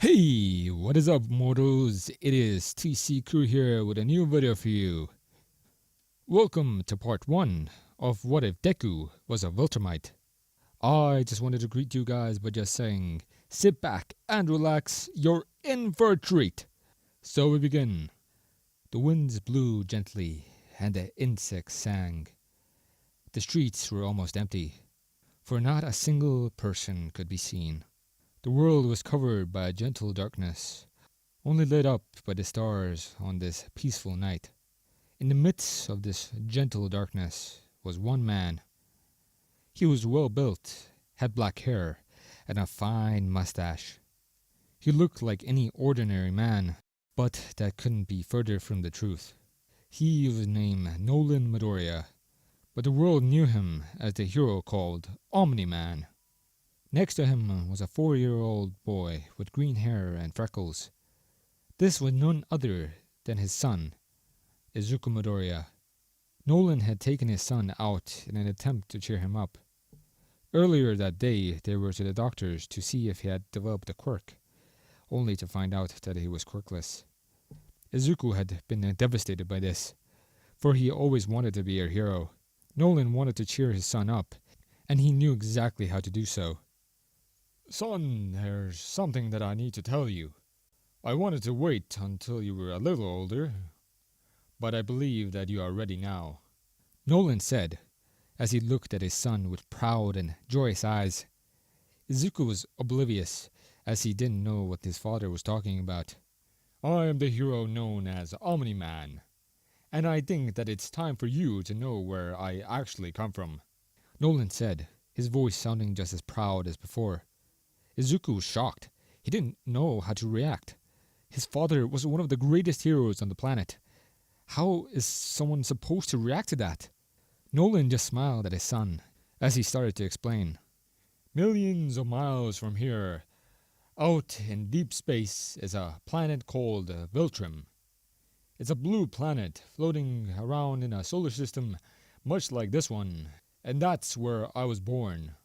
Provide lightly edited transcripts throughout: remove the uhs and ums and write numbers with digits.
Hey, what is up, mortals? It is TCCrew here with a new video for you. Welcome to part 1 of What If Deku Was a Viltrumite. I just wanted to greet you guys by just saying, sit back and relax, you're in for a treat. So we begin. The winds blew gently and the insects sang. The streets were almost empty, for not a single person could be seen. The world was covered by a gentle darkness, only lit up by the stars on this peaceful night. In the midst of this gentle darkness was one man. He was well built, had black hair, and a fine mustache. He looked like any ordinary man, but that couldn't be further from the truth. He was named Nolan Midoriya, but the world knew him as the hero called Omni-Man. Next to him was a 4-year-old boy with green hair and freckles. This was none other than his son, Izuku Midoriya. Nolan had taken his son out in an attempt to cheer him up. Earlier that day, they were to the doctors to see if he had developed a quirk, only to find out that he was quirkless. Izuku had been devastated by this, for he always wanted to be a hero. Nolan wanted to cheer his son up, and he knew exactly how to do so. "Son, there's something that I need to tell you. I wanted to wait until you were a little older, but I believe that you are ready now," Nolan said, as he looked at his son with proud and joyous eyes. Izuku was oblivious, as he didn't know what his father was talking about. "I am the hero known as Omni-Man, and I think that it's time for you to know where I actually come from," Nolan said, his voice sounding just as proud as before. Izuku was shocked. He didn't know how to react. His father was one of the greatest heroes on the planet. How is someone supposed to react to that? Nolan just smiled at his son as he started to explain. "Millions of miles from here, out in deep space, is a planet called Viltrum. It's a blue planet floating around in a solar system much like this one, and that's where I was born.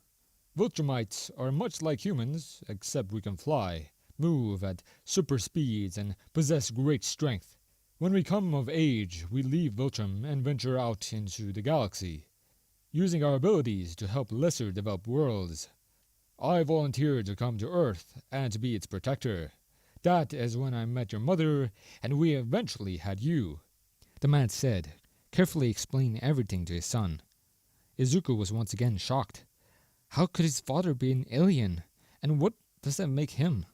Viltrumites are much like humans, except we can fly, move at super speeds, and possess great strength. When we come of age, we leave Viltrum and venture out into the galaxy, using our abilities to help lesser developed worlds. I volunteered to come to Earth and to be its protector. That is when I met your mother, and we eventually had you," the man said, carefully explaining everything to his son. Izuku was once again shocked. How could his father be an alien, and what does that make him?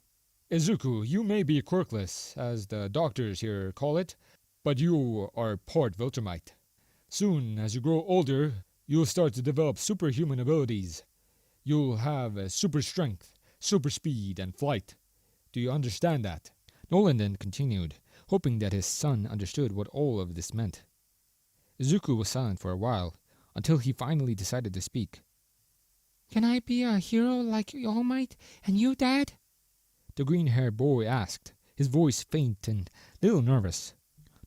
"Izuku, you may be quirkless, as the doctors here call it, but you are part Viltrumite. Soon, as you grow older, you'll start to develop superhuman abilities. You'll have super strength, super speed, and flight. Do you understand that?" Nolan then continued, hoping that his son understood what all of this meant. Izuku was silent for a while, until he finally decided to speak. "Can I be a hero like All Might and you, Dad?" the green-haired boy asked, his voice faint and a little nervous.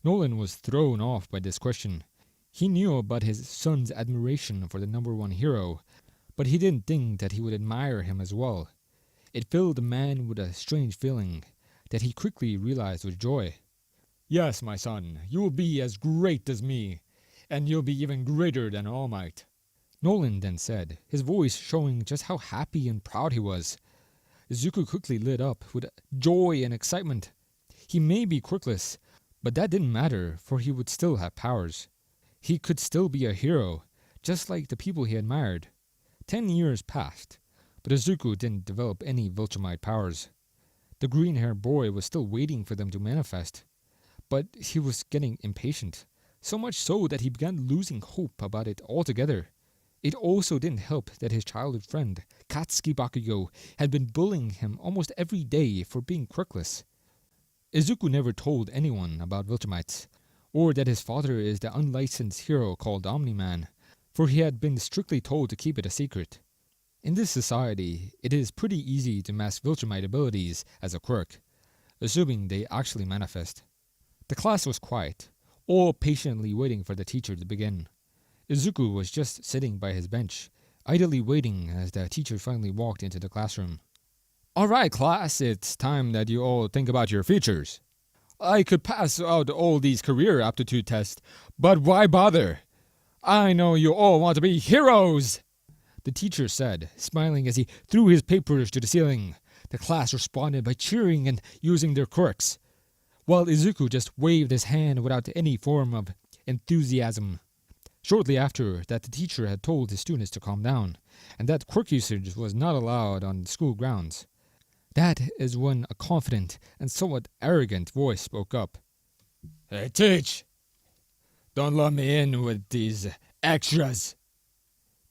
Nolan was thrown off by this question. He knew about his son's admiration for the #1 hero, but he didn't think that he would admire him as well. It filled the man with a strange feeling that he quickly realized was joy. "Yes, my son, you will be as great as me, and you'll be even greater than All Might," Nolan then said, his voice showing just how happy and proud he was. Izuku quickly lit up with joy and excitement. He may be quirkless, but that didn't matter, for he would still have powers. He could still be a hero, just like the people he admired. 10 years passed, but Izuku didn't develop any Viltrumite powers. The green-haired boy was still waiting for them to manifest, but he was getting impatient, so much so that he began losing hope about it altogether. It also didn't help that his childhood friend, Katsuki Bakugo, had been bullying him almost every day for being quirkless. Izuku never told anyone about Viltrumites, or that his father is the unlicensed hero called Omni-Man, for he had been strictly told to keep it a secret. In this society, it is pretty easy to mask Viltrumite abilities as a quirk, assuming they actually manifest. The class was quiet, all patiently waiting for the teacher to begin. Izuku was just sitting by his bench, idly waiting as the teacher finally walked into the classroom. Alright, class, it's time that you all think about your futures. I could pass out all these career aptitude tests, but why bother? I know you all want to be heroes! The teacher said, smiling as he threw his papers to the ceiling. The class responded by cheering and using their quirks, while Izuku just waved his hand without any form of enthusiasm. Shortly after that, the teacher had told his students to calm down, and that quirk usage was not allowed on school grounds. That is when a confident and somewhat arrogant voice spoke up. Hey, teach! Don't let me in with these extras.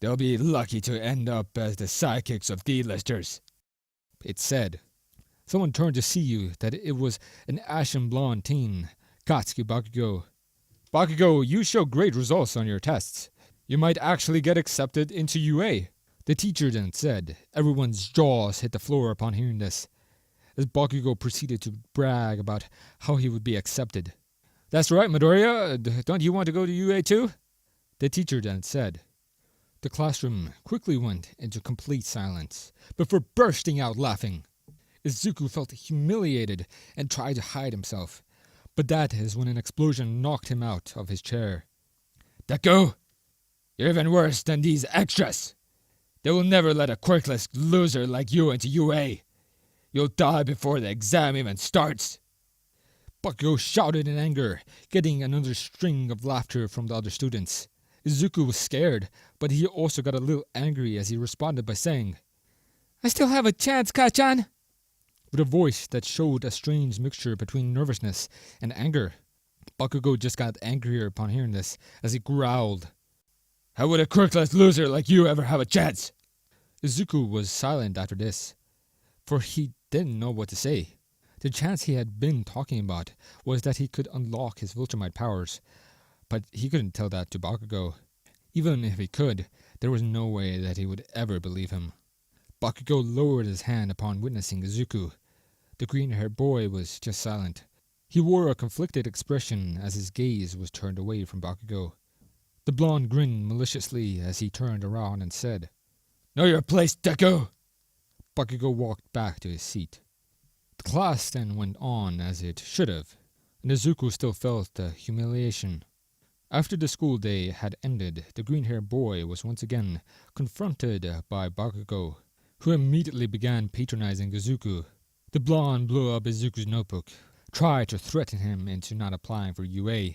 They'll be lucky to end up as the sidekicks of D-listers. It said. Someone turned to see you that it was an ashen blonde teen, Katsuki Bakugo. Bakugo, you show great results on your tests. You might actually get accepted into UA. The teacher then said. Everyone's jaws hit the floor upon hearing this, as Bakugo proceeded to brag about how he would be accepted. That's right, Midoriya. Don't you want to go to UA too? The teacher then said. The classroom quickly went into complete silence before bursting out laughing. Izuku felt humiliated and tried to hide himself, but that is when an explosion knocked him out of his chair. Deku, you're even worse than these extras. They will never let a quirkless loser like you into UA. You'll die before the exam even starts. Bakugo shouted in anger, getting another string of laughter from the other students. Izuku was scared, but he also got a little angry as he responded by saying, I still have a chance, Kachan! With a voice that showed a strange mixture between nervousness and anger. Bakugo just got angrier upon hearing this, as he growled. How would a quirkless loser like you ever have a chance? Izuku was silent after this, for he didn't know what to say. The chance he had been talking about was that he could unlock his Viltrumite powers, but he couldn't tell that to Bakugo. Even if he could, there was no way that he would ever believe him. Bakugo lowered his hand upon witnessing Izuku. The green-haired boy was just silent. He wore a conflicted expression as his gaze was turned away from Bakugo. The blonde grinned maliciously as he turned around and said, Know your place, Deku! Bakugo walked back to his seat. The class then went on as it should have, and Izuku still felt the humiliation. After the school day had ended, the green-haired boy was once again confronted by Bakugo, who immediately began patronizing Izuku. The blonde blew up Izuku's notebook, tried to threaten him into not applying for UA,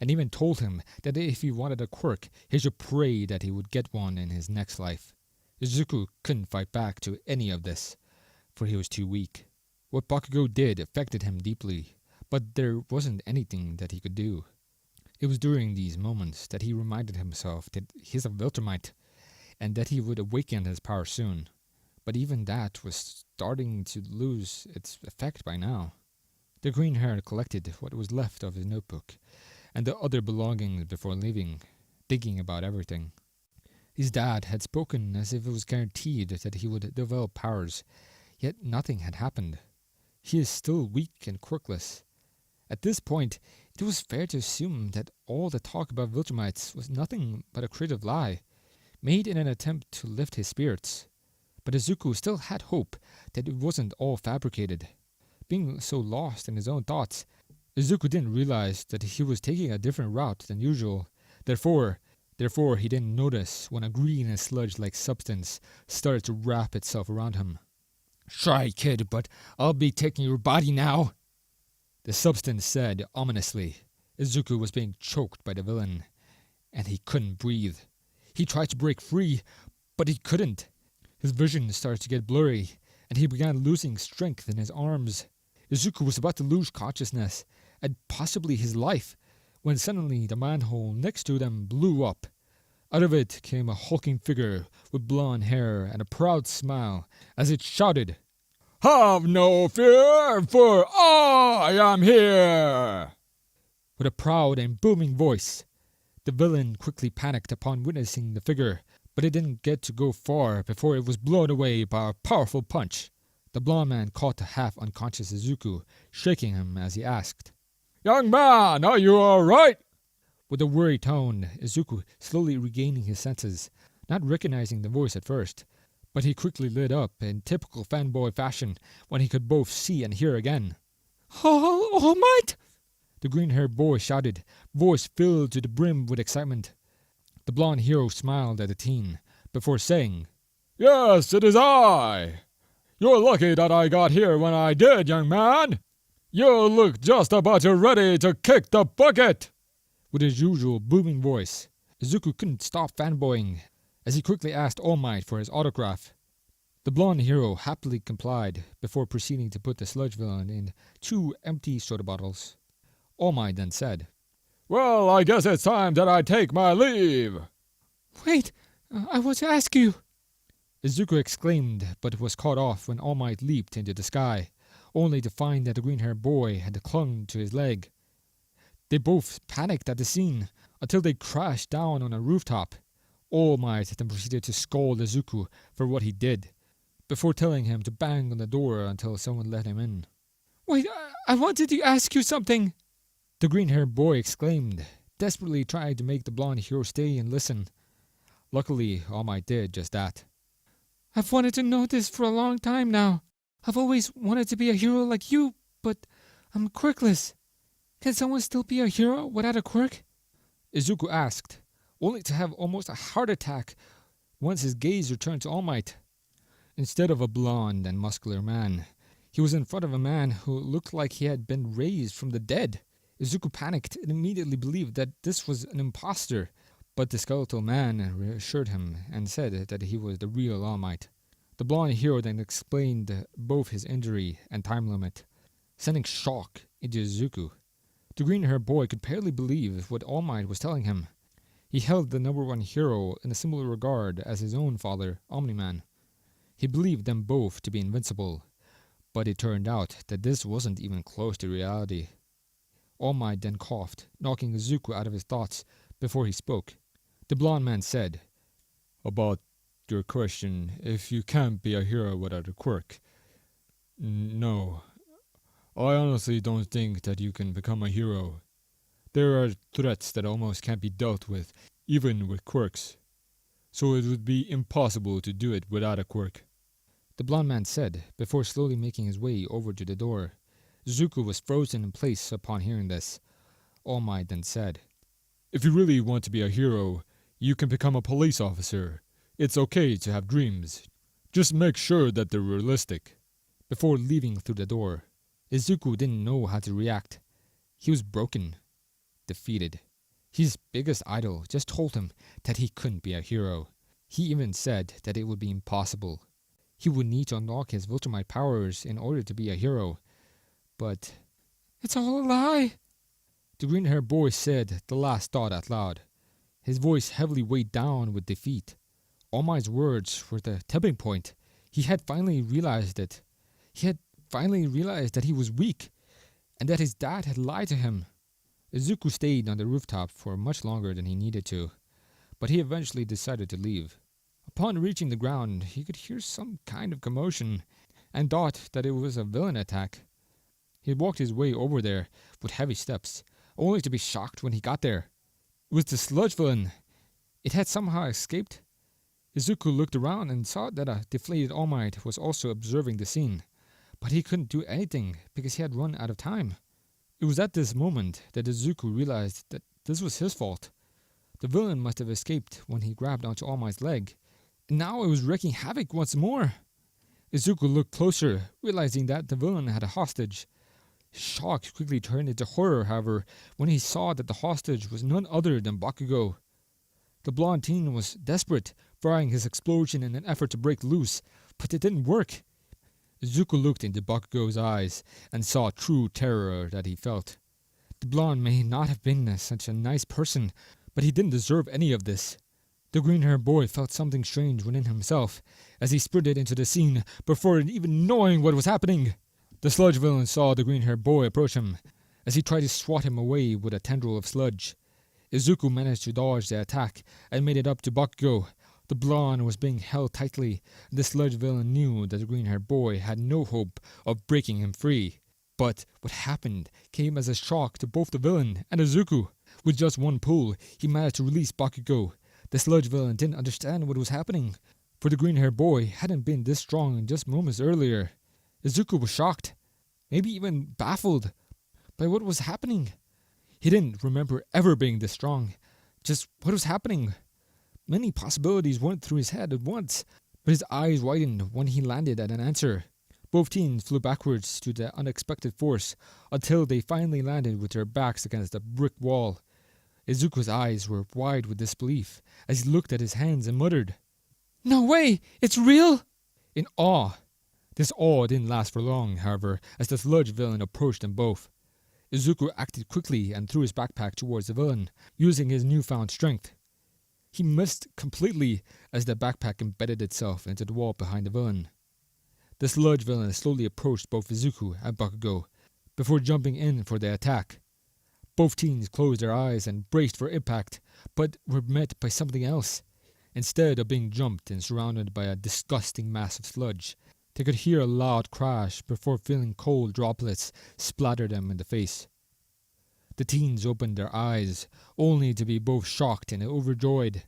and even told him that if he wanted a quirk, he should pray that he would get one in his next life. Izuku couldn't fight back to any of this, for he was too weak. What Bakugo did affected him deeply, but there wasn't anything that he could do. It was during these moments that he reminded himself that he's a Viltrumite, and that he would awaken his power soon. But even that was starting to lose its effect by now. The green hair collected what was left of his notebook, and the other belongings before leaving, thinking about everything. His dad had spoken as if it was guaranteed that he would develop powers, yet nothing had happened. He is still weak and quirkless. At this point, it was fair to assume that all the talk about Viltrumites was nothing but a creative lie, made in an attempt to lift his spirits. But Izuku still had hope that it wasn't all fabricated. Being so lost in his own thoughts, Izuku didn't realize that he was taking a different route than usual. Therefore, he didn't notice when a green and sludge-like substance started to wrap itself around him. Sorry, kid, but I'll be taking your body now, the substance said ominously. Izuku was being choked by the villain, and he couldn't breathe. He tried to break free, but he couldn't. His vision started to get blurry, and he began losing strength in his arms. Izuku was about to lose consciousness, and possibly his life, when suddenly the manhole next to them blew up. Out of it came a hulking figure with blonde hair and a proud smile as it shouted, Have no fear, for I am here! With a proud and booming voice. The villain quickly panicked upon witnessing the figure, but it didn't get to go far before it was blown away by a powerful punch. The blonde man caught the half-unconscious Izuku, shaking him as he asked, Young man, are you all right? With a worried tone, Izuku slowly regaining his senses, not recognizing the voice at first, but he quickly lit up in typical fanboy fashion when he could both see and hear again. All Might! The green-haired boy shouted, voice filled to the brim with excitement. The blonde hero smiled at the teen before saying, "Yes, it is I! You're lucky that I got here when I did, young man! You look just about ready to kick the bucket!" With his usual booming voice, Izuku couldn't stop fanboying as he quickly asked All Might for his autograph. The blonde hero happily complied before proceeding to put the sludge villain in 2 empty soda bottles. All Might then said, "Well, I guess it's time that I take my leave." "Wait, I want to ask you," Izuku exclaimed, but was caught off when All Might leaped into the sky, only to find that the green-haired boy had clung to his leg. They both panicked at the scene until they crashed down on a rooftop. All Might then proceeded to scold Izuku for what he did, before telling him to bang on the door until someone let him in. "Wait, I wanted to ask you something," the green-haired boy exclaimed, desperately trying to make the blonde hero stay and listen. Luckily, All Might did just that. "I've wanted to know this for a long time now. I've always wanted to be a hero like you, but I'm quirkless. Can someone still be a hero without a quirk?" Izuku asked, only to have almost a heart attack once his gaze returned to All Might. Instead of a blonde and muscular man, he was in front of a man who looked like he had been raised from the dead. Izuku panicked and immediately believed that this was an imposter, but the skeletal man reassured him and said that he was the real All Might. The blonde hero then explained both his injury and time limit, sending shock into Izuku. The green-haired boy could barely believe what All Might was telling him. He held the number 1 hero in a similar regard as his own father, Omni-Man. He believed them both to be invincible, but it turned out that this wasn't even close to reality. All Might then coughed, knocking Izuku out of his thoughts before he spoke. The blonde man said, "About your question, if you can't be a hero without a quirk. No, I honestly don't think that you can become a hero. There are threats that almost can't be dealt with, even with quirks. So it would be impossible to do it without a quirk," the blonde man said, before slowly making his way over to the door. Izuku was frozen in place upon hearing this. All Might then said, "If you really want to be a hero, you can become a police officer. It's okay to have dreams. Just make sure that they're realistic." Before leaving through the door, Izuku didn't know how to react. He was broken, defeated. His biggest idol just told him that he couldn't be a hero. He even said that it would be impossible. He would need to unlock his Viltrumite powers in order to be a hero. But "It's all a lie," the green-haired boy said the last thought out loud, his voice heavily weighed down with defeat. All Might's words were the tipping point. He had finally realized it. He had finally realized that he was weak, and that his dad had lied to him. Izuku stayed on the rooftop for much longer than he needed to, but he eventually decided to leave. Upon reaching the ground, he could hear some kind of commotion, and thought that it was a villain attack. He walked his way over there with heavy steps, only to be shocked when he got there. It was the sludge villain. It had somehow escaped. Izuku looked around and saw that a deflated All Might was also observing the scene, but he couldn't do anything because he had run out of time. It was at this moment that Izuku realized that this was his fault. The villain must have escaped when he grabbed onto All Might's leg, and now it was wreaking havoc once more. Izuku looked closer, realizing that the villain had a hostage. Shock quickly turned into horror, however, when he saw that the hostage was none other than Bakugo. The blonde teen was desperate, firing his explosion in an effort to break loose, but it didn't work. Izuku looked into Bakugo's eyes and saw true terror that he felt. The blonde may not have been such a nice person, but he didn't deserve any of this. The green-haired boy felt something strange within himself as he sprinted into the scene before even knowing what was happening. The sludge villain saw the green-haired boy approach him as he tried to swat him away with a tendril of sludge. Izuku managed to dodge the attack and made it up to Bakugo. The blonde was being held tightly, and the sludge villain knew that the green-haired boy had no hope of breaking him free. But what happened came as a shock to both the villain and Izuku. With just one pull, he managed to release Bakugo. The sludge villain didn't understand what was happening. For the green-haired boy hadn't been this strong just moments earlier. Izuku was shocked, maybe even baffled, by what was happening. He didn't remember ever being this strong. Just what was happening? Many possibilities went through his head at once, but his eyes widened when he landed at an answer. Both teens flew backwards to the unexpected force until they finally landed with their backs against a brick wall. Izuku's eyes were wide with disbelief as he looked at his hands and muttered, "No way! It's real!" In awe. This awe didn't last for long, however, as the sludge villain approached them both. Izuku acted quickly and threw his backpack towards the villain, using his newfound strength. He missed completely as the backpack embedded itself into the wall behind the villain. The sludge villain slowly approached both Izuku and Bakugo before jumping in for the attack. Both teens closed their eyes and braced for impact, but were met by something else. Instead of being jumped and surrounded by a disgusting mass of sludge, they could hear a loud crash before feeling cold droplets splatter them in the face. The teens opened their eyes, only to be both shocked and overjoyed.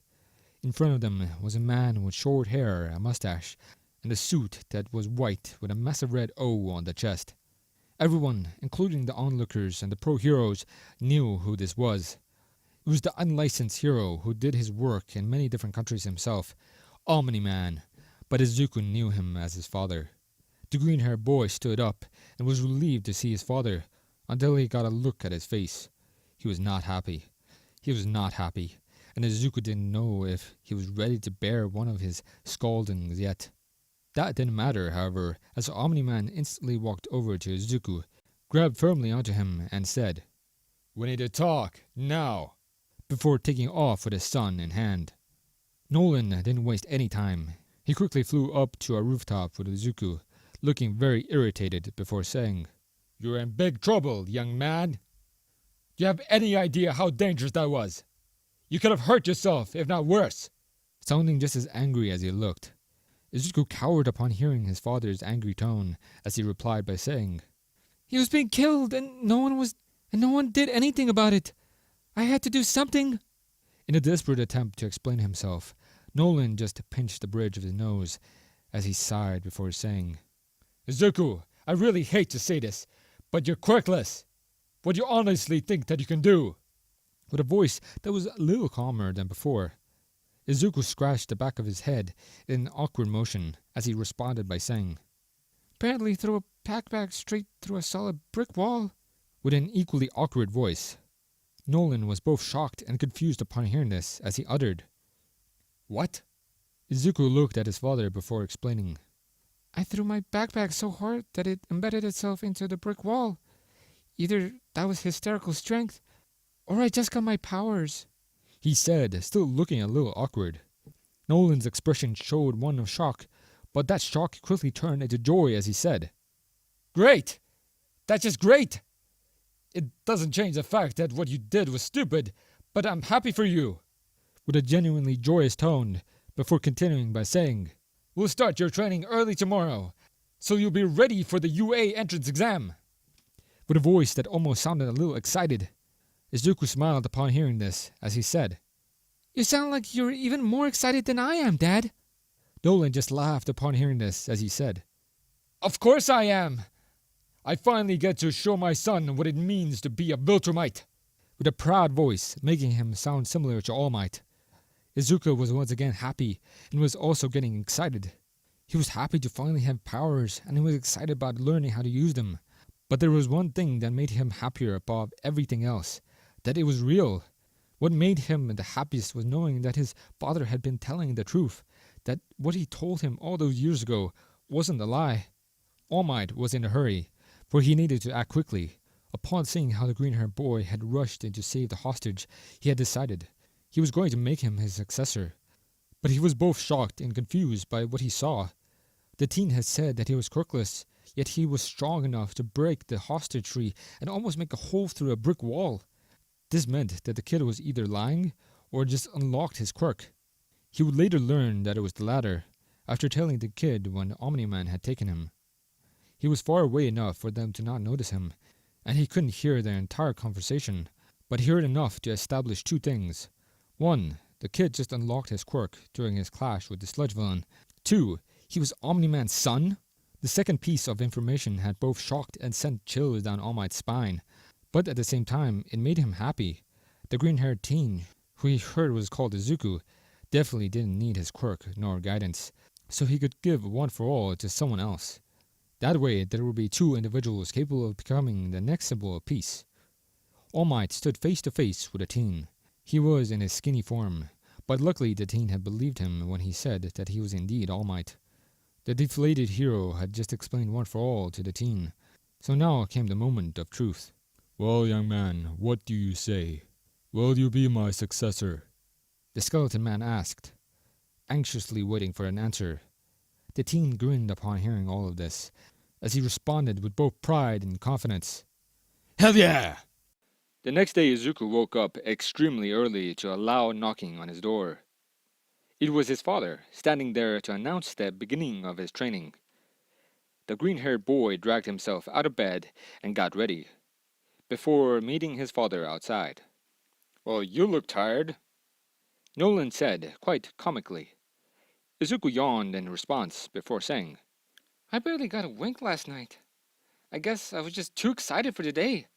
In front of them was a man with short hair, a mustache, and a suit that was white with a massive red O on the chest. Everyone, including the onlookers and the pro-heroes, knew who this was. It was the unlicensed hero who did his work in many different countries himself, Omni-Man, but Izuku knew him as his father. The green-haired boy stood up and was relieved to see his father, until he got a look at his face. He was not happy. He was not happy, and Izuku didn't know if he was ready to bear one of his scoldings yet. That didn't matter, however, as Omni-Man instantly walked over to Izuku, grabbed firmly onto him, and said, "We need to talk, now," before taking off with his son in hand. Nolan didn't waste any time. He quickly flew up to a rooftop with Izuku, looking very irritated before saying, "You're in big trouble, young man. Do you have any idea how dangerous that was? You could have hurt yourself, if not worse." Sounding just as angry as he looked, Izuku cowered upon hearing his father's angry tone as he replied by saying, "He was being killed and no one did anything about it. I had to do something." In a desperate attempt to explain himself, Nolan just pinched the bridge of his nose as he sighed before saying, "Izuku, I really hate to say this, but you're quirkless. What do you honestly think that you can do?" With a voice that was a little calmer than before, Izuku scratched the back of his head in an awkward motion as he responded by saying, "Apparently throw a backpack straight through a solid brick wall," with an equally awkward voice. Nolan was both shocked and confused upon hearing this as he uttered, "What?" Izuku looked at his father before explaining, "I threw my backpack so hard that it embedded itself into the brick wall. Either that was hysterical strength, or I just got my powers," he said, still looking a little awkward. Nolan's expression showed one of shock, but that shock quickly turned into joy as he said, "Great! That's just great! It doesn't change the fact that what you did was stupid, but I'm happy for you," with a genuinely joyous tone, before continuing by saying, "We'll start your training early tomorrow, so you'll be ready for the UA entrance exam." With a voice that almost sounded a little excited, Izuku smiled upon hearing this as he said, "You sound like you're even more excited than I am, Dad." Nolan just laughed upon hearing this as he said, "Of course I am. I finally get to show my son what it means to be a Viltrumite," with a proud voice making him sound similar to All Might. Izuku was once again happy and was also getting excited. He was happy to finally have powers and he was excited about learning how to use them. But there was one thing that made him happier above everything else, that it was real. What made him the happiest was knowing that his father had been telling the truth, that what he told him all those years ago wasn't a lie. All Might was in a hurry, for he needed to act quickly. Upon seeing how the green-haired boy had rushed in to save the hostage, he had decided he was going to make him his successor. But he was both shocked and confused by what he saw. The teen had said that he was quirkless, yet he was strong enough to break the hostage tree and almost make a hole through a brick wall. This meant that the kid was either lying or just unlocked his quirk. He would later learn that it was the latter, after telling the kid when Omni-Man had taken him. He was far away enough for them to not notice him, and he couldn't hear their entire conversation, but he heard enough to establish two things. One, The kid just unlocked his quirk during his clash with the sludge villain. 2. He was Omni-Man's son? The second piece of information had both shocked and sent chills down All Might's spine, but at the same time, it made him happy. The green-haired teen, who he heard was called Izuku, definitely didn't need his quirk nor guidance, so he could give one for all to someone else. That way, there would be 2 individuals capable of becoming the next symbol of peace. All Might stood face to face with a teen. He was in his skinny form, but luckily the teen had believed him when he said that he was indeed All Might. The deflated hero had just explained one for all to the teen, so now came the moment of truth. "Well, young man, what do you say? Will you be my successor?" The skeleton man asked, anxiously waiting for an answer. The teen grinned upon hearing all of this, as he responded with both pride and confidence. "Hell yeah!" The next day Izuku woke up extremely early to a loud knocking on his door. It was his father, standing there to announce the beginning of his training. The green-haired boy dragged himself out of bed and got ready, before meeting his father outside. "Well, you look tired," Nolan said, quite comically. Izuku yawned in response before saying, "I barely got a wink last night. I guess I was just too excited for today."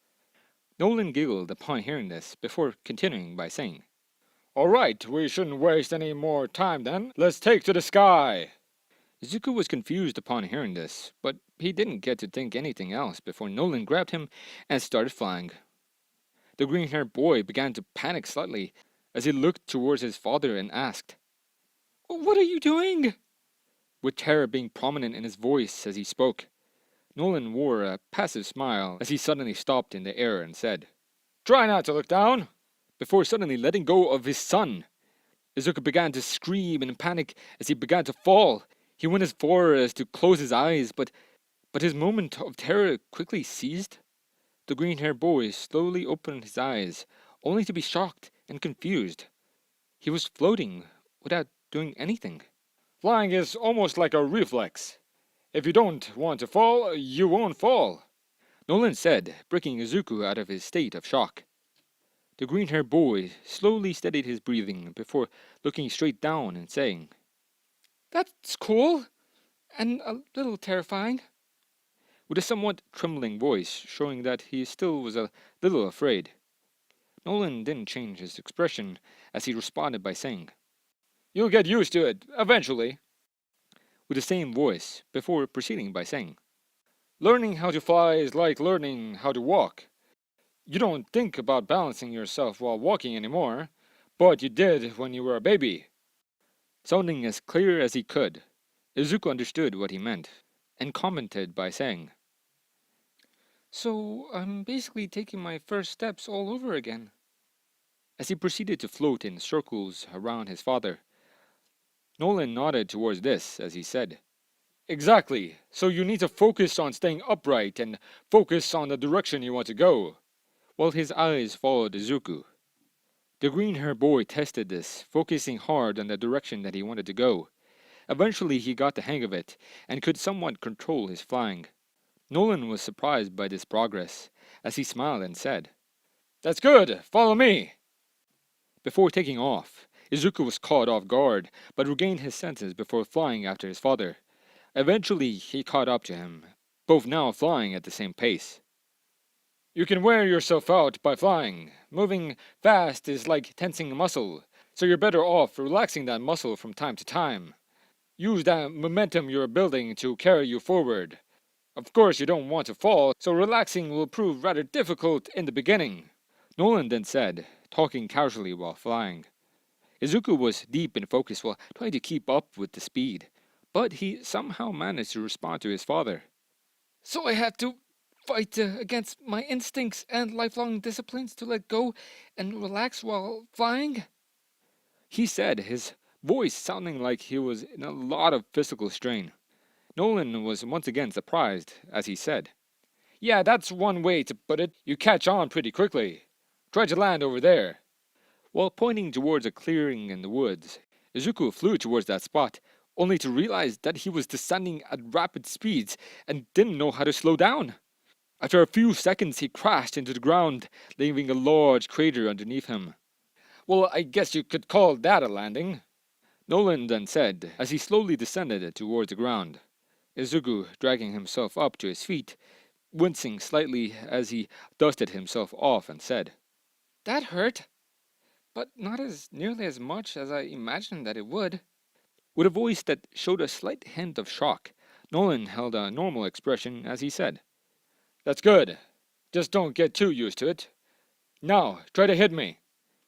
Nolan giggled upon hearing this before continuing by saying, "All right, we shouldn't waste any more time then. Let's take to the sky." Izuku was confused upon hearing this, but he didn't get to think anything else before Nolan grabbed him and started flying. The green-haired boy began to panic slightly as he looked towards his father and asked, "What are you doing?" With terror being prominent in his voice as he spoke, Nolan wore a passive smile as he suddenly stopped in the air and said, "Try not to look down," before suddenly letting go of his son. Izuku began to scream in panic as he began to fall. He went as far as to close his eyes, but his moment of terror quickly ceased. The green-haired boy slowly opened his eyes, only to be shocked and confused. He was floating without doing anything. "Flying is almost like a reflex. If you don't want to fall, you won't fall," Nolan said, breaking Izuku out of his state of shock. The green-haired boy slowly steadied his breathing before looking straight down and saying, "That's cool, and a little terrifying," with a somewhat trembling voice showing that he still was a little afraid. Nolan didn't change his expression as he responded by saying, "You'll get used to it, eventually," with the same voice, before proceeding by saying, "Learning how to fly is like learning how to walk. You don't think about balancing yourself while walking anymore, but you did when you were a baby." Sounding as clear as he could, Izuku understood what he meant, and commented by saying, "So I'm basically taking my first steps all over again," as he proceeded to float in circles around his father. Nolan nodded towards this as he said, "Exactly, so you need to focus on staying upright and focus on the direction you want to go," while his eyes followed Izuku. The green-haired boy tested this, focusing hard on the direction that he wanted to go. Eventually he got the hang of it, and could somewhat control his flying. Nolan was surprised by this progress, as he smiled and said, "That's good, follow me." Before taking off, Izuku was caught off guard, but regained his senses before flying after his father. Eventually he caught up to him, both now flying at the same pace. "You can wear yourself out by flying. Moving fast is like tensing a muscle, so you're better off relaxing that muscle from time to time. Use that momentum you're building to carry you forward. Of course you don't want to fall, so relaxing will prove rather difficult in the beginning," Nolan then said, talking casually while flying. Izuku was deep in focus while trying to keep up with the speed, but he somehow managed to respond to his father. "So I had to fight against my instincts and lifelong disciplines to let go and relax while flying?" he said, his voice sounding like he was in a lot of physical strain. Nolan was once again surprised as he said, "Yeah, that's one way to put it. You catch on pretty quickly. Try to land over there." While pointing towards a clearing in the woods, Izuku flew towards that spot, only to realize that he was descending at rapid speeds and didn't know how to slow down. After a few seconds he crashed into the ground, leaving a large crater underneath him. Well, I guess you could call that a landing, Nolan then said as he slowly descended towards the ground, Izuku dragging himself up to his feet, wincing slightly as he dusted himself off and said, "That hurt, but not as nearly as much as I imagined that it would." With a voice that showed a slight hint of shock, Nolan held a normal expression as he said, "That's good. Just don't get too used to it. Now, try to hit me."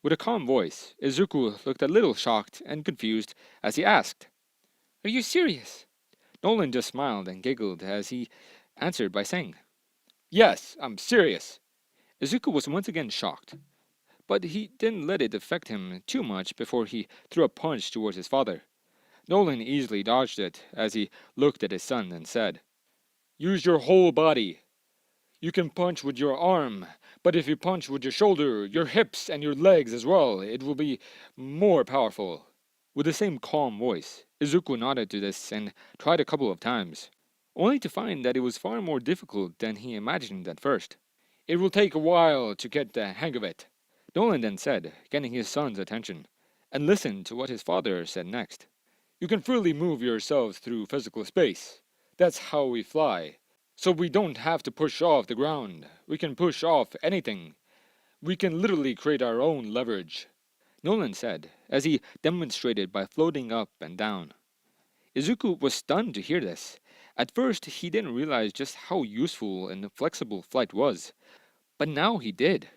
With a calm voice, Izuku looked a little shocked and confused as he asked, "Are you serious?" Nolan just smiled and giggled as he answered by saying, "Yes, I'm serious." Izuku was once again shocked, but he didn't let it affect him too much before he threw a punch towards his father. Nolan easily dodged it as he looked at his son and said, "Use your whole body. You can punch with your arm, but if you punch with your shoulder, your hips, and your legs as well, it will be more powerful." With the same calm voice, Izuku nodded to this and tried a couple of times, only to find that it was far more difficult than he imagined at first. "It will take a while to get the hang of it," Nolan then said, getting his son's attention, and listened to what his father said next. "You can freely move yourselves through physical space. That's how we fly. So we don't have to push off the ground. We can push off anything. We can literally create our own leverage," Nolan said, as he demonstrated by floating up and down. Izuku was stunned to hear this. At first, he didn't realize just how useful and flexible flight was, but now he did.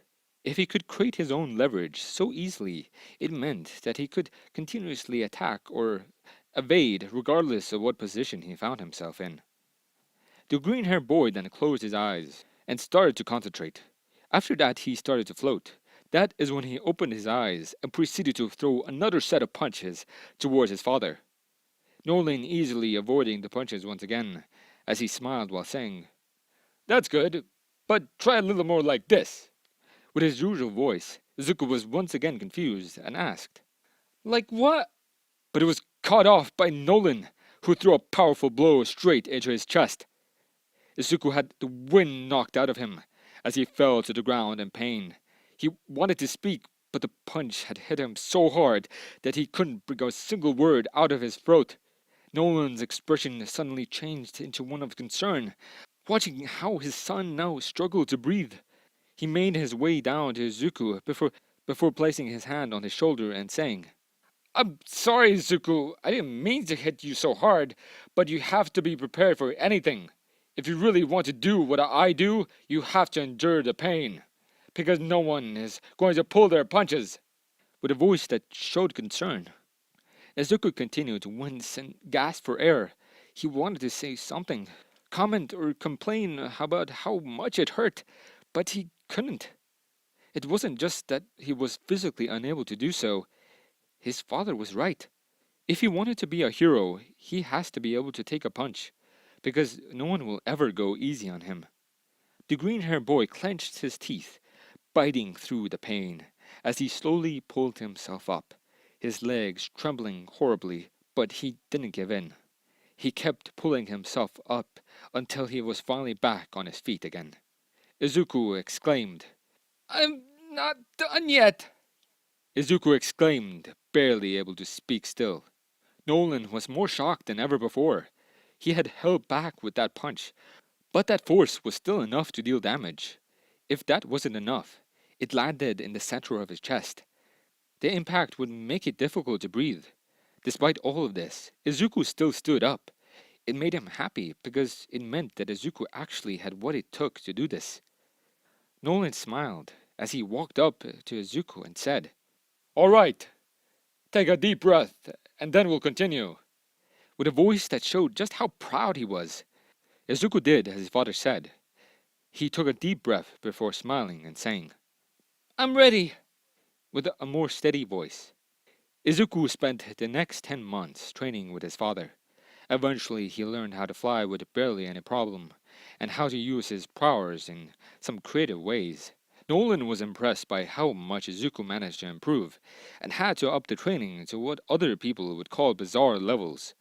If he could create his own leverage so easily, it meant that he could continuously attack or evade regardless of what position he found himself in. The green-haired boy then closed his eyes and started to concentrate. After that, he started to float. That is when he opened his eyes and proceeded to throw another set of punches towards his father. Nolan easily avoiding the punches once again, as he smiled while saying, "That's good, but try a little more like this." With his usual voice, Zuko was once again confused and asked, "Like what?" But it was cut off by Nolan, who threw a powerful blow straight into his chest. Izuku had the wind knocked out of him as he fell to the ground in pain. He wanted to speak, but the punch had hit him so hard that he couldn't bring a single word out of his throat. Nolan's expression suddenly changed into one of concern, watching how his son now struggled to breathe. He made his way down to Izuku before placing his hand on his shoulder and saying, "I'm sorry, Izuku. I didn't mean to hit you so hard, but you have to be prepared for anything. If you really want to do what I do, you have to endure the pain, because no one is going to pull their punches." With a voice that showed concern, Izuku continued to wince and gasp for air. He wanted to say something, comment or complain about how much it hurt, but he couldn't. It wasn't just that he was physically unable to do so. His father was right. If he wanted to be a hero, he has to be able to take a punch, because no one will ever go easy on him. The green-haired boy clenched his teeth, biting through the pain, as he slowly pulled himself up, his legs trembling horribly, but he didn't give in. He kept pulling himself up until he was finally back on his feet again. Izuku exclaimed, "I'm not done yet!" Izuku exclaimed, barely able to speak still. Nolan was more shocked than ever before. He had held back with that punch, but that force was still enough to deal damage. If that wasn't enough, it landed in the center of his chest. The impact would make it difficult to breathe. Despite all of this, Izuku still stood up. It made him happy because it meant that Izuku actually had what it took to do this. Nolan smiled as he walked up to Izuku and said, "All right, take a deep breath, and then we'll continue." With a voice that showed just how proud he was, Izuku did as his father said. He took a deep breath before smiling and saying, "I'm ready," with a more steady voice. Izuku spent the next 10 months training with his father. Eventually, he learned how to fly with barely any problem, and how to use his powers in some creative ways. Nolan was impressed by how much Izuku managed to improve, and had to up the training to what other people would call bizarre levels.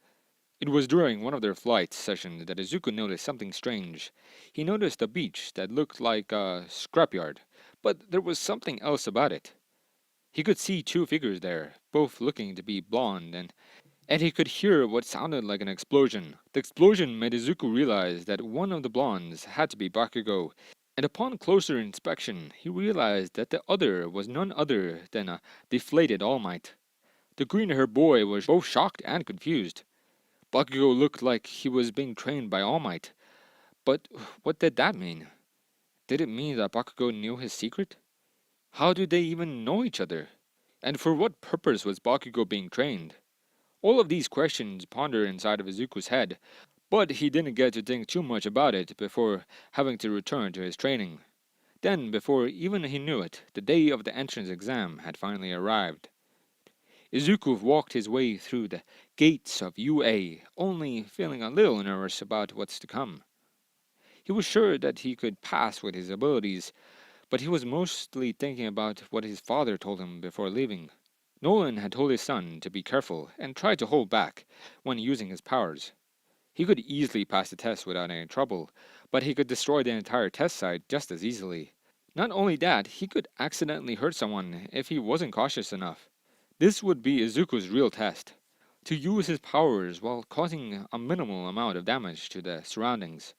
It was during one of their flight sessions that Izuku noticed something strange. He noticed a beach that looked like a scrapyard, but there was something else about it. He could see two figures there, both looking to be blonde, and he could hear what sounded like an explosion. The explosion made Izuku realize that one of the blondes had to be Bakugo, and upon closer inspection, he realized that the other was none other than a deflated All Might. The green-haired boy was both shocked and confused. Bakugo looked like he was being trained by All Might, but what did that mean? Did it mean that Bakugo knew his secret? How did they even know each other? And for what purpose was Bakugo being trained? All of these questions pondered inside of Izuku's head, but he didn't get to think too much about it before having to return to his training. Then, before even he knew it, the day of the entrance exam had finally arrived. Izuku walked his way through the gates of UA, only feeling a little nervous about what's to come. He was sure that he could pass with his abilities, but he was mostly thinking about what his father told him before leaving. Nolan had told his son to be careful and try to hold back when using his powers. He could easily pass the test without any trouble, but he could destroy the entire test site just as easily. Not only that, he could accidentally hurt someone if he wasn't cautious enough. This would be Izuku's real test, to use his powers while causing a minimal amount of damage to the surroundings.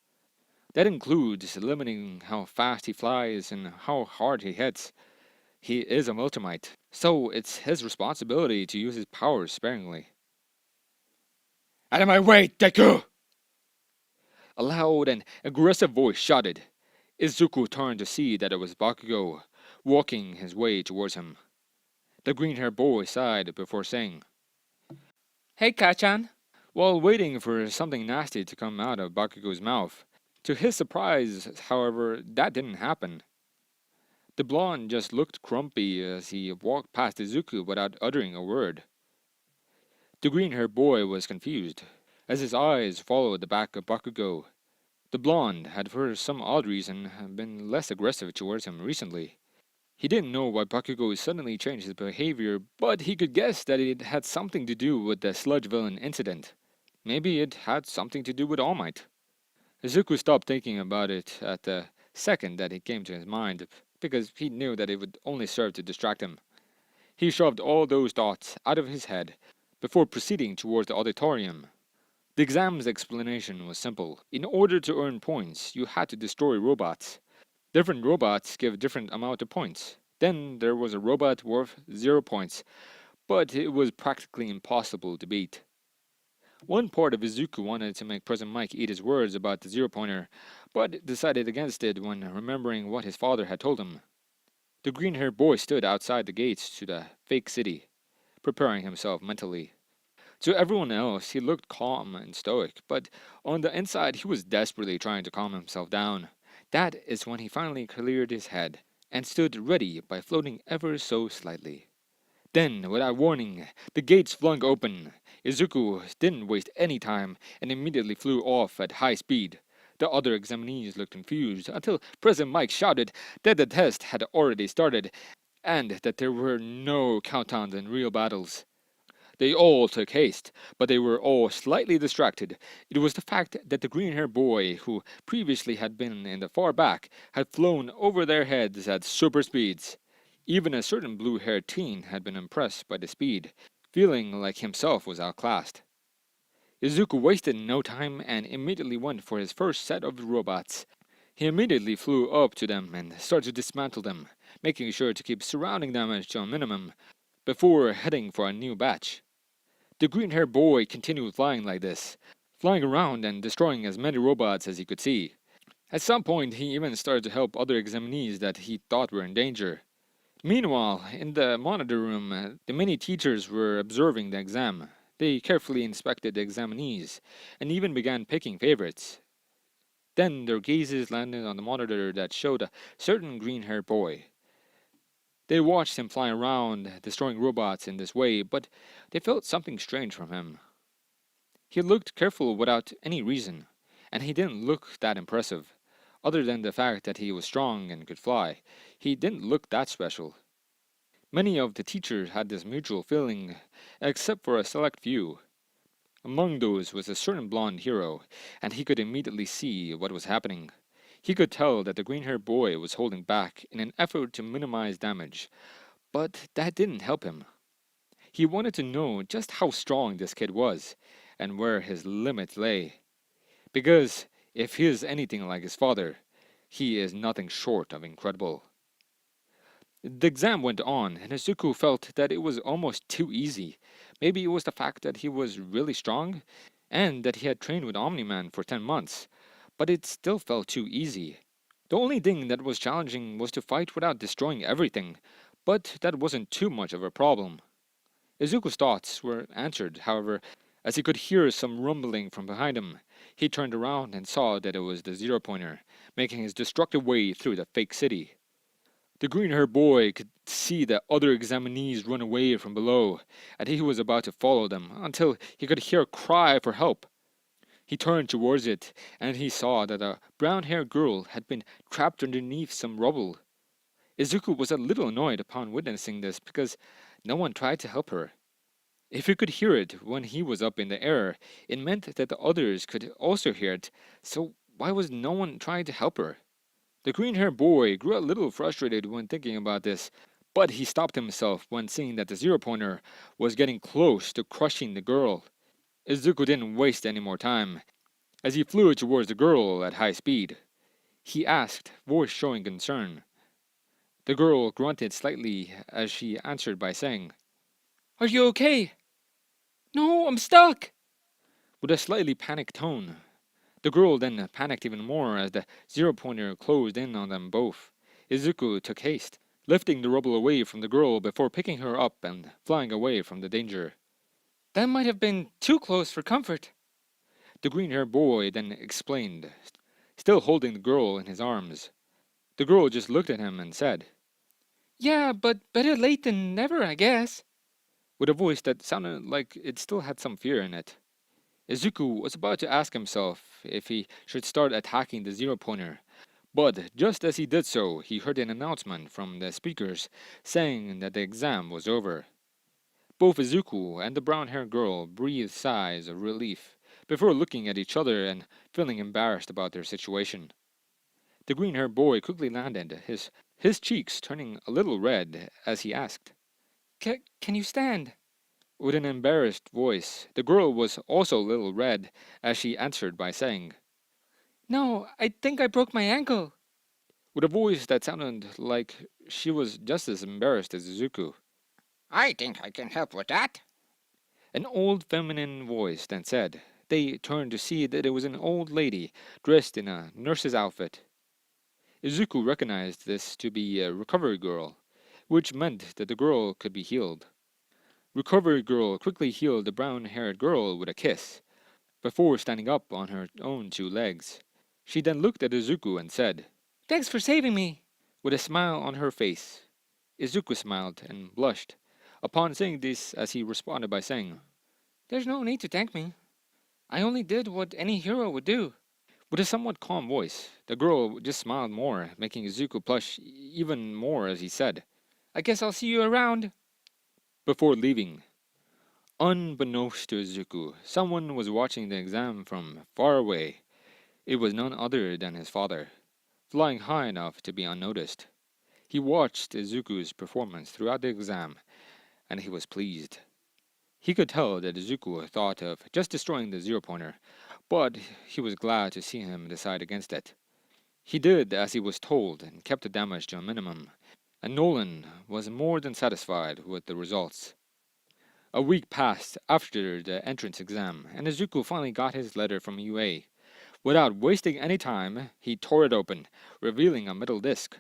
That includes limiting how fast he flies and how hard he hits. He is a Viltrumite, so it's his responsibility to use his powers sparingly. "Out of my way, Deku!" A loud and aggressive voice shouted. Izuku turned to see that it was Bakugo, walking his way towards him. The green-haired boy sighed before saying, "Hey, Kachan." While waiting for something nasty to come out of Bakugo's mouth. To his surprise, however, that didn't happen. The blonde just looked grumpy as he walked past Izuku without uttering a word. The green-haired boy was confused, as his eyes followed the back of Bakugo. The blonde had for some odd reason been less aggressive towards him recently. He didn't know why Bakugo suddenly changed his behavior, but he could guess that it had something to do with the sludge villain incident. Maybe it had something to do with All Might. Izuku stopped thinking about it at the second that it came to his mind, because he knew that it would only serve to distract him. He shoved all those thoughts out of his head before proceeding towards the auditorium. The exam's explanation was simple. In order to earn points, you had to destroy robots. Different robots give different amount of points. Then there was a robot worth 0 points, but it was practically impossible to beat. One part of Izuku wanted to make President Mike eat his words about the zero-pointer, but decided against it when remembering what his father had told him. The green-haired boy stood outside the gates to the fake city, preparing himself mentally. To everyone else, he looked calm and stoic, but on the inside he was desperately trying to calm himself down. That is when he finally cleared his head, and stood ready by floating ever so slightly. Then, without warning, the gates flung open. Izuku didn't waste any time and immediately flew off at high speed. The other examinees looked confused until President Mike shouted that the test had already started and that there were no countdowns in real battles. They all took haste, but they were all slightly distracted. It was the fact that the green-haired boy, who previously had been in the far back, had flown over their heads at super speeds. Even a certain blue-haired teen had been impressed by the speed, feeling like himself was outclassed. Izuku wasted no time and immediately went for his first set of robots. He immediately flew up to them and started to dismantle them, making sure to keep surrounding damage to a minimum before heading for a new batch. The green-haired boy continued flying like this, flying around and destroying as many robots as he could see. At some point, he even started to help other examinees that he thought were in danger. Meanwhile, in the monitor room, the many teachers were observing the exam. They carefully inspected the examinees, and even began picking favorites. Then their gazes landed on the monitor that showed a certain green-haired boy. They watched him fly around, destroying robots in this way, but they felt something strange from him. He looked careful without any reason, and he didn't look that impressive. Other than the fact that he was strong and could fly, he didn't look that special. Many of the teachers had this mutual feeling, except for a select few. Among those was a certain blonde hero, and he could immediately see what was happening. He could tell that the green-haired boy was holding back in an effort to minimize damage, But that didn't help him. He wanted to know just how strong this kid was, and where his limits lay. Because if he is anything like his father, he is nothing short of incredible. The exam went on, and Izuku felt that it was almost too easy. Maybe it was the fact that he was really strong, and that he had trained with Omni-Man for 10 months, but it still felt too easy. The only thing that was challenging was to fight without destroying everything, but that wasn't too much of a problem. Izuku's thoughts were answered, however, as he could hear some rumbling from behind him. He turned around and saw that it was the Zero Pointer, making his destructive way through the fake city. The green-haired boy could see the other examinees run away from below, and he was about to follow them until he could hear a cry for help. He turned towards it, and he saw that a brown-haired girl had been trapped underneath some rubble. Izuku was a little annoyed upon witnessing this because no one tried to help her. If he could hear it when he was up in the air, it meant that the others could also hear it, so why was no one trying to help her? The green-haired boy grew a little frustrated when thinking about this, but he stopped himself when seeing that the zero-pointer was getting close to crushing the girl. Izuku didn't waste any more time, as he flew towards the girl at high speed. He asked, voice showing concern. The girl grunted slightly as she answered by saying, "Are you okay?" "No, I'm stuck!" With a slightly panicked tone. The girl then panicked even more as the zero-pointer closed in on them both. Izuku took haste, lifting the rubble away from the girl before picking her up and flying away from the danger. "That might have been too close for comfort," the green-haired boy then explained, still holding the girl in his arms. The girl just looked at him and said, "Yeah, but better late than never, I guess," with a voice that sounded like it still had some fear in it. Izuku was about to ask himself if he should start attacking the zero-pointer, but just as he did so, he heard an announcement from the speakers saying that the exam was over. Both Izuku and the brown-haired girl breathed sighs of relief before looking at each other and feeling embarrassed about their situation. The green-haired boy quickly landed, his cheeks turning a little red as he asked, Can you stand?" With an embarrassed voice, the girl was also a little red as she answered by saying, "No, I think I broke my ankle," with a voice that sounded like she was just as embarrassed as Izuku. I think I can help with that. An old feminine voice then said. They turned to see that it was an old lady dressed in a nurse's outfit. Izuku recognized this to be a recovery girl, which meant that the girl could be healed. Recovery girl quickly healed the brown-haired girl with a kiss, before standing up on her own two legs. She then looked at Izuku and said, "Thanks for saving me," with a smile on her face. Izuku smiled and blushed upon saying this as he responded by saying, "There's no need to thank me. I only did what any hero would do." With a somewhat calm voice, the girl just smiled more, making Izuku blush even more as he said, "I guess I'll see you around," before leaving. Unbeknownst to Izuku, someone was watching the exam from far away. It was none other than his father, flying high enough to be unnoticed. He watched Izuku's performance throughout the exam, and he was pleased. He could tell that Izuku thought of just destroying the zero-pointer, but he was glad to see him decide against it. He did as he was told and kept the damage to a minimum, and Nolan was more than satisfied with the results. A week passed after the entrance exam, and Izuku finally got his letter from UA. Without wasting any time, he tore it open, revealing a metal disc.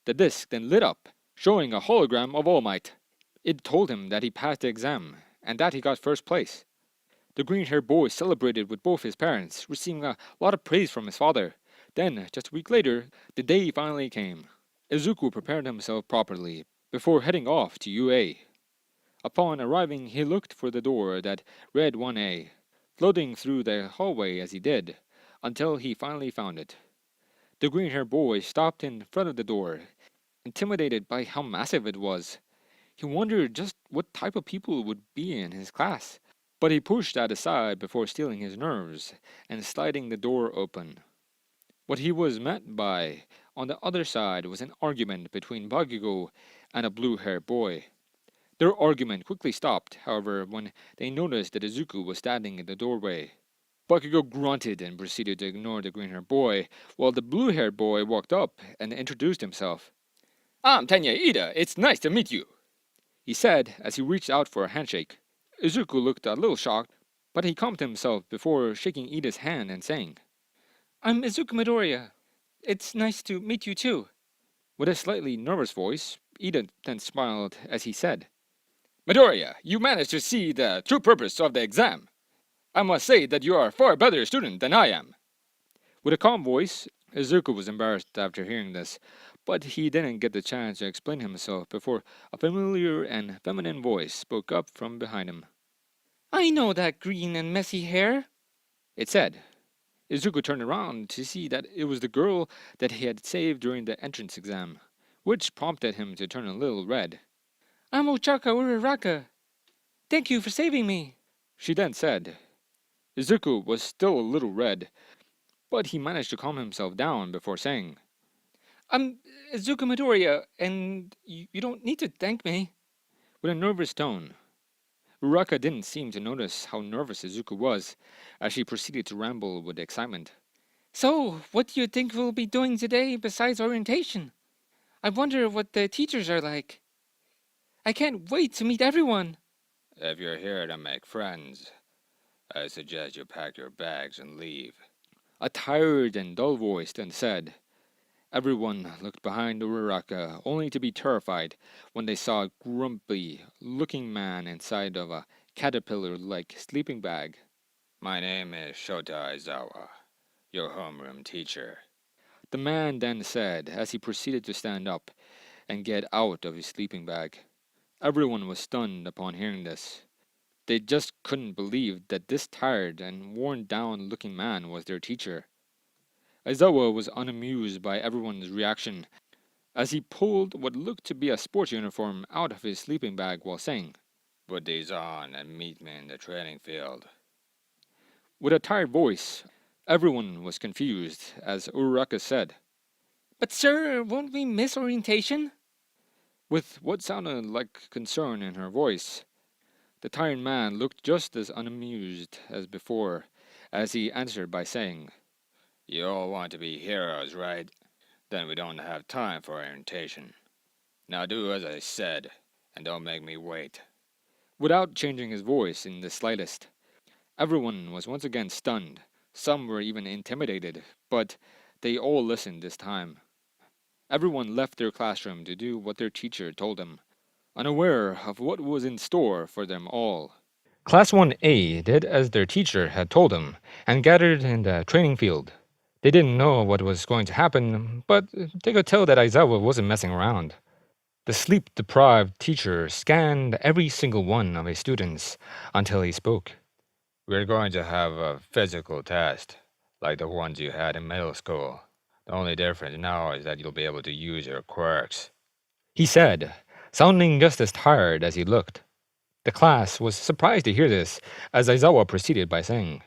The disc then lit up, showing a hologram of All Might. It told him that he passed the exam, and that he got first place. The green-haired boy celebrated with both his parents, receiving a lot of praise from his father. Then, just a week later, the day finally came. Izuku prepared himself properly before heading off to UA. Upon arriving, he looked for the door that read 1A, floating through the hallway as he did, until he finally found it. The green-haired boy stopped in front of the door, intimidated by how massive it was. He wondered just what type of people would be in his class, but he pushed that aside before steeling his nerves and sliding the door open. What he was met by On the other side was an argument between Bakugo and a blue-haired boy. Their argument quickly stopped, however, when they noticed that Izuku was standing in the doorway. Bakugo grunted and proceeded to ignore the green-haired boy, while the blue-haired boy walked up and introduced himself. "I'm Tenya Ida. It's nice to meet you," he said as he reached out for a handshake. Izuku looked a little shocked, but he calmed himself before shaking Ida's hand and saying, "I'm Izuku Midoriya. It's nice to meet you too." With a slightly nervous voice, Ida then smiled as he said, "Midoriya, you managed to see the true purpose of the exam. I must say that you are a far better student than I am." With a calm voice, Izuku was embarrassed after hearing this, but he didn't get the chance to explain himself before a familiar and feminine voice spoke up from behind him. "I know that green and messy hair," it said. Izuku turned around to see that it was the girl that he had saved during the entrance exam, which prompted him to turn a little red. "I'm Ochaka Uraraka. Thank you for saving me," she then said. Izuku was still a little red, but he managed to calm himself down before saying, "I'm Izuku Midoriya, and you don't need to thank me," with a nervous tone. Uraka didn't seem to notice how nervous Izuku was, as she proceeded to ramble with excitement. "So, what do you think we'll be doing today besides orientation? I wonder what the teachers are like. I can't wait to meet everyone." If you're here to make friends, I suggest you pack your bags and leave. A tired and dull voice then said. Everyone looked behind Uraraka, only to be terrified when they saw a grumpy-looking man inside of a caterpillar-like sleeping bag. My name is Shota Aizawa, your homeroom teacher. The man then said as he proceeded to stand up and get out of his sleeping bag. Everyone was stunned upon hearing this. They just couldn't believe that this tired and worn-down looking man was their teacher. Aizawa was unamused by everyone's reaction as he pulled what looked to be a sports uniform out of his sleeping bag while saying, Put these on and meet me in the training field. With a tired voice, everyone was confused as Uraraka said, "But sir, won't we miss orientation?" With what sounded like concern in her voice, the tired man looked just as unamused as before as he answered by saying, You all want to be heroes, right? Then we don't have time for orientation. Now do as I said, and don't make me wait. Without changing his voice in the slightest. Everyone was once again stunned. Some were even intimidated, but they all listened this time. Everyone left their classroom to do what their teacher told them, unaware of what was in store for them all. Class 1A did as their teacher had told them and gathered in the training field. They didn't know what was going to happen, but they could tell that Aizawa wasn't messing around. The sleep-deprived teacher scanned every single one of his students until he spoke. We're going to have a physical test, like the ones you had in middle school. The only difference now is that you'll be able to use your quirks, he said, sounding just as tired as he looked. The class was surprised to hear this, as Aizawa proceeded by saying,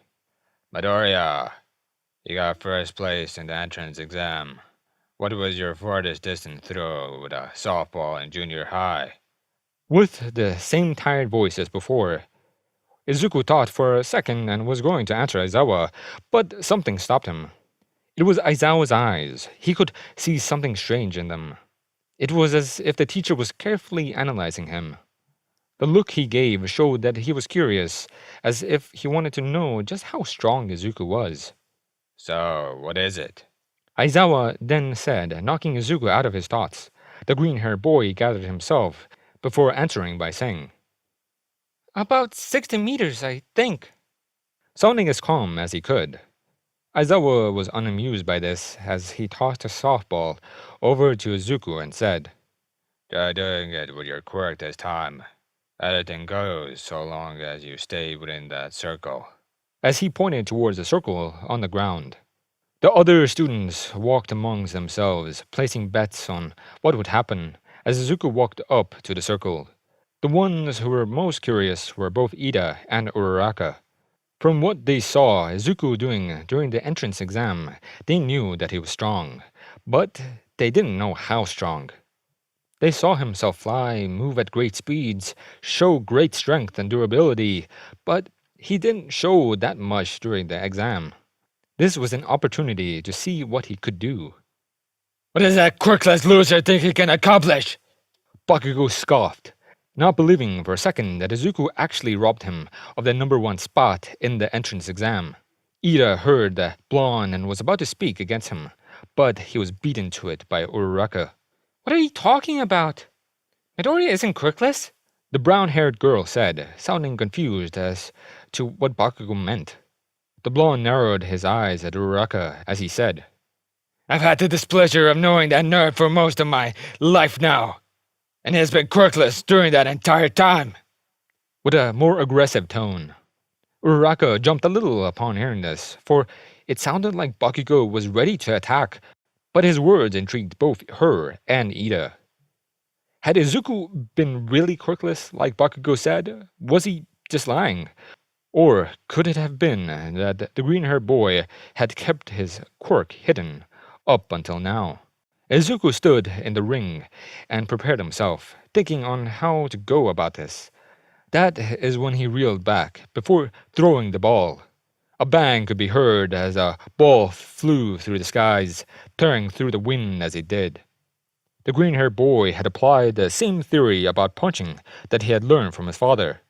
Midoriya, you got first place in the entrance exam. What was your farthest distance throw with a softball in junior high? With the same tired voice as before, Izuku thought for a second and was going to answer Aizawa, but something stopped him. It was Aizawa's eyes. He could see something strange in them. It was as if the teacher was carefully analyzing him. The look he gave showed that he was curious, as if he wanted to know just how strong Izuku was. So, what is it? Aizawa then said, knocking Izuku out of his thoughts. The green-haired boy gathered himself before answering by saying, About 60 meters, I think. Sounding as calm as he could. Aizawa was unamused by this as he tossed a softball over to Izuku and said, Try doing it with your quirk this time. Anything goes so long as you stay within that circle. As he pointed towards the circle on the ground. The other students walked amongst themselves, placing bets on what would happen as Izuku walked up to the circle. The ones who were most curious were both Ida and Uraraka. From what they saw Izuku doing during the entrance exam, they knew that he was strong, But they didn't know how strong. They saw himself fly, move at great speeds, show great strength and durability, but he didn't show that much during the exam. This was an opportunity to see what he could do. What does that quirkless loser think he can accomplish? Bakugo scoffed, not believing for a second that Izuku actually robbed him of the #1 spot in the entrance exam. Ida heard the blonde and was about to speak against him, but he was beaten to it by Uraraka. What are you talking about? Midoriya isn't quirkless? The brown-haired girl said, sounding confused as to what Bakugo meant. The blonde narrowed his eyes at Uraraka as he said, I've had the displeasure of knowing that nerd for most of my life now, and he has been quirkless during that entire time. With a more aggressive tone. Uraraka jumped a little upon hearing this, for it sounded like Bakugo was ready to attack, but his words intrigued both her and Ida. Had Izuku been really quirkless, like Bakugo said? Was he just lying? Or could it have been that the green-haired boy had kept his quirk hidden up until now? Izuku stood in the ring and prepared himself, thinking on how to go about this. That is when he reeled back, before throwing the ball. A bang could be heard as a ball flew through the skies, tearing through the wind as it did. The green-haired boy had applied the same theory about punching that he had learned from his father.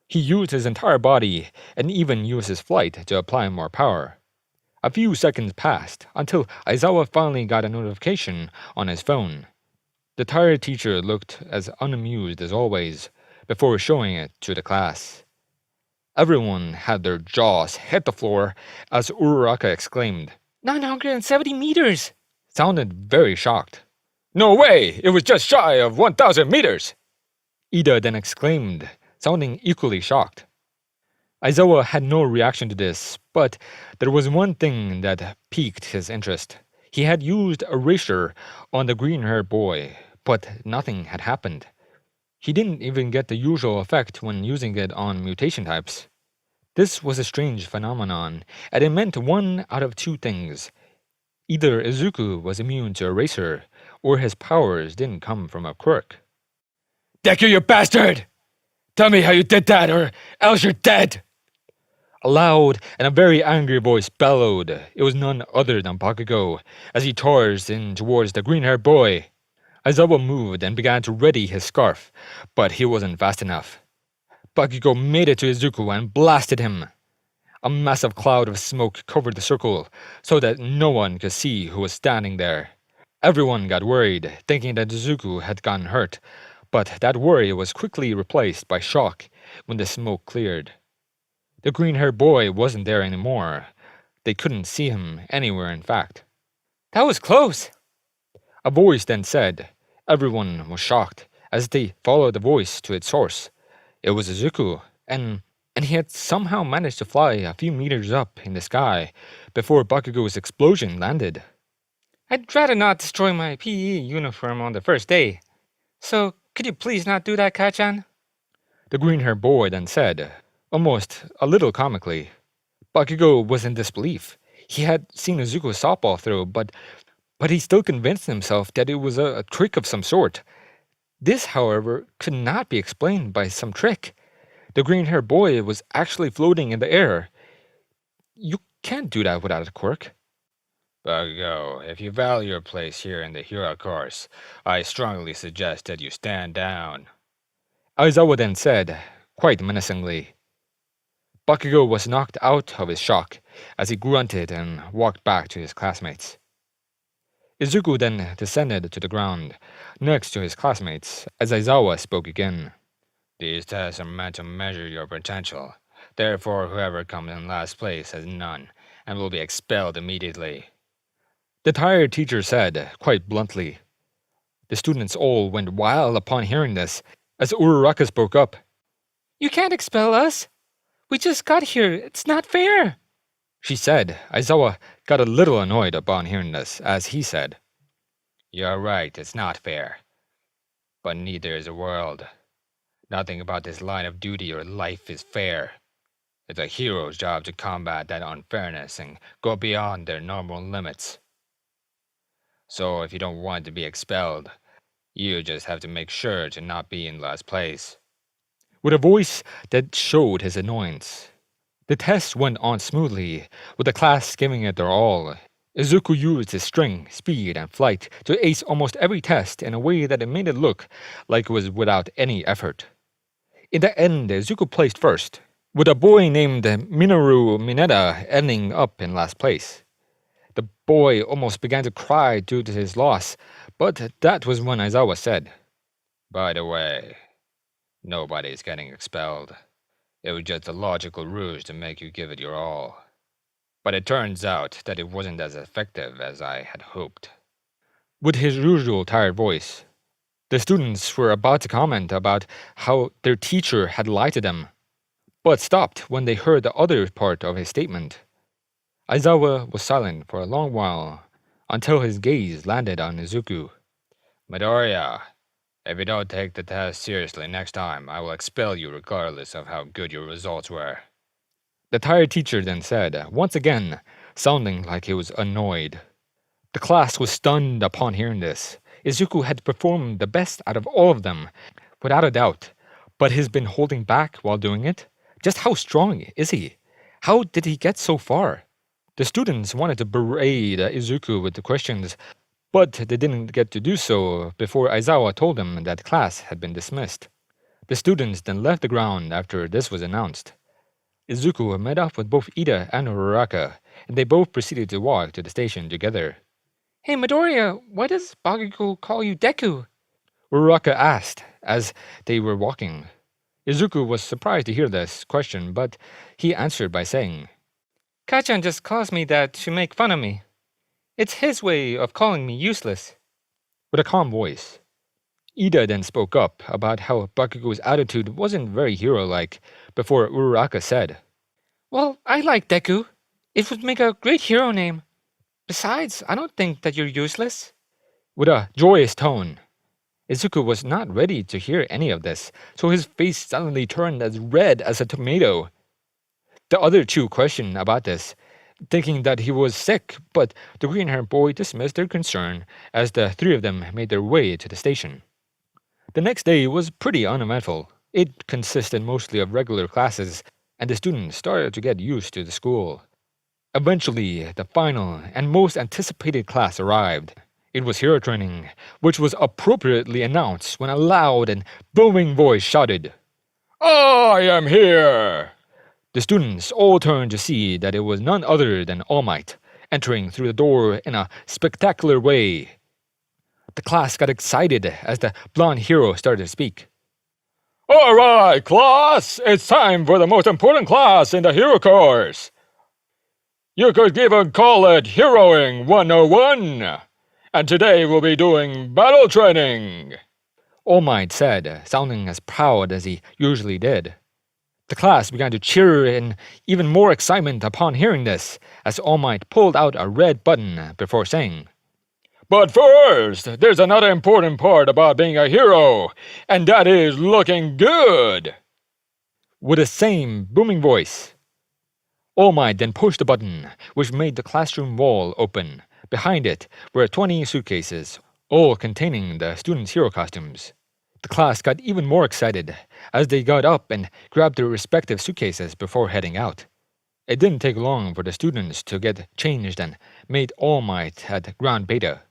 He used his entire body and even used his flight to apply more power. A few seconds passed until Aizawa finally got a notification on his phone. The tired teacher looked as unamused as always before showing it to the class. Everyone had their jaws hit the floor as Uraraka exclaimed, 970 meters! Sounded very shocked. No way! It was just shy of 1,000 meters! Ida then exclaimed, sounding equally shocked. Aizawa had no reaction to this, but there was one thing that piqued his interest. He had used Erasure on the green-haired boy, but nothing had happened. He didn't even get the usual effect when using it on mutation types. This was a strange phenomenon, and it meant one out of two things. Either Izuku was immune to Eraser, or his powers didn't come from a quirk. Deku, you bastard! Tell me how you did that, or else you're dead! A loud and a very angry voice bellowed. It was none other than Bakugo, as he charged in towards the green-haired boy. Aizawa moved and began to ready his scarf, but he wasn't fast enough. Bakugo made it to Izuku and blasted him. A massive cloud of smoke covered the circle, so that no one could see who was standing there. Everyone got worried, thinking that Izuku had gotten hurt, but that worry was quickly replaced by shock when the smoke cleared. The green-haired boy wasn't there anymore. They couldn't see him anywhere, in fact. That was close! A voice then said. Everyone was shocked, as they followed the voice to its source. It was Izuku, and he had somehow managed to fly a few meters up in the sky before Bakugo's explosion landed. I'd rather not destroy my PE uniform on the first day. So, could you please not do that, Kachan? The green-haired boy then said, almost a little comically. Bakugo was in disbelief. He had seen Izuku's softball throw, but he still convinced himself that it was a trick of some sort. This, however, could not be explained by some trick. The green-haired boy was actually floating in the air. You can't do that without a quirk. Bakugo, if you value your place here in the hero course, I strongly suggest that you stand down. Aizawa then said, quite menacingly. Bakugo was knocked out of his shock as he grunted and walked back to his classmates. Izuku then descended to the ground, next to his classmates, as Aizawa spoke again. These tests are meant to measure your potential. Therefore, whoever comes in last place has none, and will be expelled immediately. The tired teacher said, quite bluntly. The students all went wild upon hearing this, as Uraraka spoke up. You can't expel us. We just got here. It's not fair. She said. Aizawa got a little annoyed upon hearing this, as he said. You're right, it's not fair. But neither is the world. Nothing about this line of duty or life is fair. It's a hero's job to combat that unfairness and go beyond their normal limits. So if you don't want to be expelled, you just have to make sure to not be in last place. With a voice that showed his annoyance. The test went on smoothly, with the class giving it their all. Izuku used his strength, speed, and flight to ace almost every test in a way that it made it look like it was without any effort. In the end, Izuku placed first, with a boy named Minoru Mineta ending up in last place. The boy almost began to cry due to his loss, but that was when Aizawa said, By the way, nobody's getting expelled. It was just a logical ruse to make you give it your all. But it turns out that it wasn't as effective as I had hoped. with his usual tired voice. The students were about to comment about how their teacher had lied to them, but stopped when they heard the other part of his statement. Aizawa was silent for a long while, until his gaze landed on Izuku. Midoriya, if you don't take the test seriously next time, I will expel you regardless of how good your results were. The tired teacher then said, once again, sounding like he was annoyed. The class was stunned upon hearing this. Izuku had performed the best out of all of them, without a doubt, but he's been holding back while doing it? Just how strong is he? How did he get so far? The students wanted to berate Izuku with the questions, but they didn't get to do so before Aizawa told them that class had been dismissed. The students then left the ground after this was announced. Izuku met up with both Ida and Uraraka, and they both proceeded to walk to the station together. Hey Midoriya, why does Bakugo call you Deku? Uraraka asked as they were walking. Izuku was surprised to hear this question, but he answered by saying, Kachan just calls me that to make fun of me. It's his way of calling me useless. with a calm voice. Ida then spoke up about how Bakugo's attitude wasn't very hero-like before Uraraka said, Well, I like Deku. It would make a great hero name. Besides, I don't think that you're useless. with a joyous tone. Izuku was not ready to hear any of this, so his face suddenly turned as red as a tomato. The other two questioned about this, thinking that he was sick, but the green-haired boy dismissed their concern as the three of them made their way to the station. The next day was pretty uneventful. It consisted mostly of regular classes, and the students started to get used to the school. Eventually, the final and most anticipated class arrived. It was hero training, which was appropriately announced when a loud and booming voice shouted, I am here! The students all turned to see that it was none other than All Might, entering through the door in a spectacular way. The class got excited as the blonde hero started to speak. All right, class, it's time for the most important class in the hero course. You could even call it Heroing 101. And today we'll be doing battle training. All Might said, sounding as proud as he usually did. The class began to cheer in even more excitement upon hearing this, as All Might pulled out a red button before saying, But first, there's another important part about being a hero, and that is looking good. with the same booming voice. All Might then pushed the button, which made the classroom wall open. Behind it were 20 suitcases, all containing the students' hero costumes. The class got even more excited as they got up and grabbed their respective suitcases before heading out. It didn't take long for the students to get changed and made All Might at ground beta.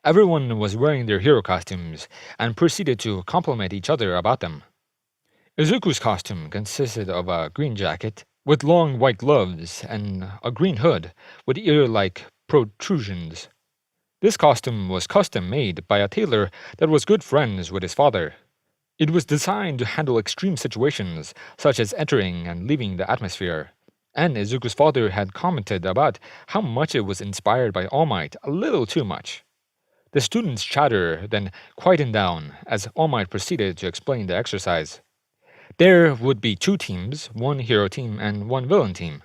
Everyone was wearing their hero costumes and proceeded to compliment each other about them. Izuku's costume consisted of a green jacket with long white gloves and a green hood with ear-like protrusions. This costume was custom made by a tailor that was good friends with his father. It was designed to handle extreme situations such as entering and leaving the atmosphere, and Izuku's father had commented about how much it was inspired by All Might a little too much. The students' chatter then quietened down as All Might proceeded to explain the exercise. There would be two teams, one hero team and one villain team.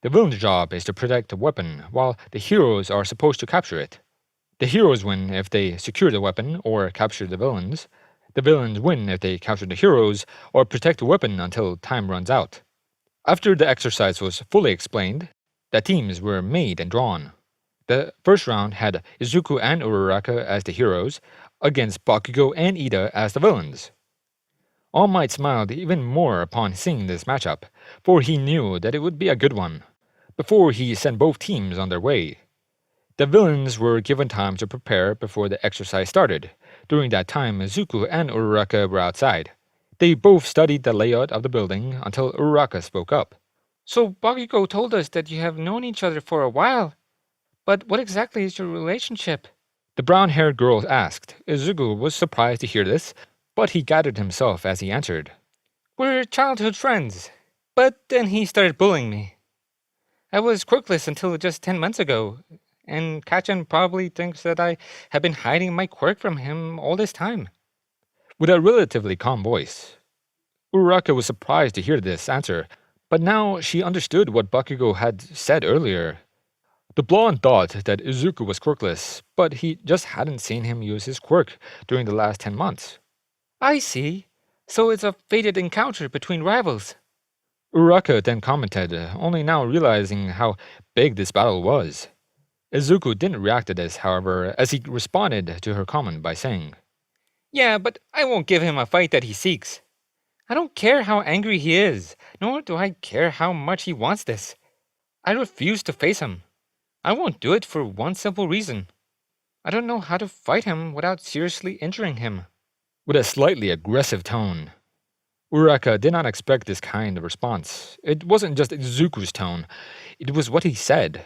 The villain's job is to protect the weapon, while the heroes are supposed to capture it. The heroes win if they secure the weapon or capture the villains. The villains win if they capture the heroes or protect the weapon until time runs out. After the exercise was fully explained, the teams were made and drawn. The first round had Izuku and Uraraka as the heroes, against Bakugo and Ida as the villains. All Might smiled even more upon seeing this matchup, for he knew that it would be a good one, before he sent both teams on their way. The villains were given time to prepare before the exercise started. During that time, Izuku and Uraraka were outside. They both studied the layout of the building until Uraraka spoke up. So Bakugo told us that you have known each other for a while. But what exactly is your relationship? The brown-haired girl asked. Izuku was surprised to hear this, but he gathered himself as he answered. We're childhood friends. But then he started bullying me. I was quirkless until just 10 months ago, and Kachan probably thinks that I have been hiding my quirk from him all this time. With a relatively calm voice. Uraraka was surprised to hear this answer, but now she understood what Bakugo had said earlier. The blonde thought that Izuku was quirkless, but he just hadn't seen him use his quirk during the last 10 months. I see. So it's a fated encounter between rivals. Uraraka then commented, only now realizing how big this battle was. Izuku didn't react to this, however, as he responded to her comment by saying, Yeah, but I won't give him a fight that he seeks. I don't care how angry he is, nor do I care how much he wants this. I refuse to face him. I won't do it for one simple reason. I don't know how to fight him without seriously injuring him. With a slightly aggressive tone. Uraraka did not expect this kind of response. It wasn't just Izuku's tone, it was what he said.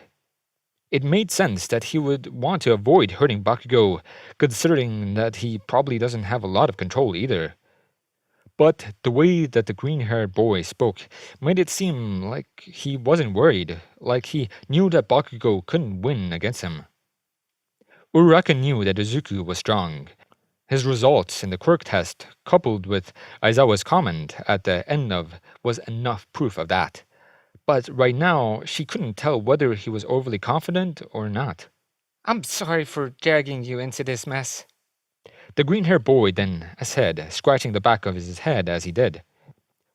It made sense that he would want to avoid hurting Bakugo, considering that he probably doesn't have a lot of control either. But the way that the green-haired boy spoke made it seem like he wasn't worried, like he knew that Bakugo couldn't win against him. Uraraka knew that Izuku was strong. His results in the quirk test, coupled with Aizawa's comment at the end of, was enough proof of that. But right now, she couldn't tell whether he was overly confident or not. I'm sorry for dragging you into this mess. The green-haired boy then said, scratching the back of his head as he did.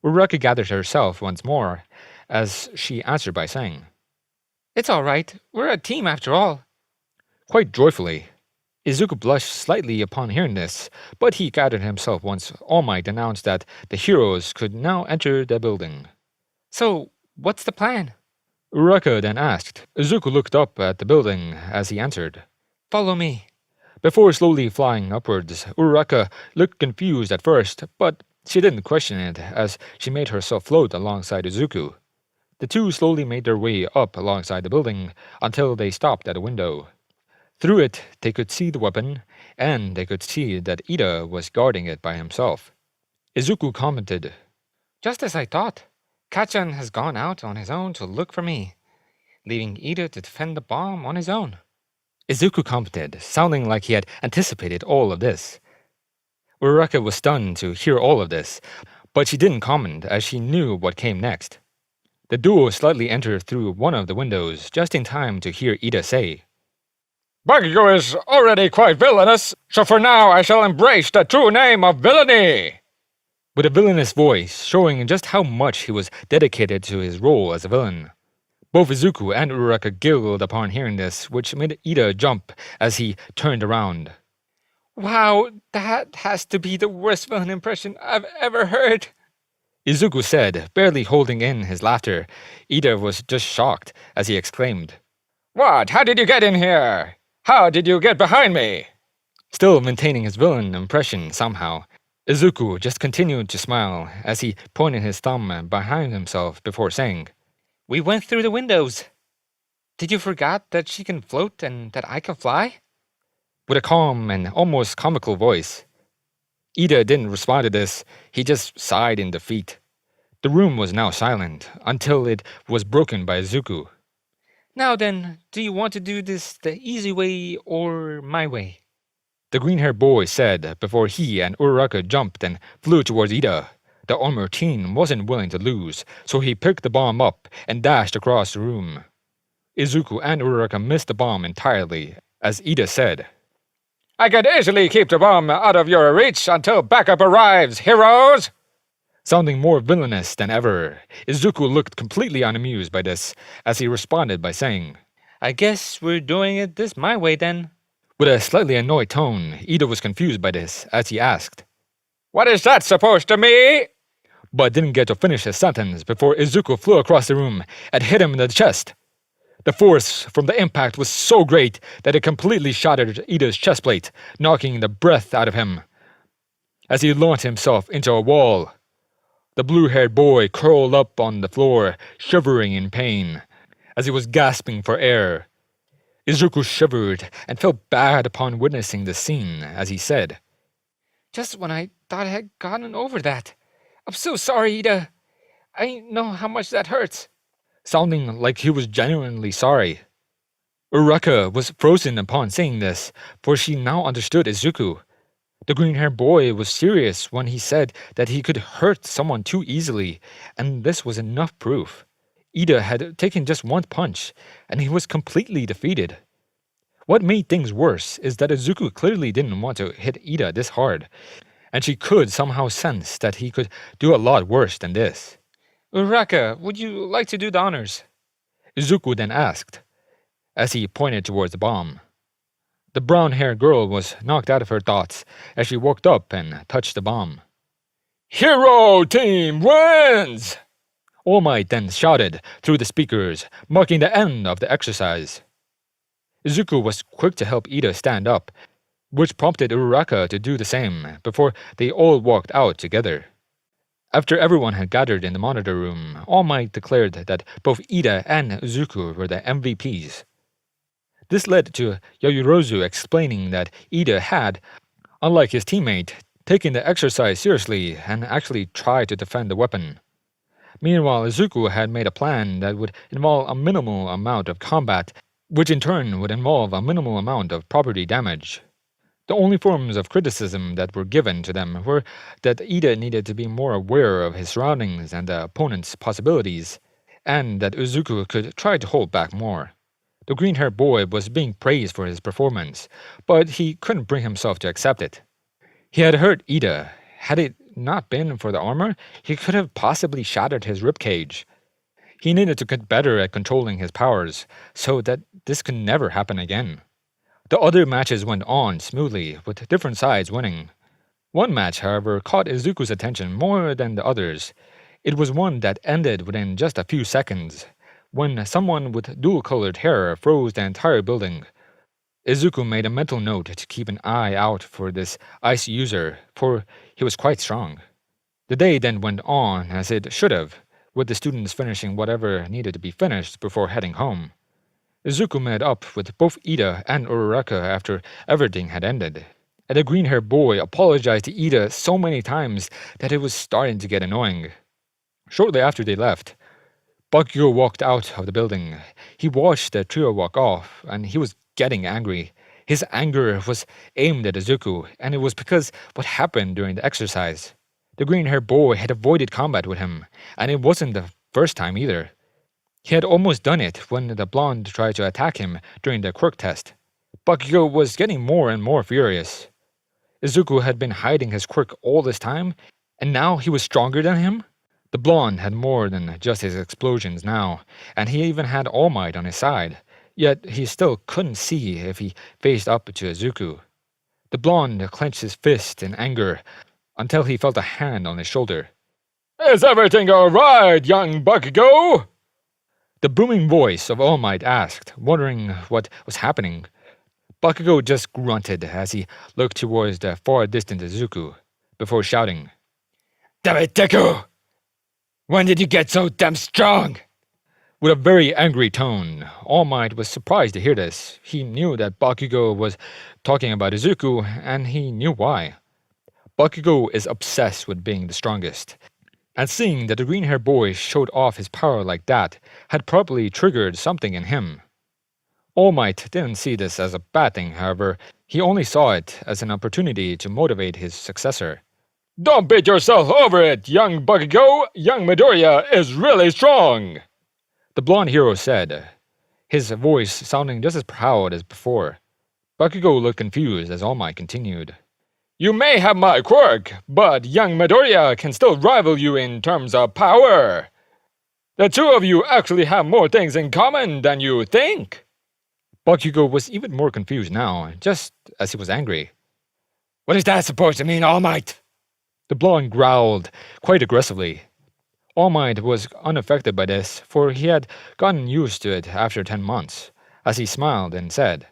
Uraraka gathered herself once more, as she answered by saying, It's all right. We're a team after all. Quite joyfully. Izuku blushed slightly upon hearing this, but he gathered himself once All Might announced that the heroes could now enter the building. So, what's the plan? Uraraka then asked. Izuku looked up at the building as he answered. Follow me. Before slowly flying upwards, Uraraka looked confused at first, but she didn't question it as she made herself float alongside Izuku. The two slowly made their way up alongside the building until they stopped at a window. Through it, they could see the weapon, and they could see that Ida was guarding it by himself. Izuku commented, Just as I thought. Kachan has gone out on his own to look for me, leaving Ida to defend the bomb on his own. Izuku commented, sounding like he had anticipated all of this. Uraraka was stunned to hear all of this, but she didn't comment as she knew what came next. The duo slightly entered through one of the windows just in time to hear Ida say, Bakugo is already quite villainous, so for now I shall embrace the true name of villainy. With a villainous voice, showing just how much he was dedicated to his role as a villain. Both Izuku and Uraraka giggled upon hearing this, which made Ida jump as he turned around. Wow, that has to be the worst villain impression I've ever heard. Izuku said, barely holding in his laughter. Ida was just shocked as he exclaimed, What? How did you get in here? How did you get behind me? Still maintaining his villain impression somehow. Izuku just continued to smile as he pointed his thumb behind himself before saying, We went through the windows. Did you forget that she can float and that I can fly? With a calm and almost comical voice. Ida didn't respond to this, he just sighed in defeat. The room was now silent, until it was broken by Izuku. Now then, do you want to do this the easy way or my way? The green-haired boy said before he and Uraraka jumped and flew towards Ida. The armored team wasn't willing to lose, so he picked the bomb up and dashed across the room. Izuku and Uraraka missed the bomb entirely, as Ida said, I could easily keep the bomb out of your reach until backup arrives, heroes! Sounding more villainous than ever, Izuku looked completely unamused by this, as he responded by saying, I guess we're doing it this my way then. With a slightly annoyed tone, Ida was confused by this as he asked, What is that supposed to mean? but didn't get to finish his sentence before Izuku flew across the room and hit him in the chest. The force from the impact was so great that it completely shattered Ida's chest plate, knocking the breath out of him. As he launched himself into a wall, the blue-haired boy curled up on the floor, shivering in pain, as he was gasping for air. Izuku shivered and felt bad upon witnessing the scene as he said, Just when I thought I had gotten over that. I'm so sorry, Ida. I know how much that hurts. sounding like he was genuinely sorry. Uraraka was frozen upon saying this, for she now understood Izuku. The green-haired boy was serious when he said that he could hurt someone too easily, and this was enough proof. Ida had taken just one punch, and he was completely defeated. What made things worse is that Izuku clearly didn't want to hit Ida this hard, and she could somehow sense that he could do a lot worse than this. Uraraka, would you like to do the honors? Izuku then asked, as he pointed towards the bomb. The brown-haired girl was knocked out of her thoughts as she walked up and touched the bomb. Hero team wins! All Might then shouted through the speakers, marking the end of the exercise. Izuku was quick to help Ida stand up, which prompted Uraraka to do the same before they all walked out together. After everyone had gathered in the monitor room, All Might declared that both Ida and Izuku were the MVPs. This led to Yaoyorozu explaining that Ida had, unlike his teammate, taken the exercise seriously and actually tried to defend the weapon. Meanwhile, Izuku had made a plan that would involve a minimal amount of combat, which in turn would involve a minimal amount of property damage. The only forms of criticism that were given to them were that Ida needed to be more aware of his surroundings and the opponent's possibilities, and that Izuku could try to hold back more. The green-haired boy was being praised for his performance, but he couldn't bring himself to accept it. He had hurt Ida. Had it not been for the armor, he could have possibly shattered his ribcage. He needed to get better at controlling his powers, so that this could never happen again. The other matches went on smoothly, with different sides winning. One match, however, caught Izuku's attention more than the others. It was one that ended within just a few seconds, when someone with dual-colored hair froze the entire building. Izuku made a mental note to keep an eye out for this ice user, for he was quite strong. The day then went on as it should have, with the students finishing whatever needed to be finished before heading home. Izuku met up with both Ida and Uraraka after everything had ended, and the green-haired boy apologized to Ida so many times that it was starting to get annoying. Shortly after they left, Bakugo walked out of the building. He watched the trio walk off, and he was getting angry. His anger was aimed at Izuku, and it was because what happened during the exercise. The green-haired boy had avoided combat with him, and it wasn't the first time either. He had almost done it when the blonde tried to attack him during the quirk test. Bakugo was getting more and more furious. Izuku had been hiding his quirk all this time, and now he was stronger than him? The blonde had more than just his explosions now, and he even had All Might on his side, yet he still couldn't see if he faced up to Izuku. The blonde clenched his fist in anger until he felt a hand on his shoulder. Is everything alright, young Bakugo? The booming voice of All Might asked, wondering what was happening. Bakugo just grunted as he looked towards the far-distant Izuku, before shouting, Damn it, Deku! When did you get so damn strong? With a very angry tone. All Might was surprised to hear this. He knew that Bakugo was talking about Izuku, and he knew why. Bakugo is obsessed with being the strongest, and seeing that the green-haired boy showed off his power like that had probably triggered something in him. All Might didn't see this as a bad thing, however. He only saw it as an opportunity to motivate his successor. Don't beat yourself over it, young Bakugo. Young Midoriya is really strong. The blonde hero said, his voice sounding just as proud as before. Bakugo looked confused as All Might continued. You may have my quirk, but young Midoriya can still rival you in terms of power. The two of you actually have more things in common than you think. Bakugo was even more confused now, just as he was angry. What is that supposed to mean, All Might? The blonde growled quite aggressively. All Might was unaffected by this, for he had gotten used to it after 10 months, as he smiled and said,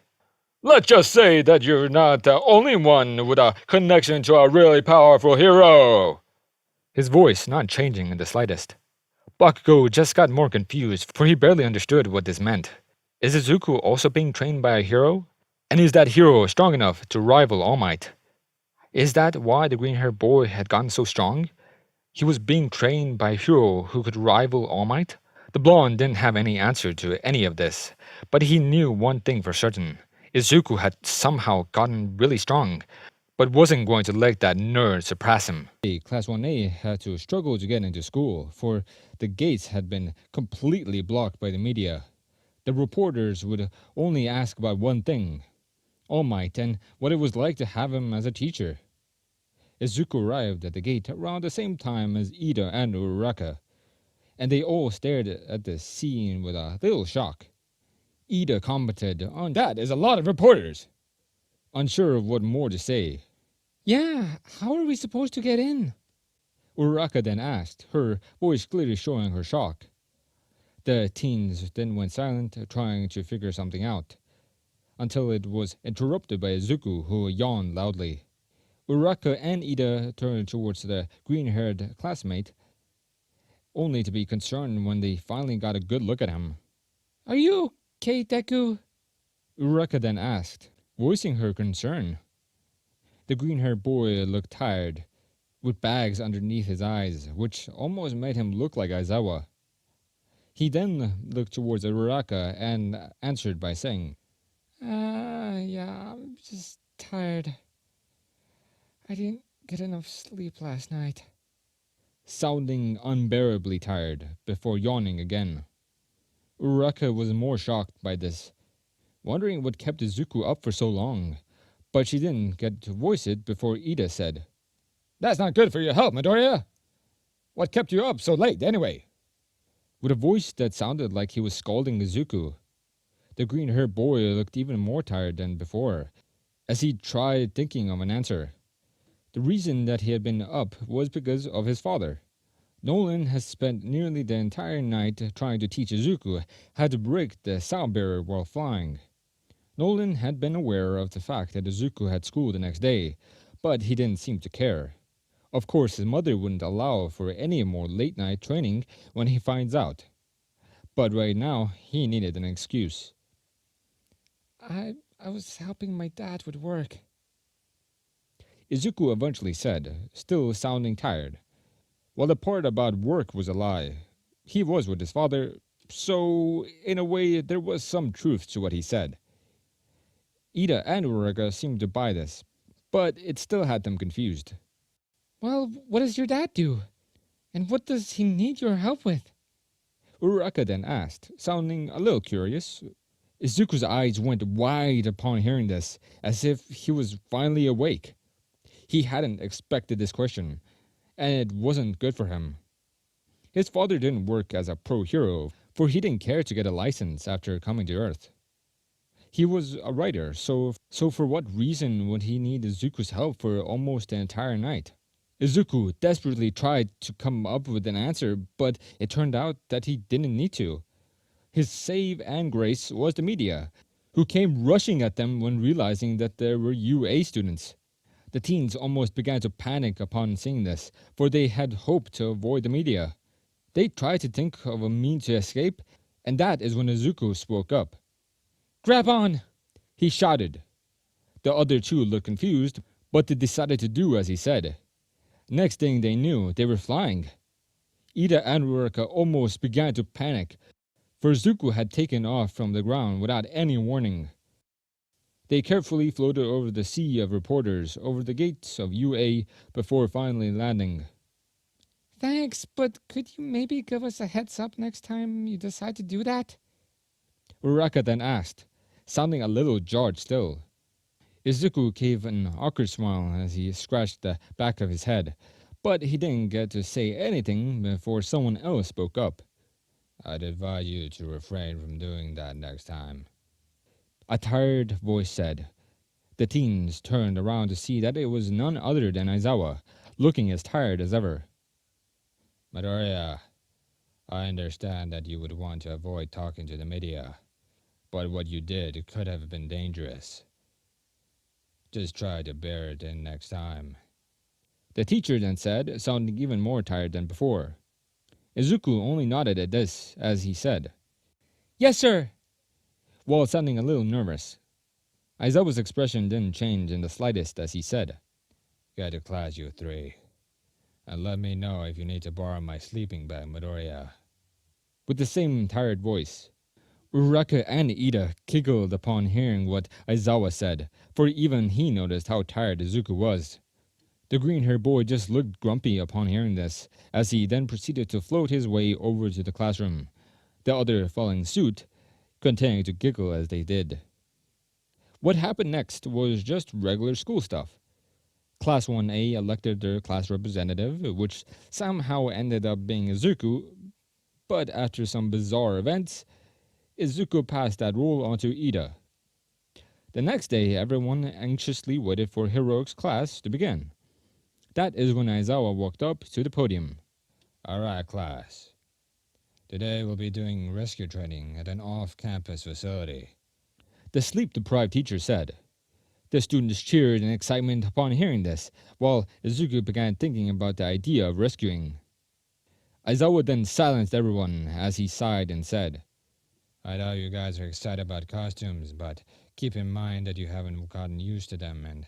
Let's just say that you're not the only one with a connection to a really powerful hero. his voice not changing in the slightest. Bakugo just got more confused, for he barely understood what this meant. Is Izuku also being trained by a hero? And is that hero strong enough to rival All Might? Is that why the green-haired boy had gotten so strong? He was being trained by a hero who could rival All Might? The blonde didn't have any answer to any of this, but he knew one thing for certain. Izuku had somehow gotten really strong, but wasn't going to let that nerd surpass him. Class 1A had to struggle to get into school, for the gates had been completely blocked by the media. The reporters would only ask about one thing, All Might, and what it was like to have him as a teacher. Izuku arrived at the gate around the same time as Ida and Uraraka, and they all stared at the scene with a little shock. Ida commented on, "That is a lot of reporters," unsure of what more to say. "Yeah, how are we supposed to get in?" Uraraka then asked, her voice clearly showing her shock. The teens then went silent, trying to figure something out, until it was interrupted by Izuku, who yawned loudly. Uraraka and Ida turned towards the green-haired classmate, only to be concerned when they finally got a good look at him. "Are you okay, Deku?" Uraraka then asked, voicing her concern. The green-haired boy looked tired, with bags underneath his eyes, which almost made him look like Aizawa. He then looked towards Uraraka and answered by saying, Yeah, I'm just tired. I didn't get enough sleep last night." Sounding unbearably tired, before yawning again. Uraraka was more shocked by this, wondering what kept Izuku up for so long, but she didn't get to voice it before Ida said, "That's not good for your health, Midoriya. What kept you up so late, anyway?" With a voice that sounded like he was scolding Izuku. The green-haired boy looked even more tired than before, as he tried thinking of an answer. The reason that he had been up was because of his father. Nolan has spent nearly the entire night trying to teach Izuku how to break the sound barrier while flying. Nolan had been aware of the fact that Izuku had school the next day, but he didn't seem to care. Of course, his mother wouldn't allow for any more late-night training when he finds out. But right now, he needed an excuse. I was helping my dad with work," Izuku eventually said, still sounding tired. Well, the part about work was a lie. He was with his father, so in a way there was some truth to what he said. Ida and Uraraka seemed to buy this, but it still had them confused. "Well, what does your dad do? And what does he need your help with?" Uraraka then asked, sounding a little curious. Izuku's eyes went wide upon hearing this, as if he was finally awake. He hadn't expected this question, and it wasn't good for him. His father didn't work as a pro hero, for he didn't care to get a license after coming to Earth. He was a writer, so for what reason would he need Izuku's help for almost the entire night? Izuku desperately tried to come up with an answer, but it turned out that he didn't need to. His save and grace was the media, who came rushing at them when realizing that there were UA students. The teens almost began to panic upon seeing this, for they had hoped to avoid the media. They tried to think of a means to escape, and that is when Izuku spoke up. "Grab on!" he shouted. The other two looked confused, but they decided to do as he said. Next thing they knew, they were flying. Ida and Uraraka almost began to panic, for Izuku had taken off from the ground without any warning. They carefully floated over the sea of reporters over the gates of UA before finally landing. "Thanks, but could you maybe give us a heads up next time you decide to do that?" Uraraka then asked, sounding a little jarred still. Izuku gave an awkward smile as he scratched the back of his head, but he didn't get to say anything before someone else spoke up. "I'd advise you to refrain from doing that next time." A tired voice said. The teens turned around to see that it was none other than Aizawa, looking as tired as ever. Midoriya, I understand that you would want to avoid talking to the media, but what you did could have been dangerous. Just try to bear it in next time. The teacher then said, sounding even more tired than before. Izuku only nodded at this as he said, "Yes, sir," while sounding a little nervous. Aizawa's expression didn't change in the slightest as he said, "Get to class, you three, and let me know if you need to borrow my sleeping bag, Midoriya." With the same tired voice, Uraraka and Ida giggled upon hearing what Aizawa said, for even he noticed how tired Izuku was. The green-haired boy just looked grumpy upon hearing this, as he then proceeded to float his way over to the classroom, the other following suit, continuing to giggle as they did. What happened next was just regular school stuff. Class 1A elected their class representative, which somehow ended up being Izuku, but after some bizarre events, Izuku passed that role on to Ida. The next day, everyone anxiously waited for Heroic's class to begin. That is when Aizawa walked up to the podium. "Alright, class. Today we'll be doing rescue training at an off-campus facility," the sleep-deprived teacher said. The students cheered in excitement upon hearing this, while Izuku began thinking about the idea of rescuing. Aizawa then silenced everyone as he sighed and said, "I know you guys are excited about costumes, but keep in mind that you haven't gotten used to them and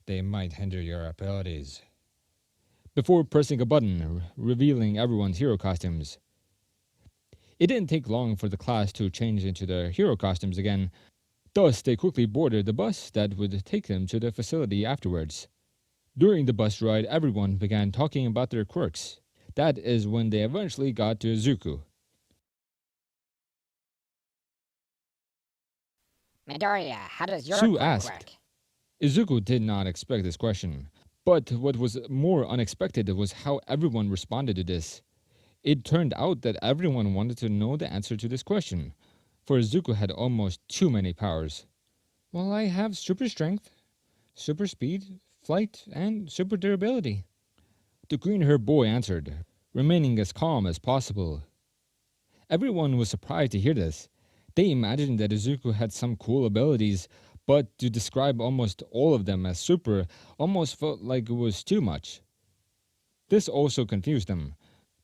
they might hinder your abilities," before pressing a button, revealing everyone's hero costumes. It didn't take long for the class to change into their hero costumes again, thus they quickly boarded the bus that would take them to the facility afterwards. During the bus ride, everyone began talking about their quirks. That is when they eventually got to Izuku. Midoriya, how does your Sue quirk asked. work? Izuku did not expect this question, but what was more unexpected was how everyone responded to this. It turned out that everyone wanted to know the answer to this question, for Izuku had almost too many powers. "Well, I have super strength, super speed, flight, and super durability," the green-haired boy answered, remaining as calm as possible. Everyone was surprised to hear this. They imagined that Izuku had some cool abilities, but to describe almost all of them as super almost felt like it was too much. This also confused them,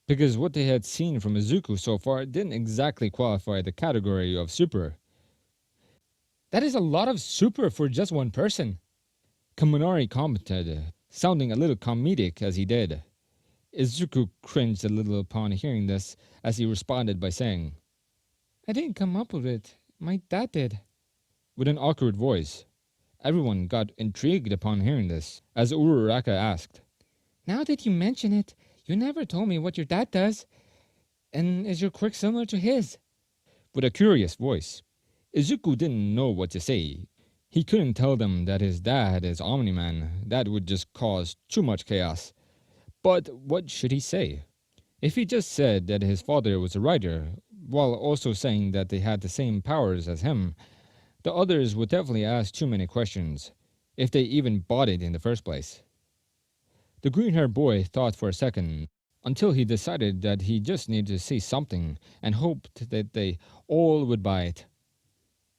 because what they had seen from Izuku so far didn't exactly qualify the category of super. "That is a lot of super for just one person," Kaminari commented, sounding a little comedic as he did. Izuku cringed a little upon hearing this, as he responded by saying, "I didn't come up with it. My dad did," with an awkward voice. Everyone got intrigued upon hearing this, as Uraraka asked, "Now that you mention it, you never told me what your dad does. And is your quirk similar to his?" With a curious voice. Izuku didn't know what to say. He couldn't tell them that his dad is Omni-Man. That would just cause too much chaos. But what should he say? If he just said that his father was a writer, while also saying that they had the same powers as him, the others would definitely ask too many questions, if they even bought it in the first place. The green-haired boy thought for a second, until he decided that he just needed to say something and hoped that they all would buy it.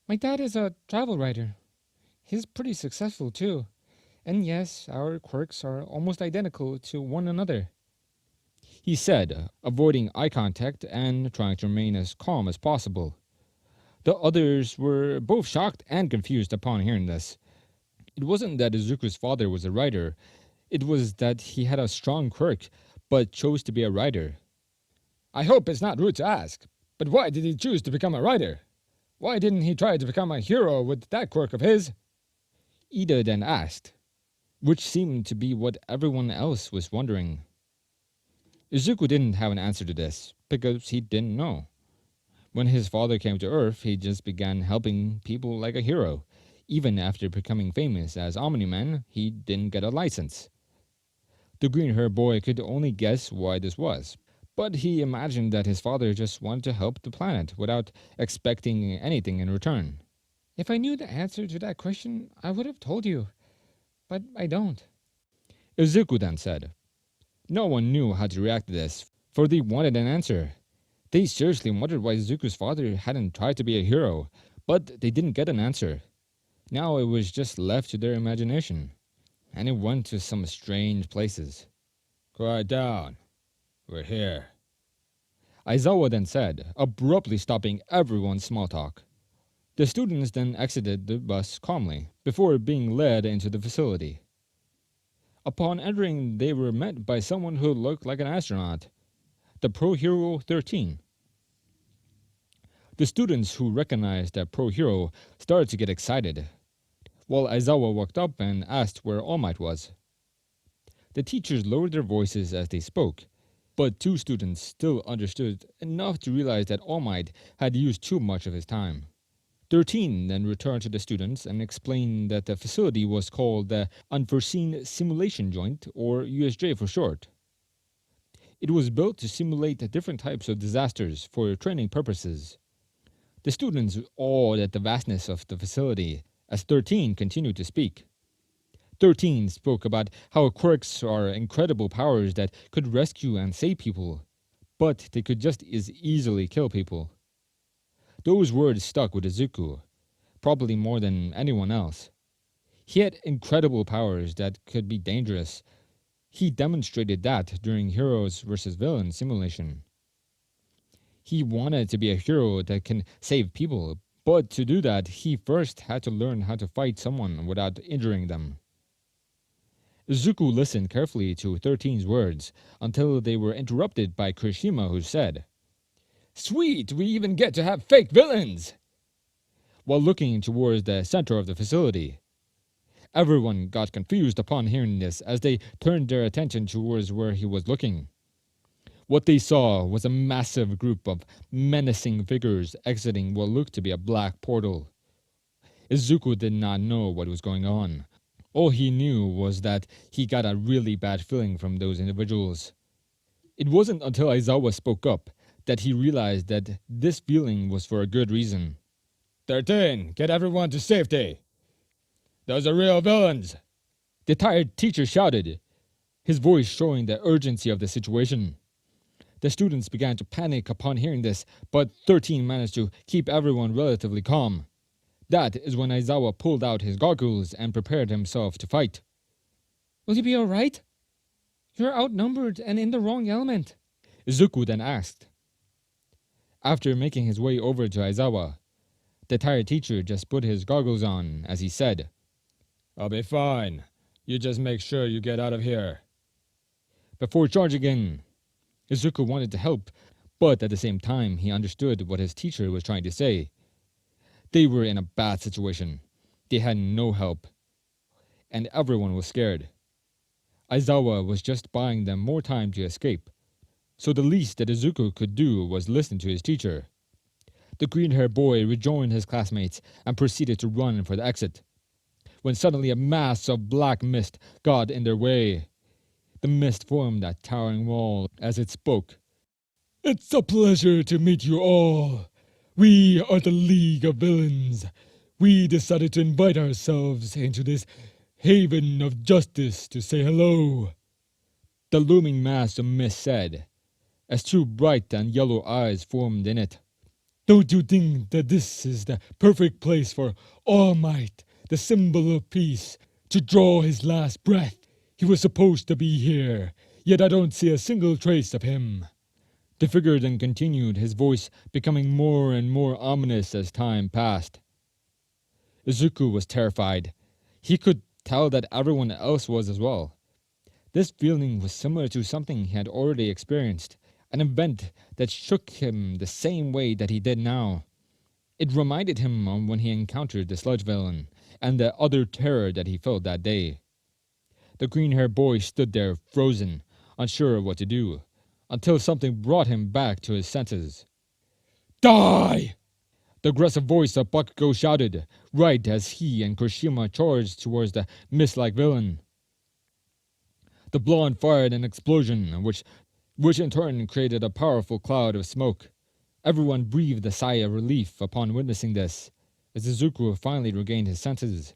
"My dad is a travel writer. He's pretty successful too. And yes, our quirks are almost identical to one another," he said, avoiding eye contact and trying to remain as calm as possible. The others were both shocked and confused upon hearing this. It wasn't that Izuku's father was a writer, it was that he had a strong quirk, but chose to be a writer. "I hope it's not rude to ask, but why did he choose to become a writer? Why didn't he try to become a hero with that quirk of his?" Ida then asked, which seemed to be what everyone else was wondering. Izuku didn't have an answer to this, because he didn't know. When his father came to Earth, he just began helping people like a hero. Even after becoming famous as Omni-Man, he didn't get a license. The green-haired boy could only guess why this was, but he imagined that his father just wanted to help the planet without expecting anything in return. If I knew the answer to that question, I would have told you. But I don't. Izuku then said. No one knew how to react to this, for they wanted an answer. They seriously wondered why Izuku's father hadn't tried to be a hero, but they didn't get an answer. Now it was just left to their imagination, and it went to some strange places. Quiet down. We're here. Aizawa then said, abruptly stopping everyone's small talk. The students then exited the bus calmly, before being led into the facility. Upon entering, they were met by someone who looked like an astronaut, the Pro Hero 13. The students who recognized that Pro Hero started to get excited, while Aizawa walked up and asked where All Might was. The teachers lowered their voices as they spoke, but two students still understood enough to realize that All Might had used too much of his time. 13 then returned to the students and explained that the facility was called the Unforeseen Simulation Joint, or USJ for short. It was built to simulate different types of disasters for training purposes. The students awed at the vastness of the facility as 13 continued to speak. 13 spoke about how quirks are incredible powers that could rescue and save people, but they could just as easily kill people. Those words stuck with Izuku, probably more than anyone else. He had incredible powers that could be dangerous. He demonstrated that during Heroes vs. Villains simulation. He wanted to be a hero that can save people, but to do that, he first had to learn how to fight someone without injuring them. Izuku listened carefully to 13's words until they were interrupted by Kirishima, who said, "Sweet, we even get to have fake villains!" While looking towards the center of the facility. Everyone got confused upon hearing this as they turned their attention towards where he was looking. What they saw was a massive group of menacing figures exiting what looked to be a black portal. Izuku did not know what was going on. All he knew was that he got a really bad feeling from those individuals. It wasn't until Aizawa spoke up that he realized that this feeling was for a good reason. 13, get everyone to safety. Those are real villains. The tired teacher shouted, his voice showing the urgency of the situation. The students began to panic upon hearing this, but 13 managed to keep everyone relatively calm. That is when Aizawa pulled out his goggles and prepared himself to fight. Will you be all right? You're outnumbered and in the wrong element, Izuku then asked. After making his way over to Aizawa, the tired teacher just put his goggles on as he said, I'll be fine. You just make sure you get out of here. Before charging in, Izuku wanted to help, but at the same time he understood what his teacher was trying to say. They were in a bad situation. They had no help, and everyone was scared. Aizawa was just buying them more time to escape, so the least that Izuku could do was listen to his teacher. The green-haired boy rejoined his classmates and proceeded to run for the exit, when suddenly a mass of black mist got in their way. The mist formed a towering wall as it spoke. It's a pleasure to meet you all. We are the League of Villains. We decided to invite ourselves into this haven of justice to say hello. The looming mass of mist said, as two bright and yellow eyes formed in it. Don't you think that this is the perfect place for All Might, the symbol of peace, to draw his last breath? He was supposed to be here, yet I don't see a single trace of him. The figure then continued, his voice becoming more and more ominous as time passed. Izuku was terrified. He could tell that everyone else was as well. This feeling was similar to something he had already experienced, an event that shook him the same way that he did now. It reminded him of when he encountered the sludge villain, and the other terror that he felt that day. The green-haired boy stood there frozen, unsure of what to do, until something brought him back to his senses. Die! The aggressive voice of Bakugo shouted, right as he and Kirishima charged towards the mist-like villain. The blonde fired an explosion, which in turn created a powerful cloud of smoke. Everyone breathed a sigh of relief upon witnessing this. As Izuku finally regained his senses,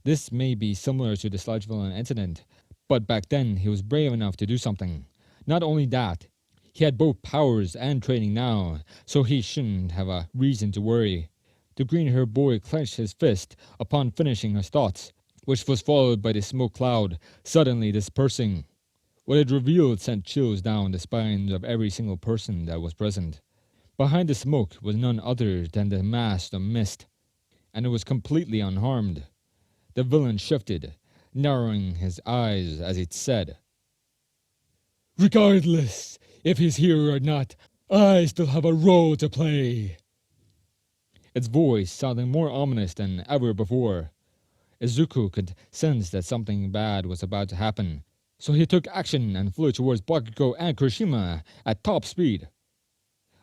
this may be similar to the sludge villain incident, but back then he was brave enough to do something. Not only that, he had both powers and training now, so he shouldn't have a reason to worry. The green-haired boy clenched his fist upon finishing his thoughts, which was followed by the smoke cloud suddenly dispersing. What it revealed sent chills down the spines of every single person that was present. Behind the smoke was none other than the mass of mist, and it was completely unharmed. The villain shifted, narrowing his eyes as it said, "Regardless if he's here or not, I still have a role to play." Its voice sounding more ominous than ever before. Izuku could sense that something bad was about to happen, so he took action and flew towards Bakugo and Kurishima at top speed.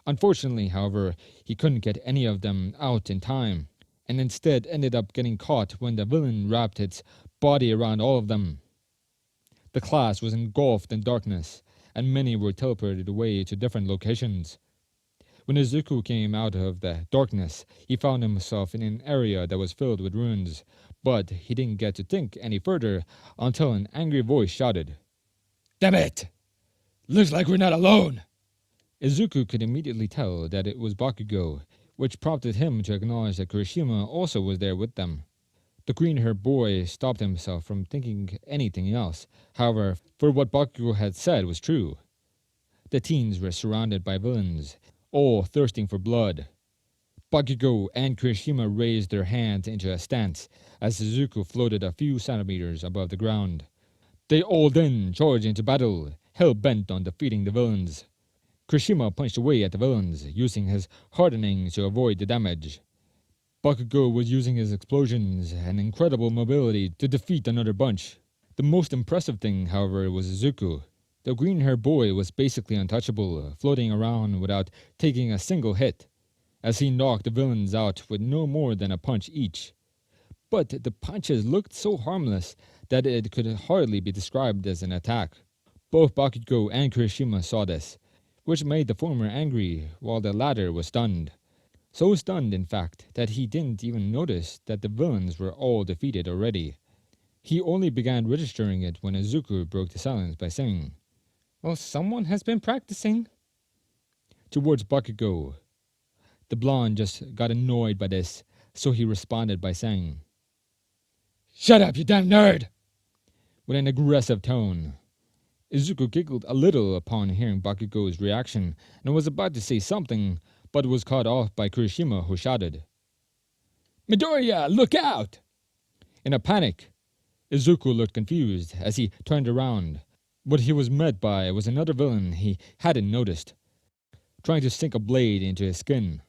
Unfortunately, however, he couldn't get any of them out in time, and instead ended up getting caught when the villain wrapped its body around all of them. The class was engulfed in darkness, and many were teleported away to different locations. When Izuku came out of the darkness, he found himself in an area that was filled with ruins, but he didn't get to think any further until an angry voice shouted, "Damn it! Looks like we're not alone!" Izuku could immediately tell that it was Bakugo, which prompted him to acknowledge that Kurishima also was there with them. The green-haired boy stopped himself from thinking anything else, however, for what Bakugo had said was true. The teens were surrounded by villains, all thirsting for blood. Bakugo and Kurishima raised their hands into a stance as Izuku floated a few centimeters above the ground. They all then charged into battle, hell-bent on defeating the villains. Kurishima punched away at the villains, using his hardening to avoid the damage. Bakugo was using his explosions and incredible mobility to defeat another bunch. The most impressive thing, however, was Izuku. The green-haired boy was basically untouchable, floating around without taking a single hit, as he knocked the villains out with no more than a punch each. But the punches looked so harmless that it could hardly be described as an attack. Both Bakugo and Kurishima saw this, which made the former angry, while the latter was stunned. So stunned, in fact, that he didn't even notice that the villains were all defeated already. He only began registering it when Izuku broke the silence by saying, "Well, someone has been practicing." Towards Bakugo. The blonde just got annoyed by this, so he responded by saying, "Shut up, you damn nerd!" with an aggressive tone. Izuku giggled a little upon hearing Bakugo's reaction and was about to say something, but was cut off by Kurishima, who shouted, "Midoriya, look out!" In a panic, Izuku looked confused as he turned around. What he was met by was another villain he hadn't noticed, trying to sink a blade into his skin.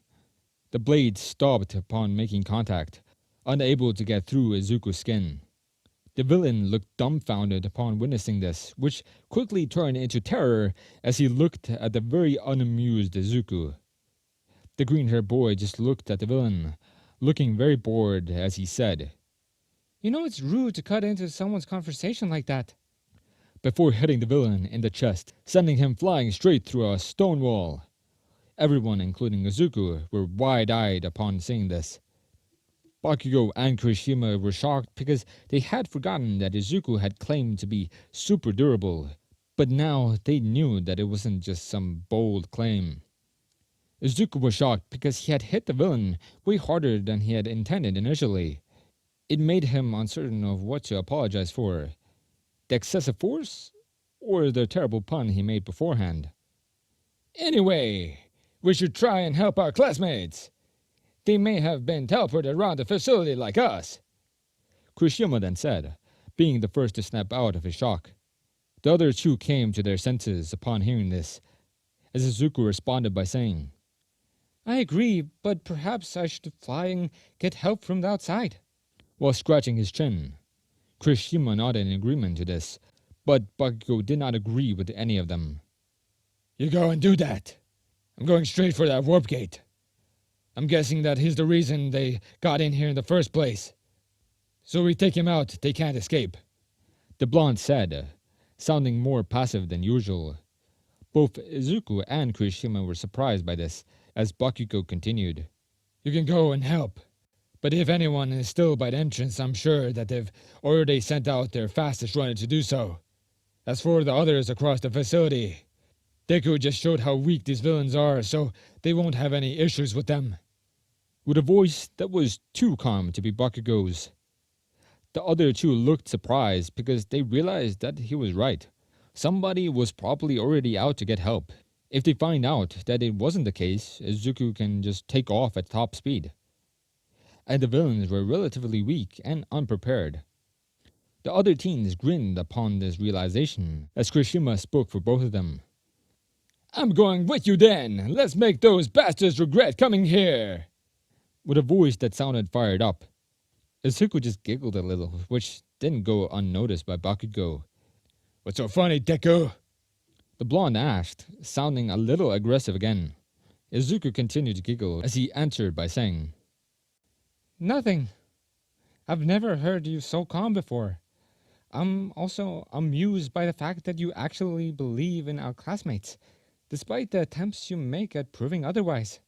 The blade stopped upon making contact, unable to get through Izuku's skin. The villain looked dumbfounded upon witnessing this, which quickly turned into terror as he looked at the very unamused Izuku. The green-haired boy just looked at the villain, looking very bored as he said, "You know it's rude to cut into someone's conversation like that," before hitting the villain in the chest, sending him flying straight through a stone wall. Everyone, including Izuku, were wide-eyed upon seeing this. Bakugo and Kurishima were shocked because they had forgotten that Izuku had claimed to be super durable, but now they knew that it wasn't just some bold claim. Izuku was shocked because he had hit the villain way harder than he had intended initially. It made him uncertain of what to apologize for, the excessive force or the terrible pun he made beforehand. "Anyway, we should try and help our classmates. They may have been teleported around the facility like us," Kurishima then said, being the first to snap out of his shock. The other two came to their senses upon hearing this, as Izuku responded by saying, "I agree, but perhaps I should fly and get help from the outside," while scratching his chin. Kurishima nodded in agreement to this, but Bakugo did not agree with any of them. "You go and do that. I'm going straight for that warp gate. I'm guessing that he's the reason they got in here in the first place. So we take him out, they can't escape," the blonde said, sounding more passive than usual. Both Izuku and Kurishima were surprised by this, as Bakugo continued, "You can go and help, But if anyone is still by the entrance, I'm sure that they've already sent out their fastest runner to do so. As for the others across the facility, Deku just showed how weak these villains are, so they won't have any issues with them. With a voice that was too calm to be Bakugo's. The other two looked surprised because they realized that he was right. Somebody was probably already out to get help. If they find out that it wasn't the case, Izuku can just take off at top speed. And the villains were relatively weak and unprepared. The other teens grinned upon this realization as Kirishima spoke for both of them. I'm going with you then! Let's make those bastards regret coming here! With a voice that sounded fired up. Izuku just giggled a little, which didn't go unnoticed by Bakugo. What's so funny, Deku? The blonde asked, sounding a little aggressive again. Izuku continued to giggle as he answered by saying, Nothing. I've never heard you so calm before. I'm also amused by the fact that you actually believe in our classmates, despite the attempts you make at proving otherwise.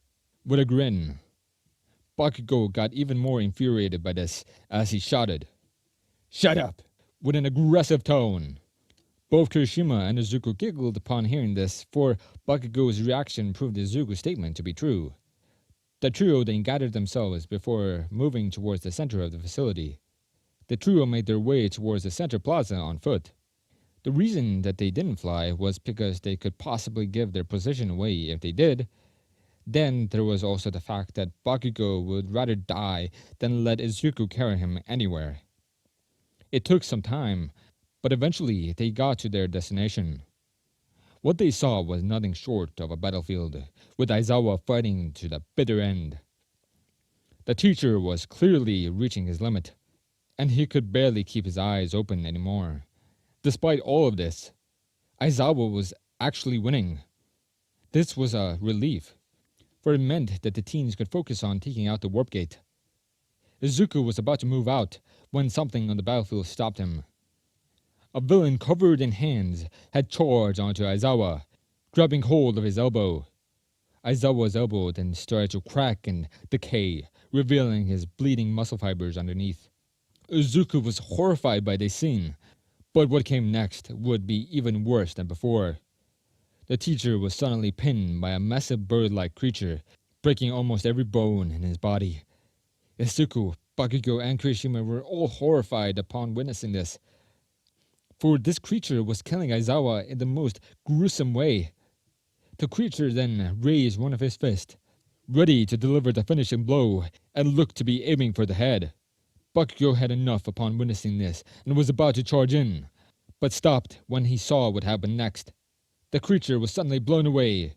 With a grin. Bakugo got even more infuriated by this as he shouted, Shut up! With an aggressive tone. Both Kirishima and Izuku giggled upon hearing this, for Bakugo's reaction proved Izuku's statement to be true. The trio then gathered themselves before moving towards the center of the facility. The trio made their way towards the center plaza on foot. The reason that they didn't fly was because they could possibly give their position away if they did. Then there was also the fact that Bakugo would rather die than let Izuku carry him anywhere. It took some time, but eventually they got to their destination. What they saw was nothing short of a battlefield, with Aizawa fighting to the bitter end. The teacher was clearly reaching his limit, and he could barely keep his eyes open anymore. Despite all of this, Aizawa was actually winning. This was a relief, for it meant that the teens could focus on taking out the warp gate. Izuku was about to move out when something on the battlefield stopped him. A villain covered in hands had charged onto Aizawa, grabbing hold of his elbow. Aizawa's elbow then started to crack and decay, revealing his bleeding muscle fibers underneath. Izuku was horrified by this scene, but what came next would be even worse than before. The teacher was suddenly pinned by a massive bird-like creature, breaking almost every bone in his body. Izuku, Bakugo, and Kirishima were all horrified upon witnessing this, for this creature was killing Aizawa in the most gruesome way. The creature then raised one of his fists, ready to deliver the finishing blow, and looked to be aiming for the head. Bakugo had enough upon witnessing this and was about to charge in, but stopped when he saw what happened next. The creature was suddenly blown away,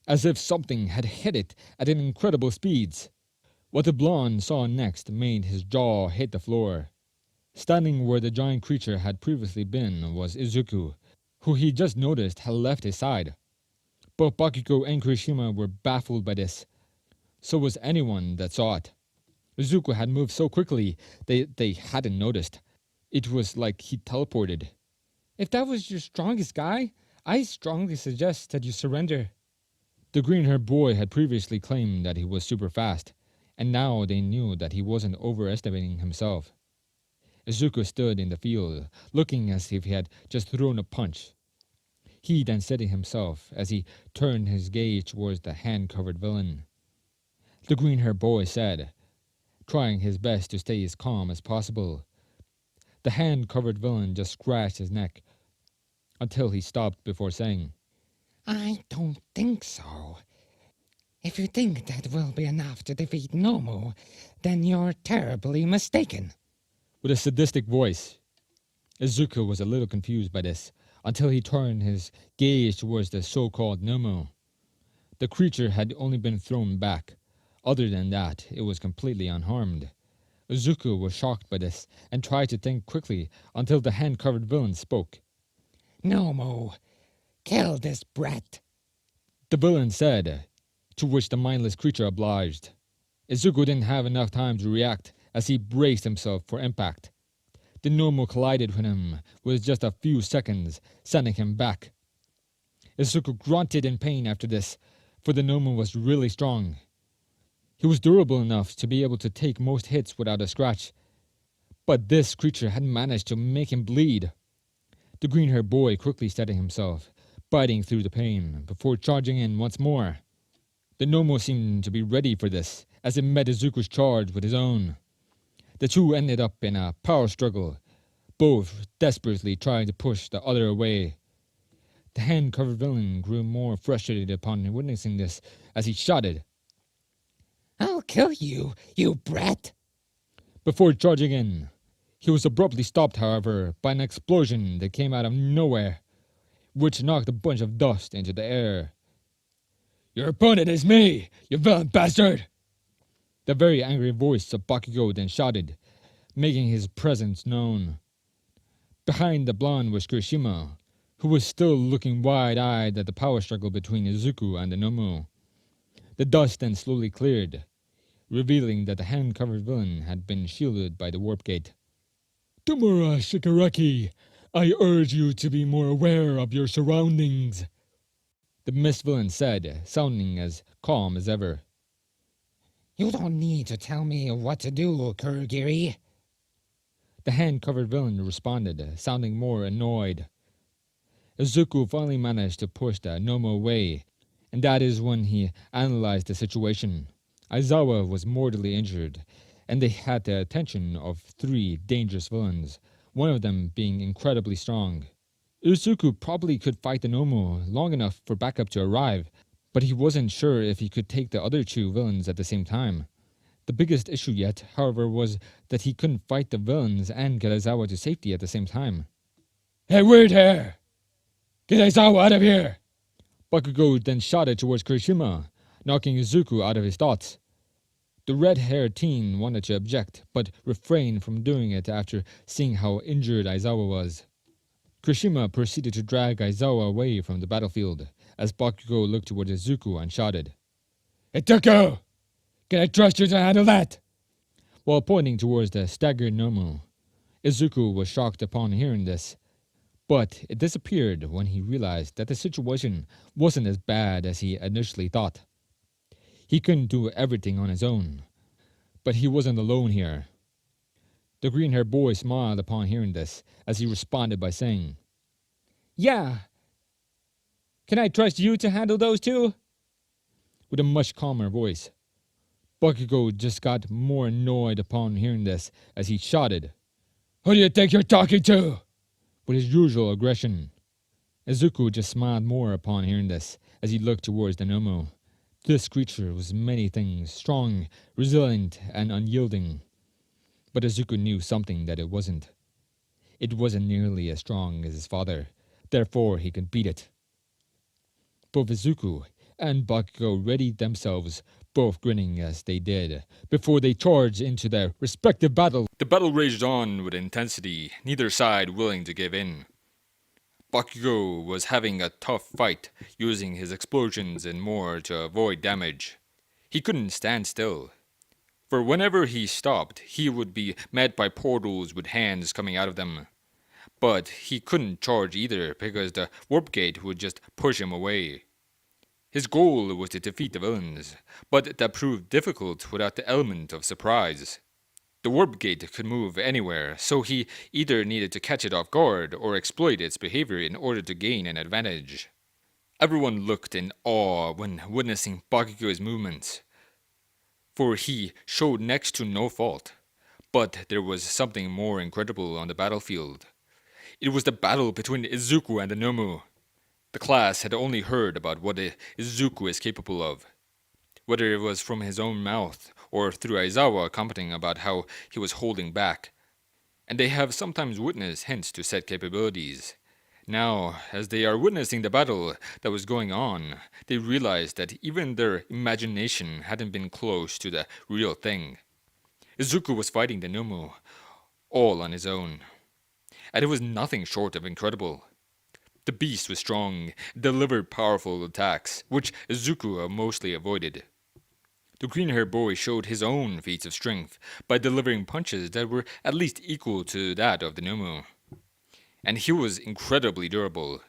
as if something had hit it at an incredible speeds. What the blonde saw next made his jaw hit the floor. Standing where the giant creature had previously been was Izuku, who he just noticed had left his side. Both Bakugo and Kirishima were baffled by this. So was anyone that saw it. Izuku had moved so quickly they hadn't noticed. It was like he teleported. If that was your strongest guy, I strongly suggest that you surrender. The green-haired boy had previously claimed that he was super fast, and now they knew that he wasn't overestimating himself. Izuku stood in the field, looking as if he had just thrown a punch. He then steadied himself as he turned his gaze towards the hand-covered villain. The green-haired boy said, trying his best to stay as calm as possible. The hand-covered villain just scratched his neck, until he stopped before saying, I don't think so. If you think that will be enough to defeat Nomu, then you're terribly mistaken. with a sadistic voice. Izuku was a little confused by this, until he turned his gaze towards the so-called Nomu. The creature had only been thrown back. Other than that, it was completely unharmed. Izuku was shocked by this, and tried to think quickly until the hand-covered villain spoke. Nomu, kill this brat. The villain said, to which the mindless creature obliged. Izuku didn't have enough time to react, as he braced himself for impact. The Nomu collided with him with just a few seconds, sending him back. Izuku grunted in pain after this, for the Nomu was really strong. He was durable enough to be able to take most hits without a scratch, but this creature had managed to make him bleed. The green-haired boy quickly steadied himself, biting through the pain, before charging in once more. The Nomo seemed to be ready for this, as it met Izuku's charge with his own. The two ended up in a power struggle, both desperately trying to push the other away. The hand-covered villain grew more frustrated upon witnessing this, as he shouted, I'll kill you, you brat! before charging in. He was abruptly stopped, however, by an explosion that came out of nowhere, which knocked a bunch of dust into the air. Your opponent is me, you villain bastard! The very angry voice of Bakugo then shouted, making his presence known. Behind the blonde was Kirishima, who was still looking wide-eyed at the power struggle between Izuku and the Nomu. The dust then slowly cleared, revealing that the hand-covered villain had been shielded by the warp gate. Tomura Shigaraki, I urge you to be more aware of your surroundings, the mist villain said, sounding as calm as ever. You don't need to tell me what to do, Kurogiri. The hand-covered villain responded, sounding more annoyed. Izuku finally managed to push the Nomo away, and that is when he analyzed the situation. Aizawa was mortally injured, and they had the attention of 3 dangerous villains, one of them being incredibly strong. Izuku probably could fight the Nomo long enough for backup to arrive, but he wasn't sure if he could take the other 2 villains at the same time. The biggest issue yet, however, was that he couldn't fight the villains and get Aizawa to safety at the same time. Hey, weird hair! Get Aizawa out of here! Bakugo then shouted towards Kirishima, knocking Izuku out of his thoughts. The red-haired teen wanted to object, but refrained from doing it after seeing how injured Aizawa was. Kirishima proceeded to drag Aizawa away from the battlefield, as Bakugo looked toward Izuku and shouted, Hey Deku! Can I trust you to handle that? While pointing towards the staggered Nomu. Izuku was shocked upon hearing this, but it disappeared when he realized that the situation wasn't as bad as he initially thought. He couldn't do everything on his own, but he wasn't alone here. The green-haired boy smiled upon hearing this, as he responded by saying, Yeah. Can I trust you to handle those 2? With a much calmer voice. Bakugo just got more annoyed upon hearing this, as he shouted, Who do you think you're talking to? With his usual aggression. Izuku just smiled more upon hearing this, as he looked towards the Nomu. This creature was many things, strong, resilient, and unyielding. But Izuku knew something that it wasn't. It wasn't nearly as strong as his father, therefore he could beat it. Both Izuku and Bakugo readied themselves, both grinning as they did, before they charged into their respective battle. The battle raged on with intensity, neither side willing to give in. Bakugo was having a tough fight, using his explosions and more to avoid damage. He couldn't stand still, for whenever he stopped, he would be met by portals with hands coming out of them. But he couldn't charge either because the warp gate would just push him away. His goal was to defeat the villains, but that proved difficult without the element of surprise. The warp gate could move anywhere, so he either needed to catch it off guard or exploit its behavior in order to gain an advantage. Everyone looked in awe when witnessing Bakugo's movements, for he showed next to no fault. But there was something more incredible on the battlefield. It was the battle between Izuku and the Nomu. The class had only heard about what Izuku is capable of, whether it was from his own mouth or through Aizawa commenting about how he was holding back, and they have sometimes witnessed hints to said capabilities. Now, as they are witnessing the battle that was going on, they realized that even their imagination hadn't been close to the real thing. Izuku was fighting the Nomu, all on his own, and it was nothing short of incredible. The beast was strong, delivered powerful attacks, which Izuku mostly avoided. The green-haired boy showed his own feats of strength by delivering punches that were at least equal to that of the Nomu. And he was incredibly durable.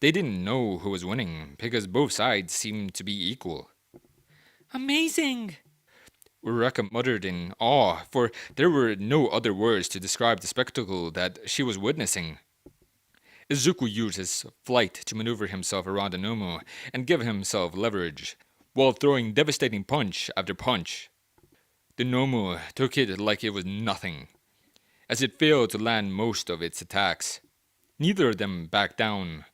They didn't know who was winning, because both sides seemed to be equal. Amazing! Uraraka muttered in awe, for there were no other words to describe the spectacle that she was witnessing. Izuku used his flight to maneuver himself around the Nomu and give himself leverage, while throwing devastating punch after punch. The Nomu took it like it was nothing, as it failed to land most of its attacks. Neither of them backed down,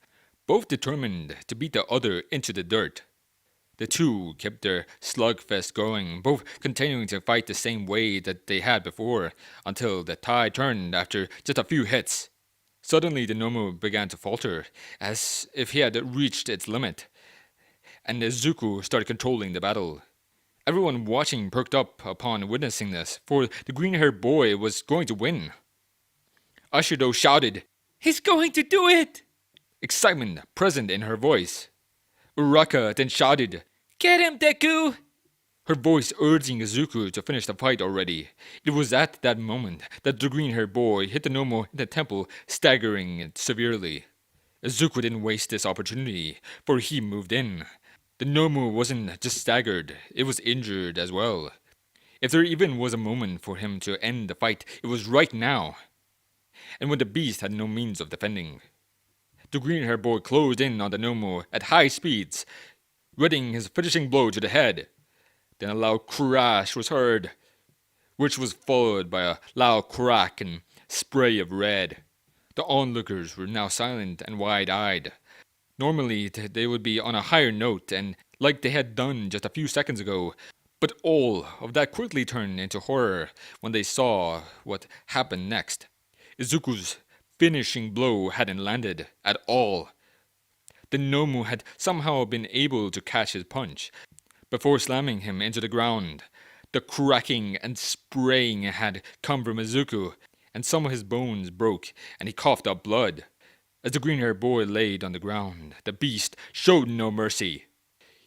both determined to beat the other into the dirt. The two kept their slugfest going, both continuing to fight the same way that they had before, until the tide turned after just a few hits. Suddenly the Nomu began to falter, as if he had reached its limit, and Izuku started controlling the battle. Everyone watching perked up upon witnessing this, for the green-haired boy was going to win. Ashido shouted, "He's going to do it!" Excitement present in her voice. Uraraka then shouted, "Get him, Deku!" Her voice urging Izuku to finish the fight already. It was at that moment that the green-haired boy hit the Nomu in the temple, staggering it severely. Izuku didn't waste this opportunity, for he moved in. The Nomu wasn't just staggered, it was injured as well. If there even was a moment for him to end the fight, it was right now. And when the beast had no means of defending. The green-haired boy closed in on the Nomu at high speeds, readying his finishing blow to the head. Then a loud crash was heard, which was followed by a loud crack and spray of red. The onlookers were now silent and wide-eyed. Normally, they would be on a higher note and like they had done just a few seconds ago, but all of that quickly turned into horror when they saw what happened next. Izuku's finishing blow hadn't landed at all. The Nomu had somehow been able to catch his punch before slamming him into the ground. The cracking and spraying had come from Izuku, and some of his bones broke, and he coughed up blood. As the green-haired boy laid on the ground, the beast showed no mercy.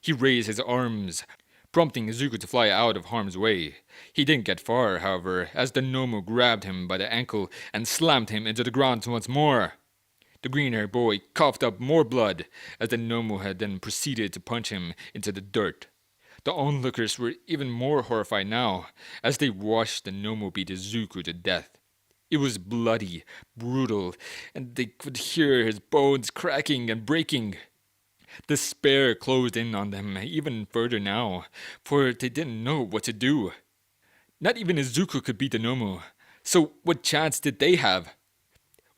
He raised his arms, prompting Izuku to fly out of harm's way. He didn't get far, however, as the Nomu grabbed him by the ankle and slammed him into the ground once more. The green-haired boy coughed up more blood, as the Nomu had then proceeded to punch him into the dirt. The onlookers were even more horrified now, as they watched the Nomu beat Izuku to death. It was bloody, brutal, and they could hear his bones cracking and breaking. Despair closed in on them even further now, for they didn't know what to do. Not even Izuku could beat the Nomu, so what chance did they have?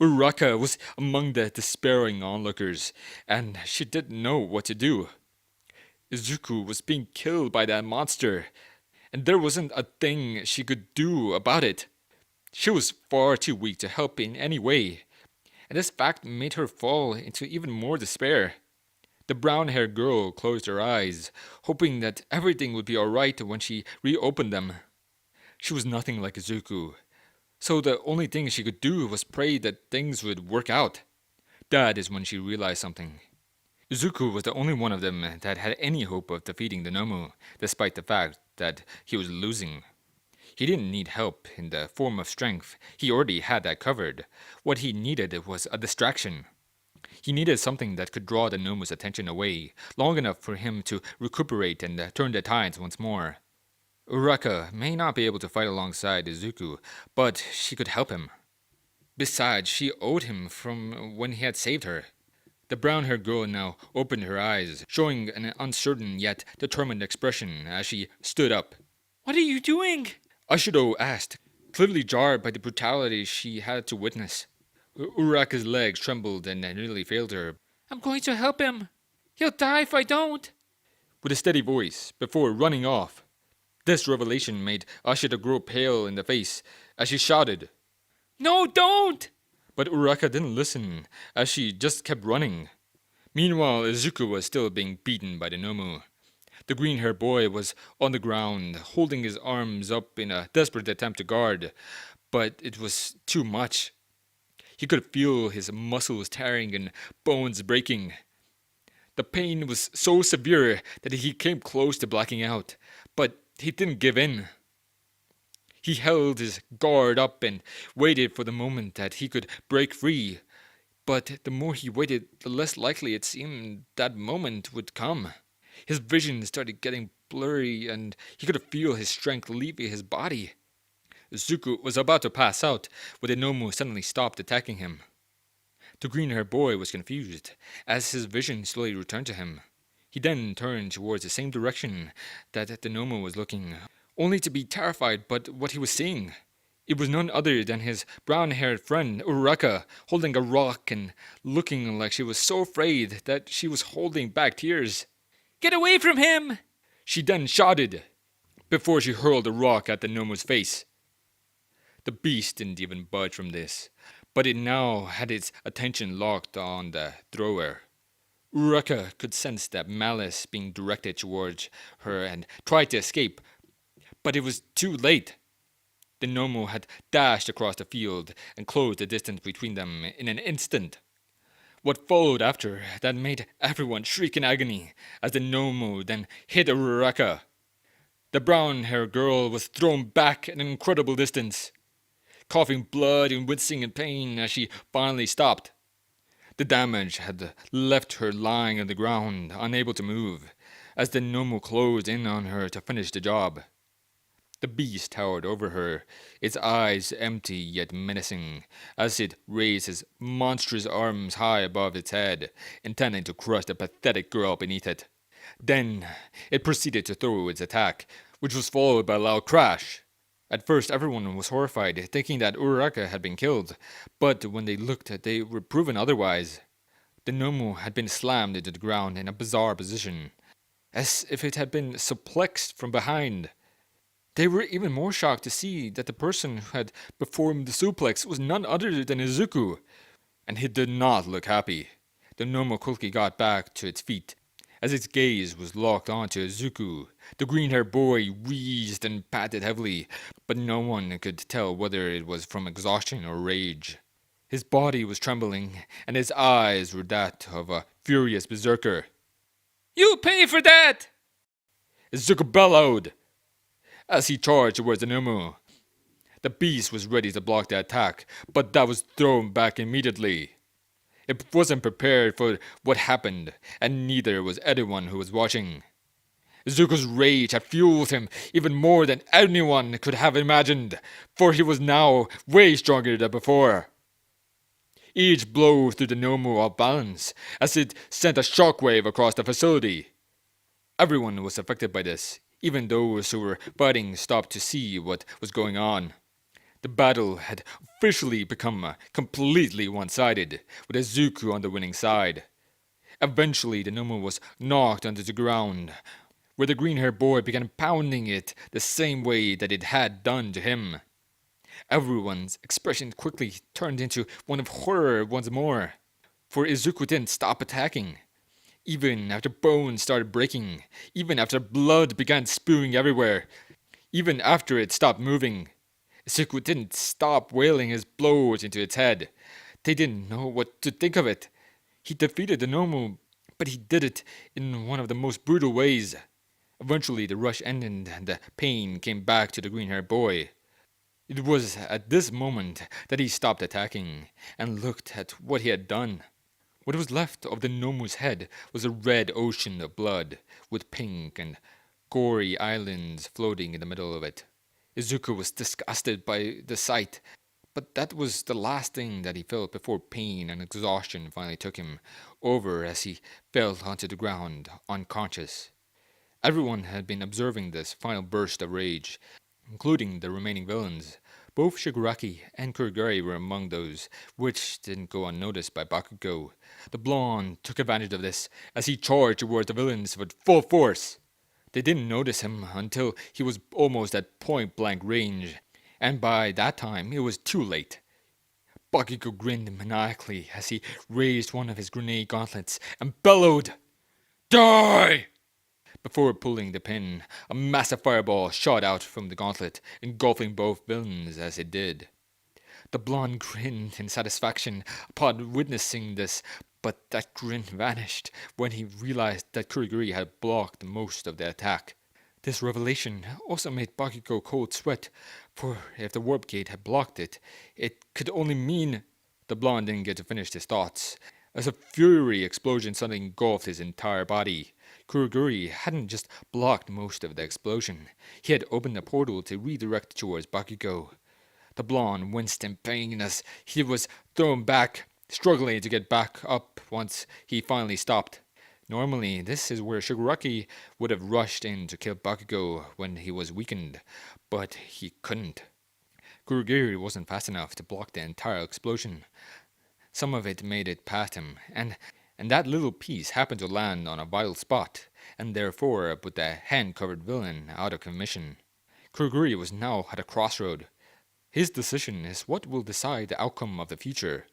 Uraraka was among the despairing onlookers, and she didn't know what to do. Izuku was being killed by that monster, and there wasn't a thing she could do about it. She was far too weak to help in any way, and this fact made her fall into even more despair. The brown-haired girl closed her eyes, hoping that everything would be alright when she reopened them. She was nothing like Izuku, so the only thing she could do was pray that things would work out. That is when she realized something. Izuku was the only one of them that had any hope of defeating the Nomu, despite the fact that he was losing. He didn't need help in the form of strength, he already had that covered. What he needed was a distraction. He needed something that could draw the Nomu's attention away, long enough for him to recuperate and turn the tides once more. Uraraka may not be able to fight alongside Izuku, but she could help him. Besides, she owed him from when he had saved her. The brown-haired girl now opened her eyes, showing an uncertain yet determined expression as she stood up. "What are you doing?" Ashido asked, clearly jarred by the brutality she had to witness. Uraraka's legs trembled and nearly failed her. "I'm going to help him. He'll die if I don't," with a steady voice, before running off. This revelation made Ashido grow pale in the face as she shouted, "No, don't!" But Uraraka didn't listen, as she just kept running. Meanwhile, Izuku was still being beaten by the Nomu. The green-haired boy was on the ground, holding his arms up in a desperate attempt to guard, but it was too much. He could feel his muscles tearing and bones breaking. The pain was so severe that he came close to blacking out, but he didn't give in. He held his guard up and waited for the moment that he could break free. But the more he waited, the less likely it seemed that moment would come. His vision started getting blurry, and he could feel his strength leaving his body. Izuku was about to pass out when the Nomu suddenly stopped attacking him. The green-haired boy was confused as his vision slowly returned to him. He then turned towards the same direction that the Nomu was looking, only to be terrified by what he was seeing. It was none other than his brown-haired friend, Uraraka, holding a rock and looking like she was so afraid that she was holding back tears. "Get away from him!" she then shouted, before she hurled the rock at the Nomu's face. The beast didn't even budge from this, but it now had its attention locked on the thrower. Uraraka could sense that malice being directed towards her and tried to escape, but it was too late. The Nomu had dashed across the field and closed the distance between them in an instant. What followed after that made everyone shriek in agony as the Nomu then hit Uraraka. The brown-haired girl was thrown back an incredible distance, coughing blood and wincing in pain as she finally stopped. The damage had left her lying on the ground, unable to move, as the Nomu closed in on her to finish the job. The beast towered over her, its eyes empty yet menacing, as it raised its monstrous arms high above its head, intending to crush the pathetic girl beneath it. Then it proceeded to throw its attack, which was followed by a loud crash. At first everyone was horrified, thinking that Uraraka had been killed, but when they looked they were proven otherwise. The Nomu had been slammed into the ground in a bizarre position, as if it had been suplexed from behind. They were even more shocked to see that the person who had performed the suplex was none other than Izuku, and he did not look happy. The Nomu quickly got back to its feet, as its gaze was locked onto Izuku. The green-haired boy wheezed and panted heavily, but no one could tell whether it was from exhaustion or rage. His body was trembling, and his eyes were that of a furious berserker. "You pay for that!" Izuku bellowed as he charged towards the Nomu. The beast was ready to block the attack, but that was thrown back immediately. It wasn't prepared for what happened, and neither was anyone who was watching. Izuku's rage had fueled him even more than anyone could have imagined, for he was now way stronger than before. Each blow threw the Nomu off balance, as it sent a shockwave across the facility. Everyone was affected by this. Even those who were fighting stopped to see what was going on. The battle had officially become completely one-sided, with Izuku on the winning side. Eventually, the Nomu was knocked onto the ground, where the green-haired boy began pounding it the same way that it had done to him. Everyone's expression quickly turned into one of horror once more, for Izuku didn't stop attacking. Even after bones started breaking, even after blood began spewing everywhere, even after it stopped moving, Izuku didn't stop wailing his blows into its head. They didn't know what to think of it. He defeated the Nomu, but he did it in one of the most brutal ways. Eventually the rush ended and the pain came back to the green-haired boy. It was at this moment that he stopped attacking and looked at what he had done. What was left of the Nomu's head was a red ocean of blood, with pink and gory islands floating in the middle of it. Izuku was disgusted by the sight, but that was the last thing that he felt before pain and exhaustion finally took him over as he fell onto the ground, unconscious. Everyone had been observing this final burst of rage, including the remaining villains. Both Shigaraki and Kurogiri were among those, which didn't go unnoticed by Bakugo. The blonde took advantage of this as he charged towards the villains with full force. They didn't notice him until he was almost at point-blank range, and by that time it was too late. Bakugo grinned maniacally as he raised one of his grenade gauntlets and bellowed, "Die!" Before pulling the pin, a massive fireball shot out from the gauntlet, engulfing both villains as it did. The blonde grinned in satisfaction upon witnessing this, but that grin vanished when he realized that Kurogiri had blocked most of the attack. This revelation also made Bakugo cold sweat, for if the warp gate had blocked it, it could only mean... The blonde didn't get to finish his thoughts, as a fury explosion suddenly engulfed his entire body. Kurogiri hadn't just blocked most of the explosion, he had opened a portal to redirect towards Bakugo. The blonde winced in pain as he was thrown back, struggling to get back up once he finally stopped. Normally, this is where Shigaraki would have rushed in to kill Bakugo when he was weakened, but he couldn't. Kurogiri wasn't fast enough to block the entire explosion. Some of it made it past him, and that little piece happened to land on a vital spot, and therefore put the hand-covered villain out of commission. Kurogiri was now at a crossroad. His decision is what will decide the outcome of the future.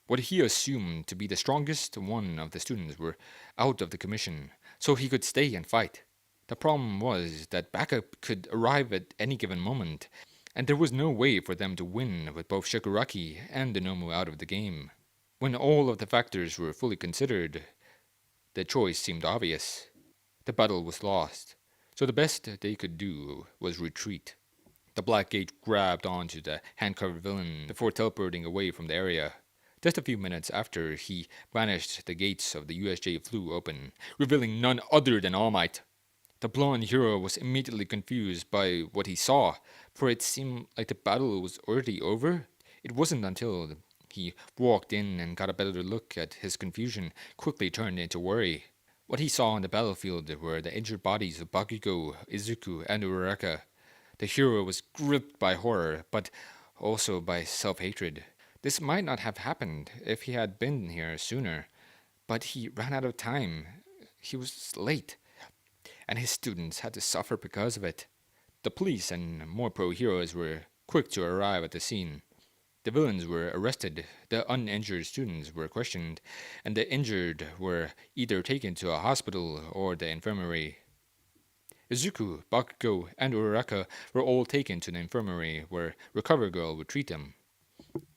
What he assumed to be the strongest one of the students were out of the commission, so he could stay and fight. The problem was that backup could arrive at any given moment, and there was no way for them to win with both Shigaraki and the Nomu out of the game. When all of the factors were fully considered, the choice seemed obvious. The battle was lost, so the best they could do was retreat. The Black Gate grabbed onto the hand-covered villain before teleporting away from the area. Just a few minutes after he vanished, the gates of the USJ flew open, revealing none other than All Might. The blonde hero was immediately confused by what he saw, for it seemed like the battle was already over. It wasn't until he walked in and got a better look at his confusion quickly turned into worry. What he saw on the battlefield were the injured bodies of Bakugo, Izuku, and Uraraka. The hero was gripped by horror, but also by self-hatred. This might not have happened if he had been here sooner, but he ran out of time. He was late, and his students had to suffer because of it. The police and more pro-heroes were quick to arrive at the scene. The villains were arrested, the uninjured students were questioned, and the injured were either taken to a hospital or the infirmary. Izuku, Bakugo, and Uraraka were all taken to the infirmary where Recover Girl would treat them.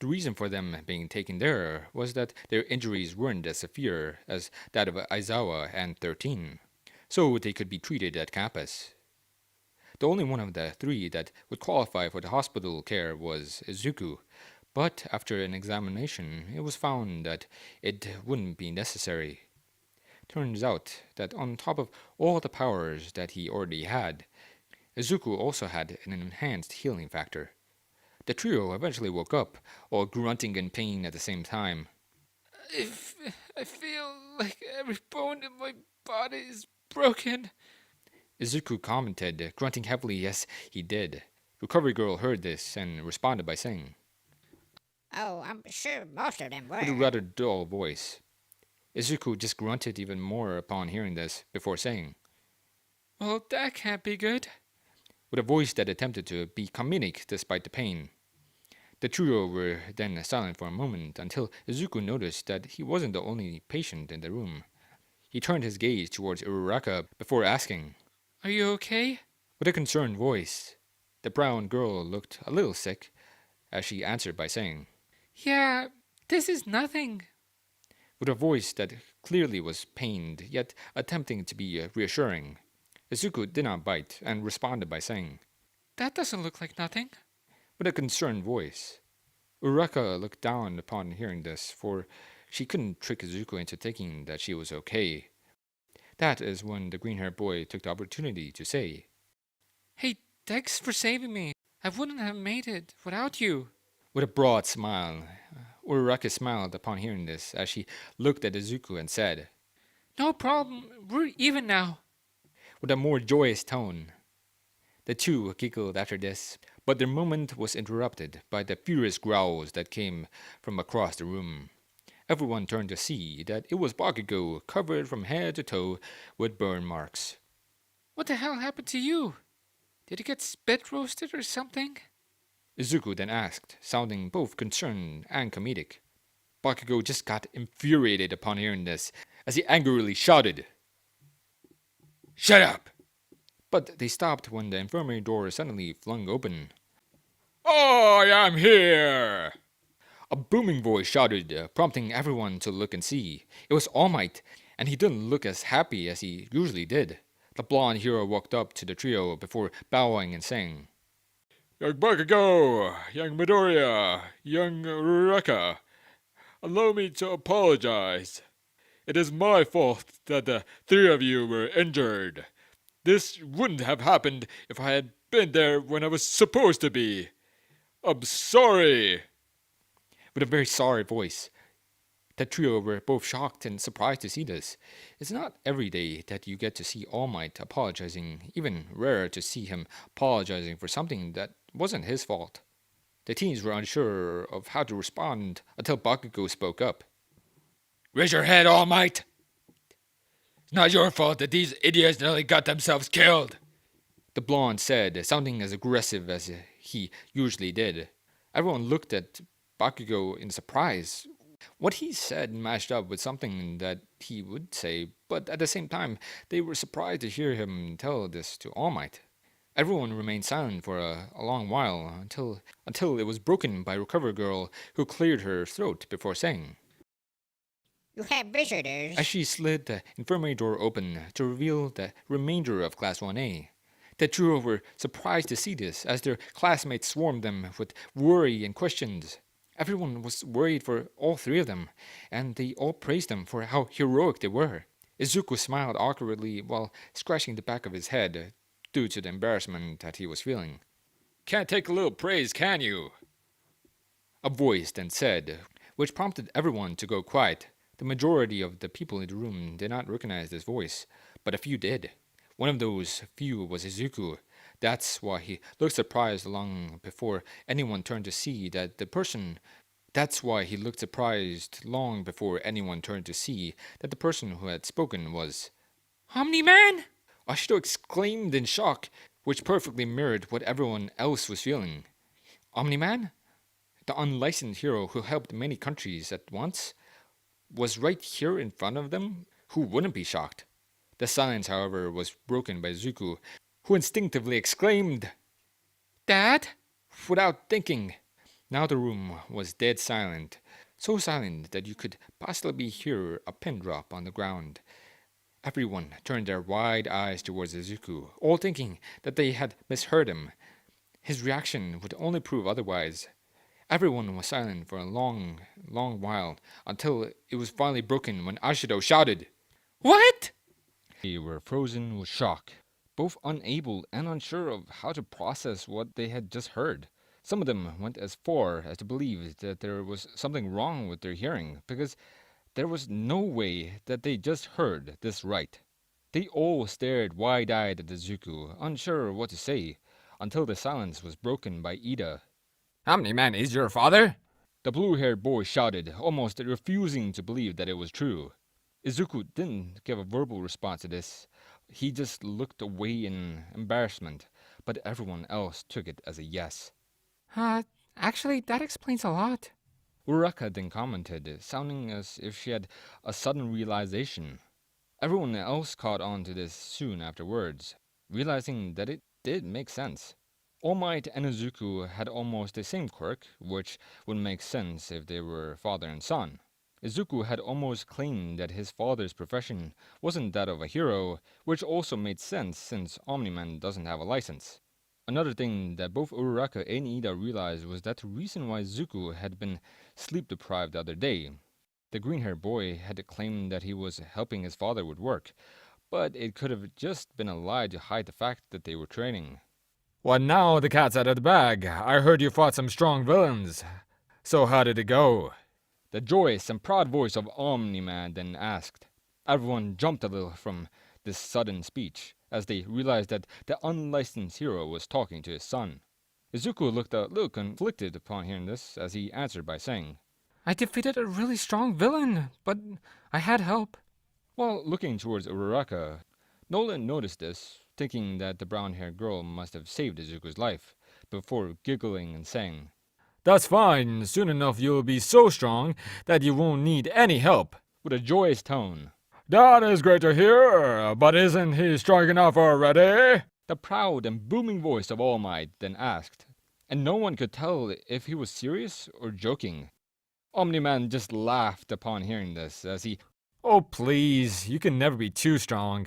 The reason for them being taken there was that their injuries weren't as severe as that of Aizawa and 13, so they could be treated at campus. The only one of the three that would qualify for the hospital care was Izuku, but after an examination, it was found that it wouldn't be necessary. Turns out that on top of all the powers that he already had, Izuku also had an enhanced healing factor. The trio eventually woke up, all grunting in pain at the same time. I feel like every bone in my body is broken. Izuku commented, grunting heavily as he did. Recovery Girl heard this and responded by saying, Oh, I'm sure most of them were. with a rather dull voice. Izuku just grunted even more upon hearing this, before saying, Well, that can't be good. with a voice that attempted to be comedic despite the pain. The trio were then silent for a moment until Izuku noticed that he wasn't the only patient in the room. He turned his gaze towards Uraraka before asking, Are you okay? with a concerned voice. The brown girl looked a little sick as she answered by saying, Yeah, this is nothing. with a voice that clearly was pained, yet attempting to be reassuring. Izuku did not bite and responded by saying, That doesn't look like nothing. with a concerned voice. Uraraka looked down upon hearing this, for she couldn't trick Izuku into thinking that she was okay. That is when the green-haired boy took the opportunity to say, Hey, thanks for saving me. I wouldn't have made it without you. with a broad smile. Uraraka smiled upon hearing this as she looked at Izuku and said, No problem. We're even now. with a more joyous tone. The two giggled after this, but their moment was interrupted by the furious growls that came from across the room. Everyone turned to see that it was Bakugo, covered from head to toe with burn marks. What the hell happened to you? Did you get spit roasted or something? Izuku then asked, sounding both concerned and comedic. Bakugo just got infuriated upon hearing this, as he angrily shouted, Shut up! But they stopped when the infirmary door suddenly flung open. I am here! A booming voice shouted, prompting everyone to look and see. It was All Might, and he didn't look as happy as he usually did. The blonde hero walked up to the trio before bowing and saying, Young Bakugo, young Midoriya, young Uraraka, allow me to apologize. It is my fault that the three of you were injured. This wouldn't have happened if I had been there when I was supposed to be. I'm sorry. With a very sorry voice. The trio were both shocked and surprised to see this. It's not every day that you get to see All Might apologizing, even rarer to see him apologizing for something that wasn't his fault. The teens were unsure of how to respond until Bakugo spoke up. Raise your head, All Might. It's not your fault that these idiots nearly got themselves killed. The blonde said, sounding as aggressive as he usually did. Everyone looked at Bakugo in surprise. What he said matched up with something that he would say, but at the same time, they were surprised to hear him tell this to All Might. Everyone remained silent for a long while, until it was broken by Recover Girl, who cleared her throat before saying, You have visitors. as she slid the infirmary door open to reveal the remainder of Class 1A. The trio were surprised to see this, as their classmates swarmed them with worry and questions. Everyone was worried for all three of them, and they all praised them for how heroic they were. Izuku smiled awkwardly while scratching the back of his head, due to the embarrassment that he was feeling. Can't take a little praise, can you? A voice then said, which prompted everyone to go quiet. The majority of the people in the room did not recognize this voice, but a few did. One of those few was Izuku. That's why he looked surprised long before anyone turned to see that the person who had spoken was Omni-Man! Ashido exclaimed in shock, which perfectly mirrored what everyone else was feeling. Omni-Man? The unlicensed hero who helped many countries at once? Was right here in front of them? Who wouldn't be shocked? The silence, however, was broken by Zuko, who instinctively exclaimed, Dad? Without thinking. Now the room was dead silent, so silent that you could possibly hear a pin drop on the ground. Everyone turned their wide eyes towards Izuku, all thinking that they had misheard him. His reaction would only prove otherwise. Everyone was silent for a long while, until it was finally broken when Ashido shouted, What? They were frozen with shock, both unable and unsure of how to process what they had just heard. Some of them went as far as to believe that there was something wrong with their hearing, because there was no way that they just heard this right. They all stared wide-eyed at Izuku, unsure what to say, until the silence was broken by Ida. Omni-Man is your father? The blue-haired boy shouted, almost refusing to believe that it was true. Izuku didn't give a verbal response to this. He just looked away in embarrassment, but everyone else took it as a yes. Actually, that explains a lot. Uraraka then commented, sounding as if she had a sudden realization. Everyone else caught on to this soon afterwards, realizing that it did make sense. All Might and Izuku had almost the same quirk, which would make sense if they were father and son. Izuku had almost claimed that his father's profession wasn't that of a hero, which also made sense since Omni-Man doesn't have a license. Another thing that both Uraraka and Ida realized was that the reason why Izuku had been sleep-deprived the other day. The green-haired boy had claimed that he was helping his father with work, but it could have just been a lie to hide the fact that they were training. Well, now the cat's out of the bag. I heard you fought some strong villains. So how did it go? The joyous and proud voice of Omni-Man then asked. Everyone jumped a little from this sudden speech, as they realized that the unlicensed hero was talking to his son. Izuku looked a little conflicted upon hearing this, as he answered by saying, I defeated a really strong villain, but I had help. While looking towards Uraraka, Nolan noticed this, thinking that the brown-haired girl must have saved Izuku's life, before giggling and saying, That's fine. Soon enough you'll be so strong that you won't need any help. with a joyous tone. That is great to hear, but isn't he strong enough already? The proud and booming voice of All Might then asked, and no one could tell if he was serious or joking. Omni-Man just laughed upon hearing this, as he, Oh please, you can never be too strong.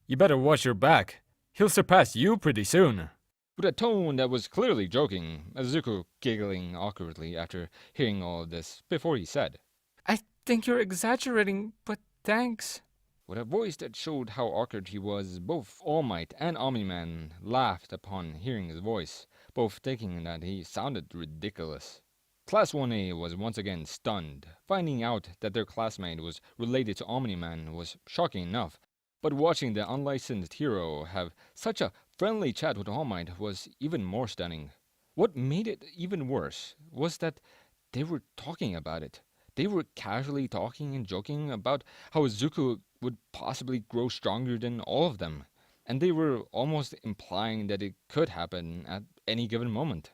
You better watch your back. He'll surpass you pretty soon. with a tone that was clearly joking, Izuku giggling awkwardly after hearing all of this, before he said, I think you're exaggerating, but Thanks. With a voice that showed how awkward he was, both All Might and Omni-Man laughed upon hearing his voice, both thinking that he sounded ridiculous. Class 1A was once again stunned. Finding out that their classmate was related to Omni-Man was shocking enough, but watching the unlicensed hero have such a friendly chat with All Might was even more stunning. What made it even worse was that they were talking about it. They were casually talking and joking about how Izuku would possibly grow stronger than all of them, and they were almost implying that it could happen at any given moment.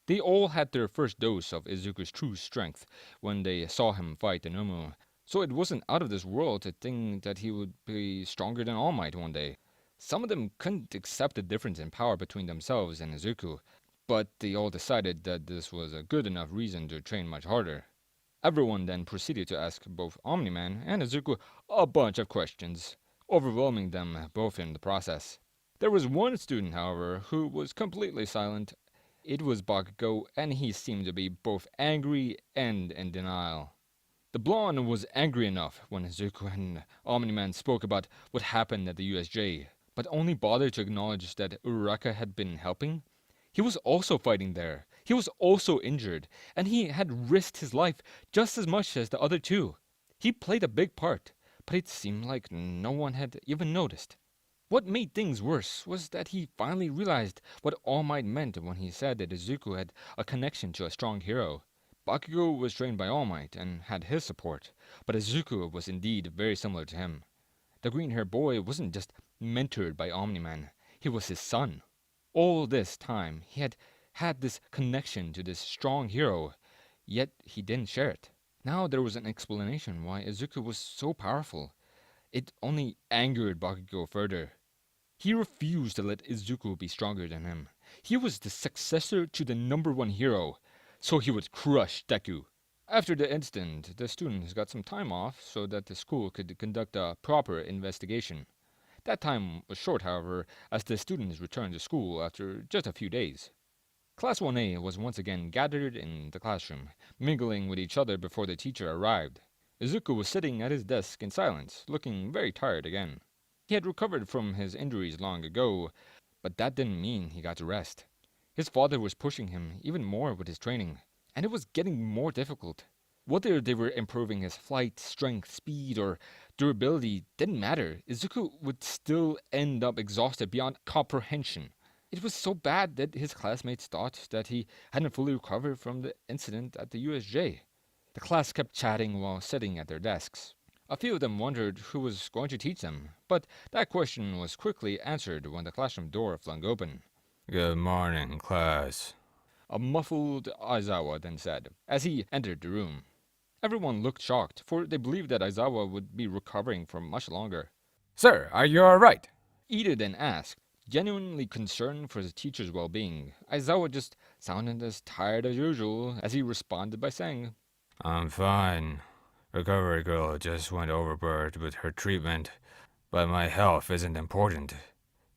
They all had their first dose of Izuku's true strength when they saw him fight Inomu, so it wasn't out of this world to think that he would be stronger than All Might one day. Some of them couldn't accept the difference in power between themselves and Izuku, but they all decided that this was a good enough reason to train much harder. Everyone then proceeded to ask both Omni-Man and Izuku a bunch of questions, overwhelming them both in the process. There was one student, however, who was completely silent. It was Bakugo, and he seemed to be both angry and in denial. The blonde was angry enough when Izuku and Omni-Man spoke about what happened at the USJ, but only bothered to acknowledge that Uraraka had been helping. He was also fighting there. He was also injured, and he had risked his life just as much as the other two. He played a big part, but it seemed like no one had even noticed. What made things worse was that he finally realized what All Might meant when he said that Izuku had a connection to a strong hero. Bakugo was trained by All Might and had his support, but Izuku was indeed very similar to him. The green-haired boy wasn't just mentored by Omni-Man, he was his son. All this time, he had had this connection to this strong hero, yet he didn't share it. Now there was an explanation why Izuku was so powerful. It only angered Bakugo further. He refused to let Izuku be stronger than him. He was the successor to the #1 hero, so he would crush Deku. After the incident, the students got some time off so that the school could conduct a proper investigation. That time was short, however, as the students returned to school after just a few days. Class 1A was once again gathered in the classroom, mingling with each other before the teacher arrived. Izuku was sitting at his desk in silence, looking very tired again. He had recovered from his injuries long ago, but that didn't mean he got to rest. His father was pushing him even more with his training, and it was getting more difficult. Whether they were improving his flight, strength, speed, or durability didn't matter. Izuku would still end up exhausted beyond comprehension. It was so bad that his classmates thought that he hadn't fully recovered from the incident at the USJ. The class kept chatting while sitting at their desks. A few of them wondered who was going to teach them, but that question was quickly answered when the classroom door flung open. Good morning, class. A muffled Aizawa then said, as he entered the room. Everyone looked shocked, for they believed that Aizawa would be recovering for much longer. Sir, are you alright? Ida then asked, genuinely concerned for the teacher's well-being. Aizawa just sounded as tired as usual as he responded by saying, I'm fine. Recovery girl just went overboard with her treatment, but my health isn't important,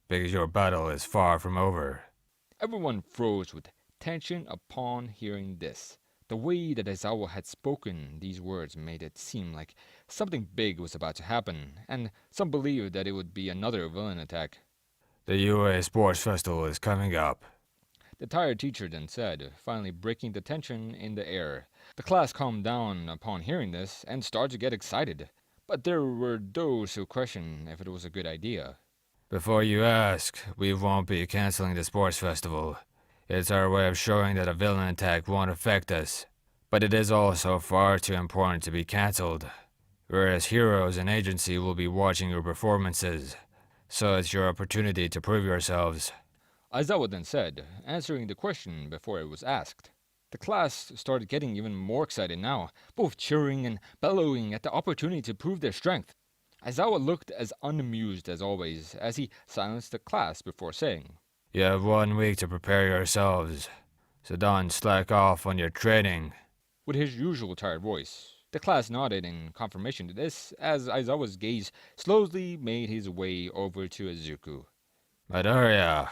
because your battle is far from over. Everyone froze with tension upon hearing this. The way that Aizawa had spoken these words made it seem like something big was about to happen, and some believed that it would be another villain attack. The UA Sports Festival is coming up. The tired teacher then said, finally breaking the tension in the air. The class calmed down upon hearing this and started to get excited, but there were those who questioned if it was a good idea. Before you ask, we won't be canceling the sports festival. It's our way of showing that a villain attack won't affect us. But it is also far too important to be cancelled. Whereas heroes and agency will be watching your performances. So it's your opportunity to prove yourselves. Aizawa then said, answering the question before it was asked. The class started getting even more excited now, both cheering and bellowing at the opportunity to prove their strength. Aizawa looked as unamused as always as he silenced the class before saying, You have 1 week to prepare yourselves, so don't slack off on your training. With his usual tired voice, the class nodded in confirmation to this as Aizawa's gaze slowly made his way over to Izuku. Midoriya,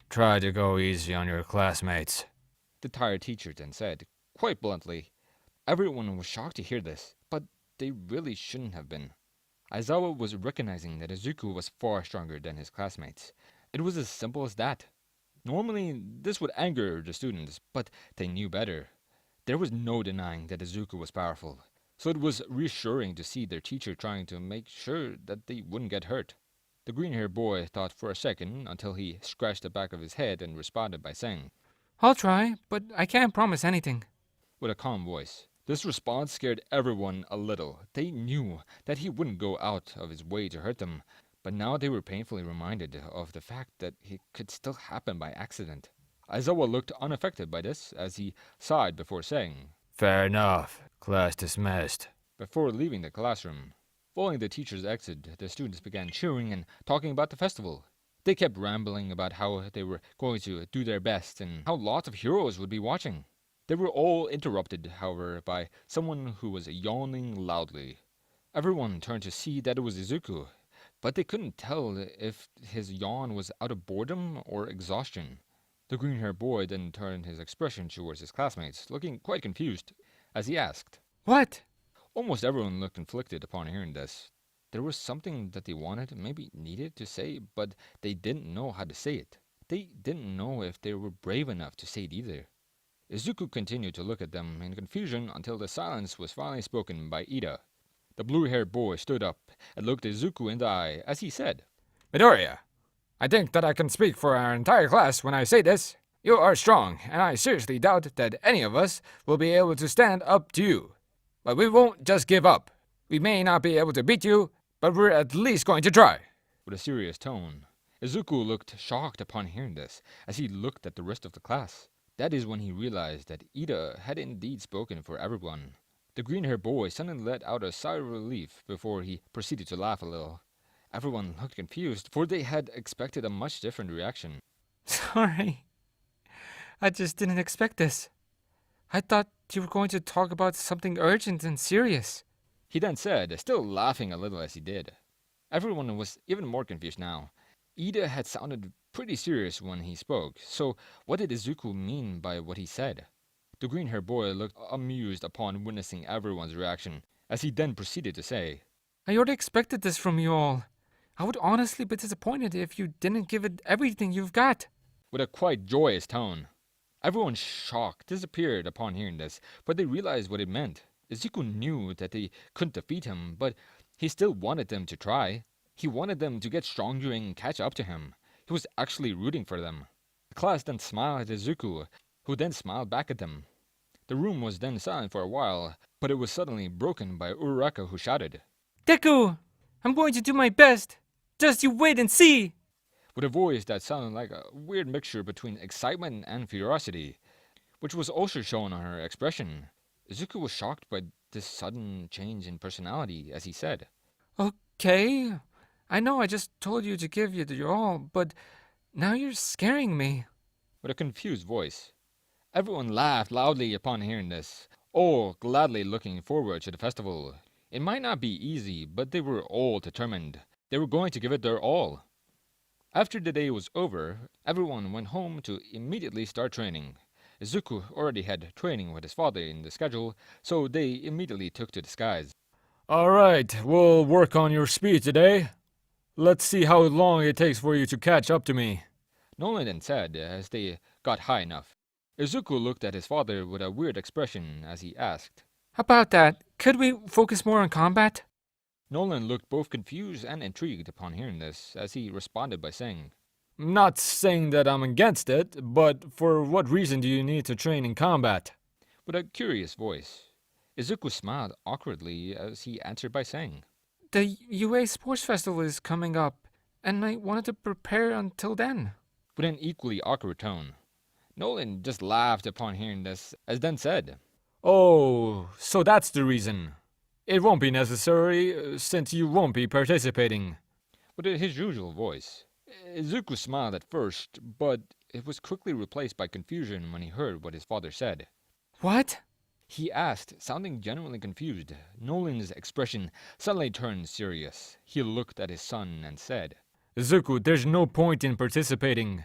try to go easy on your classmates. The tired teacher then said, quite bluntly. Everyone was shocked to hear this, but they really shouldn't have been. Aizawa was recognizing that Izuku was far stronger than his classmates. It was as simple as that. Normally, this would anger the students, but they knew better. There was no denying that Izuku was powerful, so it was reassuring to see their teacher trying to make sure that they wouldn't get hurt. The green-haired boy thought for a second until he scratched the back of his head and responded by saying, I'll try, but I can't promise anything. with a calm voice. This response scared everyone a little. They knew that he wouldn't go out of his way to hurt them, but now they were painfully reminded of the fact that it could still happen by accident. Aizawa looked unaffected by this as he sighed before saying, Fair enough. Class dismissed. before leaving the classroom. Following the teacher's exit, the students began cheering and talking about the festival. They kept rambling about how they were going to do their best and how lots of heroes would be watching. They were all interrupted, however, by someone who was yawning loudly. Everyone turned to see that it was Izuku, but they couldn't tell if his yawn was out of boredom or exhaustion. The green-haired boy then turned his expression towards his classmates, looking quite confused, as he asked. What? Almost everyone looked conflicted upon hearing this. There was something that they wanted, maybe needed to say, but they didn't know how to say it. They didn't know if they were brave enough to say it either. Izuku continued to look at them in confusion until the silence was finally spoken by Ida. The blue-haired boy stood up and looked Izuku in the eye as he said, Midoriya, I think that I can speak for our entire class when I say this. You are strong, and I seriously doubt that any of us will be able to stand up to you. But we won't just give up. We may not be able to beat you, but we're at least going to try. with a serious tone. Izuku looked shocked upon hearing this as he looked at the rest of the class. That is when he realized that Ida had indeed spoken for everyone. The green-haired boy suddenly let out a sigh of relief before he proceeded to laugh a little. Everyone looked confused, for they had expected a much different reaction. Sorry. I just didn't expect this. I thought you were going to talk about something urgent and serious. He then said, still laughing a little as he did. Everyone was even more confused now. Ida had sounded pretty serious when he spoke, so what did Izuku mean by what he said? The green-haired boy looked amused upon witnessing everyone's reaction, as he then proceeded to say, I already expected this from you all. I would honestly be disappointed if you didn't give it everything you've got. with a quite joyous tone. Everyone's shock disappeared upon hearing this, for they realized what it meant. Izuku knew that they couldn't defeat him, but he still wanted them to try. He wanted them to get stronger and catch up to him. He was actually rooting for them. The class then smiled at Izuku, who then smiled back at them. The room was then silent for a while, but it was suddenly broken by Uraraka, who shouted, Deku! I'm going to do my best. Just you wait and see. with a voice that sounded like a weird mixture between excitement and curiosity, which was also shown on her expression. Izuku was shocked by this sudden change in personality as he said, Okay. I know I just told you to give it your all, but now you're scaring me. with a confused voice. Everyone laughed loudly upon hearing this, all gladly looking forward to the festival. It might not be easy, but they were all determined. They were going to give it their all. After the day was over, everyone went home to immediately start training. Izuku already had training with his father in the schedule, so they immediately took to the skies. Alright, we'll work on your speed today. Let's see how long it takes for you to catch up to me. Nolan then said as they got high enough. Izuku looked at his father with a weird expression as he asked. How about that? Could we focus more on combat? Nolan looked both confused and intrigued upon hearing this, as he responded by saying, Not saying that I'm against it, but for what reason do you need to train in combat? with a curious voice. Izuku smiled awkwardly as he answered by saying, The UA Sports Festival is coming up, and I wanted to prepare until then. with an equally awkward tone. Nolan just laughed upon hearing this, as then said, Oh, so that's the reason. It won't be necessary, since you won't be participating. with his usual voice. Izuku smiled at first, but it was quickly replaced by confusion when he heard what his father said. What? He asked, sounding genuinely confused. Nolan's expression suddenly turned serious. He looked at his son and said, Izuku, there's no point in participating.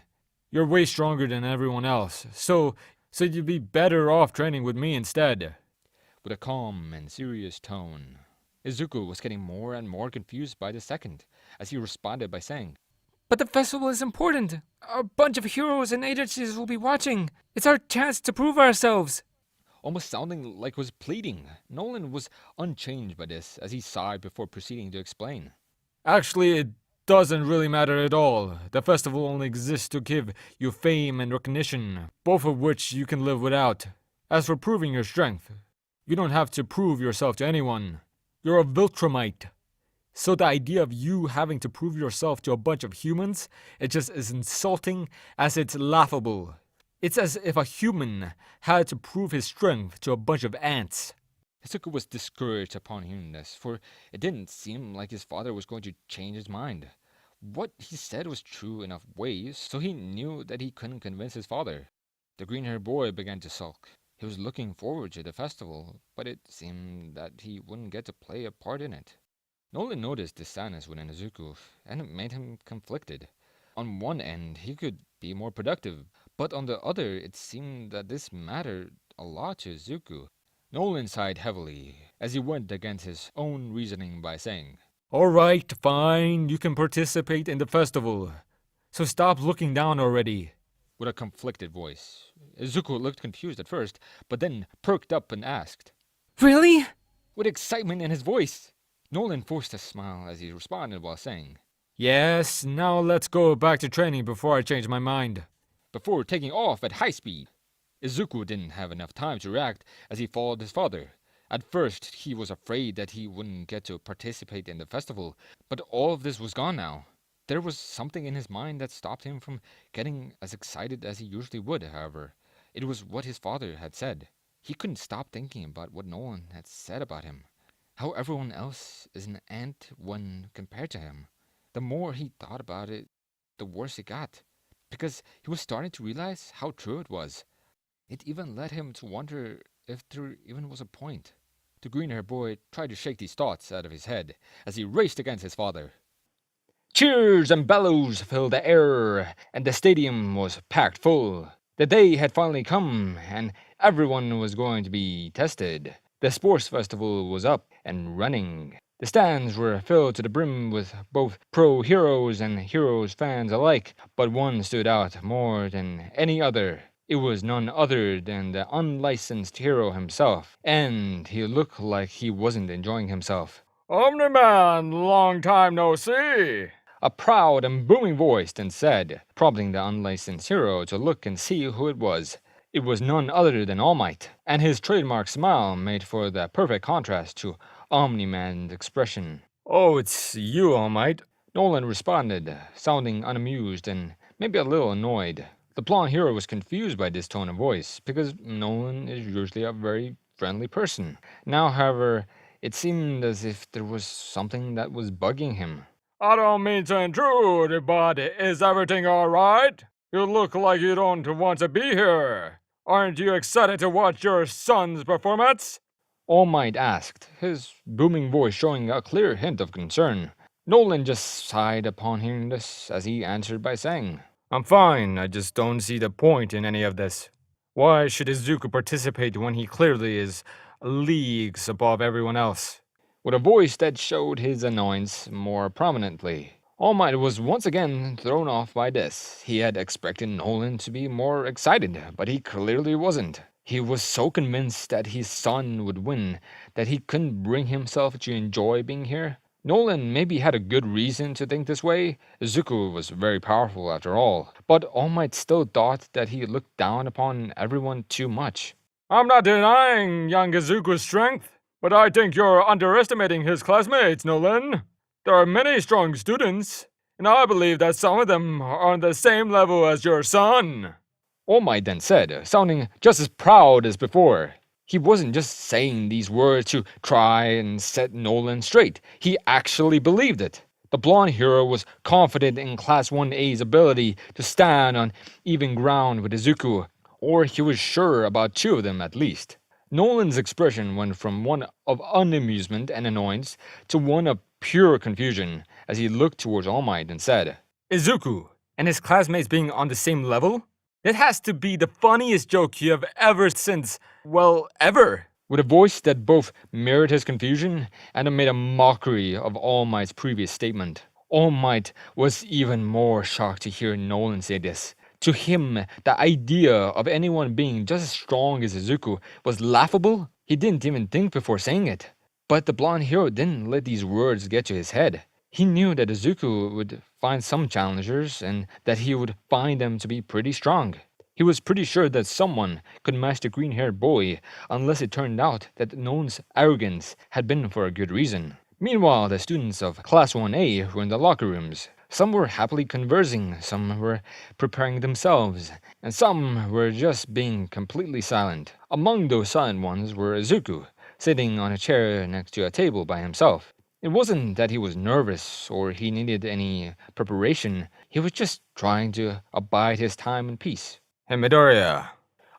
You're way stronger than everyone else, so you'd be better off training with me instead. with a calm and serious tone. Izuku was getting more and more confused by the second, as he responded by saying, But the festival is important. A bunch of heroes and agencies will be watching. It's our chance to prove ourselves. almost sounding like he was pleading. Nolan was unchanged by this, as he sighed before proceeding to explain. Actually, it doesn't really matter at all. The festival only exists to give you fame and recognition, both of which you can live without. As for proving your strength, you don't have to prove yourself to anyone. You're a Viltrumite. So the idea of you having to prove yourself to a bunch of humans, it just is insulting as it's laughable. It's as if a human had to prove his strength to a bunch of ants. Izuku was discouraged upon hearing this, for it didn't seem like his father was going to change his mind. What he said was true enough ways, so he knew that he couldn't convince his father. The green-haired boy began to sulk. He was looking forward to the festival, but it seemed that he wouldn't get to play a part in it. Nolan noticed this sadness within Izuku, and it made him conflicted. On one end, he could be more productive, but on the other, it seemed that this mattered a lot to Izuku. Nolan sighed heavily as he went against his own reasoning by saying, Alright, fine, you can participate in the festival. So stop looking down already. with a conflicted voice. Izuku looked confused at first, but then perked up and asked, Really? with excitement in his voice. Nolan forced a smile as he responded while saying, Yes, now let's go back to training before I change my mind. before taking off at high speed. Izuku didn't have enough time to react as he followed his father. At first, he was afraid that he wouldn't get to participate in the festival, but all of this was gone now. There was something in his mind that stopped him from getting as excited as he usually would, however. It was what his father had said. He couldn't stop thinking about what Nolan had said about him. How everyone else is an ant when compared to him. The more he thought about it, the worse it got, because he was starting to realize how true it was. It even led him to wonder if there even was a point. The green-haired boy tried to shake these thoughts out of his head as he raced against his father. Cheers and bellows filled the air, and the stadium was packed full. The day had finally come, and everyone was going to be tested. The sports festival was up and running. The stands were filled to the brim with both pro heroes and heroes fans alike, but one stood out more than any other. It was none other than the unlicensed hero himself, and he looked like he wasn't enjoying himself. Omni-Man, long time no see. A proud and booming voice then said, prompting the unlicensed hero to look and see who it was. It was none other than All Might, and his trademark smile made for the perfect contrast to Omni-Man's expression. Oh, it's you, All Might. Nolan responded, sounding unamused and maybe a little annoyed. The blonde hero was confused by this tone of voice, because Nolan is usually a very friendly person. Now, however, it seemed as if there was something that was bugging him. I don't mean to intrude, but is everything alright? You look like you don't want to be here. Aren't you excited to watch your son's performance? All Might asked, his booming voice showing a clear hint of concern. Nolan just sighed upon hearing this as he answered by saying, I'm fine, I just don't see the point in any of this. Why should Izuku participate when he clearly is leagues above everyone else? with a voice that showed his annoyance more prominently. All Might was once again thrown off by this. He had expected Nolan to be more excited, but he clearly wasn't. He was so convinced that his son would win that he couldn't bring himself to enjoy being here. Nolan maybe had a good reason to think this way. Izuku was very powerful after all, but All Might still thought that he looked down upon everyone too much. I'm not denying young Izuku's strength, but I think you're underestimating his classmates, Nolan. There are many strong students, and I believe that some of them are on the same level as your son. All Might then said, sounding just as proud as before. He wasn't just saying these words to try and set Nolan straight. He actually believed it. The blonde hero was confident in Class 1A's ability to stand on even ground with Izuku, or he was sure about two of them at least. Nolan's expression went from one of unamusement and annoyance to one of pure confusion as he looked towards All Might and said, Izuku and his classmates being on the same level? It has to be the funniest joke you have ever since, well, ever. with a voice that both mirrored his confusion and made a mockery of All Might's previous statement. All Might was even more shocked to hear Nolan say this. To him, the idea of anyone being just as strong as Izuku was laughable. He didn't even think before saying it. But the blonde hero didn't let these words get to his head. He knew that Izuku would find some challengers and that he would find them to be pretty strong. He was pretty sure that someone could match the green-haired boy unless it turned out that None's arrogance had been for a good reason. Meanwhile, the students of Class 1A were in the locker rooms. Some were happily conversing, some were preparing themselves, and some were just being completely silent. Among those silent ones were Izuku, sitting on a chair next to a table by himself. It wasn't that he was nervous or he needed any preparation, he was just trying to abide his time in peace. Hey, Midoriya.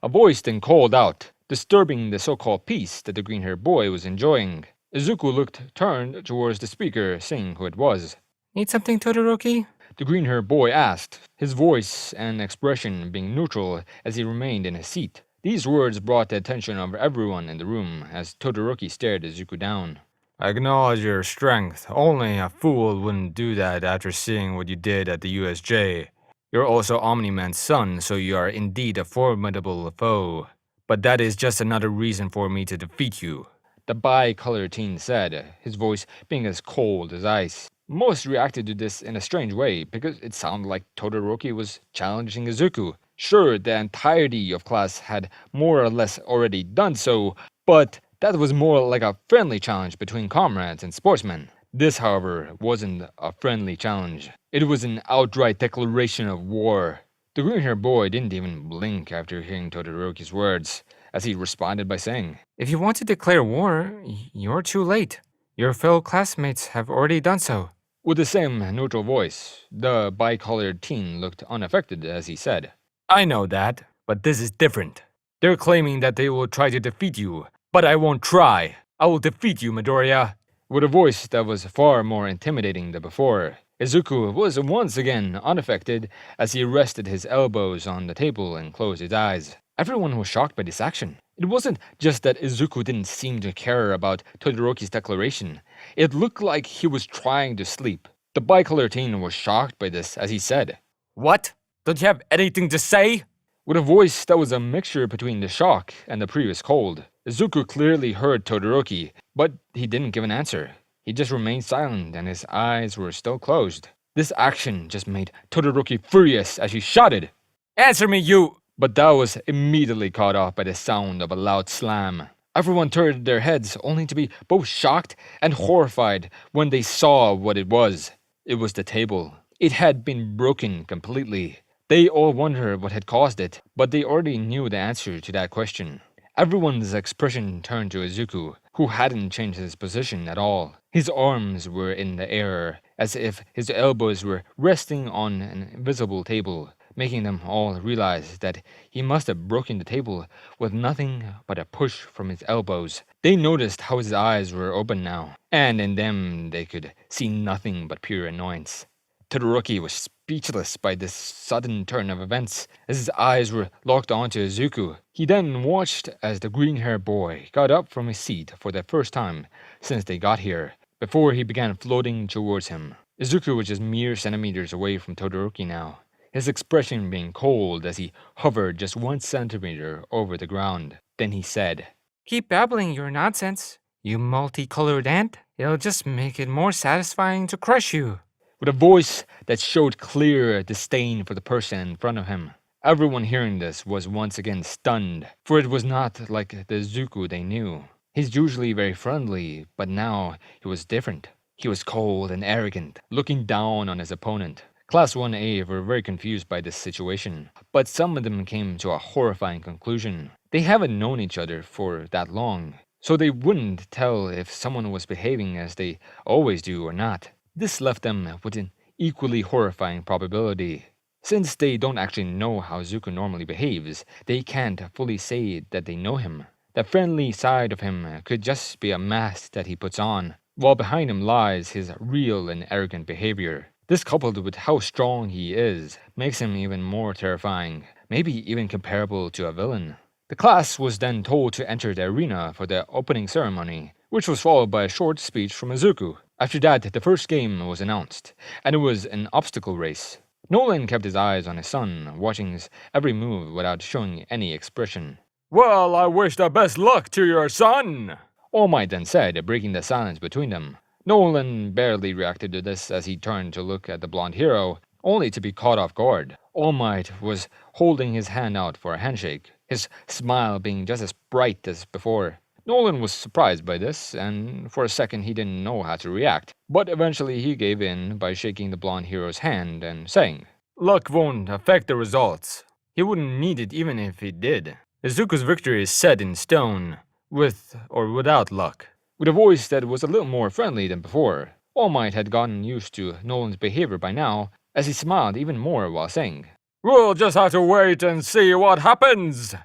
A voice then called out, disturbing the so-called peace that the green-haired boy was enjoying. Izuku turned towards the speaker, seeing who it was. Need something, Todoroki? The green-haired boy asked, his voice and expression being neutral as he remained in his seat. These words brought the attention of everyone in the room as Todoroki stared Izuku down. I acknowledge your strength. Only a fool wouldn't do that after seeing what you did at the USJ. You're also Omni-Man's son, so you are indeed a formidable foe. But that is just another reason for me to defeat you. The bi-colored teen said, his voice being as cold as ice. Most reacted to this in a strange way because it sounded like Todoroki was challenging Izuku. Sure, the entirety of class had more or less already done so, but that was more like a friendly challenge between comrades and sportsmen. This, however, wasn't a friendly challenge. It was an outright declaration of war. The green-haired boy didn't even blink after hearing Todoroki's words, as he responded by saying, If you want to declare war, you're too late. Your fellow classmates have already done so. With the same neutral voice, the bi-colored teen looked unaffected as he said, I know that, but this is different. They're claiming that they will try to defeat you, but I won't try. I will defeat you, Midoriya. With a voice that was far more intimidating than before, Izuku was once again unaffected as he rested his elbows on the table and closed his eyes. Everyone was shocked by this action. It wasn't just that Izuku didn't seem to care about Todoroki's declaration. It looked like he was trying to sleep. The bi-colored teen was shocked by this as he said, What? Don't you have anything to say? with a voice that was a mixture between the shock and the previous cold. Izuku clearly heard Todoroki, but he didn't give an answer. He just remained silent and his eyes were still closed. This action just made Todoroki furious as he shouted, Answer me, you! but that was immediately caught off by the sound of a loud slam. Everyone turned their heads only to be both shocked and horrified when they saw what it was. It was the table. It had been broken completely. They all wondered what had caused it, but they already knew the answer to that question. Everyone's expression turned to Izuku, who hadn't changed his position at all. His arms were in the air, as if his elbows were resting on an invisible table, making them all realize that he must have broken the table with nothing but a push from his elbows. They noticed how his eyes were open now, and in them they could see nothing but pure annoyance. Todoroki was speechless by this sudden turn of events, as his eyes were locked onto Izuku. He then watched as the green-haired boy got up from his seat for the first time since they got here, before he began floating towards him. Izuku was just mere centimeters away from Todoroki now, his expression being cold as he hovered just 1 centimeter over the ground. Then he said, Keep babbling your nonsense, you multicolored ant. It'll just make it more satisfying to crush you. with a voice that showed clear disdain for the person in front of him. Everyone hearing this was once again stunned, for it was not like the Izuku they knew. He's usually very friendly, but now he was different. He was cold and arrogant, looking down on his opponent. Class 1A were very confused by this situation, but some of them came to a horrifying conclusion. They haven't known each other for that long, so they wouldn't tell if someone was behaving as they always do or not. This left them with an equally horrifying probability. Since they don't actually know how Izuku normally behaves, they can't fully say that they know him. The friendly side of him could just be a mask that he puts on, while behind him lies his real and arrogant behavior. This, coupled with how strong he is, makes him even more terrifying, maybe even comparable to a villain. The class was then told to enter the arena for the opening ceremony, which was followed by a short speech from Izuku. After that, the first game was announced, and it was an obstacle race. Nolan kept his eyes on his son, watching his every move without showing any expression. Well, I wish the best luck to your son! All Might then said, breaking the silence between them. Nolan barely reacted to this as he turned to look at the blonde hero, only to be caught off guard. All Might was holding his hand out for a handshake, his smile being just as bright as before. Nolan was surprised by this, and for a second he didn't know how to react. But eventually he gave in by shaking the blonde hero's hand and saying, Luck won't affect the results. He wouldn't need it even if he did. Izuku's victory is set in stone, with or without luck. with a voice that was a little more friendly than before. All Might had gotten used to Nolan's behavior by now, as he smiled even more while saying, We'll just have to wait and see what happens.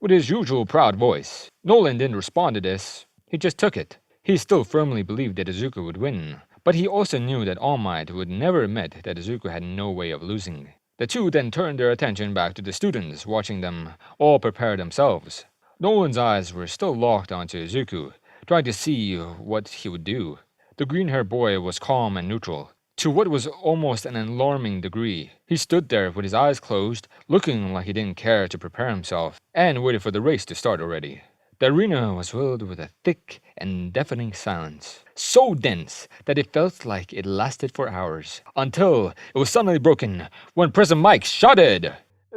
with his usual proud voice. Nolan didn't respond to this, he just took it. He still firmly believed that Izuku would win, but he also knew that All Might would never admit that Izuku had no way of losing. The two then turned their attention back to the students, watching them all prepare themselves. Nolan's eyes were still locked onto Izuku, trying to see what he would do. The green-haired boy was calm and neutral, to what was almost an alarming degree. He stood there with his eyes closed, looking like he didn't care to prepare himself, and waited for the race to start already. The arena was filled with a thick and deafening silence, so dense that it felt like it lasted for hours, until it was suddenly broken when President Mike shouted,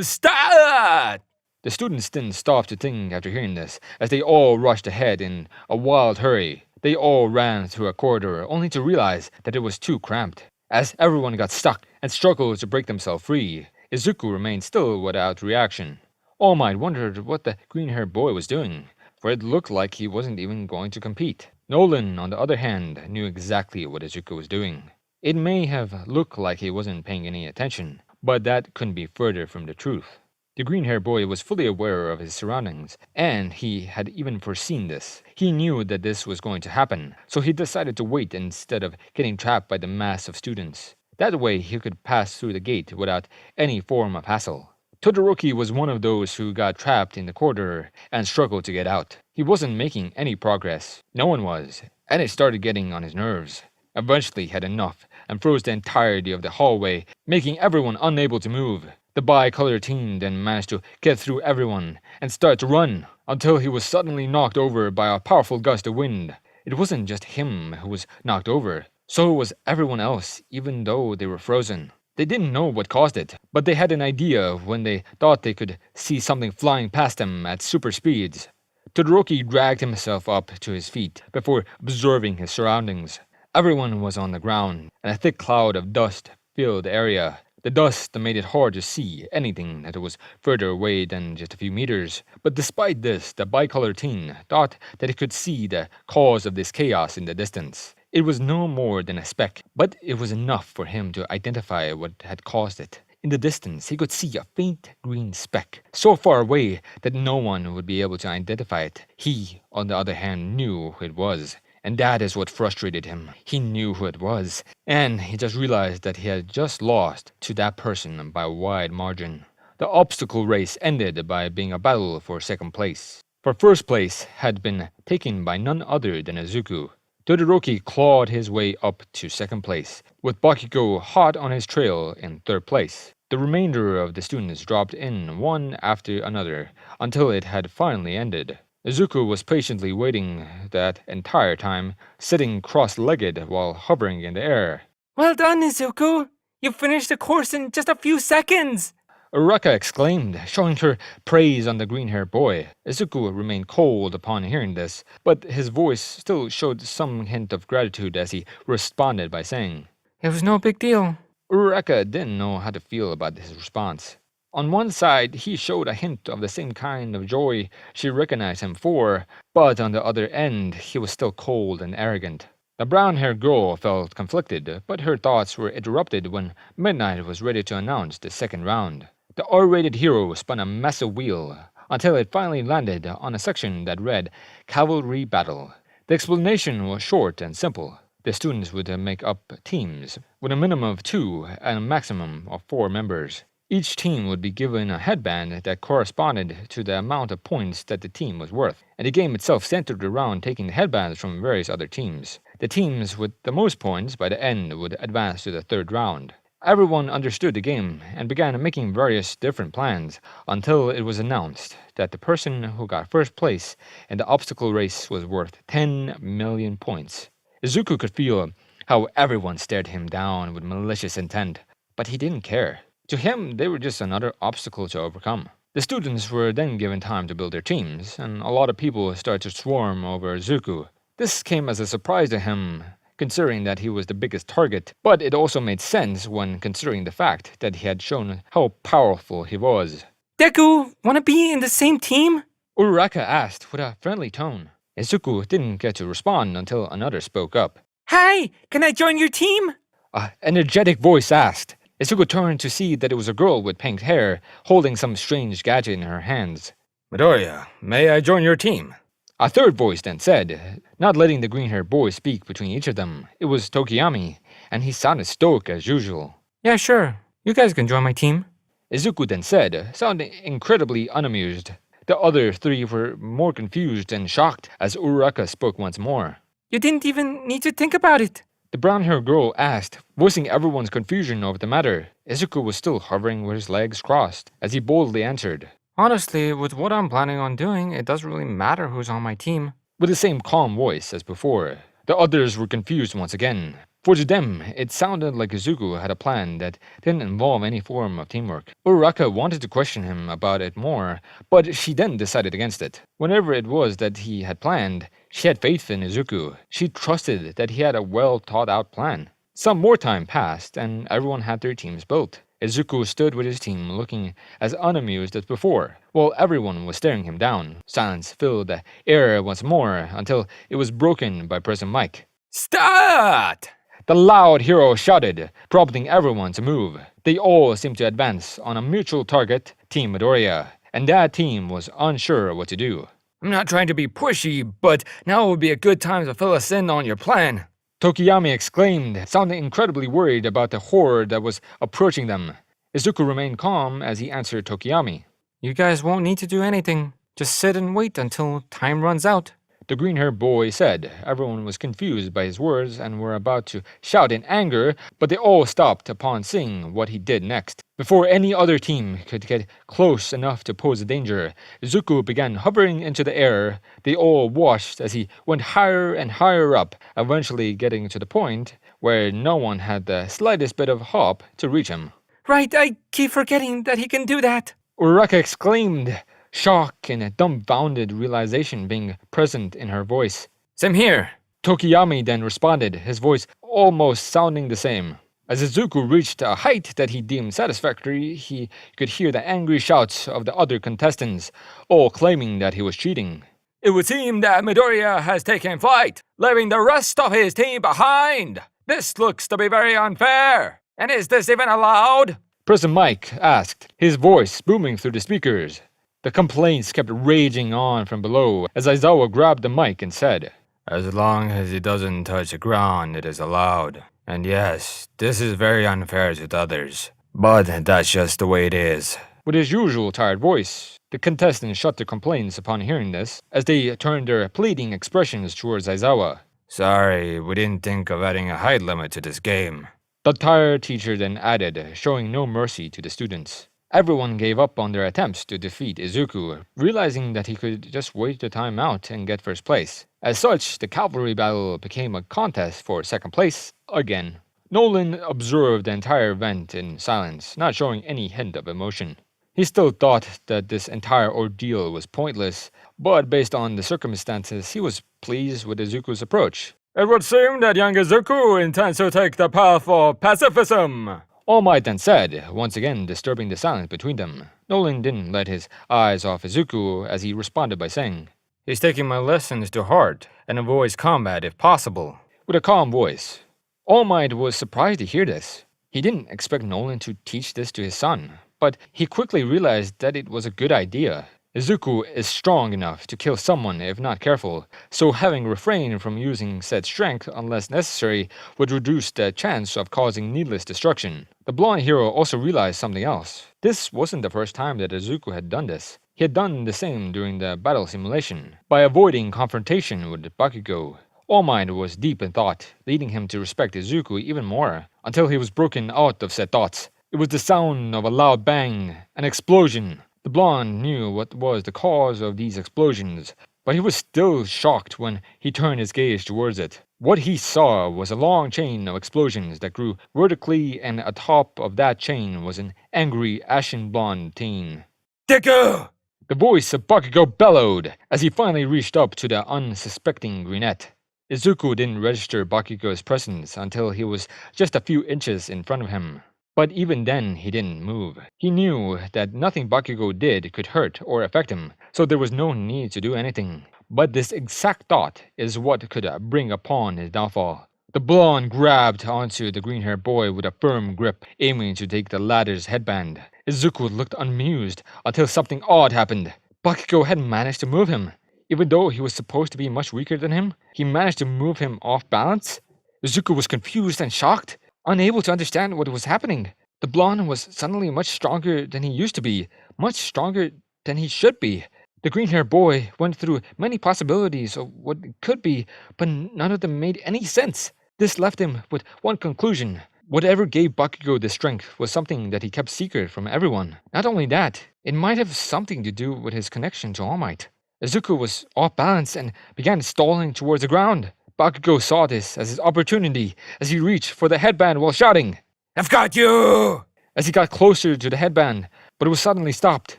Start! The students didn't stop to think after hearing this, as they all rushed ahead in a wild hurry. They all ran through a corridor, only to realize that it was too cramped. As everyone got stuck and struggled to break themselves free, Izuku remained still without reaction. All Might wondered what the green-haired boy was doing, for it looked like he wasn't even going to compete. Nolan, on the other hand, knew exactly what Izuku was doing. It may have looked like he wasn't paying any attention, but that couldn't be further from the truth. The green-haired boy was fully aware of his surroundings, and he had even foreseen this. He knew that this was going to happen, so he decided to wait instead of getting trapped by the mass of students. That way he could pass through the gate without any form of hassle. Todoroki was one of those who got trapped in the corridor and struggled to get out. He wasn't making any progress. No one was, and it started getting on his nerves. Eventually he had enough and froze the entirety of the hallway, making everyone unable to move. The bi-colored team then managed to get through everyone and start to run, until he was suddenly knocked over by a powerful gust of wind. It wasn't just him who was knocked over, so was everyone else, even though they were frozen. They didn't know what caused it, but they had an idea when they thought they could see something flying past them at super speeds. Todoroki dragged himself up to his feet before observing his surroundings. Everyone was on the ground, and a thick cloud of dust filled the area. The dust made it hard to see anything that was further away than just a few meters. But despite this, the bicolored teen thought that he could see the cause of this chaos in the distance. It was no more than a speck, but it was enough for him to identify what had caused it. In the distance, he could see a faint green speck, so far away that no one would be able to identify it. He, on the other hand, knew who it was. And that is what frustrated him. He knew who it was, and he just realized that he had just lost to that person by a wide margin. The obstacle race ended by being a battle for second place. For first place had been taken by none other than Izuku. Todoroki clawed his way up to second place, with Bakugo hot on his trail in third place. The remainder of the students dropped in one after another until it had finally ended. Izuku was patiently waiting that entire time, sitting cross-legged while hovering in the air. Well done, Izuku! You finished the course in just a few seconds! Uraraka exclaimed, showing her praise on the green-haired boy. Izuku remained cold upon hearing this, but his voice still showed some hint of gratitude as he responded by saying, It was no big deal. Uraraka didn't know how to feel about his response. On one side, he showed a hint of the same kind of joy she recognized him for, but on the other end, he was still cold and arrogant. The brown-haired girl felt conflicted, but her thoughts were interrupted when midnight was ready to announce the second round. The R-rated hero spun a massive wheel until it finally landed on a section that read Cavalry Battle. The explanation was short and simple. The students would make up teams, with a minimum of 2 and a maximum of 4 members. Each team would be given a headband that corresponded to the amount of points that the team was worth, and the game itself centered around taking the headbands from various other teams. The teams with the most points by the end would advance to the third round. Everyone understood the game and began making various different plans until it was announced that the person who got first place in the obstacle race was worth 10 million points. Izuku could feel how everyone stared him down with malicious intent, but he didn't care. To him, they were just another obstacle to overcome. The students were then given time to build their teams, and a lot of people started to swarm over Izuku. This came as a surprise to him, considering that he was the biggest target, but it also made sense when considering the fact that he had shown how powerful he was. Deku, wanna be in the same team? Uraraka asked with a friendly tone. Izuku didn't get to respond until another spoke up. Hi, can I join your team? An energetic voice asked. Izuku turned to see that it was a girl with pink hair, holding some strange gadget in her hands. Midoriya, may I join your team? A third voice then said, not letting the green-haired boy speak between each of them. It was Tokiyami, and he sounded stoic as usual. Yeah, sure. You guys can join my team. Izuku then said, sounding incredibly unamused. The other three were more confused and shocked as Uraraka spoke once more. You didn't even need to think about it. The brown-haired girl asked, voicing everyone's confusion over the matter. Izuku was still hovering with his legs crossed, as he boldly answered. Honestly, with what I'm planning on doing, it doesn't really matter who's on my team. With the same calm voice as before, the others were confused once again. For to them, it sounded like Izuku had a plan that didn't involve any form of teamwork. Uraraka wanted to question him about it more, but she then decided against it. Whenever it was that he had planned, she had faith in Izuku. She trusted that he had a well-thought-out plan. Some more time passed, and everyone had their teams built. Izuku stood with his team looking as unamused as before, while everyone was staring him down. Silence filled the air once more until it was broken by President Mike. Start! The loud hero shouted, prompting everyone to move. They all seemed to advance on a mutual target, Team Midoriya, and that team was unsure what to do. I'm not trying to be pushy, but now would be a good time to fill us in on your plan. Tokiyami exclaimed, sounding incredibly worried about the horde that was approaching them. Izuku remained calm as he answered Tokiyami. You guys won't need to do anything. Just sit and wait until time runs out. The green-haired boy said. Everyone was confused by his words and were about to shout in anger, but they all stopped upon seeing what he did next. Before any other team could get close enough to pose a danger, Izuku began hovering into the air. They all watched as he went higher and higher up, eventually getting to the point where no one had the slightest bit of hope to reach him. Right, I keep forgetting that he can do that. Uraraka exclaimed, shock and a dumbfounded realization being present in her voice. Same here. Tokiyami then responded, his voice almost sounding the same. As Izuku reached a height that he deemed satisfactory, he could hear the angry shouts of the other contestants, all claiming that he was cheating. It would seem that Midoriya has taken flight, leaving the rest of his team behind. This looks to be very unfair. And is this even allowed? President Mike asked, his voice booming through the speakers. The complaints kept raging on from below as Aizawa grabbed the mic and said, As long as it doesn't touch the ground, it is allowed. And yes, this is very unfair to the others. But that's just the way it is. With his usual tired voice, the contestants shut their complaints upon hearing this, as they turned their pleading expressions towards Aizawa. Sorry, we didn't think of adding a height limit to this game. The tired teacher then added, showing no mercy to the students. Everyone gave up on their attempts to defeat Izuku, realizing that he could just wait the time out and get first place. As such, the cavalry battle became a contest for second place again. Nolan observed the entire event in silence, not showing any hint of emotion. He still thought that this entire ordeal was pointless, but based on the circumstances, he was pleased with Izuku's approach. It would seem that young Izuku intends to take the path of pacifism. All Might then said, once again disturbing the silence between them. Nolan didn't let his eyes off Izuku as he responded by saying, He's taking my lessons to heart and avoids combat if possible. With a calm voice. All Might was surprised to hear this. He didn't expect Nolan to teach this to his son, but he quickly realized that it was a good idea. Izuku is strong enough to kill someone if not careful, so having refrained from using said strength unless necessary would reduce the chance of causing needless destruction. The blonde hero also realized something else. This wasn't the first time that Izuku had done this. He had done the same during the battle simulation, by avoiding confrontation with Bakugo. All Might was deep in thought, leading him to respect Izuku even more, until he was broken out of said thoughts. It was the sound of a loud bang, an explosion. The blonde knew what was the cause of these explosions, but he was still shocked when he turned his gaze towards it. What he saw was a long chain of explosions that grew vertically, and atop of that chain was an angry, ashen blonde teen. Deku! The voice of Bakugo bellowed as he finally reached up to the unsuspecting brunette. Izuku didn't register Bakugo's presence until he was just a few inches in front of him. But even then, he didn't move. He knew that nothing Bakugo did could hurt or affect him, so there was no need to do anything. But this exact thought is what could bring upon his downfall. The blonde grabbed onto the green-haired boy with a firm grip, aiming to take the latter's headband. Izuku looked amused until something odd happened. Bakugo had managed to move him. Even though he was supposed to be much weaker than him, he managed to move him off balance. Izuku was confused and shocked, unable to understand what was happening. The blonde was suddenly much stronger than he used to be, much stronger than he should be. The green-haired boy went through many possibilities of what it could be, but none of them made any sense. This left him with one conclusion. Whatever gave Bakugo the strength was something that he kept secret from everyone. Not only that, it might have something to do with his connection to All Might. Izuku was off balance and began stalling towards the ground. Bakugo saw this as his opportunity as he reached for the headband while shouting, I've got you! as he got closer to the headband, but it was suddenly stopped.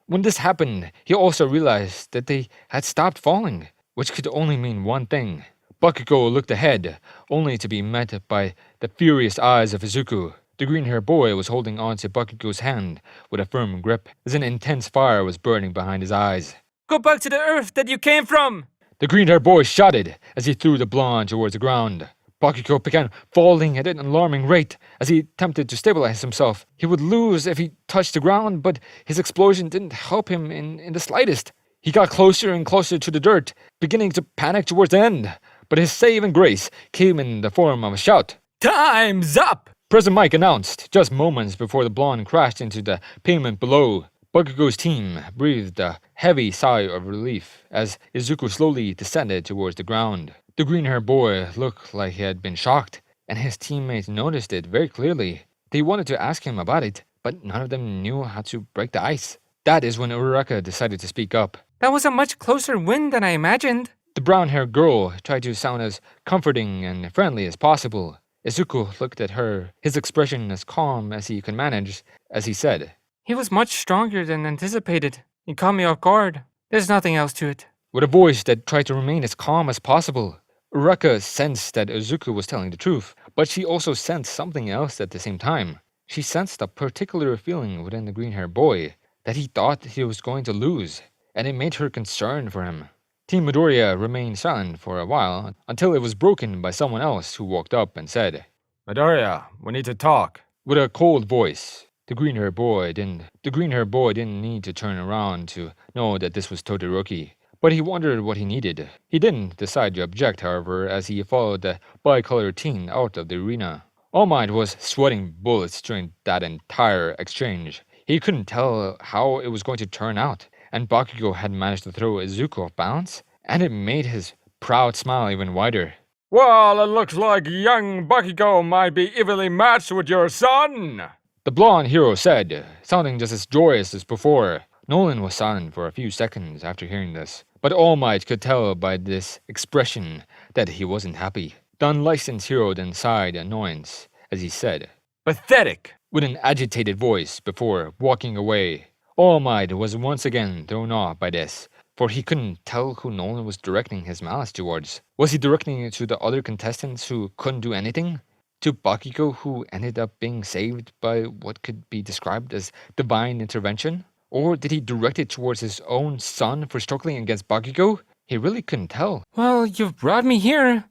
When this happened, he also realized that they had stopped falling, which could only mean one thing. Bakugo looked ahead, only to be met by the furious eyes of Izuku. The green-haired boy was holding on to Bakugo's hand with a firm grip, as an intense fire was burning behind his eyes. Go back to the earth that you came from! The green-haired boy shouted as he threw the blonde towards the ground. Bakugo began falling at an alarming rate as he attempted to stabilize himself. He would lose if he touched the ground, but his explosion didn't help him in the slightest. He got closer and closer to the dirt, beginning to panic towards the end. But his saving grace came in the form of a shout. Time's up! President Mike announced, just moments before the blonde crashed into the pavement below. Bakugo's team breathed a heavy sigh of relief as Izuku slowly descended towards the ground. The green-haired boy looked like he had been shocked, and his teammates noticed it very clearly. They wanted to ask him about it, but none of them knew how to break the ice. That is when Uraraka decided to speak up. That was a much closer win than I imagined. The brown-haired girl tried to sound as comforting and friendly as possible. Izuku looked at her, his expression as calm as he could manage, as he said, He was much stronger than anticipated. He caught me off guard. There's nothing else to it. with a voice that tried to remain as calm as possible. Uraraka sensed that Izuku was telling the truth, but she also sensed something else at the same time. She sensed a particular feeling within the green-haired boy, that he thought he was going to lose, and it made her concerned for him. Team Midoriya remained silent for a while until it was broken by someone else who walked up and said, Midoriya, we need to talk. with a cold voice. The green-haired boy didn't need to turn around to know that this was Todoroki, but he wondered what he needed. He didn't decide to object, however, as he followed the bicolored teen out of the arena. All Might was sweating bullets during that entire exchange. He couldn't tell how it was going to turn out, and Bakugo had managed to throw Izuku off balance, and it made his proud smile even wider. Well, it looks like young Bakugo might be evenly matched with your son. The blonde hero said, sounding just as joyous as before. Nolan was silent for a few seconds after hearing this, but All Might could tell by this expression that he wasn't happy. The unlicensed hero then sighed in annoyance as he said, Pathetic. with an agitated voice before walking away. All Might was once again thrown off by this, for he couldn't tell who Nolan was directing his malice towards. Was he directing it to the other contestants who couldn't do anything? To Bakugo, who ended up being saved by what could be described as divine intervention? Or did he direct it towards his own son for struggling against Bakugo? He really couldn't tell. Well, you've brought me here.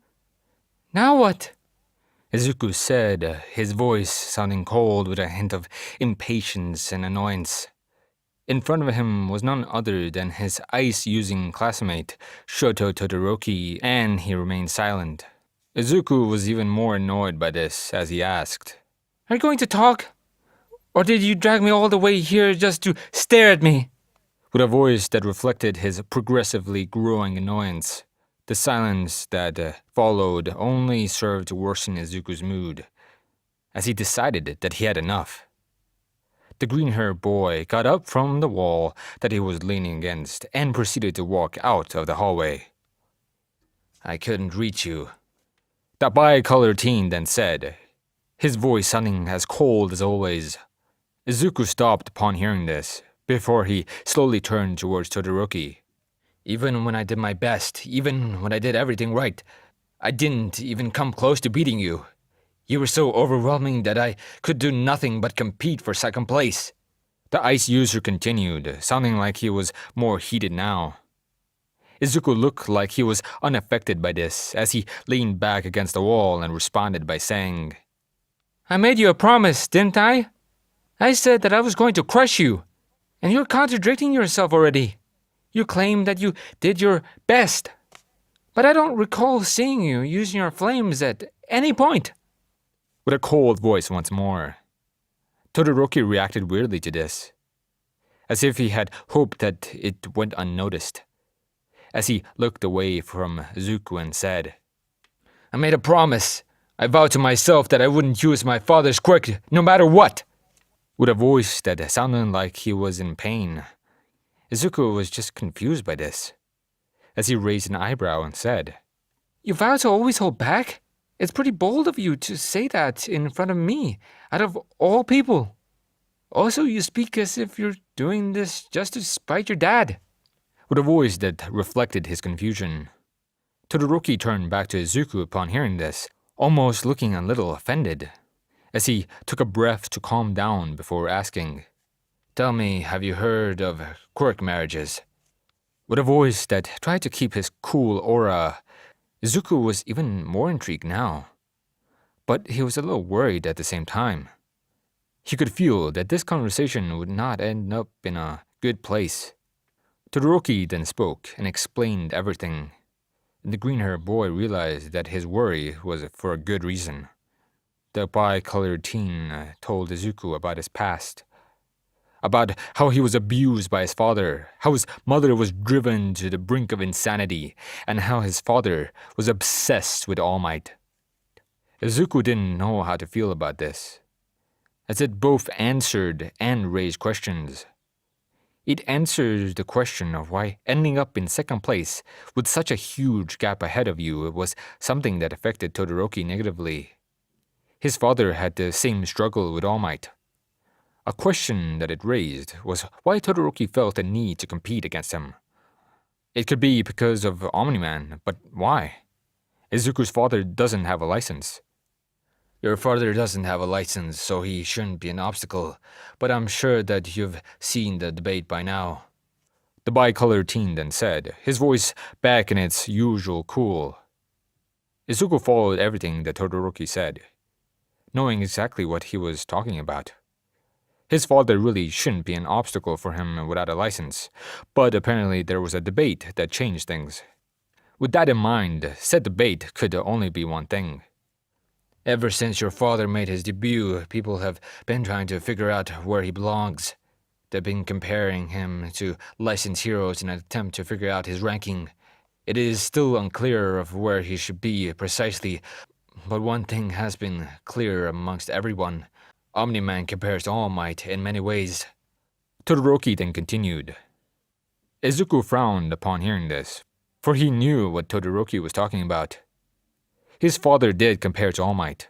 Now what? Izuku said, his voice sounding cold with a hint of impatience and annoyance. In front of him was none other than his ice-using classmate, Shoto Todoroki, and he remained silent. Izuku was even more annoyed by this as he asked, Are you going to talk? Or did you drag me all the way here just to stare at me? with a voice that reflected his progressively growing annoyance. The silence that followed only served to worsen Izuku's mood, as he decided that he had enough. The green-haired boy got up from the wall that he was leaning against and proceeded to walk out of the hallway. I couldn't reach you, the bi-colored teen then said, his voice sounding as cold as always. Izuku stopped upon hearing this, before he slowly turned towards Todoroki. Even when I did my best, even when I did everything right, I didn't even come close to beating you. You were so overwhelming that I could do nothing but compete for second place. The ice user continued, sounding like he was more heated now. Izuku looked like he was unaffected by this, as he leaned back against the wall and responded by saying, I made you a promise, didn't I? I said that I was going to crush you, and you're contradicting yourself already. You claim that you did your best, but I don't recall seeing you using your flames at any point. With a cold voice once more. Todoroki reacted weirdly to this, as if he had hoped that it went unnoticed, as he looked away from Izuku and said, I made a promise. I vowed to myself that I wouldn't use my father's quirk no matter what. With a voice that sounded like he was in pain, Izuku was just confused by this, as he raised an eyebrow and said, You vow to always hold back? It's pretty bold of you to say that in front of me, out of all people. Also, you speak as if you're doing this just to spite your dad. With a voice that reflected his confusion. Todoroki turned back to Izuku upon hearing this, almost looking a little offended, as he took a breath to calm down before asking, Tell me, have you heard of quirk marriages? With a voice that tried to keep his cool aura, Izuku was even more intrigued now, but he was a little worried at the same time. He could feel that this conversation would not end up in a good place. Todoroki then spoke and explained everything, and the green-haired boy realized that his worry was for a good reason. The bi-colored teen told Izuku about his past, about how he was abused by his father, how his mother was driven to the brink of insanity, and how his father was obsessed with All Might. Izuku didn't know how to feel about this, as it both answered and raised questions. It answered the question of why ending up in second place with such a huge gap ahead of you was something that affected Todoroki negatively. His father had the same struggle with All Might. A question that it raised was why Todoroki felt the need to compete against him. It could be because of Omni-Man, but why? Izuku's father doesn't have a license. Your father doesn't have a license, so he shouldn't be an obstacle, but I'm sure that you've seen the debate by now. The bi-colored teen then said, his voice back in its usual cool. Izuku followed everything that Todoroki said, knowing exactly what he was talking about. His father really shouldn't be an obstacle for him without a license, but apparently there was a debate that changed things. With that in mind, said debate could only be one thing. Ever since your father made his debut, people have been trying to figure out where he belongs. They've been comparing him to licensed heroes in an attempt to figure out his ranking. It is still unclear of where he should be precisely, but one thing has been clear amongst everyone. Omni-Man compares to All Might in many ways. Todoroki then continued. Izuku frowned upon hearing this, for he knew what Todoroki was talking about. His father did compare to All Might,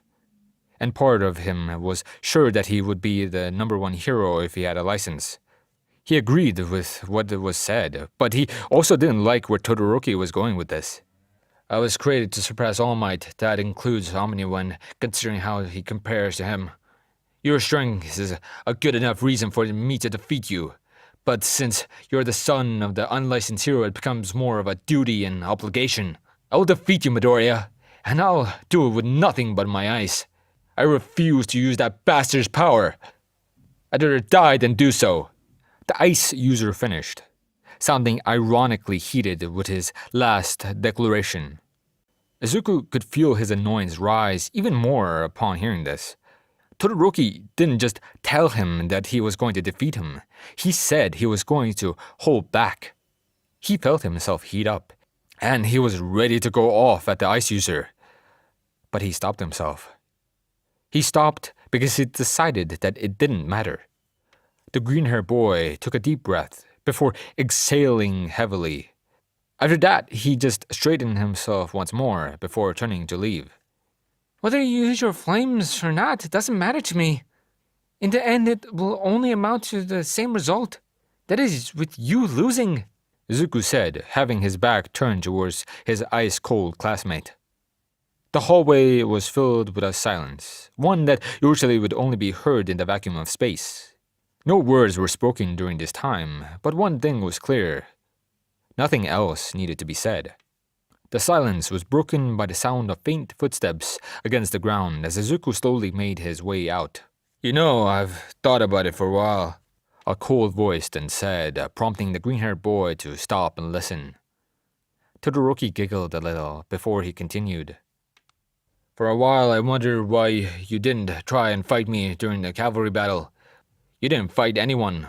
and part of him was sure that he would be the number one hero if he had a license. He agreed with what was said, but he also didn't like where Todoroki was going with this. I was created to surpass All Might, that includes Omni-Man, considering how he compares to him. Your strength is a good enough reason for me to defeat you, but since you're the son of the unlicensed hero, it becomes more of a duty and obligation. I will defeat you, Midoriya, and I'll do it with nothing but my ice. I refuse to use that bastard's power. I'd rather die than do so. The ice user finished, sounding ironically heated with his last declaration. Izuku could feel his annoyance rise even more upon hearing this. Todoroki didn't just tell him that he was going to defeat him, he said he was going to hold back. He felt himself heat up, and he was ready to go off at the ice user. But he stopped himself. He stopped because he decided that it didn't matter. The green-haired boy took a deep breath before exhaling heavily. After that, he just straightened himself once more before turning to leave. Whether you use your flames or not doesn't matter to me. In the end, it will only amount to the same result. That is, with you losing, Izuku said, having his back turned towards his ice-cold classmate. The hallway was filled with a silence, one that usually would only be heard in the vacuum of space. No words were spoken during this time, but one thing was clear. Nothing else needed to be said. The silence was broken by the sound of faint footsteps against the ground as Izuku slowly made his way out. "You know, I've thought about it for a while," a cold voice then said, prompting the green-haired boy to stop and listen. Todoroki giggled a little before he continued. "For a while I wondered why you didn't try and fight me during the cavalry battle. You didn't fight anyone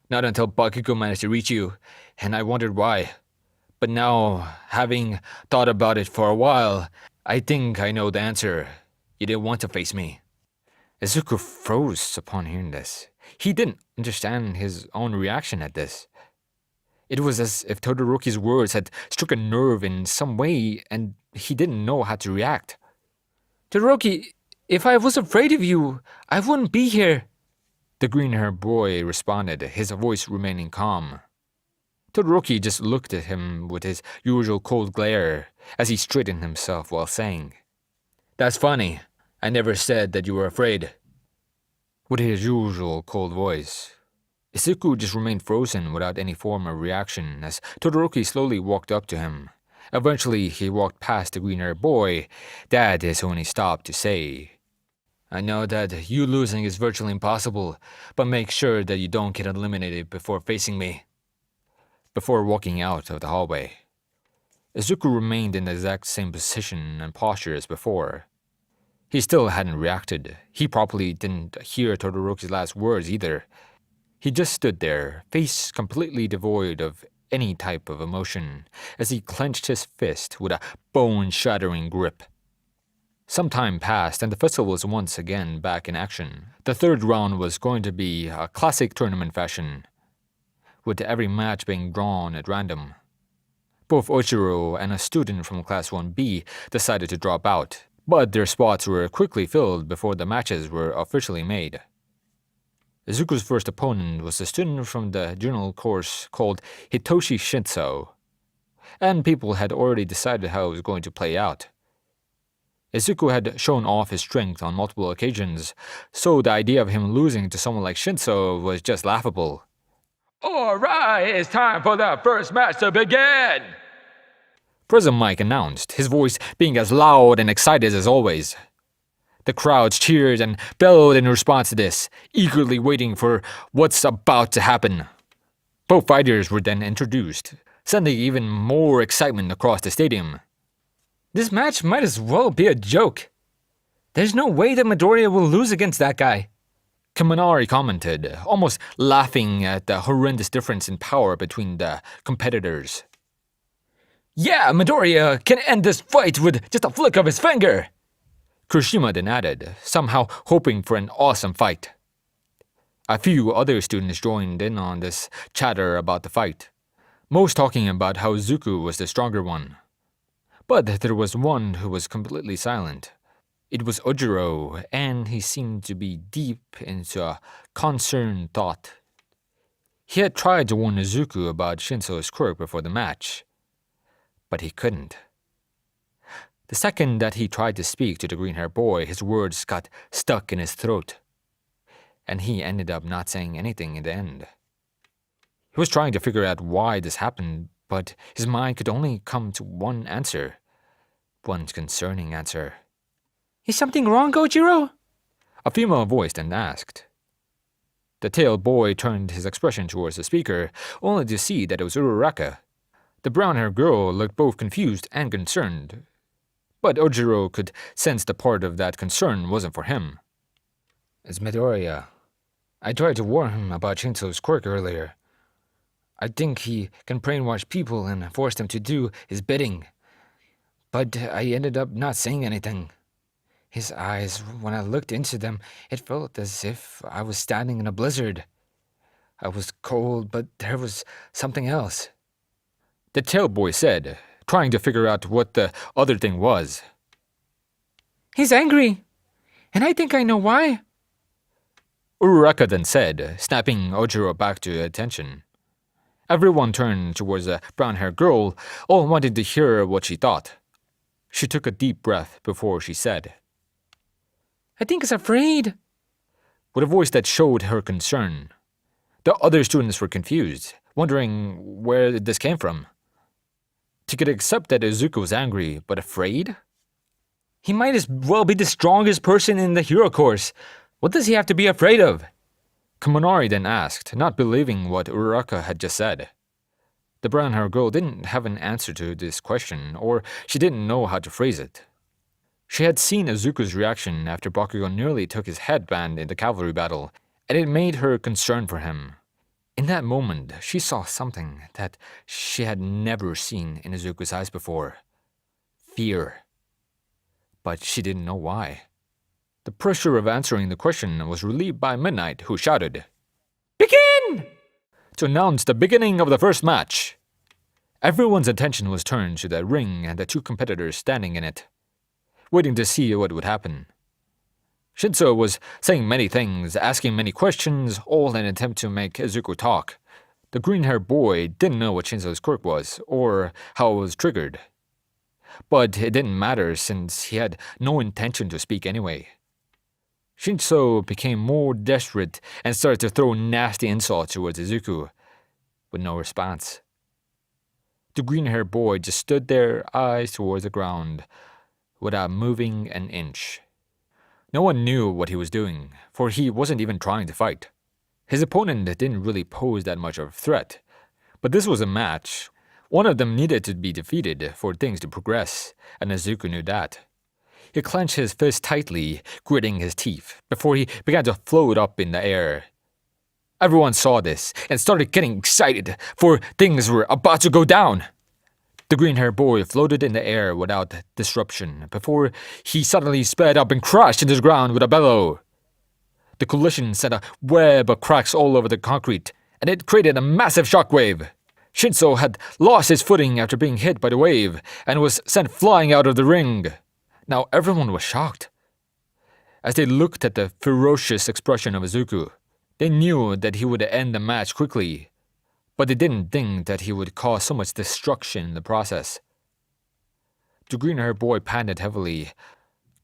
not until Bakugo managed to reach you, and I wondered why. But now, having thought about it for a while, I think I know the answer. You didn't want to face me." Izuku froze upon hearing this. He didn't understand his own reaction at this. It was as if Todoroki's words had struck a nerve in some way, and he didn't know how to react. Todoroki, if I was afraid of you, I wouldn't be here, the green-haired boy responded, his voice remaining calm. Todoroki just looked at him with his usual cold glare as he straightened himself while saying, "That's funny. I never said that you were afraid." With his usual cold voice, Izuku just remained frozen without any form of reaction as Todoroki slowly walked up to him. Eventually, he walked past the green-haired boy. That is when he stopped to say, "I know that you losing is virtually impossible, but make sure that you don't get eliminated before facing me." Before walking out of the hallway, Izuku remained in the exact same position and posture as before. He still hadn't reacted. He probably didn't hear Todoroki's last words either. He just stood there, face completely devoid of any type of emotion, as he clenched his fist with a bone-shattering grip. Some time passed, and the festival was once again back in action. The third round was going to be a classic tournament fashion, with every match being drawn at random. Both Ochiro and a student from Class 1B decided to drop out, but their spots were quickly filled before the matches were officially made. Izuku's first opponent was a student from the journal course called Hitoshi Shinso, and people had already decided how it was going to play out. Izuku had shown off his strength on multiple occasions, so the idea of him losing to someone like Shinso was just laughable. "Alright, it's time for the first match to begin!" Prism Mike announced, his voice being as loud and excited as always. The crowds cheered and bellowed in response to this, eagerly waiting for what's about to happen. Both fighters were then introduced, sending even more excitement across the stadium. This match might as well be a joke. There's no way that Midoriya will lose against that guy, Kaminari commented, almost laughing at the horrendous difference in power between the competitors. Yeah, Midoriya can end this fight with just a flick of his finger, Kurishima then added, somehow hoping for an awesome fight. A few other students joined in on this chatter about the fight, most talking about how Izuku was the stronger one. But there was one who was completely silent. It was Ojiro, and he seemed to be deep into a concerned thought. He had tried to warn Izuku about Shinso's quirk before the match, but he couldn't. The second that he tried to speak to the green-haired boy, his words got stuck in his throat, and he ended up not saying anything in the end. He was trying to figure out why this happened, but his mind could only come to one answer, one concerning answer. Is something wrong, Gojiro? A female voice then asked. The tail boy turned his expression towards the speaker, only to see that it was Uraraka. The brown-haired girl looked both confused and concerned, but Ojiro could sense the part of that concern wasn't for him. It's Midoriya. I tried to warn him about Shinso's quirk earlier. I think he can brainwash people and force them to do his bidding. But I ended up not saying anything. His eyes, when I looked into them, it felt as if I was standing in a blizzard. I was cold, but there was something else. The tail boy said, trying to figure out what the other thing was. He's angry, and I think I know why. Uraraka then said, snapping Ojiro back to attention. Everyone turned towards the brown-haired girl, all wanting to hear what she thought. She took a deep breath before she said, I think he's afraid. with a voice that showed her concern. The other students were confused, wondering where this came from. They could accept that Izuku was angry, but afraid? He might as well be the strongest person in the hero course. What does he have to be afraid of? Kaminari then asked, not believing what Uraraka had just said. The brown-haired girl didn't have an answer to this question, or she didn't know how to phrase it. She had seen Izuku's reaction after Bakugo nearly took his headband in the cavalry battle, and it made her concerned for him. In that moment, she saw something that she had never seen in Izuku's eyes before. Fear. But she didn't know why. The pressure of answering the question was relieved by Midnight, who shouted, Begin! to announce the beginning of the first match. Everyone's attention was turned to the ring and the two competitors standing in it, waiting to see what would happen. Shinso was saying many things, asking many questions, all in an attempt to make Izuku talk. The green-haired boy didn't know what Shinso's quirk was, or how it was triggered. But it didn't matter since he had no intention to speak anyway. Shinso became more desperate and started to throw nasty insults towards Izuku, with no response. The green-haired boy just stood there, eyes towards the ground, without moving an inch. No one knew what he was doing, for he wasn't even trying to fight. His opponent didn't really pose that much of a threat, but this was a match. One of them needed to be defeated for things to progress, and Izuku knew that. He clenched his fist tightly, gritting his teeth, before he began to float up in the air. Everyone saw this and started getting excited, for things were about to go down. The green-haired boy floated in the air without disruption, before he suddenly sped up and crashed into the ground with a bellow. The collision sent a web of cracks all over the concrete, and it created a massive shockwave. Shinso had lost his footing after being hit by the wave, and was sent flying out of the ring. Now everyone was shocked. As they looked at the ferocious expression of Izuku, they knew that he would end the match quickly, but they didn't think that he would cause so much destruction in the process. The green-haired boy panted heavily,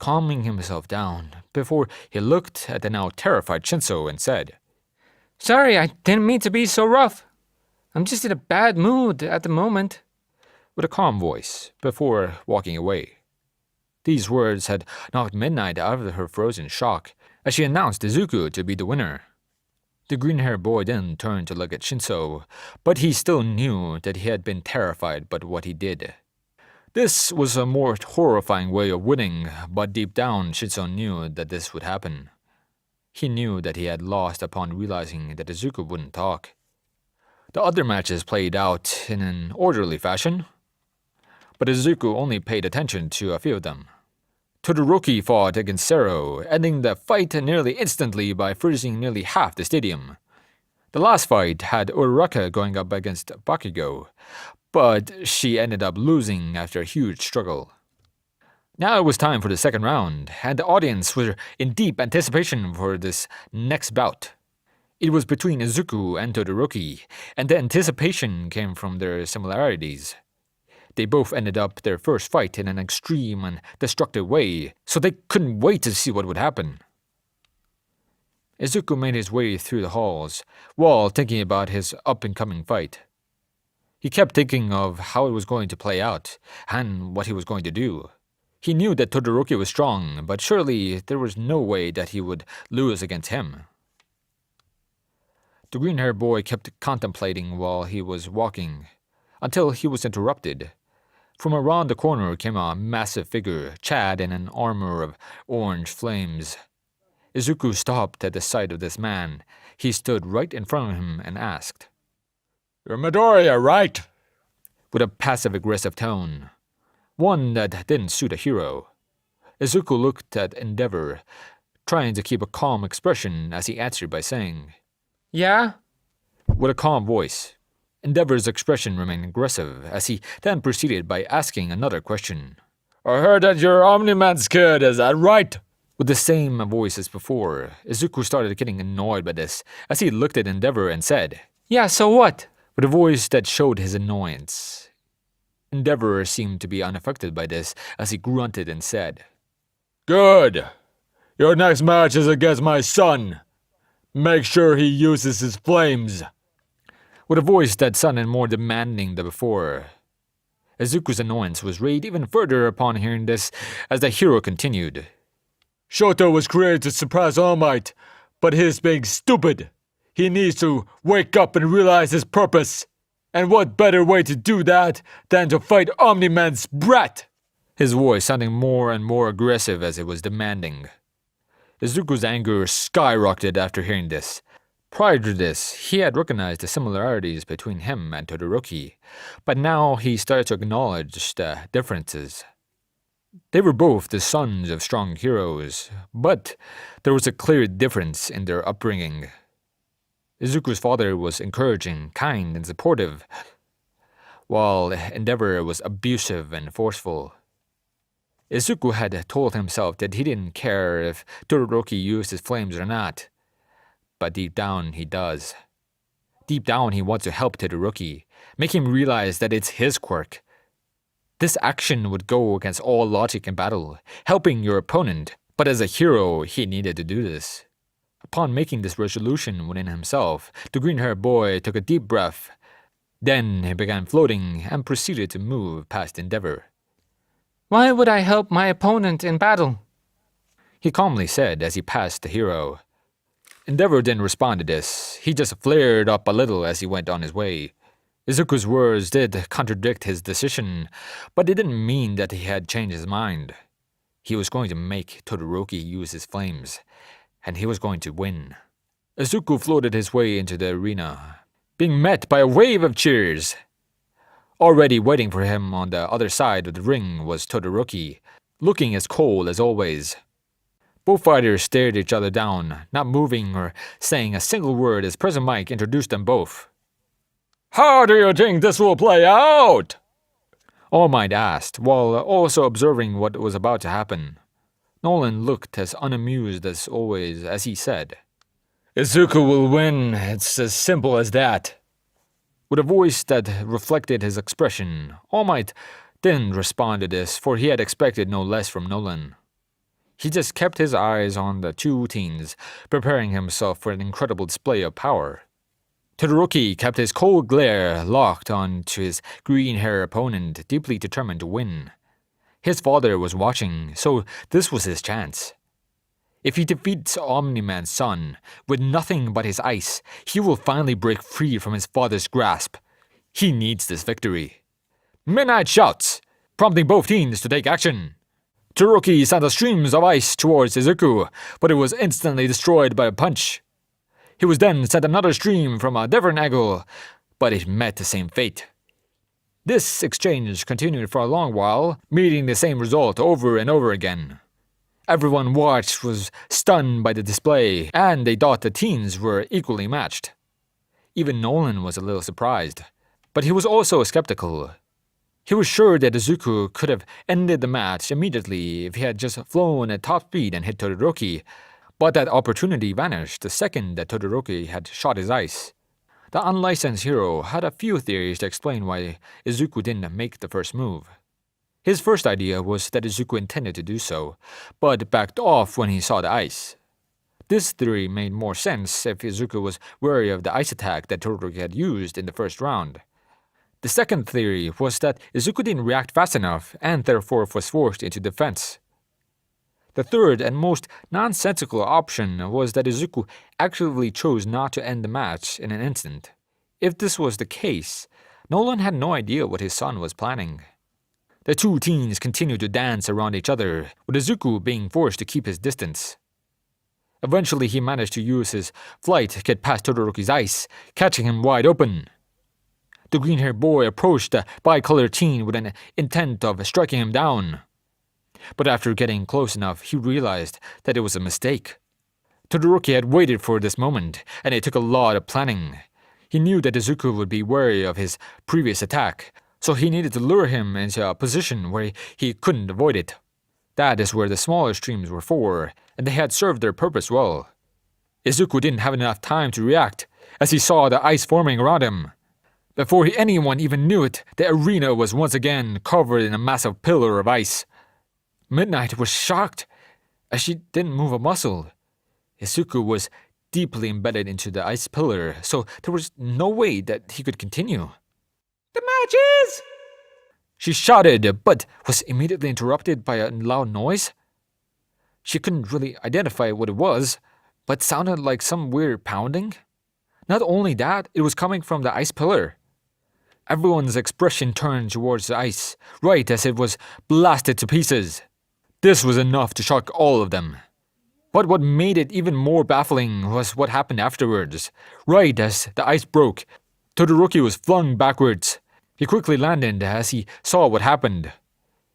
calming himself down, before he looked at the now terrified Shinso and said, Sorry, I didn't mean to be so rough. I'm just in a bad mood at the moment. with a calm voice, before walking away. These words had knocked Midnight out of her frozen shock as she announced Izuku to be the winner. The green-haired boy then turned to look at Shinso, but he still knew that he had been terrified by what he did. This was a more horrifying way of winning, but deep down Shinso knew that this would happen. He knew that he had lost upon realizing that Izuku wouldn't talk. The other matches played out in an orderly fashion, but Izuku only paid attention to a few of them. Todoroki fought against Sero, ending the fight nearly instantly by freezing nearly half the stadium. The last fight had Uraraka going up against Bakugo, but she ended up losing after a huge struggle. Now it was time for the second round, and the audience were in deep anticipation for this next bout. It was between Izuku and Todoroki, and the anticipation came from their similarities. They both ended up their first fight in an extreme and destructive way, so they couldn't wait to see what would happen. Izuku made his way through the halls, while thinking about his up-and-coming fight. He kept thinking of how it was going to play out, and what he was going to do. He knew that Todoroki was strong, but surely there was no way that he would lose against him. The green-haired boy kept contemplating while he was walking, until he was interrupted. From around the corner came a massive figure, clad in an armor of orange flames. Izuku stopped at the sight of this man. He stood right in front of him and asked, "You're Midoriya, right?" with a passive-aggressive tone, one that didn't suit a hero. Izuku looked at Endeavor, trying to keep a calm expression as he answered by saying, Yeah? with a calm voice. Endeavor's expression remained aggressive as he then proceeded by asking another question. "I heard that you're Omni-Man's kid, is that right?" With the same voice as before, Izuku started getting annoyed by this as he looked at Endeavor and said, Yeah, so what? with a voice that showed his annoyance. Endeavor seemed to be unaffected by this as he grunted and said, "Good. Your next match is against my son. Make sure he uses his flames." with a voice that sounded more demanding than before. Izuku's annoyance was raised even further upon hearing this as the hero continued. "Shoto was created to suppress All Might, but he's being stupid. He needs to wake up and realize his purpose. And what better way to do that than to fight Omni-Man's brat?" His voice sounding more and more aggressive as it was demanding. Izuku's anger skyrocketed after hearing this. Prior to this, he had recognized the similarities between him and Todoroki, but now he started to acknowledge the differences. They were both the sons of strong heroes, but there was a clear difference in their upbringing. Izuku's father was encouraging, kind, and supportive, while Endeavor was abusive and forceful. Izuku had told himself that he didn't care if Todoroki used his flames or not, but deep down he does. Deep down he wants to help Todoroki, make him realize that it's his quirk. This action would go against all logic in battle, helping your opponent, but as a hero he needed to do this. Upon making this resolution within himself, the green-haired boy took a deep breath. Then he began floating and proceeded to move past Endeavor. Why would I help my opponent in battle? He calmly said as he passed the hero. Endeavor didn't respond to this. He just flared up a little as he went on his way. Izuku's words did contradict his decision, but it didn't mean that he had changed his mind. He was going to make Todoroki use his flames, and he was going to win. Izuku floated his way into the arena, being met by a wave of cheers. Already waiting for him on the other side of the ring was Todoroki, looking as cold as always. Both fighters stared each other down, not moving or saying a single word as President Mike introduced them both. "How do you think this will play out?" All Might asked, while also observing what was about to happen. Nolan looked as unamused as always as he said, "Izuku will win. It's as simple as that." with a voice that reflected his expression. All Might didn't respond to this, for he had expected no less from Nolan. He just kept his eyes on the two teens, preparing himself for an incredible display of power. Todoroki kept his cold glare locked onto his green-haired opponent, deeply determined to win. His father was watching, so this was his chance. If he defeats Omni-Man's son with nothing but his ice, he will finally break free from his father's grasp. He needs this victory. Midnight shouts, prompting both teens to take action. Todoroki sent a stream of ice towards Izuku, but it was instantly destroyed by a punch. He was then sent another stream from a different angle, but it met the same fate. This exchange continued for a long while, meeting the same result over and over again. Everyone watched was stunned by the display, and they thought the teens were equally matched. Even Nolan was a little surprised, but he was also skeptical. He was sure that Izuku could have ended the match immediately if he had just flown at top speed and hit Todoroki, but that opportunity vanished the second that Todoroki had shot his ice. The unlicensed hero had a few theories to explain why Izuku didn't make the first move. His first idea was that Izuku intended to do so, but backed off when he saw the ice. This theory made more sense if Izuku was wary of the ice attack that Todoroki had used in the first round. The second theory was that Izuku didn't react fast enough and therefore was forced into defense. The third and most nonsensical option was that Izuku actively chose not to end the match in an instant. If this was the case, Nolan had no idea what his son was planning. The two teens continued to dance around each other, with Izuku being forced to keep his distance. Eventually, he managed to use his flight to get past Todoroki's ice, catching him wide open. The green-haired boy approached the bicolored teen with an intent of striking him down. But after getting close enough, he realized that it was a mistake. Todoroki had waited for this moment, and it took a lot of planning. He knew that Izuku would be wary of his previous attack, so he needed to lure him into a position where he couldn't avoid it. That is where the smaller streams were for, and they had served their purpose well. Izuku didn't have enough time to react, as he saw the ice forming around him. Before anyone even knew it, the arena was once again covered in a massive pillar of ice. Midnight was shocked, as she didn't move a muscle. Izuku was deeply embedded into the ice pillar, so there was no way that he could continue. The matches! She shouted, but was immediately interrupted by a loud noise. She couldn't really identify what it was, but sounded like some weird pounding. Not only that, it was coming from the ice pillar. Everyone's expression turned towards the ice, right as it was blasted to pieces. This was enough to shock all of them. But what made it even more baffling was what happened afterwards. Right as the ice broke, Todoroki was flung backwards. He quickly landed as he saw what happened.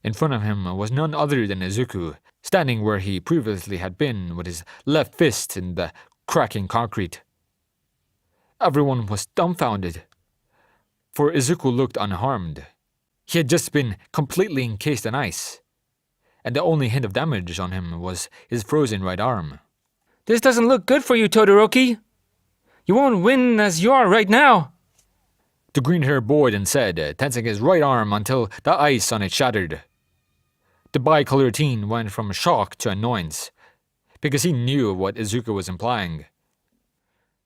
In front of him was none other than Izuku, standing where he previously had been with his left fist in the cracking concrete. Everyone was dumbfounded, for Izuku looked unharmed. He had just been completely encased in ice, and the only hint of damage on him was his frozen right arm. This doesn't look good for you, Todoroki. You won't win as you are right now. The green-haired boy then said, tensing his right arm until the ice on it shattered. The bicolored teen went from shock to annoyance, because he knew what Izuku was implying.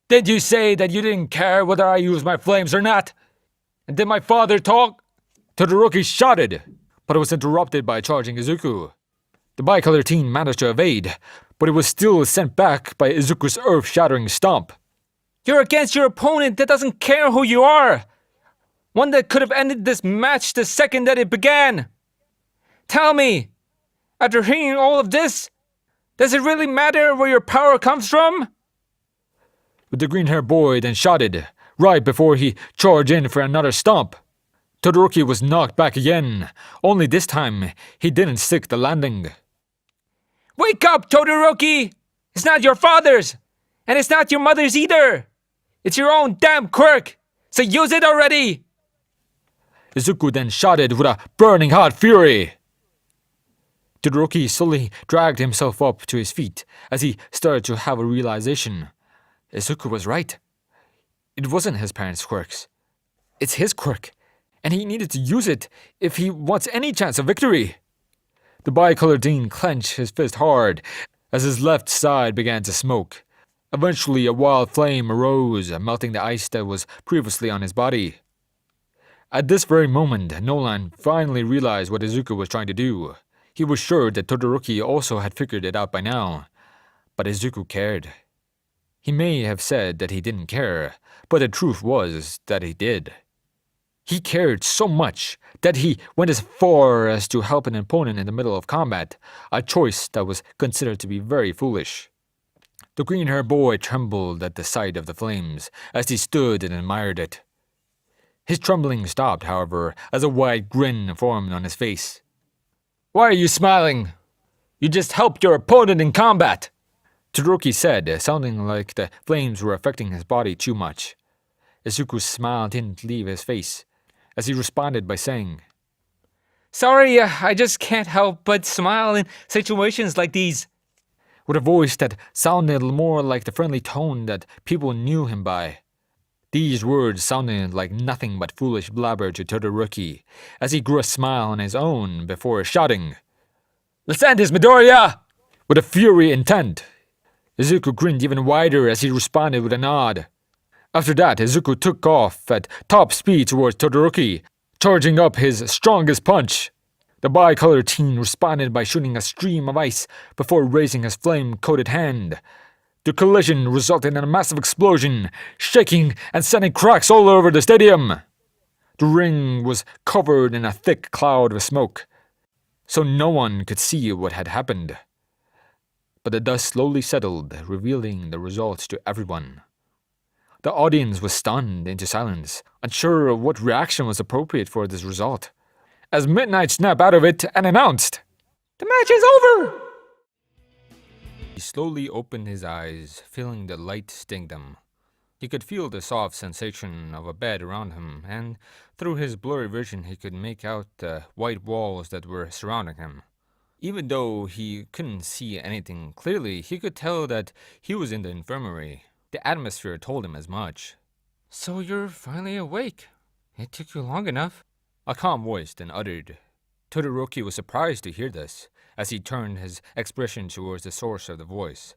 Did you say that you didn't care whether I used my flames or not? And did my father talk? Todoroki shouted, but it was interrupted by charging Izuku. The bicolored teen managed to evade, but it was still sent back by Izuku's earth-shattering stomp. You're against your opponent that doesn't care who you are. One that could have ended this match the second that it began. Tell me, after hearing all of this, does it really matter where your power comes from? But the green-haired boy then shouted, right before he charged in for another stomp. Todoroki was knocked back again, only this time he didn't stick the landing. Wake up, Todoroki! It's not your father's, and it's not your mother's either. It's your own damn quirk, so use it already! Izuku then shouted with a burning hot fury. Todoroki slowly dragged himself up to his feet as he started to have a realization. Izuku was right. It wasn't his parents' quirks. It's his quirk, and he needed to use it if he wants any chance of victory. The bicolored teen clenched his fist hard as his left side began to smoke. Eventually, a wild flame arose, melting the ice that was previously on his body. At this very moment, Nolan finally realized what Izuku was trying to do. He was sure that Todoroki also had figured it out by now, but Izuku cared. He may have said that he didn't care, but the truth was that he did. He cared so much that he went as far as to help an opponent in the middle of combat, a choice that was considered to be very foolish. The green-haired boy trembled at the sight of the flames as he stood and admired it. His trembling stopped, however, as a wide grin formed on his face. Why are you smiling? You just helped your opponent in combat, Todoroki said, sounding like the flames were affecting his body too much. Izuku's smile didn't leave his face, as he responded by saying, Sorry, I just can't help but smile in situations like these. With a voice that sounded more like the friendly tone that people knew him by. These words sounded like nothing but foolish blabber to Todoroki, as he grew a smile on his own before shouting, Let's end this, Midoriya! With a fury intent. Izuku grinned even wider as he responded with a nod. After that, Izuku took off at top speed towards Todoroki, charging up his strongest punch. The bicolored teen responded by shooting a stream of ice before raising his flame-coated hand. The collision resulted in a massive explosion, shaking and sending cracks all over the stadium. The ring was covered in a thick cloud of smoke, so no one could see what had happened. But the dust slowly settled, revealing the results to everyone. The audience was stunned into silence, unsure of what reaction was appropriate for this result, as Midnight snapped out of it and announced, "The match is over!" He slowly opened his eyes, feeling the light sting them. He could feel the soft sensation of a bed around him, and through his blurry vision he could make out the white walls that were surrounding him. Even though he couldn't see anything clearly, he could tell that he was in the infirmary. The atmosphere told him as much. So you're finally awake. It took you long enough. A calm voice then uttered. Todoroki was surprised to hear this, as he turned his expression towards the source of the voice.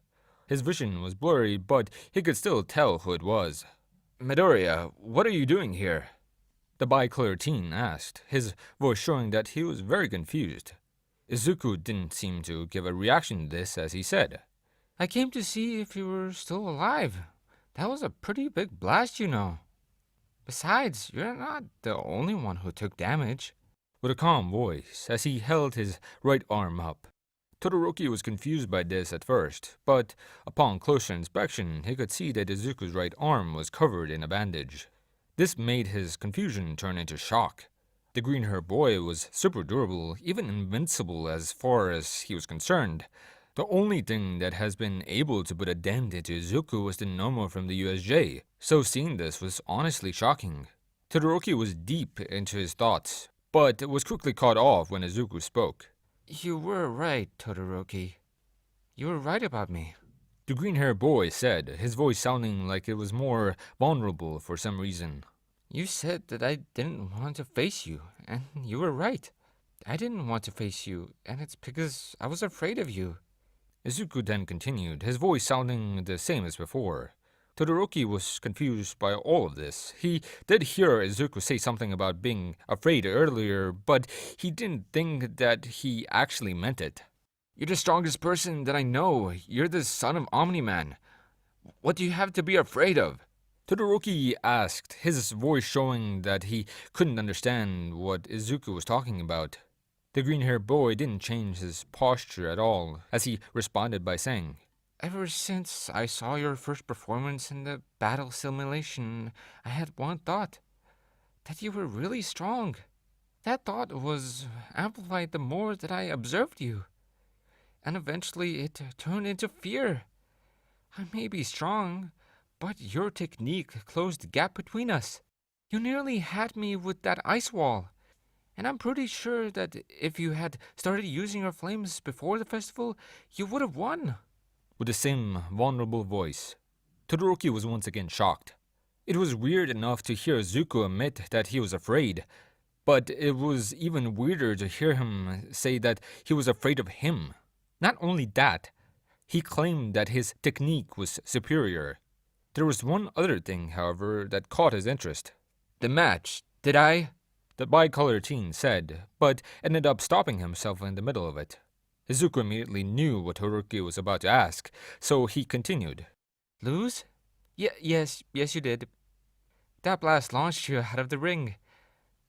His vision was blurry, but he could still tell who it was. "Midoriya, what are you doing here?" The bicolored teen asked, his voice showing that he was very confused. Izuku didn't seem to give a reaction to this as he said, I came to see if you were still alive. That was a pretty big blast, you know. Besides, you're not the only one who took damage. with a calm voice, as he held his right arm up. Todoroki was confused by this at first, but upon closer inspection, he could see that Izuku's right arm was covered in a bandage. This made his confusion turn into shock. The green-haired boy was super durable, even invincible as far as he was concerned. The only thing that has been able to put a dent into Izuku was the Nomo from the USJ, so seeing this was honestly shocking. Todoroki was deep into his thoughts, but was quickly cut off when Izuku spoke. You were right, Todoroki. You were right about me. The green-haired boy said, his voice sounding like it was more vulnerable for some reason. You said that I didn't want to face you, and you were right. I didn't want to face you, and it's because I was afraid of you. Izuku then continued, his voice sounding the same as before. Todoroki was confused by all of this. He did hear Izuku say something about being afraid earlier, but he didn't think that he actually meant it. You're the strongest person that I know. You're the son of Omni-Man. What do you have to be afraid of? Todoroki asked, his voice showing that he couldn't understand what Izuku was talking about. The green-haired boy didn't change his posture at all, as he responded by saying, Ever since I saw your first performance in the battle simulation, I had one thought. That you were really strong. That thought was amplified the more that I observed you. And eventually it turned into fear. I may be strong, but your technique closed the gap between us. You nearly had me with that ice wall. And I'm pretty sure that if you had started using your flames before the festival, you would have won. With the same vulnerable voice. Todoroki was once again shocked. It was weird enough to hear Izuku admit that he was afraid, but it was even weirder to hear him say that he was afraid of him. Not only that, he claimed that his technique was superior. There was one other thing, however, that caught his interest. The match, did I? The bicolored teen said, but ended up stopping himself in the middle of it. Izuku immediately knew what Todoroki was about to ask, so he continued. Lose? Yes, you did. That blast launched you out of the ring.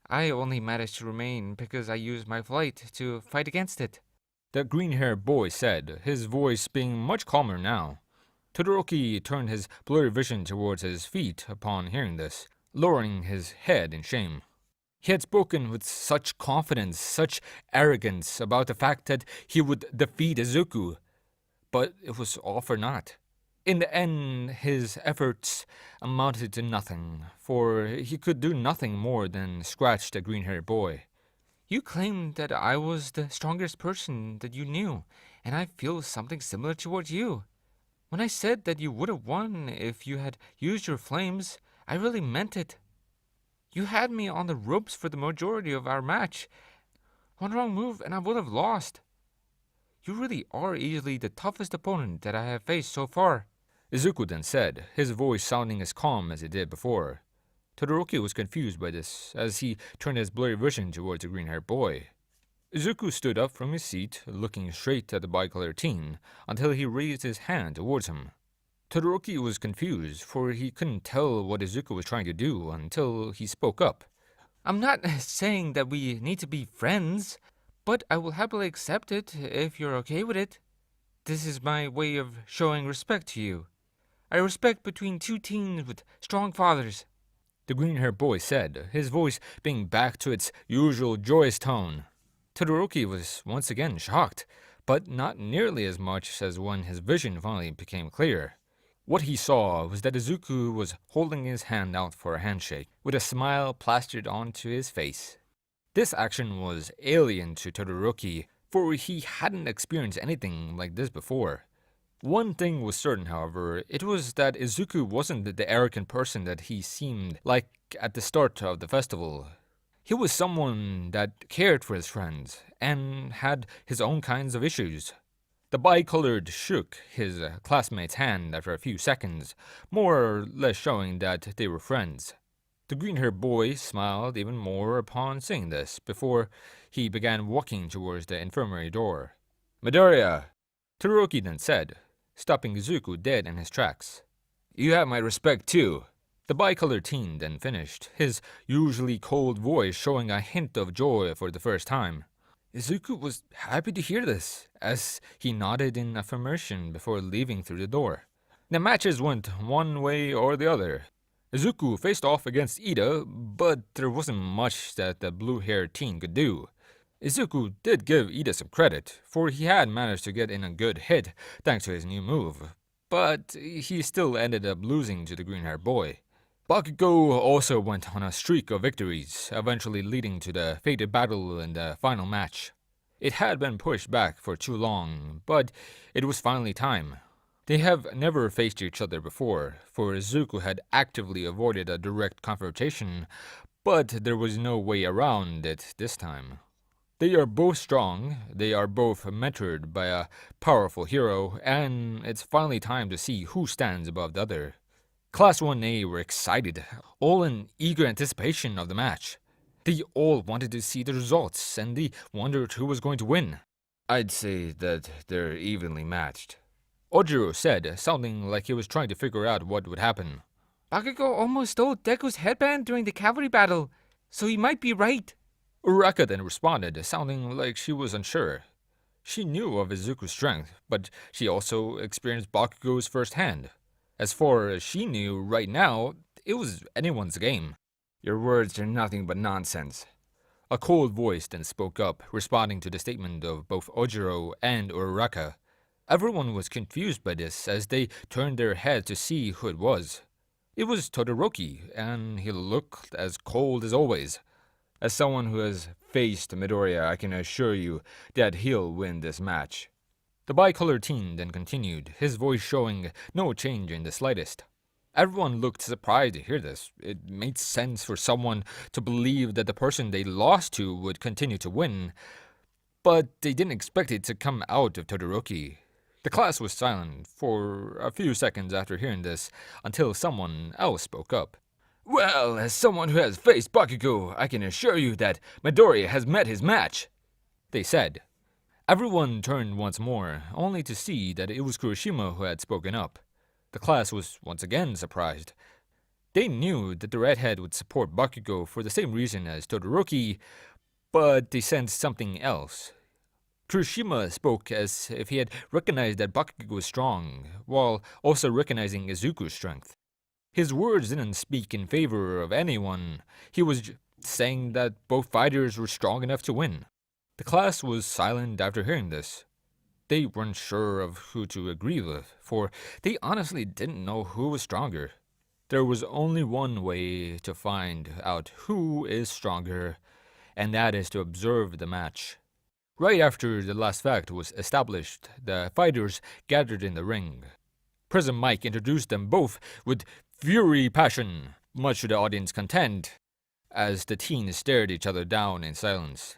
I only managed to remain because I used my flight to fight against it. The green-haired boy said, his voice being much calmer now. Todoroki turned his blurry vision towards his feet upon hearing this, lowering his head in shame. He had spoken with such confidence, such arrogance about the fact that he would defeat Izuku, but it was all for naught. In the end, his efforts amounted to nothing, for he could do nothing more than scratch the green-haired boy. You claimed that I was the strongest person that you knew, and I feel something similar towards you. When I said that you would have won if you had used your flames, I really meant it. You had me on the ropes for the majority of our match. One wrong move and I would have lost. You really are easily the toughest opponent that I have faced so far. Izuku then said, his voice sounding as calm as it did before. Todoroki was confused by this, as he turned his blurry vision towards the green-haired boy. Izuku stood up from his seat, looking straight at the bicolored teen, until he raised his hand towards him. Todoroki was confused, for he couldn't tell what Izuku was trying to do until he spoke up. I'm not saying that we need to be friends, but I will happily accept it if you're okay with it. This is my way of showing respect to you. I respect between two teens with strong fathers. The green-haired boy said, his voice being back to its usual joyous tone. Todoroki was once again shocked, but not nearly as much as when his vision finally became clear. What he saw was that Izuku was holding his hand out for a handshake, with a smile plastered onto his face. This action was alien to Todoroki, for he hadn't experienced anything like this before. One thing was certain, however, it was that Izuku wasn't the arrogant person that he seemed like at the start of the festival. He was someone that cared for his friends, and had his own kinds of issues. The bicolored shook his classmate's hand after a few seconds, more or less showing that they were friends. The green-haired boy smiled even more upon seeing this, before he began walking towards the infirmary door. "Midoriya," Todoroki then said, stopping Izuku dead in his tracks. "You have my respect too." The bicolored teen then finished, his usually cold voice showing a hint of joy for the first time. Izuku was happy to hear this, as he nodded in affirmation before leaving through the door. The matches went one way or the other. Izuku faced off against Ida, but there wasn't much that the blue-haired teen could do. Izuku did give Ida some credit, for he had managed to get in a good hit thanks to his new move, but he still ended up losing to the green-haired boy. Bakugo also went on a streak of victories, eventually leading to the fated battle in the final match. It had been pushed back for too long, but it was finally time. They have never faced each other before, for Izuku had actively avoided a direct confrontation, but there was no way around it this time. They are both strong, they are both mentored by a powerful hero, and it's finally time to see who stands above the other. Class 1A were excited, all in eager anticipation of the match. They all wanted to see the results, and they wondered who was going to win. "I'd say that they're evenly matched," Ojiro said, sounding like he was trying to figure out what would happen. Bakugo almost stole Deku's headband during the cavalry battle, so he might be right. Uraka then responded, sounding like she was unsure. She knew of Izuku's strength, but she also experienced Bakugo's firsthand. As far as she knew right now, it was anyone's game. "Your words are nothing but nonsense." A cold voice then spoke up, responding to the statement of both Ojiro and Uraraka. Everyone was confused by this as they turned their heads to see who it was. It was Todoroki, and he looked as cold as always. "As someone who has faced Midoriya, I can assure you that he'll win this match." The bicolored teen then continued, his voice showing no change in the slightest. Everyone looked surprised to hear this. It made sense for someone to believe that the person they lost to would continue to win, but they didn't expect it to come out of Todoroki. The class was silent for a few seconds after hearing this, until someone else spoke up. "Well, as someone who has faced Bakugo, I can assure you that Midoriya has met his match," they said. Everyone turned once more, only to see that it was Kurashima who had spoken up. The class was once again surprised. They knew that the redhead would support Bakugo for the same reason as Todoroki, but they sensed something else. Kurashima spoke as if he had recognized that Bakugo was strong, while also recognizing Izuku's strength. His words didn't speak in favor of anyone. He was saying that both fighters were strong enough to win. The class was silent after hearing this. They weren't sure of who to agree with, for they honestly didn't know who was stronger. There was only one way to find out who is stronger, and that is to observe the match. Right after the last fact was established, the fighters gathered in the ring. Prism Mike introduced them both with fury passion, much to the audience's content, as the teens stared each other down in silence.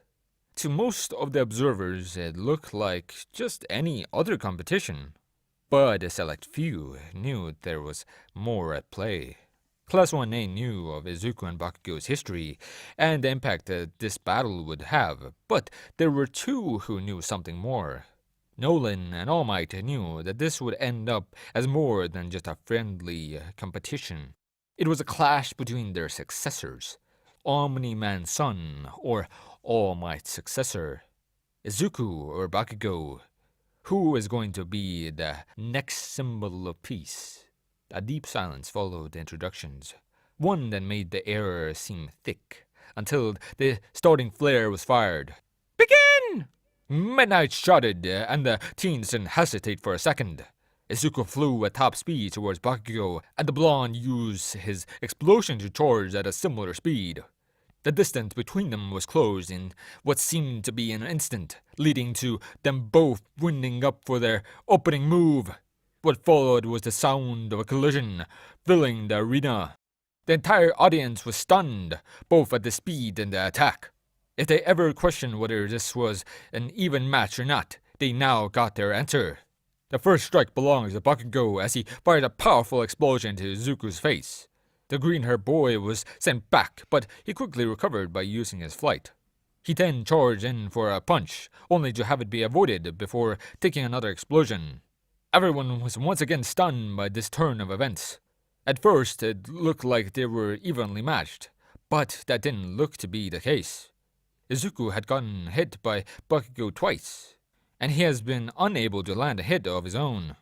To most of the observers, it looked like just any other competition, but a select few knew there was more at play. Class 1A knew of Izuku and Bakugo's history and the impact that this battle would have, but there were two who knew something more. Nolan and All Might knew that this would end up as more than just a friendly competition. It was a clash between their successors, Omni-Man's son or All Might's successor, Izuku or Bakugo. Who is going to be the next symbol of peace? A deep silence followed the introductions, one that made the air seem thick, until the starting flare was fired. Begin! Midnight shouted, and the teens didn't hesitate for a second. Izuku flew at top speed towards Bakugo, and the blonde used his explosion to charge at a similar speed. The distance between them was closed in what seemed to be an instant, leading to them both winding up for their opening move. What followed was the sound of a collision, filling the arena. The entire audience was stunned, both at the speed and the attack. If they ever questioned whether this was an even match or not, they now got their answer. The first strike belongs to Bakugo as he fired a powerful explosion to Izuku's face. The green-haired boy was sent back, but he quickly recovered by using his flight. He then charged in for a punch, only to have it be avoided before taking another explosion. Everyone was once again stunned by this turn of events. At first, it looked like they were evenly matched, but that didn't look to be the case. Izuku had gotten hit by Bakugo twice, and he has been unable to land a hit of his own.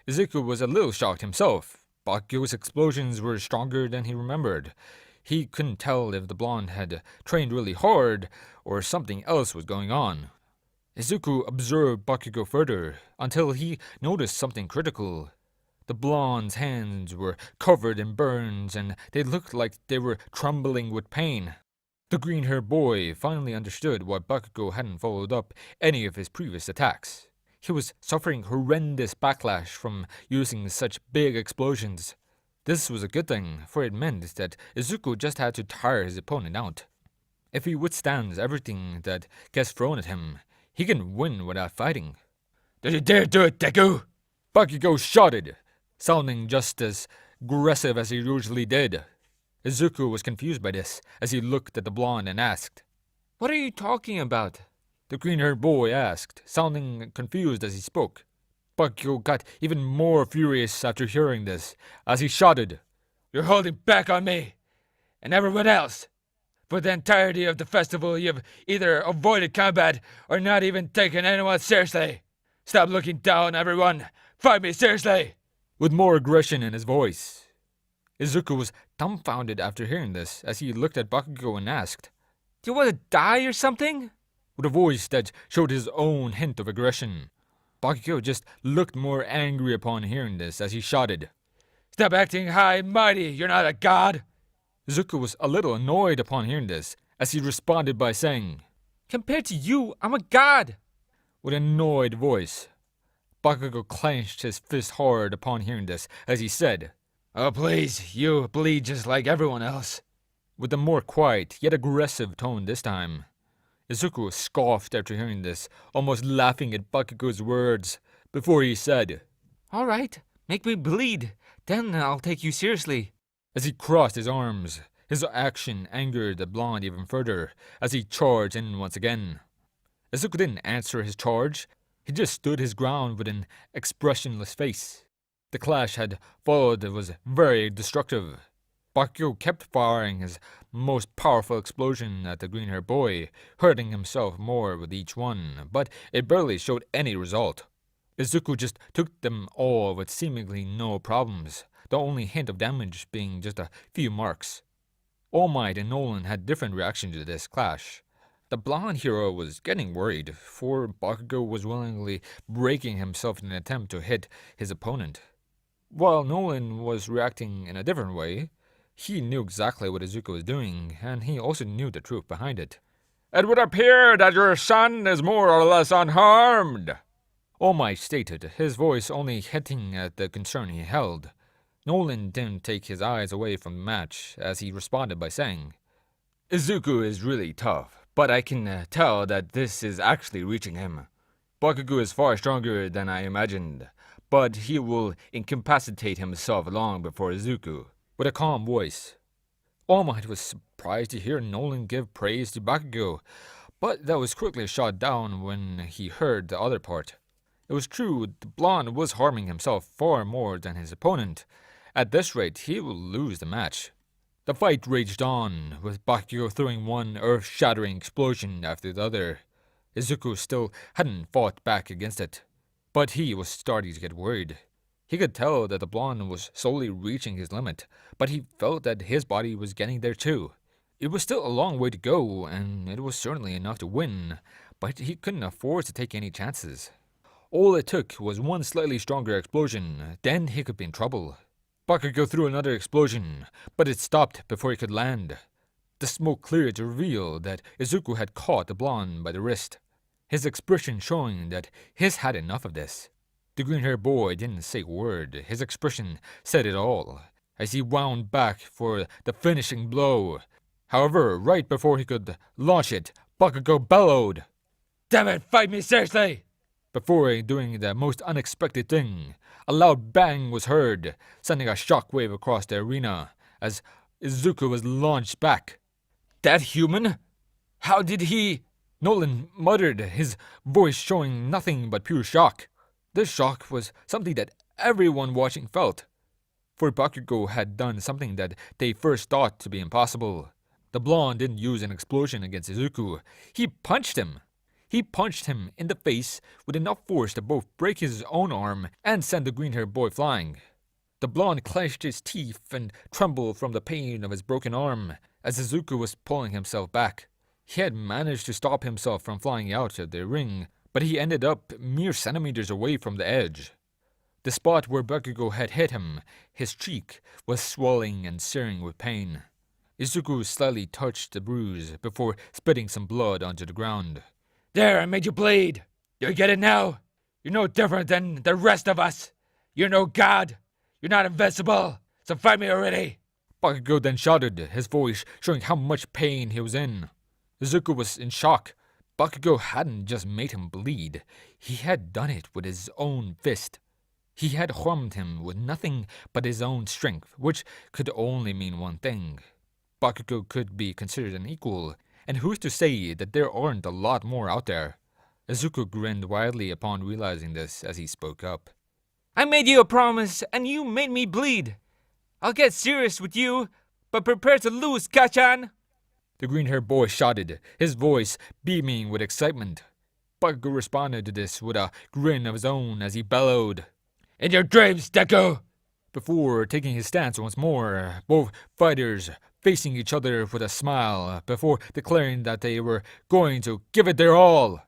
Izuku was a little shocked himself. Bakugo's explosions were stronger than he remembered. He couldn't tell if the blonde had trained really hard or something else was going on. Izuku observed Bakugo further until he noticed something critical. The blonde's hands were covered in burns and they looked like they were trembling with pain. The green-haired boy finally understood why Bakugo hadn't followed up any of his previous attacks. He was suffering horrendous backlash from using such big explosions. This was a good thing, for it meant that Izuku just had to tire his opponent out. If he withstands everything that gets thrown at him, he can win without fighting. Did you dare do it, Deku? Bakugo shouted, sounding just as aggressive as he usually did. Izuku was confused by this as he looked at the blonde and asked, What are you talking about? The green-haired boy asked, sounding confused as he spoke. Bakugo got even more furious after hearing this, as he shouted, You're holding back on me, and everyone else. For the entirety of the festival, you've either avoided combat or not even taken anyone seriously. Stop looking down, everyone. Fight me seriously. With more aggression in his voice. Izuku was dumbfounded after hearing this, as he looked at Bakugo and asked, Do you want to die or something? With a voice that showed his own hint of aggression. Bakugo just looked more angry upon hearing this as he shouted, Stop acting high and mighty, you're not a god! Izuku was a little annoyed upon hearing this, as he responded by saying, Compared to you, I'm a god! With an annoyed voice. Bakugo clenched his fist hard upon hearing this, as he said, Oh please, you bleed just like everyone else. With a more quiet, yet aggressive tone this time. Izuku scoffed after hearing this, almost laughing at Bakugo's words, before he said, All right, make me bleed, then I'll take you seriously. As he crossed his arms, his action angered the blonde even further, as he charged in once again. Izuku didn't answer his charge, he just stood his ground with an expressionless face. The clash had followed was very destructive. Bakugo kept firing his most powerful explosion at the green-haired boy, hurting himself more with each one, but it barely showed any result. Izuku just took them all with seemingly no problems, the only hint of damage being just a few marks. All Might and Nolan had different reactions to this clash. The blonde hero was getting worried, for Bakugo was willingly breaking himself in an attempt to hit his opponent. While Nolan was reacting in a different way, he knew exactly what Izuku was doing, and he also knew the truth behind it. It would appear that your son is more or less unharmed, All Might stated, his voice only hinting at the concern he held. Nolan didn't take his eyes away from the match, as he responded by saying, Izuku is really tough, but I can tell that this is actually reaching him. Bakugo is far stronger than I imagined, but he will incapacitate himself long before Izuku. with a calm voice. All Might was surprised to hear Nolan give praise to Bakugo, but that was quickly shot down when he heard the other part. It was true, the blonde was harming himself far more than his opponent. At this rate, he will lose the match. The fight raged on, with Bakugo throwing one earth-shattering explosion after the other. Izuku still hadn't fought back against it, but he was starting to get worried. He could tell that the blonde was slowly reaching his limit, but he felt that his body was getting there too. It was still a long way to go, and it was certainly enough to win, but he couldn't afford to take any chances. All it took was one slightly stronger explosion, then he could be in trouble. Bakugo threw another explosion, but it stopped before he could land. The smoke cleared to reveal that Izuku had caught the blonde by the wrist, his expression showing that he's had enough of this. The green-haired boy didn't say a word. His expression said it all, as he wound back for the finishing blow. However, right before he could launch it, Bakugo bellowed, "Damn it, fight me seriously!" Before doing the most unexpected thing, a loud bang was heard, sending a shockwave across the arena as Izuku was launched back. "That human? How did he?" Nolan muttered, his voice showing nothing but pure shock. This shock was something that everyone watching felt, for Bakugo had done something that they first thought to be impossible. The blonde didn't use an explosion against Izuku. He punched him. He punched him in the face with enough force to both break his own arm and send the green-haired boy flying. The blonde clenched his teeth and trembled from the pain of his broken arm as Izuku was pulling himself back. He had managed to stop himself from flying out of the ring, but he ended up mere centimeters away from the edge. The spot where Bakugo had hit him, his cheek, was swelling and searing with pain. Izuku slightly touched the bruise before spitting some blood onto the ground. "There, I made you bleed. You get it now? You're no different than the rest of us. You're no god. You're not invincible. So fight me already." Bakugo then shouted, his voice showing how much pain he was in. Izuku was in shock. Bakugo hadn't just made him bleed. He had done it with his own fist. He had harmed him with nothing but his own strength, which could only mean one thing. Bakugo could be considered an equal, and who's to say that there aren't a lot more out there? Izuku grinned widely upon realizing this as he spoke up. I made you a promise, and you made me bleed. I'll get serious with you, but prepare to lose, Kachan! The green-haired boy shouted, his voice beaming with excitement. Bakugo responded to this with a grin of his own as he bellowed, "In your dreams, Deku!" Before taking his stance once more, both fighters facing each other with a smile before declaring that they were going to give it their all.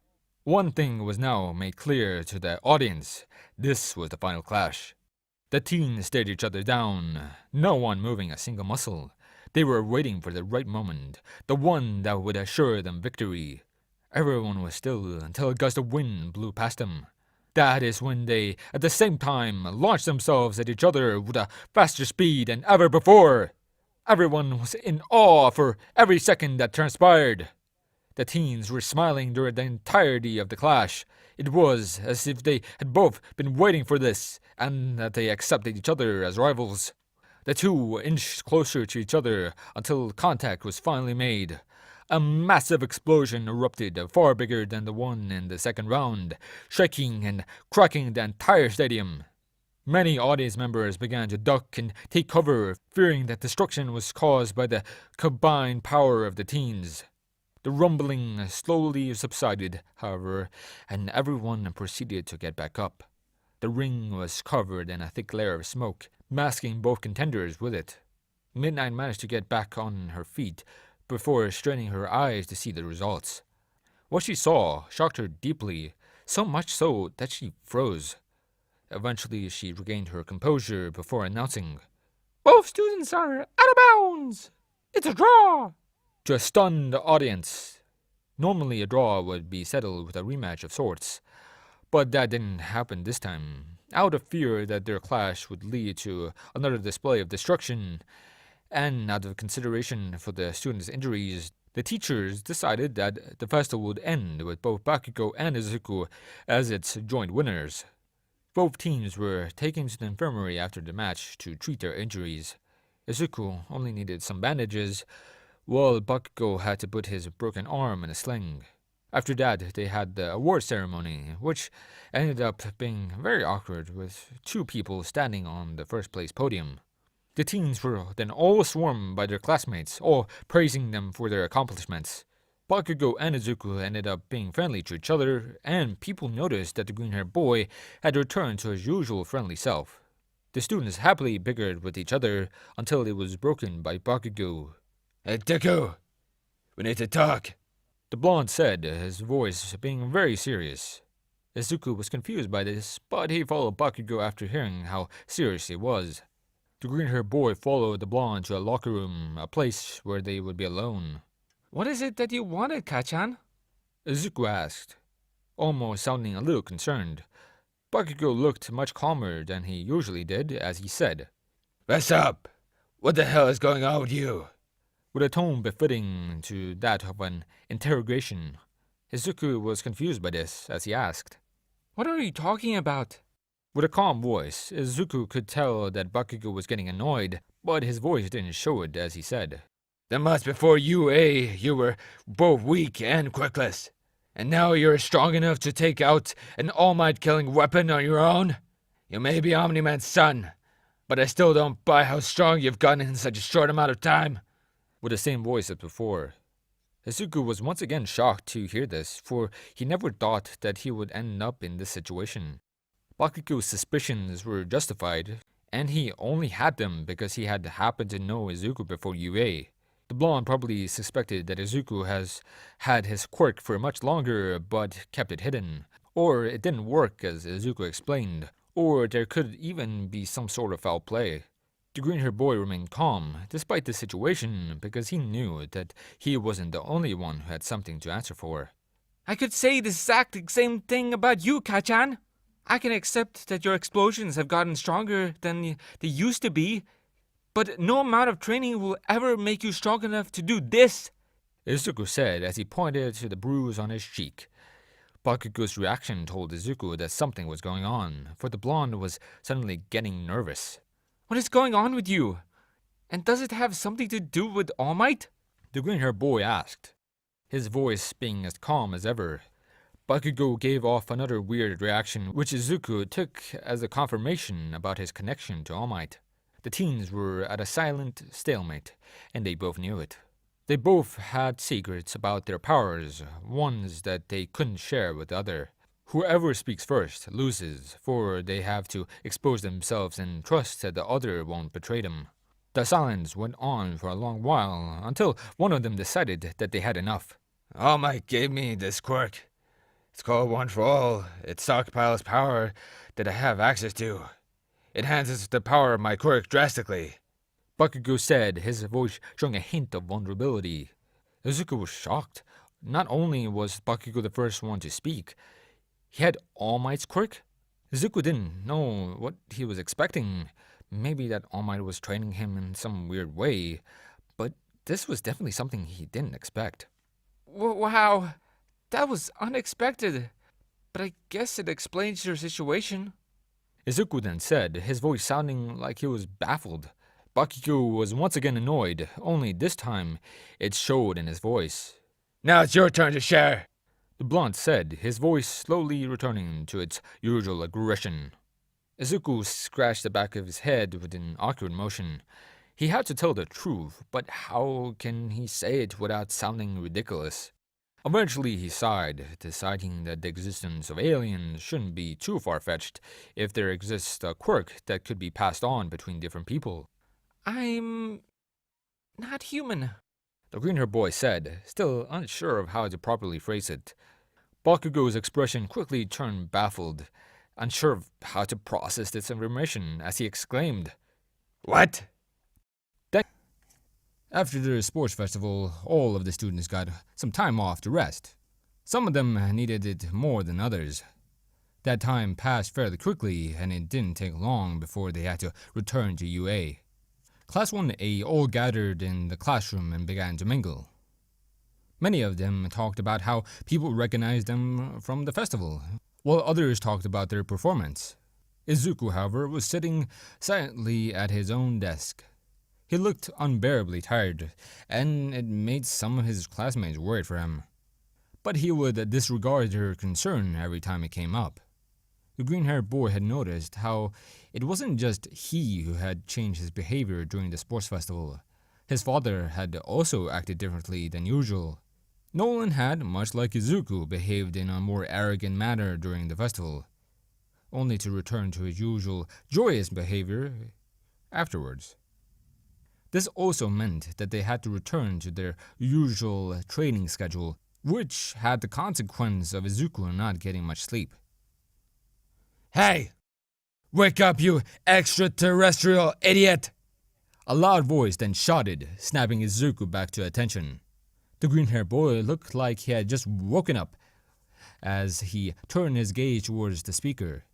One thing was now made clear to the audience. This was the final clash. The teens stared each other down, no one moving a single muscle. They were waiting for the right moment, the one that would assure them victory. Everyone was still until a gust of wind blew past them. That is when they, at the same time, launched themselves at each other with a faster speed than ever before. Everyone was in awe for every second that transpired. The teens were smiling during the entirety of the clash. It was as if they had both been waiting for this, and that they accepted each other as rivals. The two inched closer to each other until contact was finally made. A massive explosion erupted, far bigger than the one in the second round, shaking and cracking the entire stadium. Many audience members began to duck and take cover, fearing that destruction was caused by the combined power of the teens. The rumbling slowly subsided, however, and everyone proceeded to get back up. The ring was covered in a thick layer of smoke, masking both contenders with it. Midnight managed to get back on her feet before straining her eyes to see the results. What she saw shocked her deeply, so much so that she froze. Eventually, she regained her composure before announcing, Both students are out of bounds. It's a draw. To a stunned audience. Normally, a draw would be settled with a rematch of sorts, but that didn't happen this time. Out of fear that their clash would lead to another display of destruction, and out of consideration for the students' injuries, the teachers decided that the festival would end with both Bakugo and Izuku as its joint winners. Both teams were taken to the infirmary after the match to treat their injuries. Izuku only needed some bandages, while Bakugo had to put his broken arm in a sling. After that, they had the award ceremony, which ended up being very awkward with 2 people standing on the first place podium. The teens were then all swarmed by their classmates, all praising them for their accomplishments. Bakugo and Izuku ended up being friendly to each other, and people noticed that the green-haired boy had returned to his usual friendly self. The students happily bickered with each other until it was broken by Bakugo. Hey, Deku! We need to talk. The blonde said, his voice being very serious. Izuku was confused by this, but he followed Bakugo after hearing how serious he was. The green-haired boy followed the blonde to a locker room, a place where they would be alone. What is it that you wanted, Kachan? Izuku asked, almost sounding a little concerned. Bakugo looked much calmer than he usually did as he said, What's up? What the hell is going on with you? with a tone befitting to that of an interrogation. Izuku was confused by this as he asked, What are you talking about? with a calm voice, Izuku could tell that Bakugo was getting annoyed, but his voice didn't show it as he said, The months before you were both weak and quirkless. And now you're strong enough to take out an all-might killing weapon on your own? You may be Omni-Man's son, but I still don't buy how strong you've gotten in such a short amount of time. with the same voice as before. Izuku was once again shocked to hear this, for he never thought that he would end up in this situation. Bakugo's suspicions were justified, and he only had them because he had happened to know Izuku before UA. The blonde probably suspected that Izuku has had his quirk for much longer but kept it hidden, or it didn't work as Izuku explained, or there could even be some sort of foul play. The green-haired boy remained calm despite the situation because he knew that he wasn't the only one who had something to answer for. I could say the exact same thing about you, Kachan. I can accept that your explosions have gotten stronger than they used to be, but no amount of training will ever make you strong enough to do this. Izuku said as he pointed to the bruise on his cheek. Bakugo's reaction told Izuku that something was going on, for the blonde was suddenly getting nervous. What is going on with you? And does it have something to do with All Might? The green-haired boy asked, his voice being as calm as ever. Bakugo gave off another weird reaction, which Izuku took as a confirmation about his connection to All Might. The teens were at a silent stalemate, and they both knew it. They both had secrets about their powers, ones that they couldn't share with the other. Whoever speaks first loses, for they have to expose themselves and trust that the other won't betray them. The silence went on for a long while, until one of them decided that they had enough. All Might gave me this quirk. It's called One for All. It stockpiles power that I have access to. It enhances the power of my quirk drastically. Bakugo said, his voice showing a hint of vulnerability. Izuku was shocked. Not only was Bakugo the first one to speak, he had All Might's quirk? Izuku didn't know what he was expecting. Maybe that All Might was training him in some weird way, but this was definitely something he didn't expect. Wow, that was unexpected. But I guess it explains your situation. Izuku then said, his voice sounding like he was baffled. Bakugo was once again annoyed, only this time it showed in his voice. Now it's your turn to share. The blonde said, his voice slowly returning to its usual aggression. Izuku scratched the back of his head with an awkward motion. He had to tell the truth, but how can he say it without sounding ridiculous? Eventually he sighed, deciding that the existence of aliens shouldn't be too far-fetched if there exists a quirk that could be passed on between different people. I'm not human. The green-haired boy said, still unsure of how to properly phrase it. Bakugo's expression quickly turned baffled, unsure of how to process this information, as he exclaimed, What? After the sports festival, all of the students got some time off to rest. Some of them needed it more than others. That time passed fairly quickly, and it didn't take long before they had to return to UA. Class 1A all gathered in the classroom and began to mingle. Many of them talked about how people recognized them from the festival, while others talked about their performance. Izuku, however, was sitting silently at his own desk. He looked unbearably tired, and it made some of his classmates worried for him. But he would disregard their concern every time it came up. The green-haired boy had noticed how it wasn't just he who had changed his behavior during the sports festival. His father had also acted differently than usual. Nolan had, much like Izuku, behaved in a more arrogant manner during the festival, only to return to his usual joyous behavior afterwards. This also meant that they had to return to their usual training schedule, which had the consequence of Izuku not getting much sleep. Hey! Wake up, you extraterrestrial idiot! A loud voice then shouted, snapping Izuku back to attention. The green-haired boy looked like he had just woken up as he turned his gaze towards the speaker.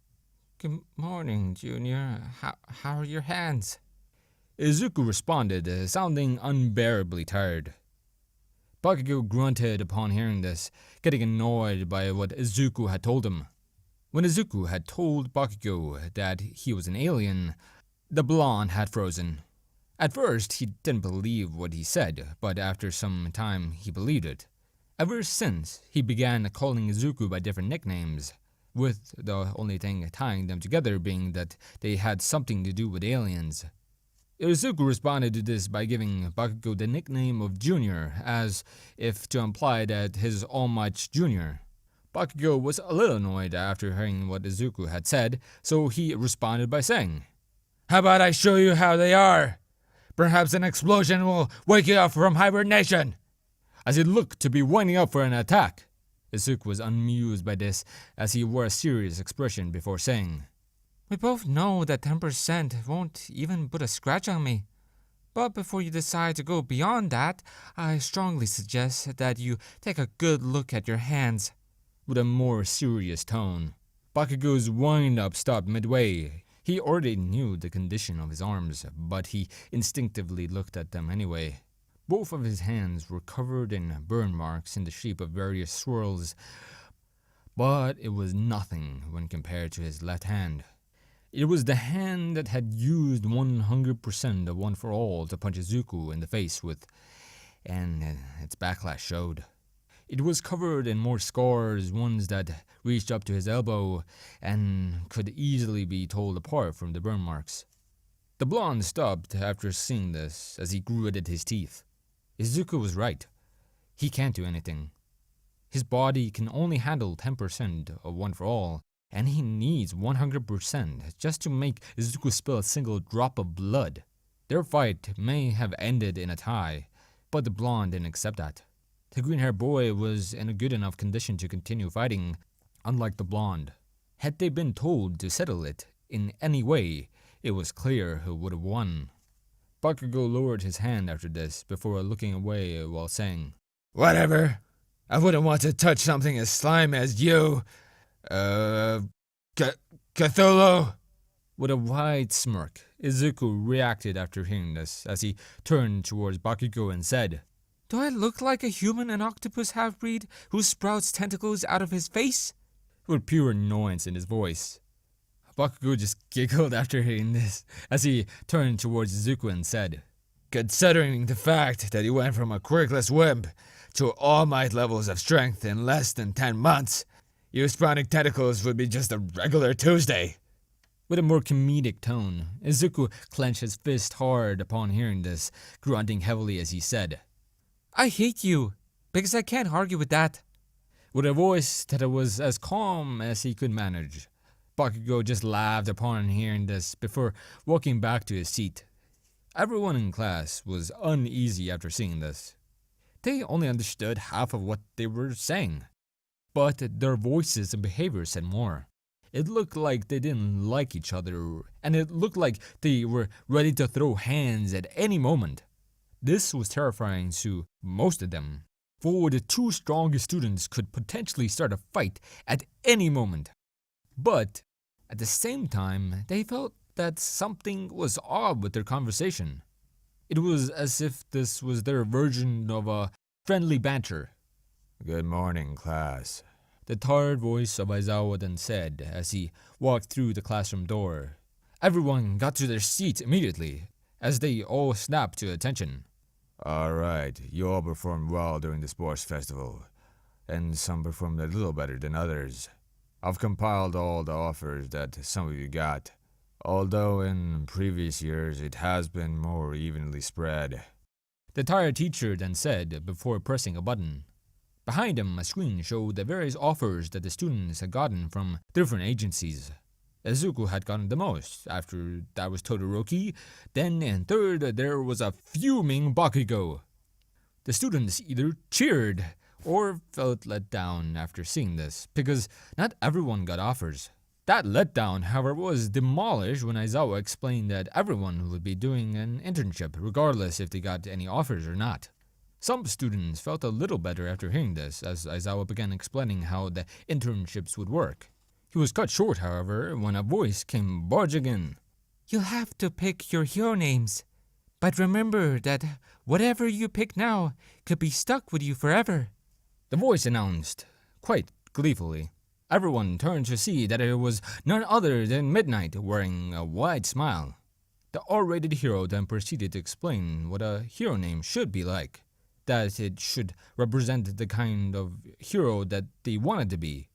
Good morning, Junior. How are your hands? Izuku responded, sounding unbearably tired. Bakugo grunted upon hearing this, getting annoyed by what Izuku had told him. When Izuku had told Bakugo that he was an alien, the blonde had frozen. At first, he didn't believe what he said, but after some time, he believed it. Ever since, he began calling Izuku by different nicknames, with the only thing tying them together being that they had something to do with aliens. Izuku responded to this by giving Bakugo the nickname of Junior, as if to imply that his All Might's Junior. Bakugo was a little annoyed after hearing what Izuku had said, so he responded by saying, How about I show you how they are? Perhaps an explosion will wake you up from hibernation. As he looked to be winding up for an attack. Izuku was amused by this, as he wore a serious expression before saying, We both know that 10% won't even put a scratch on me. But before you decide to go beyond that, I strongly suggest that you take a good look at your hands. With a more serious tone. Bakugo's wind-up stopped midway. He already knew the condition of his arms, but he instinctively looked at them anyway. Both of his hands were covered in burn marks in the shape of various swirls, but it was nothing when compared to his left hand. It was the hand that had used 100% of One For All to punch Izuku in the face with, and its backlash showed. It was covered in more scars, ones that reached up to his elbow and could easily be told apart from the burn marks. The blonde stopped after seeing this as he gritted his teeth. Izuku was right. He can't do anything. His body can only handle 10% of One For All, and he needs 100% just to make Izuku spill a single drop of blood. Their fight may have ended in a tie, but the blonde didn't accept that. The green-haired boy was in a good enough condition to continue fighting, unlike the blonde. Had they been told to settle it in any way, it was clear who would have won. Bakugo lowered his hand after this before looking away while saying, Whatever. I wouldn't want to touch something as slimy as you. Cthulhu? With a wide smirk, Izuku reacted after hearing this as he turned towards Bakugo and said, Do I look like a human and octopus half-breed who sprouts tentacles out of his face? With pure annoyance in his voice. Bakugo just giggled after hearing this as he turned towards Izuku and said, Considering the fact that you went from a quirkless wimp to All Might levels of strength in less than 10 months, your sprouting tentacles would be just a regular Tuesday. With a more comedic tone, Izuku clenched his fist hard upon hearing this, grunting heavily as he said, I hate you, because I can't argue with that. With a voice that was as calm as he could manage. Bakugo just laughed upon hearing this before walking back to his seat. Everyone in class was uneasy after seeing this. They only understood half of what they were saying, but their voices and behavior said more. It looked like they didn't like each other, and it looked like they were ready to throw hands at any moment. This was terrifying to most of them, for the two strongest students could potentially start a fight at any moment. But at the same time, they felt that something was odd with their conversation. It was as if this was their version of a friendly banter. Good morning, class. The tired voice of Aizawa then said as he walked through the classroom door. Everyone got to their seats immediately. as they all snapped to attention. Alright, you all performed well during the sports festival, and some performed a little better than others. I've compiled all the offers that some of you got, although in previous years it has been more evenly spread. The tired teacher then said before pressing a button. Behind him, a screen showed the various offers that the students had gotten from different agencies. Izuku had gotten the most. After that was Todoroki. Then in third, there was a fuming Bakugo. The students either cheered or felt let down after seeing this, because not everyone got offers. That letdown, however, was demolished when Aizawa explained that everyone would be doing an internship, regardless if they got any offers or not. Some students felt a little better after hearing this, as Aizawa began explaining how the internships would work. He was cut short, however, when a voice came barging in. You'll have to pick your hero names. But remember that whatever you pick now could be stuck with you forever. The voice announced, quite gleefully. Everyone turned to see that it was none other than Midnight, wearing a wide smile. The R-rated hero then proceeded to explain what a hero name should be like, that it should represent the kind of hero that they wanted to be.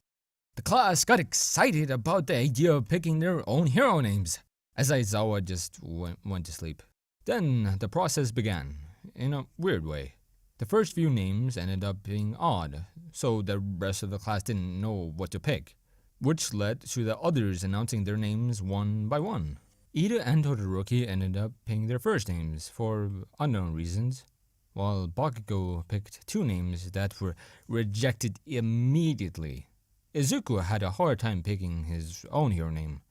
The class got excited about the idea of picking their own hero names, as Aizawa just went to sleep. Then the process began, in a weird way. The first few names ended up being odd, so the rest of the class didn't know what to pick, which led to the others announcing their names one by one. Ida and Todoroki ended up picking their first names for unknown reasons, while Bakugo picked two names that were rejected immediately. Izuku had a hard time picking his own hero name.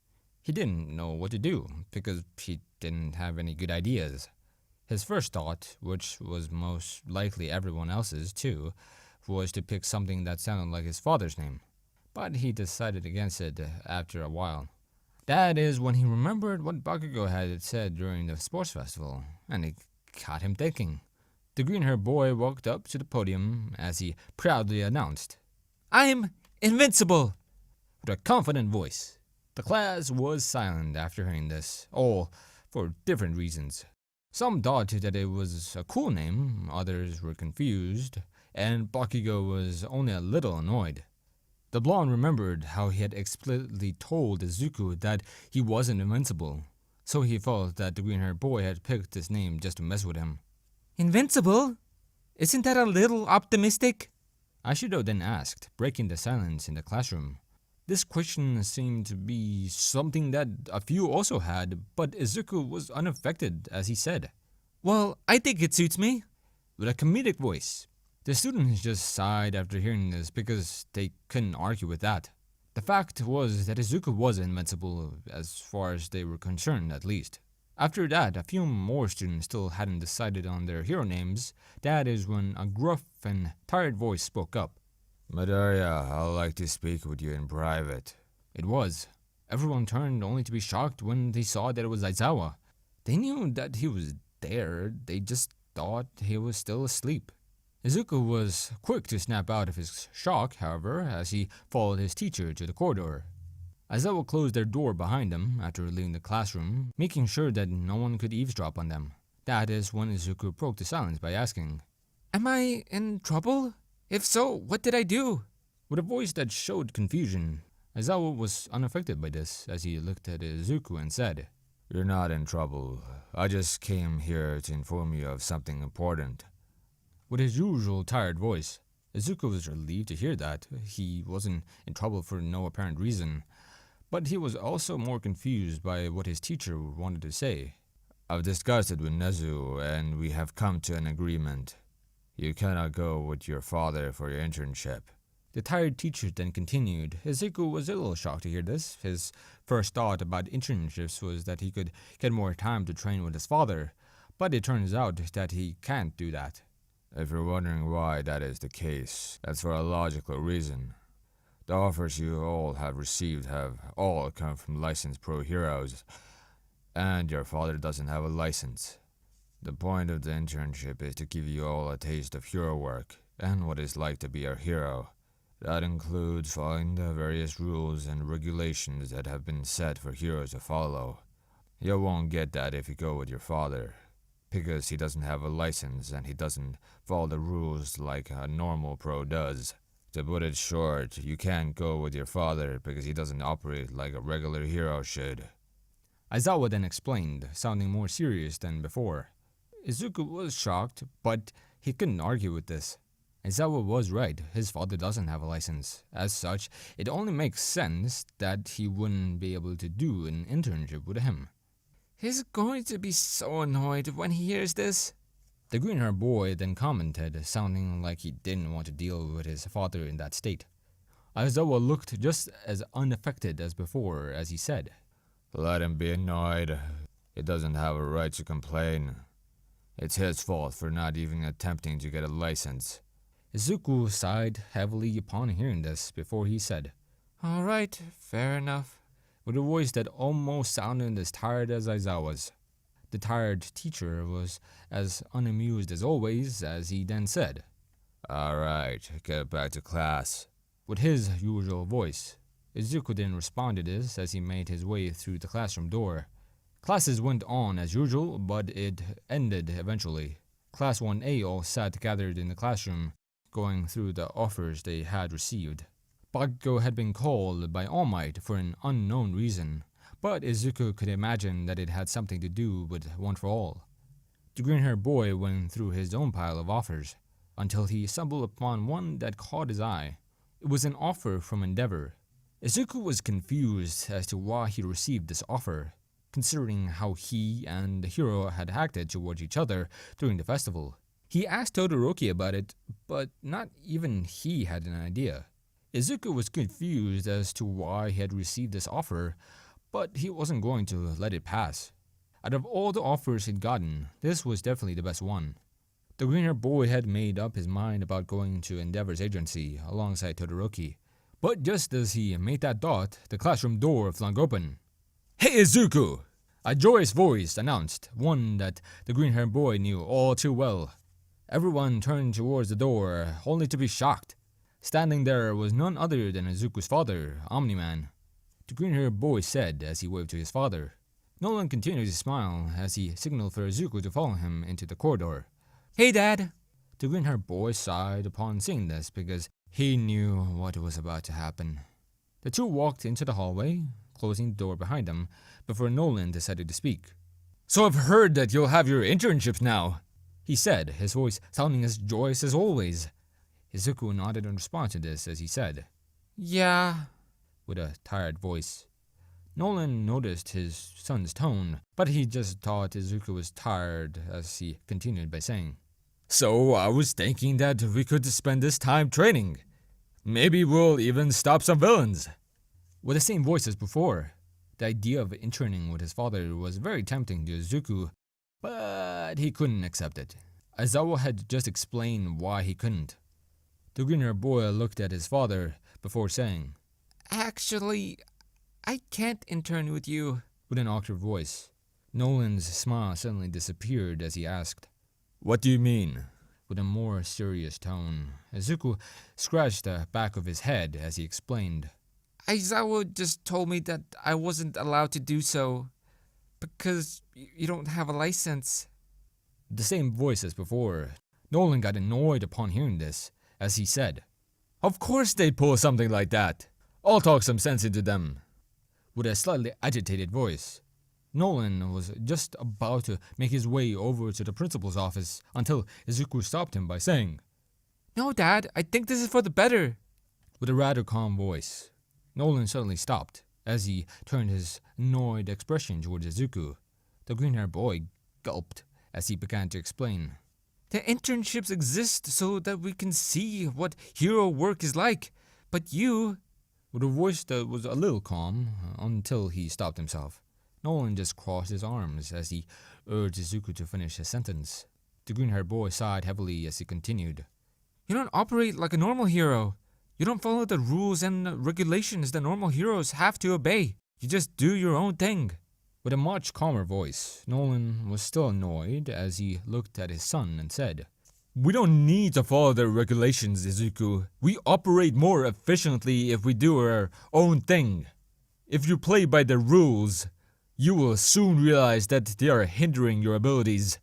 He didn't know what to do, because he didn't have any good ideas. His first thought, which was most likely everyone else's too, was to pick something that sounded like his father's name. But he decided against it after a while. That is when he remembered what Bakugo had said during the sports festival, and it got him thinking. The green-haired boy walked up to the podium as he proudly announced, I'm Invincible! With a confident voice. The class was silent after hearing this, all for different reasons. Some thought that it was a cool name, others were confused, and Bakugo was only a little annoyed. The blonde remembered how he had explicitly told Izuku that he wasn't invincible, so he felt that the green-haired boy had picked this name just to mess with him. Invincible? Isn't that a little optimistic? Ashido then asked, breaking the silence in the classroom. This question seemed to be something that a few also had, but Izuku was unaffected as he said, Well, I think it suits me. With a comedic voice. The students just sighed after hearing this because they couldn't argue with that. The fact was that Izuku was invincible, as far as they were concerned at least. After that, a few more students still hadn't decided on their hero names. That is when a gruff and tired voice spoke up. Midoriya, I'd like to speak with you in private. It was. Everyone turned only to be shocked when they saw that it was Aizawa. They knew that he was there, they just thought he was still asleep. Izuku was quick to snap out of his shock, however, as he followed his teacher to the corridor. Aizawa closed their door behind them after leaving the classroom, making sure that no one could eavesdrop on them. That is when Izuku broke the silence by asking, Am I in trouble? If so, what did I do? With a voice that showed confusion, Aizawa was unaffected by this as he looked at Izuku and said, You're not in trouble. I just came here to inform you of something important. With his usual tired voice, Izuku was relieved to hear that. He wasn't in trouble for no apparent reason, but he was also more confused by what his teacher wanted to say. I've discussed it with Nezu, and we have come to an agreement. You cannot go with your father for your internship. The tired teacher then continued. Izuku was a little shocked to hear this. His first thought about internships was that he could get more time to train with his father, but it turns out that he can't do that. If you're wondering why that is the case, that's for a logical reason. The offers you all have received have all come from licensed pro heroes, and your father doesn't have a license. The point of the internship is to give you all a taste of hero work and what it's like to be a hero. That includes following the various rules and regulations that have been set for heroes to follow. You won't get that if you go with your father, because he doesn't have a license and he doesn't follow the rules like a normal pro does. To put it short, you can't go with your father because he doesn't operate like a regular hero should. Aizawa then explained, sounding more serious than before. Izuku was shocked, but he couldn't argue with this. Aizawa was right, his father doesn't have a license. As such, it only makes sense that he wouldn't be able to do an internship with him. He's going to be so annoyed when he hears this. The green-haired boy then commented, sounding like he didn't want to deal with his father in that state. Aizawa looked just as unaffected as before as he said, Let him be annoyed. He doesn't have a right to complain. It's his fault for not even attempting to get a license. Izuku sighed heavily upon hearing this before he said, All right, fair enough. with a voice that almost sounded as tired as Aizawa's. The tired teacher was as unamused as always as he then said, Alright, get back to class. with his usual voice. Izuku then responded this as he made his way through the classroom door. Classes went on as usual, but it ended eventually. Class 1A all sat gathered in the classroom, going through the offers they had received. Bakugo had been called by All Might for an unknown reason, but Izuku could imagine that it had something to do with One for All. The green-haired boy went through his own pile of offers, until he stumbled upon one that caught his eye. It was an offer from Endeavor. Izuku was confused as to why he received this offer, considering how he and the hero had acted towards each other during the festival. He asked Todoroki about it, but not even he had an idea. Izuku was confused as to why he had received this offer, but he wasn't going to let it pass. Out of all the offers he'd gotten, this was definitely the best one. The green-haired boy had made up his mind about going to Endeavor's agency alongside Todoroki, but just as he made that thought, the classroom door flung open. "Hey, Izuku!" A joyous voice announced, one that the green-haired boy knew all too well. Everyone turned towards the door, only to be shocked. Standing there was none other than Izuku's father, Omni-Man. The green-haired boy said as he waved to his father. Nolan continued to smile as he signaled for Izuku to follow him into the corridor. Hey, Dad. The green-haired boy sighed upon seeing this because he knew what was about to happen. The two walked into the hallway, closing the door behind them, before Nolan decided to speak. "So I've heard that you'll have your internships now," he said, his voice sounding as joyous as always. Izuku nodded in response to this as he said, Yeah. with a tired voice. Nolan noticed his son's tone, but he just thought Izuku was tired as he continued by saying, "So I was thinking that we could spend this time training. Maybe we'll even stop some villains." With the same voice as before, the idea of interning with his father was very tempting to Izuku, but he couldn't accept it. Aizawa had just explained why he couldn't. The greener boy looked at his father before saying, Actually, I can't intern with you. with an awkward voice. Nolan's smile suddenly disappeared as he asked, "What do you mean?" with a more serious tone. Izuku scratched the back of his head as he explained, Aizawa just told me that I wasn't allowed to do so because you don't have a license. the same voice as before. Nolan got annoyed upon hearing this, as he said, "Of course they'd pull something like that. I'll talk some sense into them." With a slightly agitated voice. Nolan was just about to make his way over to the principal's office until Izuku stopped him by saying, No, Dad, I think this is for the better. with a rather calm voice. Nolan suddenly stopped as he turned his annoyed expression towards Izuku. The green-haired boy gulped as he began to explain. The internships exist so that we can see what hero work is like. But you... With a voice that was a little calm until he stopped himself. Nolan just crossed his arms as he urged Izuku to finish his sentence. The green-haired boy sighed heavily as he continued. You don't operate like a normal hero. You don't follow the rules and regulations that normal heroes have to obey. You just do your own thing. With a much calmer voice, Nolan was still annoyed as he looked at his son and said, "We don't need to follow the regulations, Izuku. We operate more efficiently if we do our own thing. If you play by the rules, You will soon realize that they are hindering your abilities.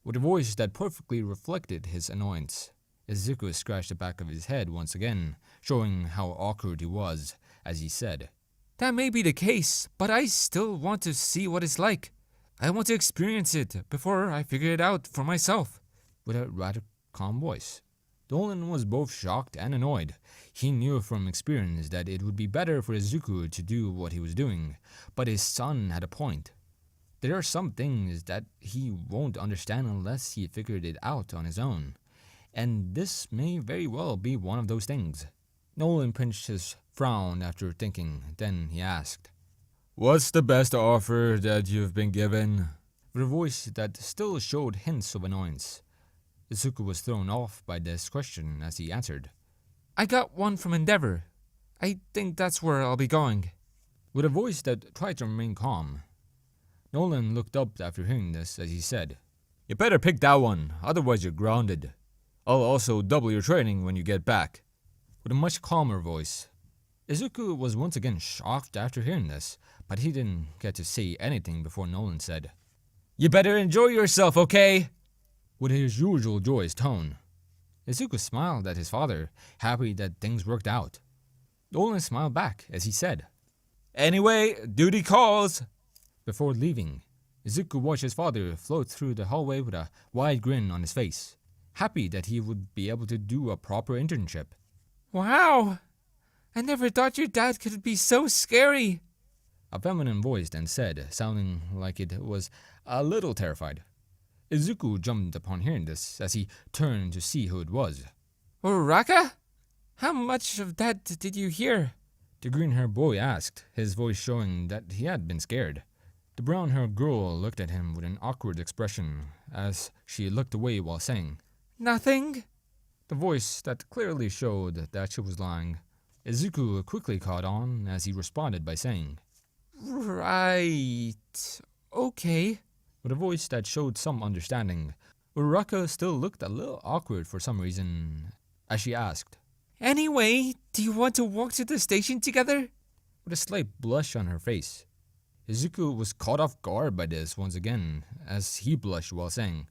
With a voice that perfectly reflected his annoyance, Izuku scratched the back of his head once again, showing how awkward he was, as he said, That may be the case, but I still want to see what it's like. I want to experience it before I figure it out for myself. with a rather calm voice. Nolan was both shocked and annoyed. He knew from experience that it would be better for Izuku to do what he was doing, but his son had a point. There are some things that he won't understand unless he figured it out on his own, and this may very well be one of those things. Nolan pinched his frown after thinking, then he asked, What's the best offer that you've been given? with a voice that still showed hints of annoyance. Izuku was thrown off by this question as he answered, I got one from Endeavor. I think that's where I'll be going. with a voice that tried to remain calm. Nolan looked up after hearing this as he said, You better pick that one, otherwise you're grounded. I'll also double your training when you get back. with a much calmer voice. Izuku was once again shocked after hearing this, but he didn't get to say anything before Nolan said, You better enjoy yourself, okay? with his usual joyous tone. Izuku smiled at his father, happy that things worked out. Nolan smiled back as he said, Anyway, duty calls. Before leaving, Izuku watched his father float through the hallway with a wide grin on his face, happy that he would be able to do a proper internship. Wow! I never thought your dad could be so scary. A feminine voice then said, sounding like it was a little terrified. Izuku jumped upon hearing this as he turned to see who it was. Uraraka? How much of that did you hear? The green-haired boy asked, his voice showing that he had been scared. The brown-haired girl looked at him with an awkward expression as she looked away while saying, Nothing. the voice that clearly showed that she was lying. Izuku quickly caught on as he responded by saying, Right. Okay. with a voice that showed some understanding. Uraraka still looked a little awkward for some reason as she asked, Anyway, do you want to walk to the station together? with a slight blush on her face. Izuku was caught off guard by this once again as he blushed while saying,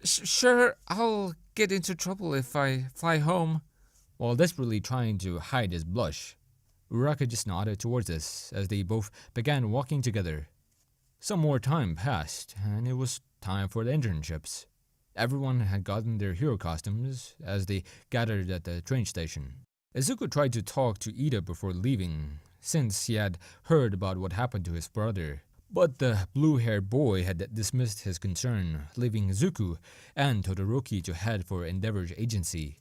Sure, I'll get into trouble if I fly home. While desperately trying to hide his blush, Uraraka just nodded towards us as they both began walking together. Some more time passed, and it was time for the internships. Everyone had gotten their hero costumes as they gathered at the train station. Izuku tried to talk to Ida before leaving, since he had heard about what happened to his brother. But the blue-haired boy had dismissed his concern, leaving Izuku and Todoroki to head for Endeavor's agency.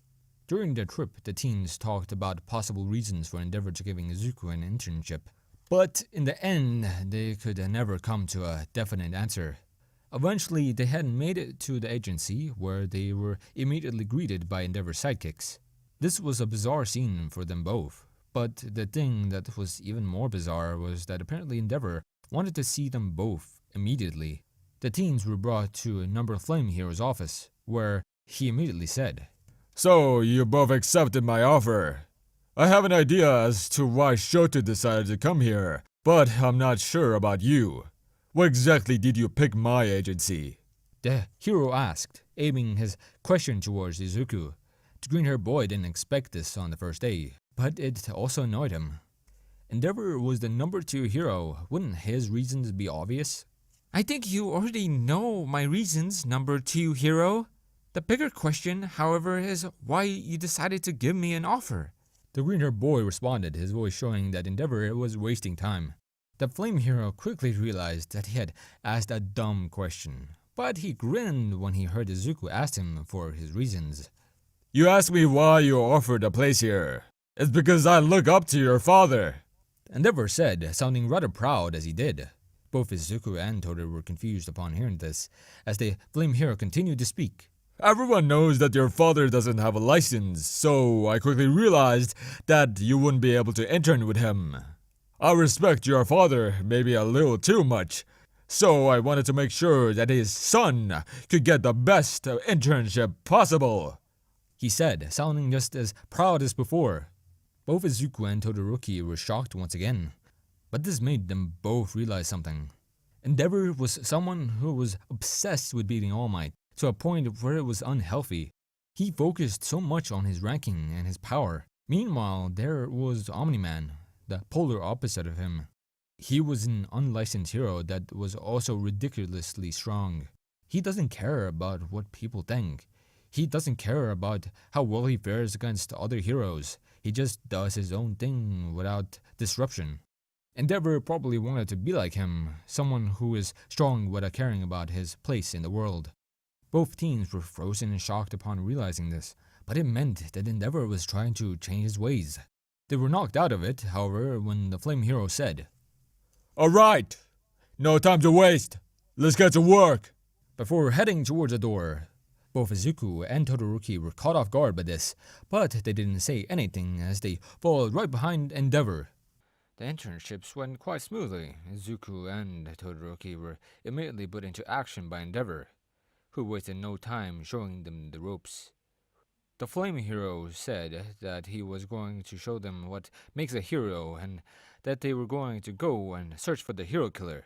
During their trip, the teens talked about possible reasons for Endeavor to giving Izuku an internship. But in the end, they could never come to a definite answer. Eventually, they had made it to the agency, where they were immediately greeted by Endeavor's sidekicks. This was a bizarre scene for them both, but the thing that was even more bizarre was that apparently Endeavor wanted to see them both immediately. The teens were brought to Number Flame Hero's office, where he immediately said, So, you both accepted my offer. I have an idea as to why Shoto decided to come here, but I'm not sure about you. What exactly did you pick my agency? the hero asked, aiming his question towards Izuku. The green-haired boy didn't expect this on the first day, but it also annoyed him. Endeavor was the number 2 hero. Wouldn't his reasons be obvious? I think you already know my reasons, number 2 hero. The bigger question, however, is why you decided to give me an offer. The green-haired boy responded, his voice showing that Endeavor was wasting time. The flame hero quickly realized that he had asked a dumb question, but he grinned when he heard Izuku ask him for his reasons. You asked me why you offered a place here. It's because I look up to your father. Endeavor said, sounding rather proud as he did. Both Izuku and Todoroki were confused upon hearing this, as the flame hero continued to speak. Everyone knows that your father doesn't have a license, so I quickly realized that you wouldn't be able to intern with him. I respect your father maybe a little too much, so I wanted to make sure that his son could get the best internship possible, he said, sounding just as proud as before. Both Izuku and Todoroki were shocked once again, but this made them both realize something. Endeavor was someone who was obsessed with beating All Might, to a point where it was unhealthy. He focused so much on his ranking and his power. Meanwhile, there was Omni-Man, the polar opposite of him. He was an unlicensed hero that was also ridiculously strong. He doesn't care about what people think. He doesn't care about how well he fares against other heroes. He just does his own thing without disruption. Endeavor probably wanted to be like him, someone who is strong without caring about his place in the world. Both teams were frozen and shocked upon realizing this, but it meant that Endeavor was trying to change his ways. They were knocked out of it, however, when the Flame Hero said, Alright, no time to waste. Let's get to work. Before heading towards the door. Both Izuku and Todoroki were caught off guard by this, but they didn't say anything as they followed right behind Endeavor. The internships went quite smoothly. Izuku and Todoroki were immediately put into action by Endeavor, who wasted no time showing them the ropes. The Flame Hero said that he was going to show them what makes a hero and that they were going to go and search for the hero killer.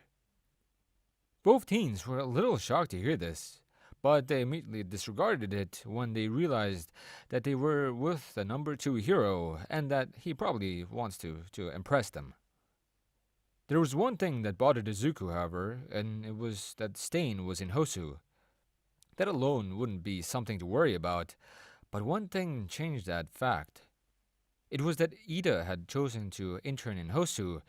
Both teens were a little shocked to hear this, but they immediately disregarded it when they realized that they were with the number 2 hero and that he probably wants to impress them. There was one thing that bothered Izuku, however, and it was that Stain was in Hosu. That alone wouldn't be something to worry about, but one thing changed that fact. It was that Ida had chosen to intern in Hosu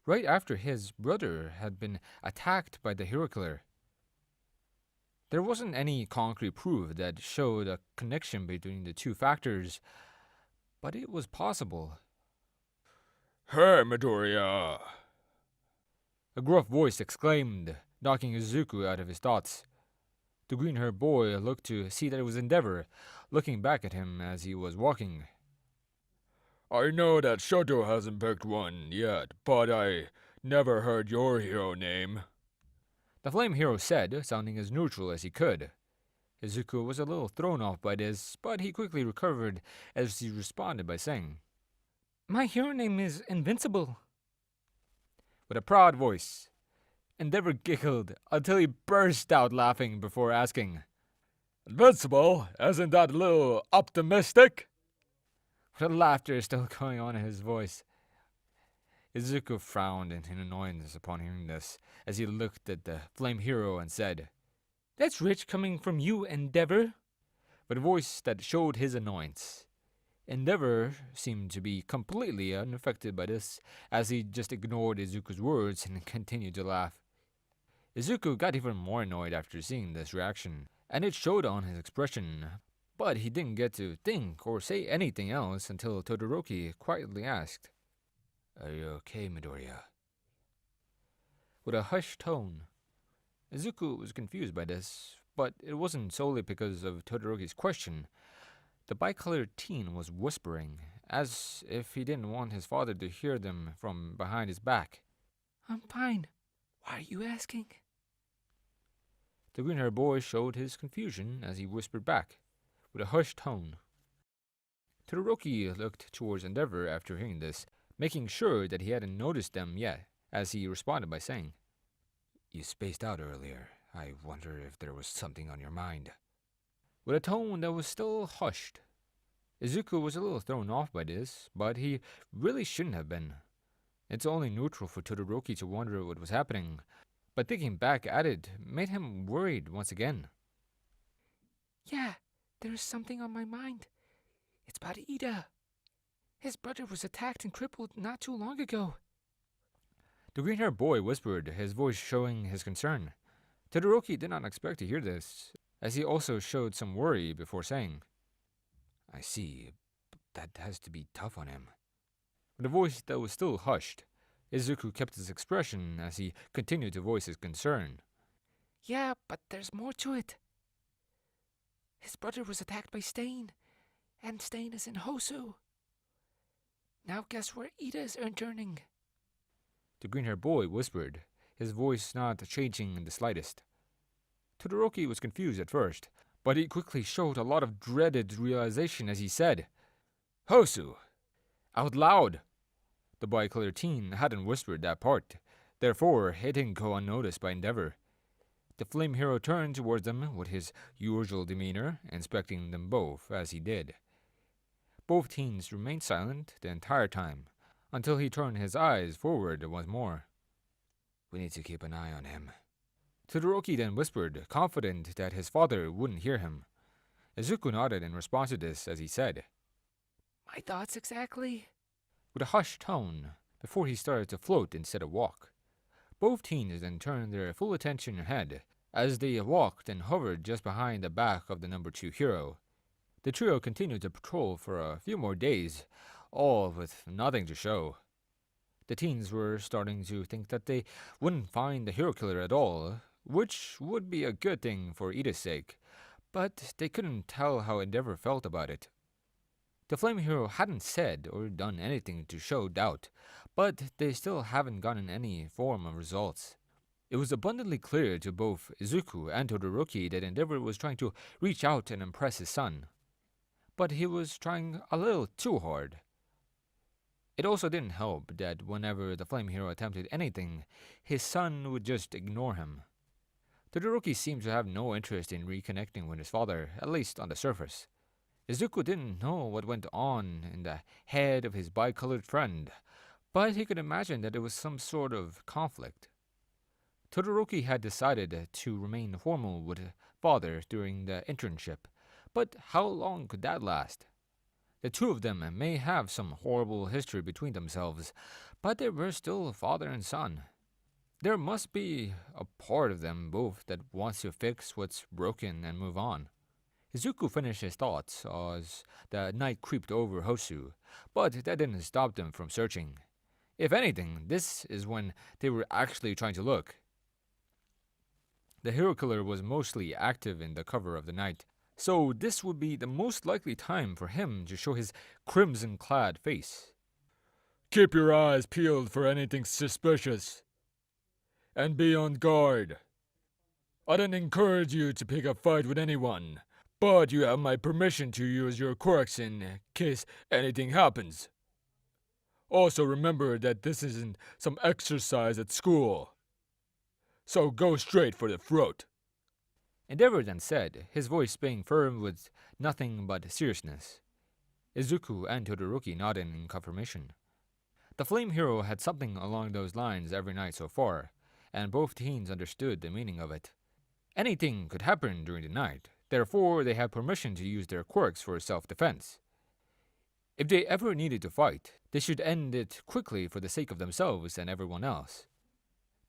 right after his brother had been attacked by the hero killer. There wasn't any concrete proof that showed a connection between the two factors, but it was possible. Hey, Midoriya. A gruff voice exclaimed, knocking Izuku out of his thoughts. The green-haired boy looked to see that it was Endeavor, looking back at him as he was walking. I know that Shoto hasn't picked one yet, but I never heard your hero name. The Flame Hero said, sounding as neutral as he could. Izuku was a little thrown off by this, but he quickly recovered as he responded by saying, My hero name is Invincible. With a proud voice, Endeavor giggled until he burst out laughing before asking, Invincible? Isn't that a little optimistic? With laughter still going on in his voice. Izuku frowned in annoyance upon hearing this, as he looked at the Flame Hero and said, That's rich coming from you, Endeavor. With a voice that showed his annoyance. Endeavor seemed to be completely unaffected by this, as he just ignored Izuku's words and continued to laugh. Izuku got even more annoyed after seeing this reaction, and it showed on his expression, but he didn't get to think or say anything else until Todoroki quietly asked, Are you okay, Midoriya? With a hushed tone. Izuku was confused by this, but it wasn't solely because of Todoroki's question. The bicolored teen was whispering, as if he didn't want his father to hear them from behind his back. I'm fine. Why are you asking? The green-haired boy showed his confusion as he whispered back, with a hushed tone. Todoroki looked towards Endeavor after hearing this, making sure that he hadn't noticed them yet, as he responded by saying, You spaced out earlier. I wonder if there was something on your mind. With a tone that was still hushed. Izuku was a little thrown off by this, but he really shouldn't have been. It's only neutral for Todoroki to wonder what was happening, but thinking back at it made him worried once again. Yeah, there's something on my mind. It's about Ida. His brother was attacked and crippled not too long ago. The green-haired boy whispered, his voice showing his concern. Todoroki did not expect to hear this, as he also showed some worry before saying, I see, but that has to be tough on him. With a voice that was still hushed, Izuku kept his expression as he continued to voice his concern. Yeah, but there's more to it. His brother was attacked by Stain, and Stain is in Hosu. Now guess where Ida is interning? The green-haired boy whispered, his voice not changing in the slightest. Todoroki was confused at first, but he quickly showed a lot of dreaded realization as he said, Hosu! Out loud! The bicolored teen hadn't whispered that part. Therefore, it didn't go unnoticed by Endeavor. The flame hero turned towards them with his usual demeanor, inspecting them both as he did. Both teens remained silent the entire time, until he turned his eyes forward once more. "We need to keep an eye on him." Todoroki then whispered, confident that his father wouldn't hear him. Izuku nodded in response to this as he said, My thoughts exactly? with a hushed tone, before he started to float instead of walk. Both teens then turned their full attention ahead, as they walked and hovered just behind the back of the number 2 hero. The trio continued to patrol for a few more days, all with nothing to show. The teens were starting to think that they wouldn't find the hero killer at all, which would be a good thing for Ida's sake, but they couldn't tell how Endeavor felt about it. The Flame Hero hadn't said or done anything to show doubt, but they still haven't gotten any form of results. It was abundantly clear to both Izuku and Todoroki that Endeavor was trying to reach out and impress his son. But he was trying a little too hard. It also didn't help that whenever the Flame Hero attempted anything, his son would just ignore him. Todoroki seemed to have no interest in reconnecting with his father, at least on the surface. Izuku didn't know what went on in the head of his bicolored friend, but he could imagine that it was some sort of conflict. Todoroki had decided to remain formal with his father during the internship, but how long could that last? The two of them may have some horrible history between themselves, but they were still father and son. There must be a part of them both that wants to fix what's broken and move on. Izuku finished his thoughts as the night creeped over Hosu, but that didn't stop them from searching. If anything, this is when they were actually trying to look. The hero killer was mostly active in the cover of the night, so this would be the most likely time for him to show his crimson-clad face. Keep your eyes peeled for anything suspicious. And be on guard. I don't encourage you to pick a fight with anyone, but you have my permission to use your quirks in case anything happens. Also remember that this isn't some exercise at school. So go straight for the throat. Endeavor then said, his voice being firm with nothing but seriousness. Izuku and Todoroki nodded in confirmation. The Flame Hero had something along those lines every night so far, and both teens understood the meaning of it. Anything could happen during the night, therefore they had permission to use their quirks for self-defense. If they ever needed to fight, they should end it quickly for the sake of themselves and everyone else.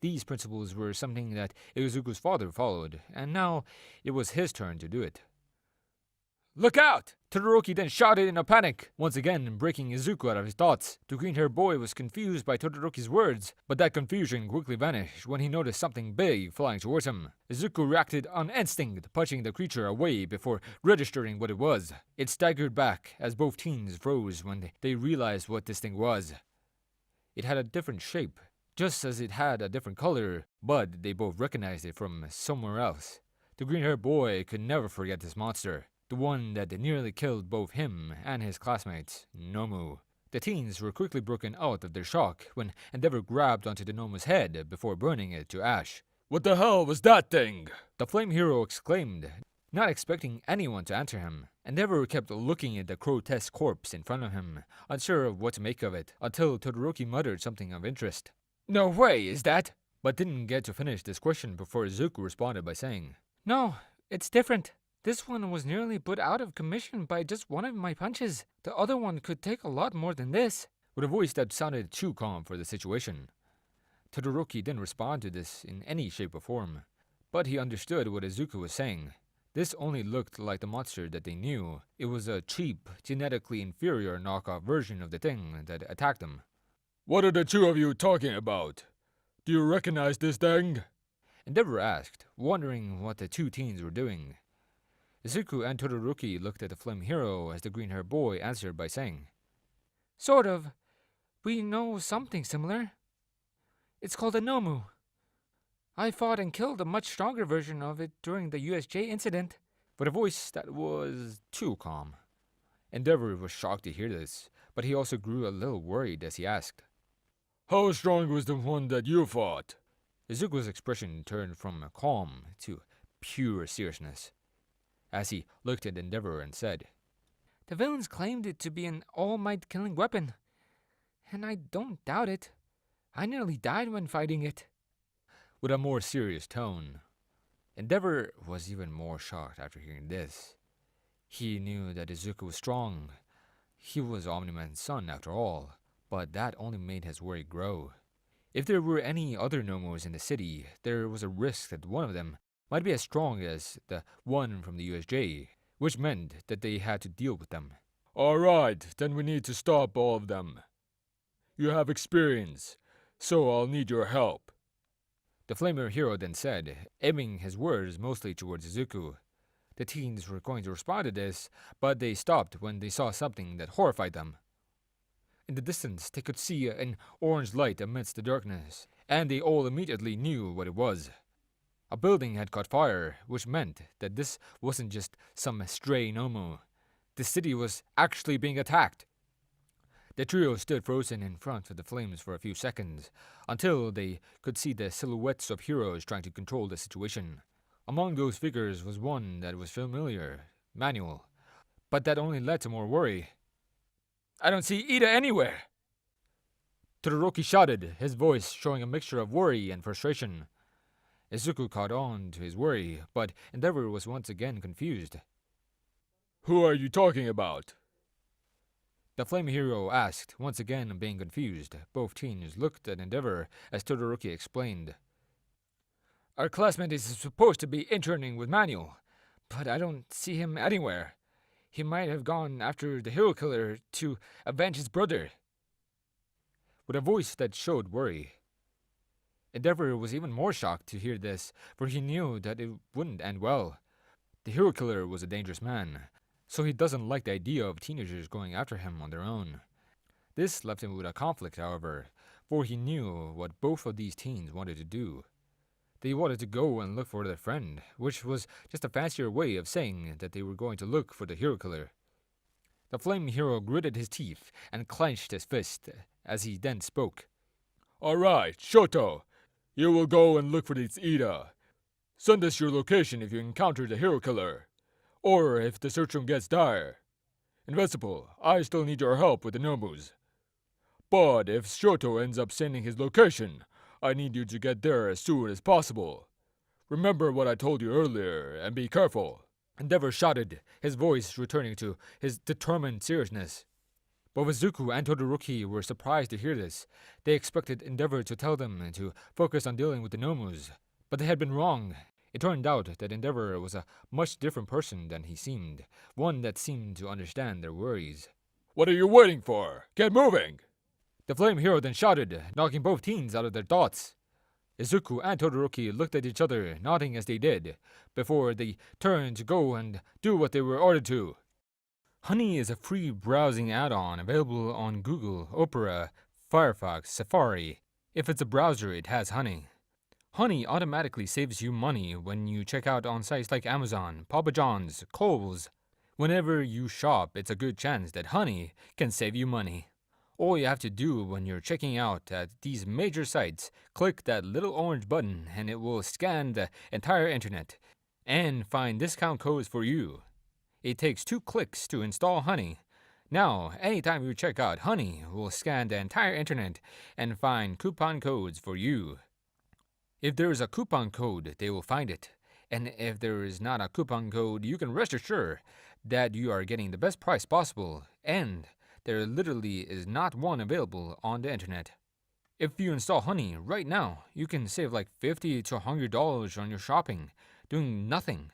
These principles were something that Izuku's father followed, and now it was his turn to do it. "Look out!" Todoroki then shouted in a panic, once again breaking Izuku out of his thoughts. The green-haired boy was confused by Todoroki's words, but that confusion quickly vanished when he noticed something big flying towards him. Izuku reacted on instinct, punching the creature away before registering what it was. It staggered back as both teens froze when they realized what this thing was. It had a different shape, just as it had a different color, but they both recognized it from somewhere else. The green-haired boy could never forget this monster, the one that nearly killed both him and his classmates, Nomu. The teens were quickly broken out of their shock when Endeavor grabbed onto the Nomu's head before burning it to ash. What the hell was that thing? The Flame Hero exclaimed, not expecting anyone to answer him. Endeavor kept looking at the grotesque corpse in front of him, unsure of what to make of it, until Todoroki muttered something of interest. No way, is that? But didn't get to finish this question before Izuku responded by saying, No, it's different. This one was nearly put out of commission by just one of my punches. The other one could take a lot more than this. With a voice that sounded too calm for the situation. Todoroki didn't respond to this in any shape or form, but he understood what Izuku was saying. This only looked like the monster that they knew. It was a cheap, genetically inferior knockoff version of the thing that attacked them. What are the two of you talking about? Do you recognize this thing? Endeavor asked, wondering what the two teens were doing. Izuku and Todoroki looked at the Flame Hero as the green-haired boy answered by saying, Sort of. We know something similar. It's called a Nomu. I fought and killed a much stronger version of it during the USJ incident. With a voice that was too calm. Endeavor was shocked to hear this, but he also grew a little worried as he asked, How strong was the one that you fought? Izuku's expression turned from calm to pure seriousness as he looked at Endeavor and said, The villains claimed it to be an all-might killing weapon, and I don't doubt it. I nearly died when fighting it. with a more serious tone. Endeavor was even more shocked after hearing this. He knew that Izuku was strong. He was Omni-Man's son, after all, but that only made his worry grow. If there were any other Nomos in the city, there was a risk that one of them might be as strong as the one from the USJ, which meant that they had to deal with them. Alright, then we need to stop all of them. You have experience, so I'll need your help. The Flamer hero then said, aiming his words mostly towards Izuku. The teens were going to respond to this, but they stopped when they saw something that horrified them. In the distance, they could see an orange light amidst the darkness, and they all immediately knew what it was. A building had caught fire, which meant that this wasn't just some stray Nomu. The city was actually being attacked. The trio stood frozen in front of the flames for a few seconds, until they could see the silhouettes of heroes trying to control the situation. Among those figures was one that was familiar, Manuel, but that only led to more worry. I don't see Ida anywhere. Todoroki shouted, his voice showing a mixture of worry and frustration. Izuku caught on to his worry, but Endeavor was once again confused. Who are you talking about? The flame hero asked, once again being confused. Both teens looked at Endeavor as Todoroki explained. Our classmate is supposed to be interning with Manuel, but I don't see him anywhere. He might have gone after the hero killer to avenge his brother. With a voice that showed worry. Endeavor was even more shocked to hear this, for he knew that it wouldn't end well. The hero killer was a dangerous man, so he doesn't like the idea of teenagers going after him on their own. This left him with a conflict, however, for he knew what both of these teens wanted to do. They wanted to go and look for their friend, which was just a fancier way of saying that they were going to look for the hero killer. The flame hero gritted his teeth and clenched his fist as he then spoke. Alright, Shoto, you will go and look for this Ida. Send us your location if you encounter the hero killer, or if the search room gets dire. Invincible, I still need your help with the Nomus. But if Shoto ends up sending his location, I need you to get there as soon as possible. Remember what I told you earlier, and be careful. Endeavor shouted, his voice returning to his determined seriousness. Both Izuku and Todoroki were surprised to hear this. They expected Endeavor to tell them to focus on dealing with the Nomus, but they had been wrong. It turned out that Endeavor was a much different person than he seemed, one that seemed to understand their worries. What are you waiting for? Get moving! The flame hero then shouted, knocking both teens out of their thoughts. Izuku and Todoroki looked at each other, nodding as they did, before they turned to go and do what they were ordered to. Honey is a free browsing add-on available on Google, Opera, Firefox, Safari. If it's a browser, it has Honey. Honey automatically saves you money when you check out on sites like Amazon, Papa John's, Kohl's. Whenever you shop, it's a good chance that Honey can save you money. All you have to do when you're checking out at these major sites, click that little orange button and it will scan the entire internet and find discount codes for you. It takes 2 clicks to install Honey. Now, anytime you check out, Honey will scan the entire internet and find coupon codes for you. If there is a coupon code, they will find it. And if there is not a coupon code, you can rest assured that you are getting the best price possible, and there literally is not one available on the internet. If you install Honey right now, you can save like $50 to $100 on your shopping, doing nothing.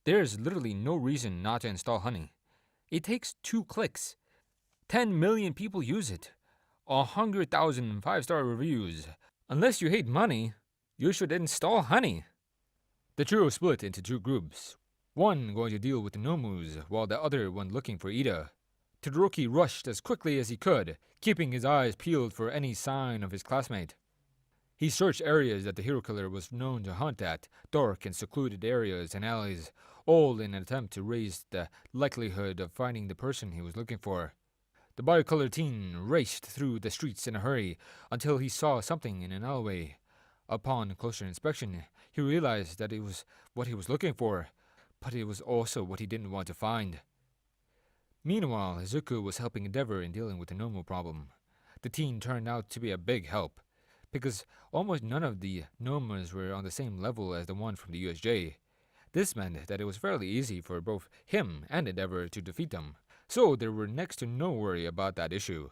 There's literally no reason not to install Honey. It takes 2 clicks. 10 million people use it. 100,000 5-star reviews. Unless you hate money, you should install Honey. The trio split into 2 groups. One going to deal with the Nomus, while the other one looking for Ida. Todoroki rushed as quickly as he could, keeping his eyes peeled for any sign of his classmate. He searched areas that the hero killer was known to hunt at, dark and secluded areas and alleys, all in an attempt to raise the likelihood of finding the person he was looking for. The bicolored teen raced through the streets in a hurry until he saw something in an alleyway. Upon closer inspection, he realized that it was what he was looking for, but it was also what he didn't want to find. Meanwhile, Izuku was helping Endeavor in dealing with the Nomu problem. The teen turned out to be a big help, because almost none of the Nomus were on the same level as the one from the USJ. This meant that it was fairly easy for both him and Endeavor to defeat them, so there were next to no worry about that issue.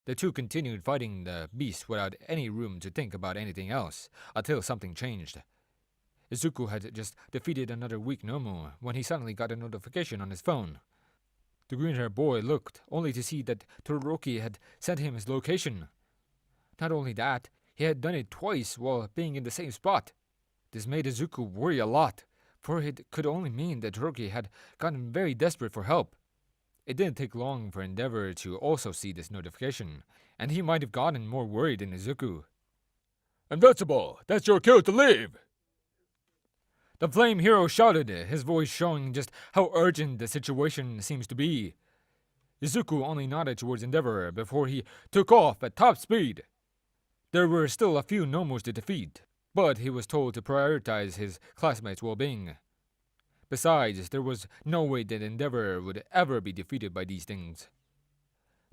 The two continued fighting the beast without any room to think about anything else, until something changed. Izuku had just defeated another weak Nomu when he suddenly got a notification on his phone. The green-haired boy looked, only to see that Todoroki had sent him his location. Not only that, he had done it twice while being in the same spot. This made Izuku worry a lot, for it could only mean that Todoroki had gotten very desperate for help. It didn't take long for Endeavor to also see this notification, and he might have gotten more worried than Izuku. Invincible, that's your cue to leave! The flame hero shouted, his voice showing just how urgent the situation seems to be. Izuku only nodded towards Endeavor before he took off at top speed. There were still a few Nomus to defeat, but he was told to prioritize his classmates' well-being. Besides, there was no way that Endeavor would ever be defeated by these things.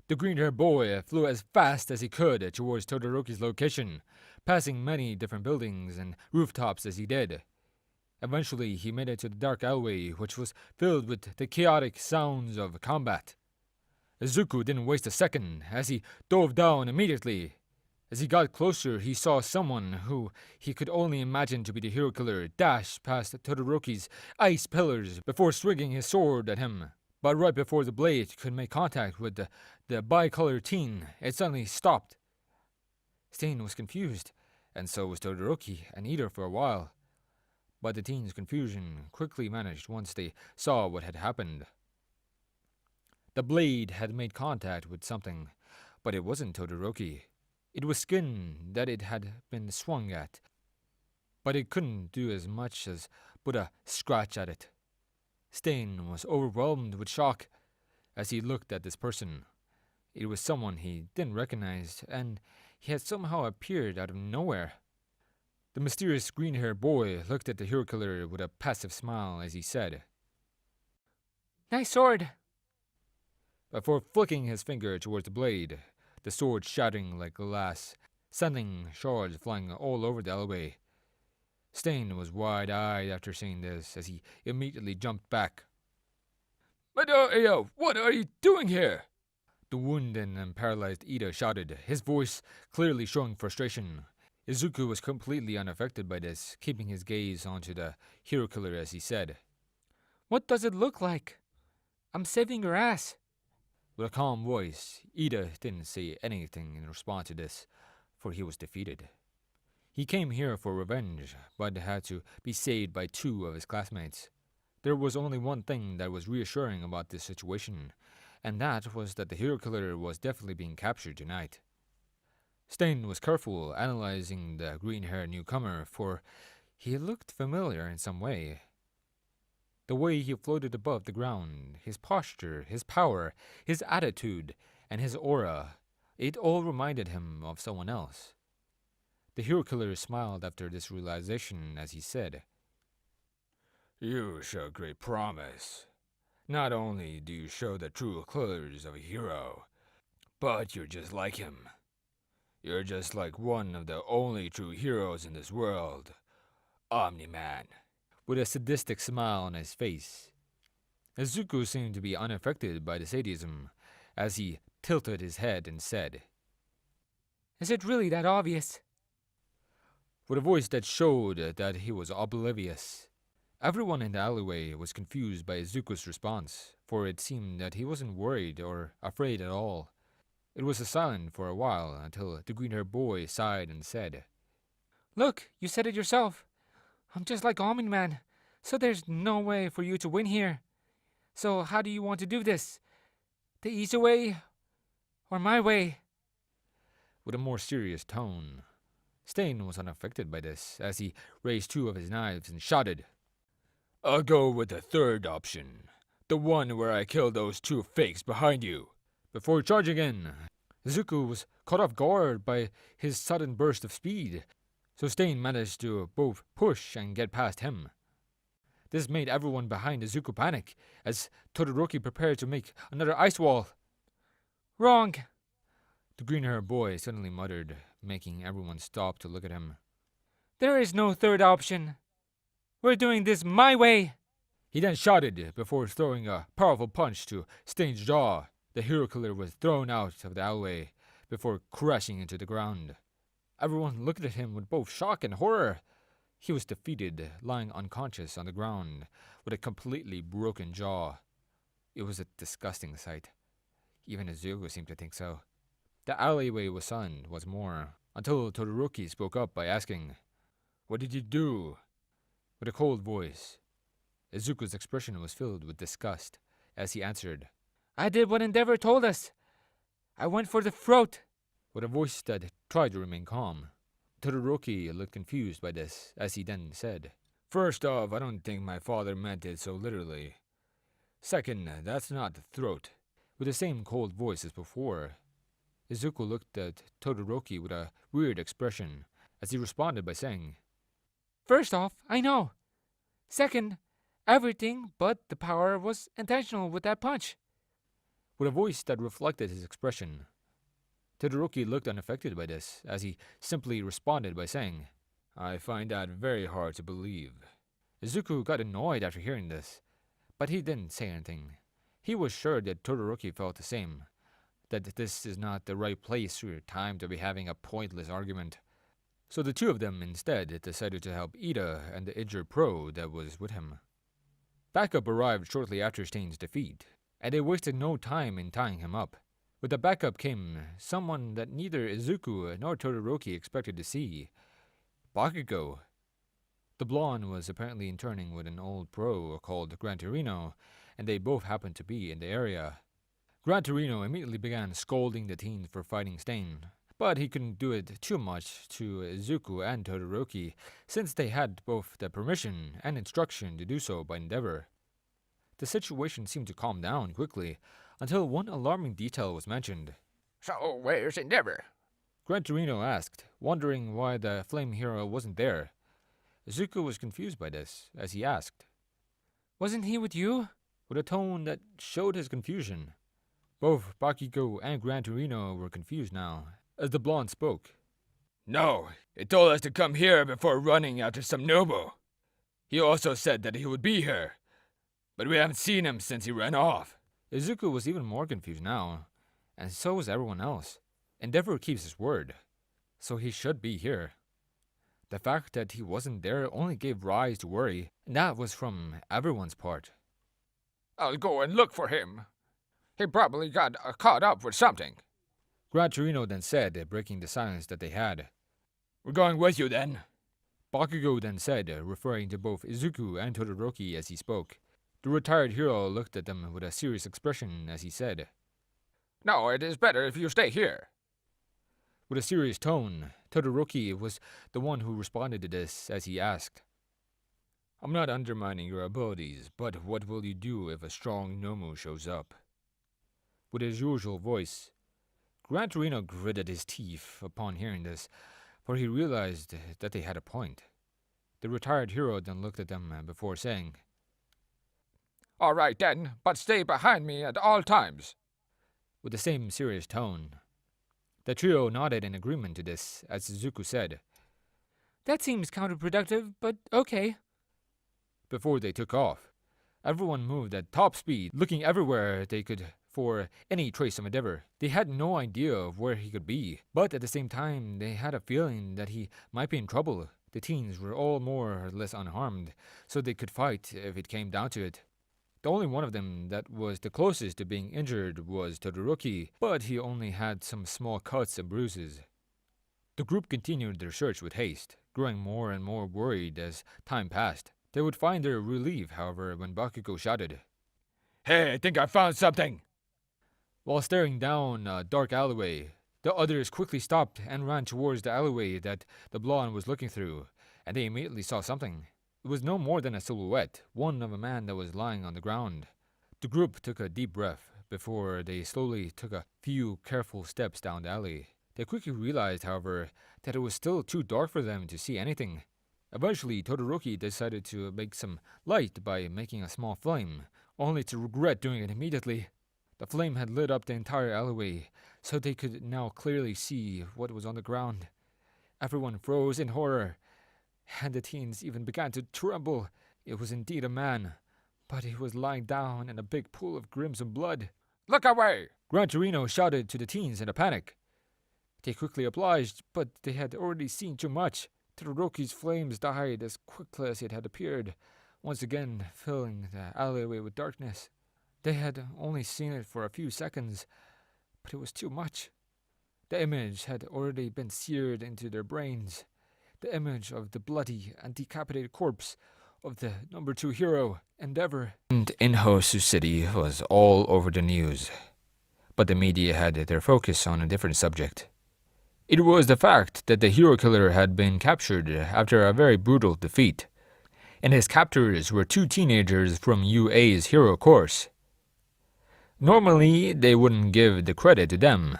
The green-haired boy flew as fast as he could towards Todoroki's location, passing many different buildings and rooftops as he did. Eventually, he made it to the dark alleyway, which was filled with the chaotic sounds of combat. Izuku didn't waste a second, as he dove down immediately. As he got closer, he saw someone who he could only imagine to be the hero killer dash past Todoroki's ice pillars before swinging his sword at him. But right before the blade could make contact with the bicolored teen, it suddenly stopped. Stain was confused, and so was Todoroki and Ida for a while. But the teen's confusion quickly vanished once they saw what had happened. The blade had made contact with something, but it wasn't Todoroki. It was skin that it had been swung at, but it couldn't do as much as put a scratch at it. Stain was overwhelmed with shock as he looked at this person. It was someone he didn't recognize, and he had somehow appeared out of nowhere. The mysterious green-haired boy looked at the hero killer with a passive smile as he said, Nice sword. before flicking his finger towards the blade, the sword shattering like glass, sending shards flying all over the alleyway. Stain was wide-eyed after seeing this as he immediately jumped back. Midoriya, what are you doing here? The wounded and paralyzed Ida shouted, his voice clearly showing frustration. Izuku was completely unaffected by this, keeping his gaze onto the hero killer as he said, What does it look like? I'm saving your ass. With a calm voice, Ida didn't say anything in response to this, for he was defeated. He came here for revenge, but had to be saved by two of his classmates. There was only one thing that was reassuring about this situation, and that was that the hero killer was definitely being captured tonight. Stain was careful analyzing the green-haired newcomer, for he looked familiar in some way. The way he floated above the ground, his posture, his power, his attitude, and his aura, it all reminded him of someone else. The hero killer smiled after this realization as he said, You show great promise. Not only do you show the true colors of a hero, but you're just like him. You're just like one of the only true heroes in this world, Omni-Man. With a sadistic smile on his face. Izuku seemed to be unaffected by the sadism, as he tilted his head and said, Is it really that obvious? with a voice that showed that he was oblivious. Everyone in the alleyway was confused by Izuku's response, for it seemed that he wasn't worried or afraid at all. It was silent for a while until the green-haired boy sighed and said, Look, you said it yourself. I'm just like Omni-Man, so there's no way for you to win here. So how do you want to do this? The easy way or my way? with a more serious tone. Stain was unaffected by this, as he raised two of his knives and shouted, I'll go with the third option. The one where I kill those two fakes behind you. before charging in. Izuku was caught off guard by his sudden burst of speed, so Stain managed to both push and get past him. This made everyone behind Izuku panic, as Todoroki prepared to make another ice wall. Wrong. The green-haired boy suddenly muttered, making everyone stop to look at him. There is no third option. We're doing this my way. He then shouted before throwing a powerful punch to Stain's jaw. The hero killer was thrown out of the alleyway before crashing into the ground. Everyone looked at him with both shock and horror. He was defeated, lying unconscious on the ground with a completely broken jaw. It was a disgusting sight. Even Izuku seemed to think so. The alleyway was silent once more, until Todoroki spoke up by asking, "What did you do?" With a cold voice. Izuku's expression was filled with disgust as he answered, I did what Endeavor told us. I went for the throat. with a voice that tried to remain calm. Todoroki looked confused by this, as he then said, "First off, I don't think my father meant it so literally. Second, that's not the throat." With the same cold voice as before, Izuku looked at Todoroki with a weird expression, as he responded by saying, First off, I know. Second, everything but the power was intentional with that punch. with a voice that reflected his expression. Todoroki looked unaffected by this, as he simply responded by saying, "I find that very hard to believe." Izuku got annoyed after hearing this, but he didn't say anything. He was sure that Todoroki felt the same, that this is not the right place or time to be having a pointless argument. So the two of them instead decided to help Ida and the injured pro that was with him. Backup arrived shortly after Stain's defeat, and they wasted no time in tying him up. With the backup came someone that neither Izuku nor Todoroki expected to see, Bakugo. The blonde was apparently interning with an old pro called Gran Torino, and they both happened to be in the area. Gran Torino immediately began scolding the teens for fighting Stain, but he couldn't do it too much to Izuku and Todoroki, since they had both the permission and instruction to do so by Endeavor. The situation seemed to calm down quickly, until one alarming detail was mentioned. So, where's Endeavor? Gran Torino asked, wondering why the flame hero wasn't there. Izuku was confused by this, as he asked, Wasn't he with you? with a tone that showed his confusion. Both Bakugo and Gran Torino were confused now, as the blonde spoke. No, he told us to come here before running after some noble. He also said that he would be here, but we haven't seen him since he ran off. Izuku was even more confused now, and so was everyone else. Endeavor keeps his word, so he should be here. The fact that he wasn't there only gave rise to worry, and that was from everyone's part. I'll go and look for him. He probably got caught up with something. Gran Torino then said, breaking the silence that they had. We're going with you then. Bakugo then said, referring to both Izuku and Todoroki as he spoke. The retired hero looked at them with a serious expression as he said, No, it is better if you stay here. With a serious tone, Todoroki was the one who responded to this as he asked, I'm not undermining your abilities, but what will you do if a strong Nomu shows up? With his usual voice, Gran Torino gritted his teeth upon hearing this, for he realized that they had a point. The retired hero then looked at them before saying, All right then, but stay behind me at all times. With the same serious tone. The trio nodded in agreement to this, as Izuku said, That seems counterproductive, but okay. Before they took off, everyone moved at top speed, looking everywhere they could for any trace of Endeavor. They had no idea of where he could be, but at the same time, they had a feeling that he might be in trouble. The teens were all more or less unharmed, so they could fight if it came down to it. The only one of them that was the closest to being injured was Todoroki, but he only had some small cuts and bruises. The group continued their search with haste, growing more and more worried as time passed. They would find their relief, however, when Bakugo shouted, Hey, I think I found something. While staring down a dark alleyway, the others quickly stopped and ran towards the alleyway that the blonde was looking through, and they immediately saw something. It was no more than a silhouette, one of a man that was lying on the ground. The group took a deep breath before they slowly took a few careful steps down the alley. They quickly realized, however, that it was still too dark for them to see anything. Eventually, Todoroki decided to make some light by making a small flame, only to regret doing it immediately. The flame had lit up the entire alleyway, so they could now clearly see what was on the ground. Everyone froze in horror, and the teens even began to tremble. It was indeed a man, but he was lying down in a big pool of crimson blood. Look away! Gran Torino shouted to the teens in a panic. They quickly obliged, but they had already seen too much. Todoroki's flames died as quickly as it had appeared, once again filling the alleyway with darkness. They had only seen it for a few seconds, but it was too much. The image had already been seared into their brains. The image of the bloody and decapitated corpse of the number 2 hero, Endeavor. And in Hosu City was all over the news. But the media had their focus on a different subject. It was the fact that the hero killer had been captured after a very brutal defeat, and his captors were 2 teenagers from UA's hero course. Normally, they wouldn't give the credit to them,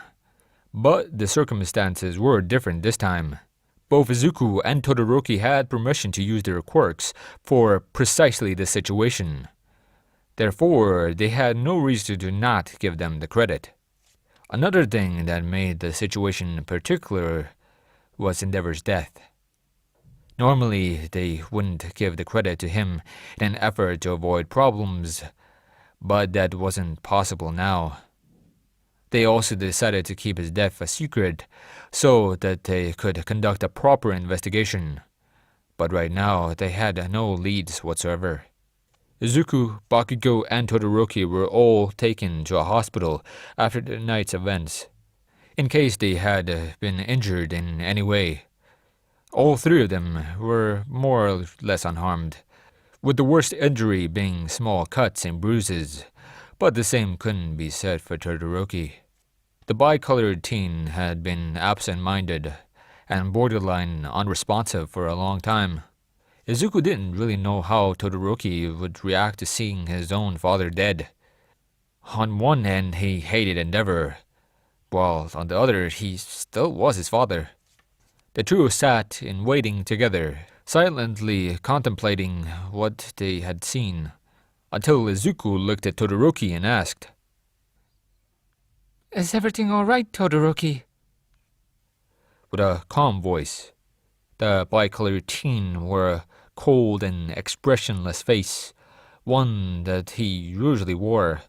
but the circumstances were different this time. Both Izuku and Todoroki had permission to use their quirks for precisely this situation. Therefore, they had no reason to not give them the credit. Another thing that made the situation particular was Endeavor's death. Normally, they wouldn't give the credit to him in an effort to avoid problems, but that wasn't possible now. They also decided to keep his death a secret so that they could conduct a proper investigation. But right now, they had no leads whatsoever. Izuku, Bakugo, and Todoroki were all taken to a hospital after the night's events, in case they had been injured in any way. All 3 of them were more or less unharmed, with the worst injury being small cuts and bruises, but the same couldn't be said for Todoroki. The bicolored teen had been absent-minded and borderline unresponsive for a long time. Izuku didn't really know how Todoroki would react to seeing his own father dead. On one hand, he hated Endeavor, while on the other, he still was his father. The trio sat in waiting together, silently contemplating what they had seen, until Izuku looked at Todoroki and asked, Is everything all right, Todoroki? with a calm voice. The bicolored teen wore a cold and expressionless face, one that he usually wore,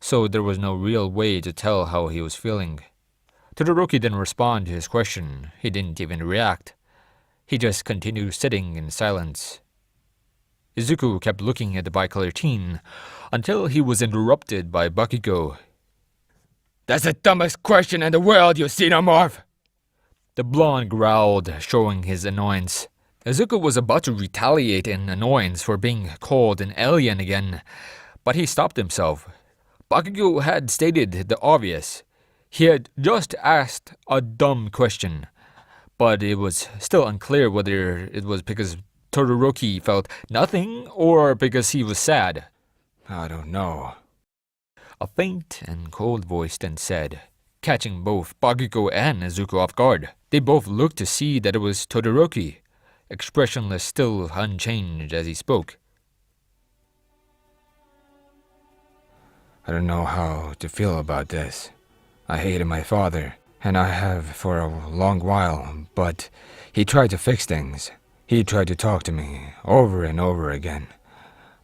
so there was no real way to tell how he was feeling. Todoroki didn't respond to his question. He didn't even react. He just continued sitting in silence. Izuku kept looking at the bicolored teen until he was interrupted by Bakugo. That's the dumbest question in the world, you xenomorph! The blonde growled, showing his annoyance. Izuku was about to retaliate in annoyance for being called an alien again, but he stopped himself. Bakugo had stated the obvious. He had just asked a dumb question, but it was still unclear whether it was because Todoroki felt nothing or because he was sad. I don't know. A faint and cold voice then said, catching both Bakugo and Izuku off guard. They both looked to see that it was Todoroki, expressionless, still unchanged as he spoke. I don't know how to feel about this. I hated my father, and I have for a long while, but he tried to fix things. He tried to talk to me over and over again,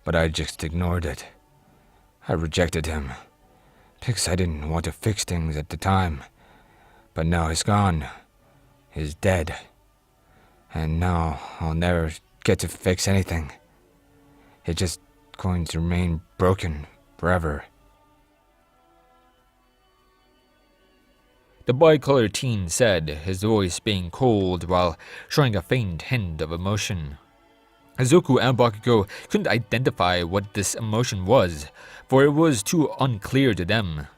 but I just ignored it. I rejected him, because I didn't want to fix things at the time. But now he's gone. He's dead. And now I'll never get to fix anything. It's just going to remain broken forever. The bicolored teen said, his voice being cold while showing a faint hint of emotion. Izuku and Bakugo couldn't identify what this emotion was, for it was too unclear to them.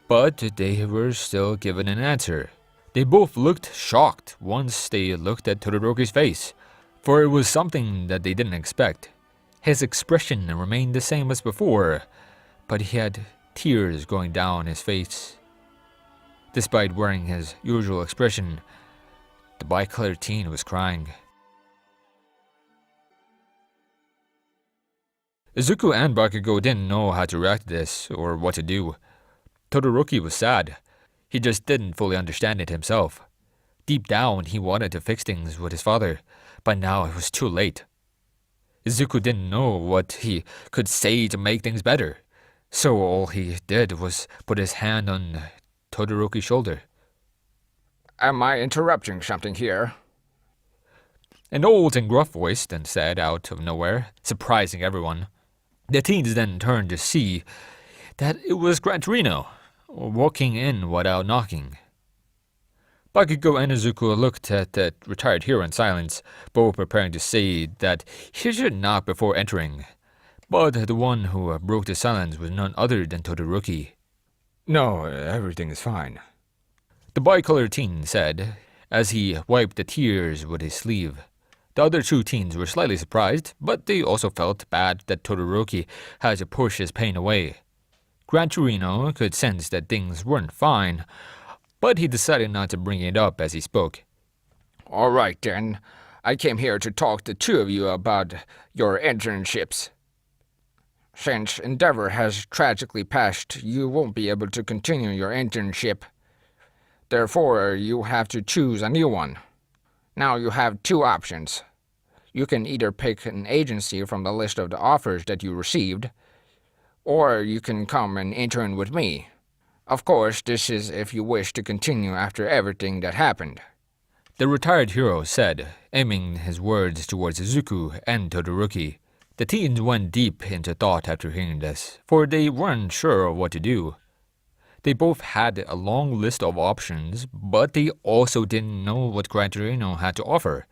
But they were still given an answer. They both looked shocked once they looked at Todoroki's face, for it was something that they didn't expect. His expression remained the same as before, but he had tears going down his face. Despite wearing his usual expression, the bicolored teen was crying. Izuku and Bakugo didn't know how to react to this or what to do. Todoroki was sad. He just didn't fully understand it himself. Deep down, he wanted to fix things with his father, but now it was too late. Izuku didn't know what he could say to make things better, so all he did was put his hand on Todoroki's shoulder. Am I interrupting something here? An old and gruff voice then said out of nowhere, surprising everyone. The teens then turned to see that it was Gran Torino, walking in without knocking. Bakugo and Izuku looked at the retired hero in silence, both preparing to say that he should knock before entering. But the one who broke the silence was none other than Todoroki. No, everything is fine. The bicolored teen said, as he wiped the tears with his sleeve. The other two teens were slightly surprised, but they also felt bad that Todoroki had to push his pain away. Gran Torino could sense that things weren't fine, but he decided not to bring it up as he spoke. All right, then. I came here to talk to two of you about your internships. Since Endeavor has tragically passed, you won't be able to continue your internship. Therefore, you have to choose a new one. Now you have two options. You can either pick an agency from the list of the offers that you received, or you can come and intern with me. Of course, this is if you wish to continue after everything that happened. The retired hero said, aiming his words towards Izuku and Todoroki. The teens went deep into thought after hearing this, for they weren't sure what to do. They both had a long list of options, but they also didn't know what Gran Torino had to offer.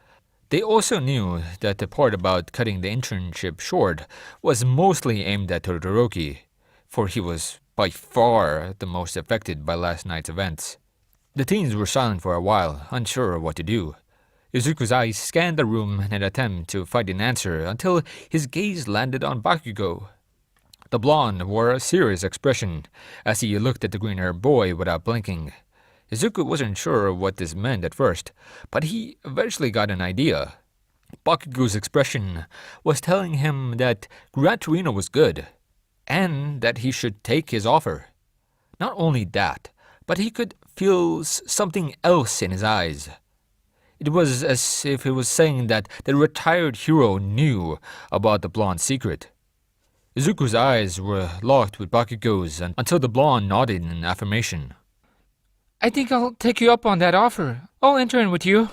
They also knew that the part about cutting the internship short was mostly aimed at Todoroki, for he was by far the most affected by last night's events. The teens were silent for a while, unsure of what to do. Izuku's eyes scanned the room in an attempt to find an answer until his gaze landed on Bakugo. The blonde wore a serious expression as he looked at the green-haired boy without blinking. Izuku wasn't sure what this meant at first, but he eventually got an idea. Bakugo's expression was telling him that Gran Torino was good, and that he should take his offer. Not only that, but he could feel something else in his eyes. It was as if he was saying that the retired hero knew about the blonde's secret. Izuku's eyes were locked with Bakugo's until the blonde nodded in affirmation. I think I'll take you up on that offer. I'll intern with you.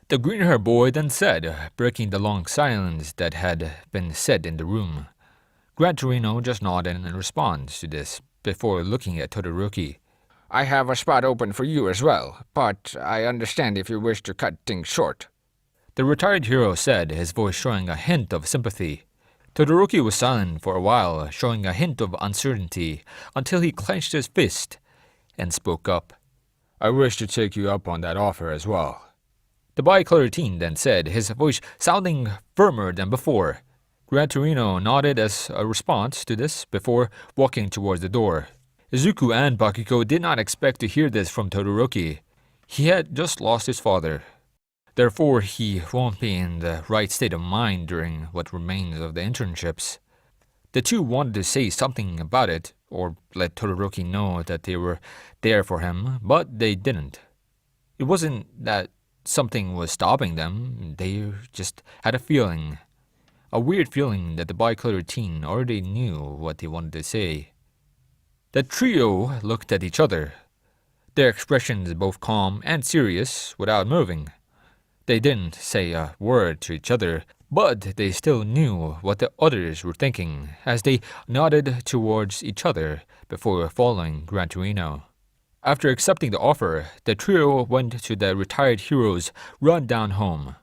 The green-haired boy then said, breaking the long silence that had been set in the room. Gran Torino just nodded in response to this before looking at Todoroki. I have a spot open for you as well, but I understand if you wish to cut things short. The retired hero said, his voice showing a hint of sympathy. Todoroki was silent for a while, showing a hint of uncertainty, until he clenched his fist and spoke up. I wish to take you up on that offer as well. The bicolored teen then said, his voice sounding firmer than before. Gran Torino nodded as a response to this before walking towards the door. Izuku and Bakugo did not expect to hear this from Todoroki. He had just lost his father. Therefore, he won't be in the right state of mind during what remains of the internships. The two wanted to say something about it, or let Todoroki know that they were there for him, but they didn't. It wasn't that something was stopping them, they just had a feeling. A weird feeling that the bicolored teen already knew what they wanted to say. The trio looked at each other, their expressions both calm and serious without moving. They didn't say a word to each other, but they still knew what the others were thinking as they nodded towards each other before following Gran Torino. After accepting the offer, the trio went to the retired hero's run-down home.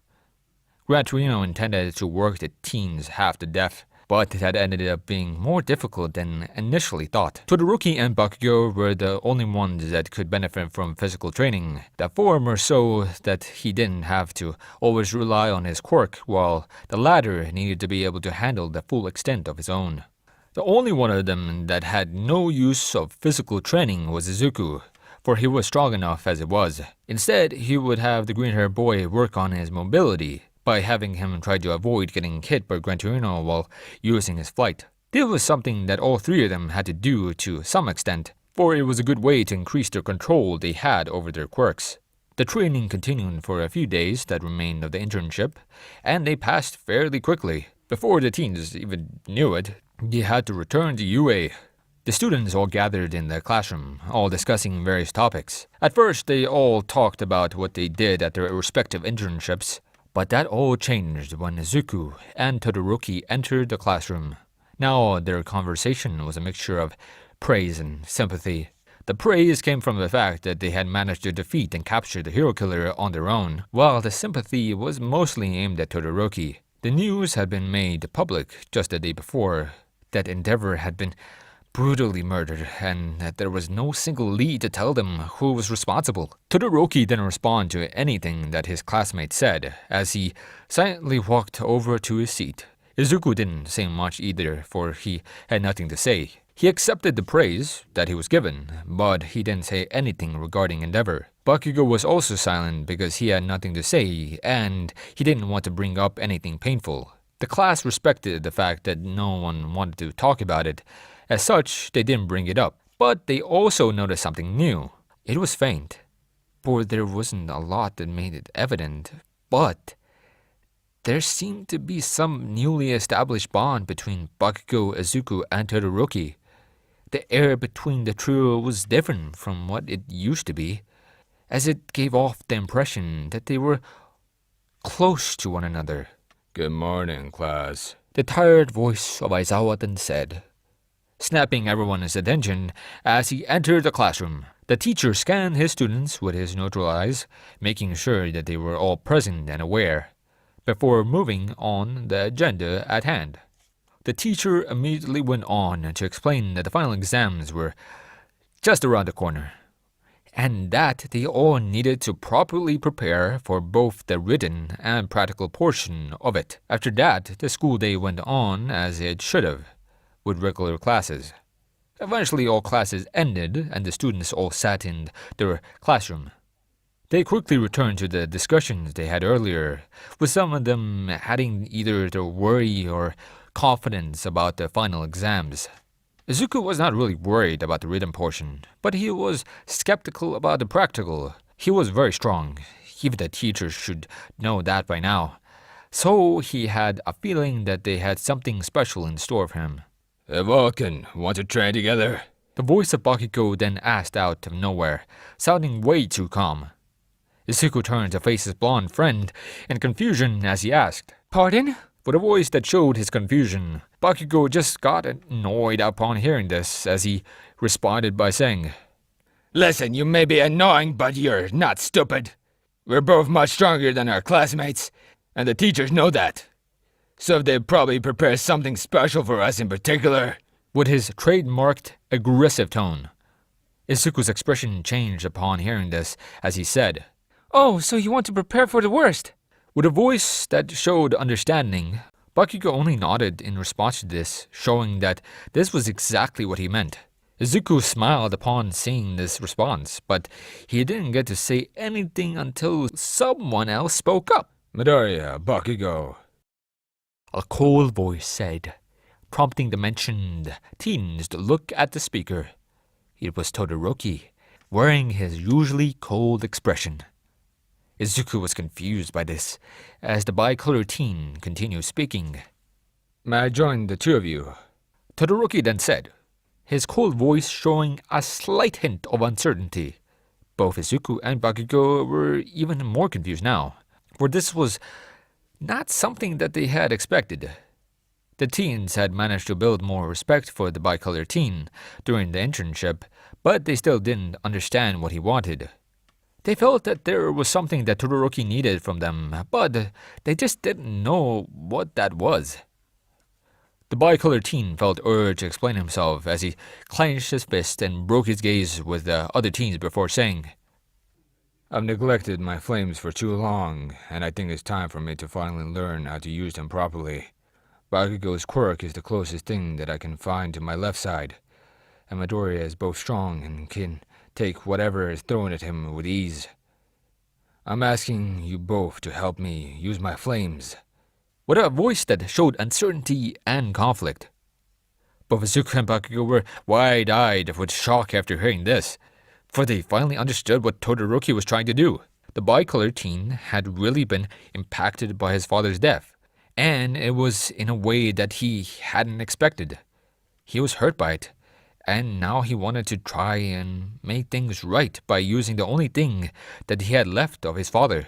Gran Torino intended to work the teens half to death, but that ended up being more difficult than initially thought. Todoroki and Bakugo were the only ones that could benefit from physical training, the former so that he didn't have to always rely on his quirk, while the latter needed to be able to handle the full extent of his own. The only one of them that had no use of physical training was Izuku, for he was strong enough as it was. Instead, he would have the green-haired boy work on his mobility by having him try to avoid getting hit by Gran Torino while using his flight. This was something that all three of them had to do to some extent, for it was a good way to increase their control they had over their quirks. The training continued for a few days that remained of the internship, and they passed fairly quickly. Before the teens even knew it, they had to return to UA. The students all gathered in the classroom, all discussing various topics. At first, they all talked about what they did at their respective internships, but that all changed when Izuku and Todoroki entered the classroom. Now, their conversation was a mixture of praise and sympathy. The praise came from the fact that they had managed to defeat and capture the hero killer on their own, while the sympathy was mostly aimed at Todoroki. The news had been made public just the day before that Endeavor had been brutally murdered and that there was no single lead to tell them who was responsible. Todoroki didn't respond to anything that his classmate said as he silently walked over to his seat. Izuku didn't say much either, for he had nothing to say. He accepted the praise that he was given, but he didn't say anything regarding Endeavor. Bakugo was also silent because he had nothing to say, and he didn't want to bring up anything painful. The class respected the fact that no one wanted to talk about it. As such, they didn't bring it up. But they also noticed something new. It was faint, for there wasn't a lot that made it evident, but there seemed to be some newly established bond between Bakugo, Izuku, and Todoroki. The air between the trio was different from what it used to be, as it gave off the impression that they were close to one another. Good morning, class. The tired voice of Aizawa then said, snapping everyone's attention as he entered the classroom. The teacher scanned his students with his neutral eyes, making sure that they were all present and aware, before moving on the agenda at hand. The teacher immediately went on to explain that the final exams were just around the corner, and that they all needed to properly prepare for both the written and practical portion of it. After that, the school day went on as it should have, with regular classes. Eventually, all classes ended and the students all sat in their classroom. They quickly returned to the discussions they had earlier, with some of them adding either their worry or confidence about the final exams. Izuku was not really worried about the written portion, but he was skeptical about the practical. He was very strong. Even the teachers should know that by now. So he had a feeling that they had something special in store for him. Hey, Vulcan, want to train together? The voice of Bakugo then asked out of nowhere, sounding way too calm. Izuku turned to face his blonde friend in confusion as he asked, Pardon? With a voice that showed his confusion, Bakugo just got annoyed upon hearing this as he responded by saying, Listen, you may be annoying, but you're not stupid. We're both much stronger than our classmates, and the teachers know that. So they probably prepare something special for us in particular. With his trademarked aggressive tone. Izuku's expression changed upon hearing this as he said, Oh, so you want to prepare for the worst? With a voice that showed understanding, Bakugo only nodded in response to this, showing that this was exactly what he meant. Izuku smiled upon seeing this response, but he didn't get to say anything until someone else spoke up. Midoriya, Bakugo. A cold voice said, prompting the mentioned teens to look at the speaker. It was Todoroki, wearing his usually cold expression. Izuku was confused by this, as the bicolored teen continued speaking. May I join the two of you? Todoroki then said, his cold voice showing a slight hint of uncertainty. Both Izuku and Bakugo were even more confused now, for this was not something that they had expected. The teens had managed to build more respect for the bicolored teen during the internship, but they still didn't understand what he wanted. They felt that there was something that Todoroki needed from them, but they just didn't know what that was. The bicolored teen felt urged to explain himself as he clenched his fist and broke his gaze with the other teens before saying, I've neglected my flames for too long, and I think it's time for me to finally learn how to use them properly. Bakugo's quirk is the closest thing that I can find to my left side, and Midoriya is both strong and can take whatever is thrown at him with ease. I'm asking you both to help me use my flames. With a voice that showed uncertainty and conflict. Both Izuku and Bakugo were wide-eyed with shock after hearing this, for they finally understood what Todoroki was trying to do. The bicolored teen had really been impacted by his father's death, and it was in a way that he hadn't expected. He was hurt by it, and now he wanted to try and make things right by using the only thing that he had left of his father.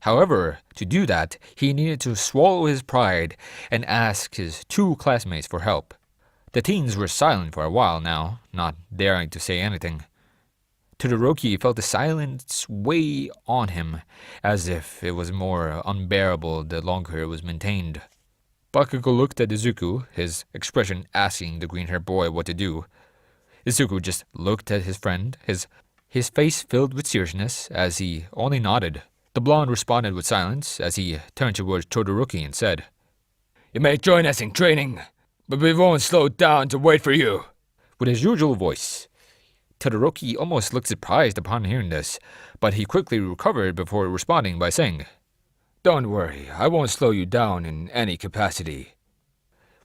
However, to do that, he needed to swallow his pride and ask his two classmates for help. The teens were silent for a while now, not daring to say anything. Todoroki felt the silence weigh on him, as if it was more unbearable the longer it was maintained. Bakugo looked at Izuku, his expression asking the green-haired boy what to do. Izuku just looked at his friend, his face filled with seriousness as he only nodded. The blonde responded with silence as he turned towards Todoroki and said, You may join us in training, but we won't slow down to wait for you. With his usual voice. Todoroki almost looked surprised upon hearing this, but he quickly recovered before responding by saying, Don't worry, I won't slow you down in any capacity.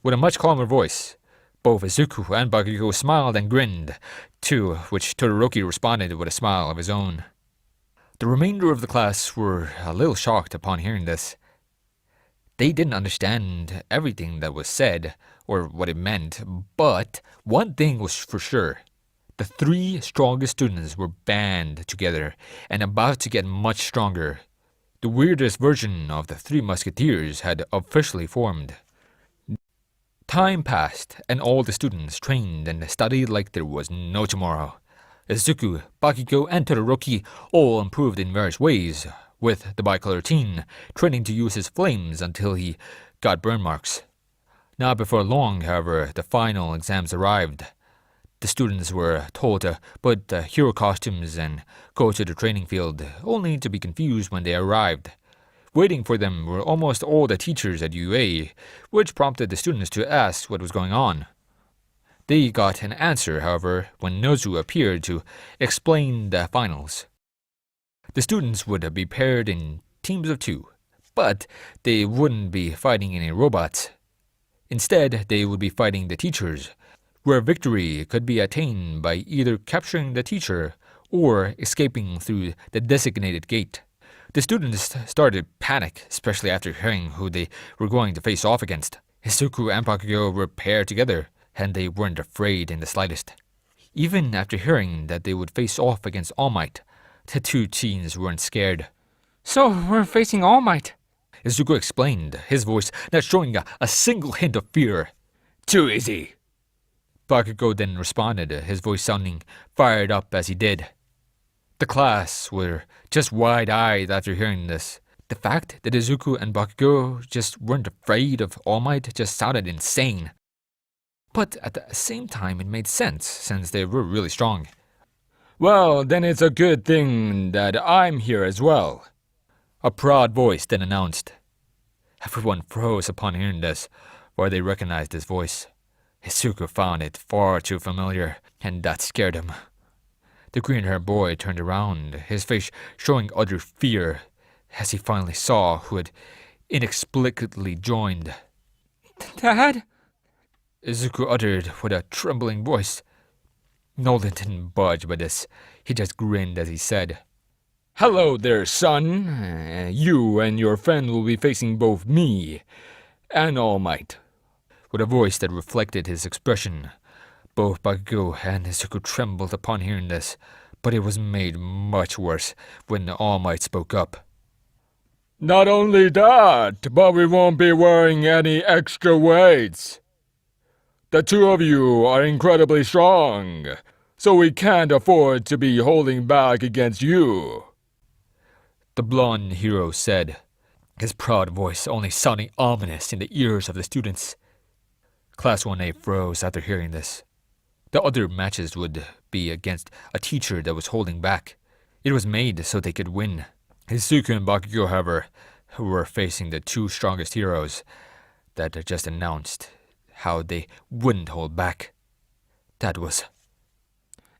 With a much calmer voice, both Izuku and Bakugo smiled and grinned, to which Todoroki responded with a smile of his own. The remainder of the class were a little shocked upon hearing this. They didn't understand everything that was said, or what it meant, but one thing was for sure. The three strongest students were band together and about to get much stronger. The weirdest version of the Three Musketeers had officially formed. Time passed, and all the students trained and studied like there was no tomorrow. Izuku, Bakugo, and Todoroki all improved in various ways, with the bicolor teen training to use his flames until he got burn marks. Not before long, however, the final exams arrived. The students were told to put hero costumes and go to the training field, only to be confused when they arrived. Waiting for them were almost all the teachers at UA, which prompted the students to ask what was going on. They got an answer, however, when Nozu appeared to explain the finals. The students would be paired in teams of 2, but they wouldn't be fighting any robots. Instead, they would be fighting the teachers, where victory could be attained by either capturing the teacher or escaping through the designated gate. The students started panic, especially after hearing who they were going to face off against. Izuku and Bakugo were paired together, and they weren't afraid in the slightest. Even after hearing that they would face off against All Might, the two teens weren't scared. So we're facing All Might. Izuku explained, his voice not showing a single hint of fear. Too easy. Bakugo then responded, his voice sounding fired up as he did. The class were just wide-eyed after hearing this. The fact that Izuku and Bakugo just weren't afraid of All Might just sounded insane. But at the same time it made sense, since they were really strong. Well, then it's a good thing that I'm here as well. A proud voice then announced. Everyone froze upon hearing this, for they recognized his voice. Izuku found it far too familiar, and that scared him. The green-haired boy turned around, his face showing utter fear, as he finally saw who had inexplicably joined. Dad? Izuku uttered with a trembling voice. Nolan didn't budge by this. He just grinned as he said, Hello there, son. You and your friend will be facing both me and All Might. With a voice that reflected his expression. Both Bakugo and Izuku trembled upon hearing this, but it was made much worse when All Might spoke up. Not only that, but we won't be wearing any extra weights. The two of you are incredibly strong, so we can't afford to be holding back against you. The blonde hero said, his proud voice only sounding ominous in the ears of the students. Class 1A froze after hearing this. The other matches would be against a teacher that was holding back. It was made so they could win. Izuku and Bakugo, however, were facing the two strongest heroes. that just announced how they wouldn't hold back. That was...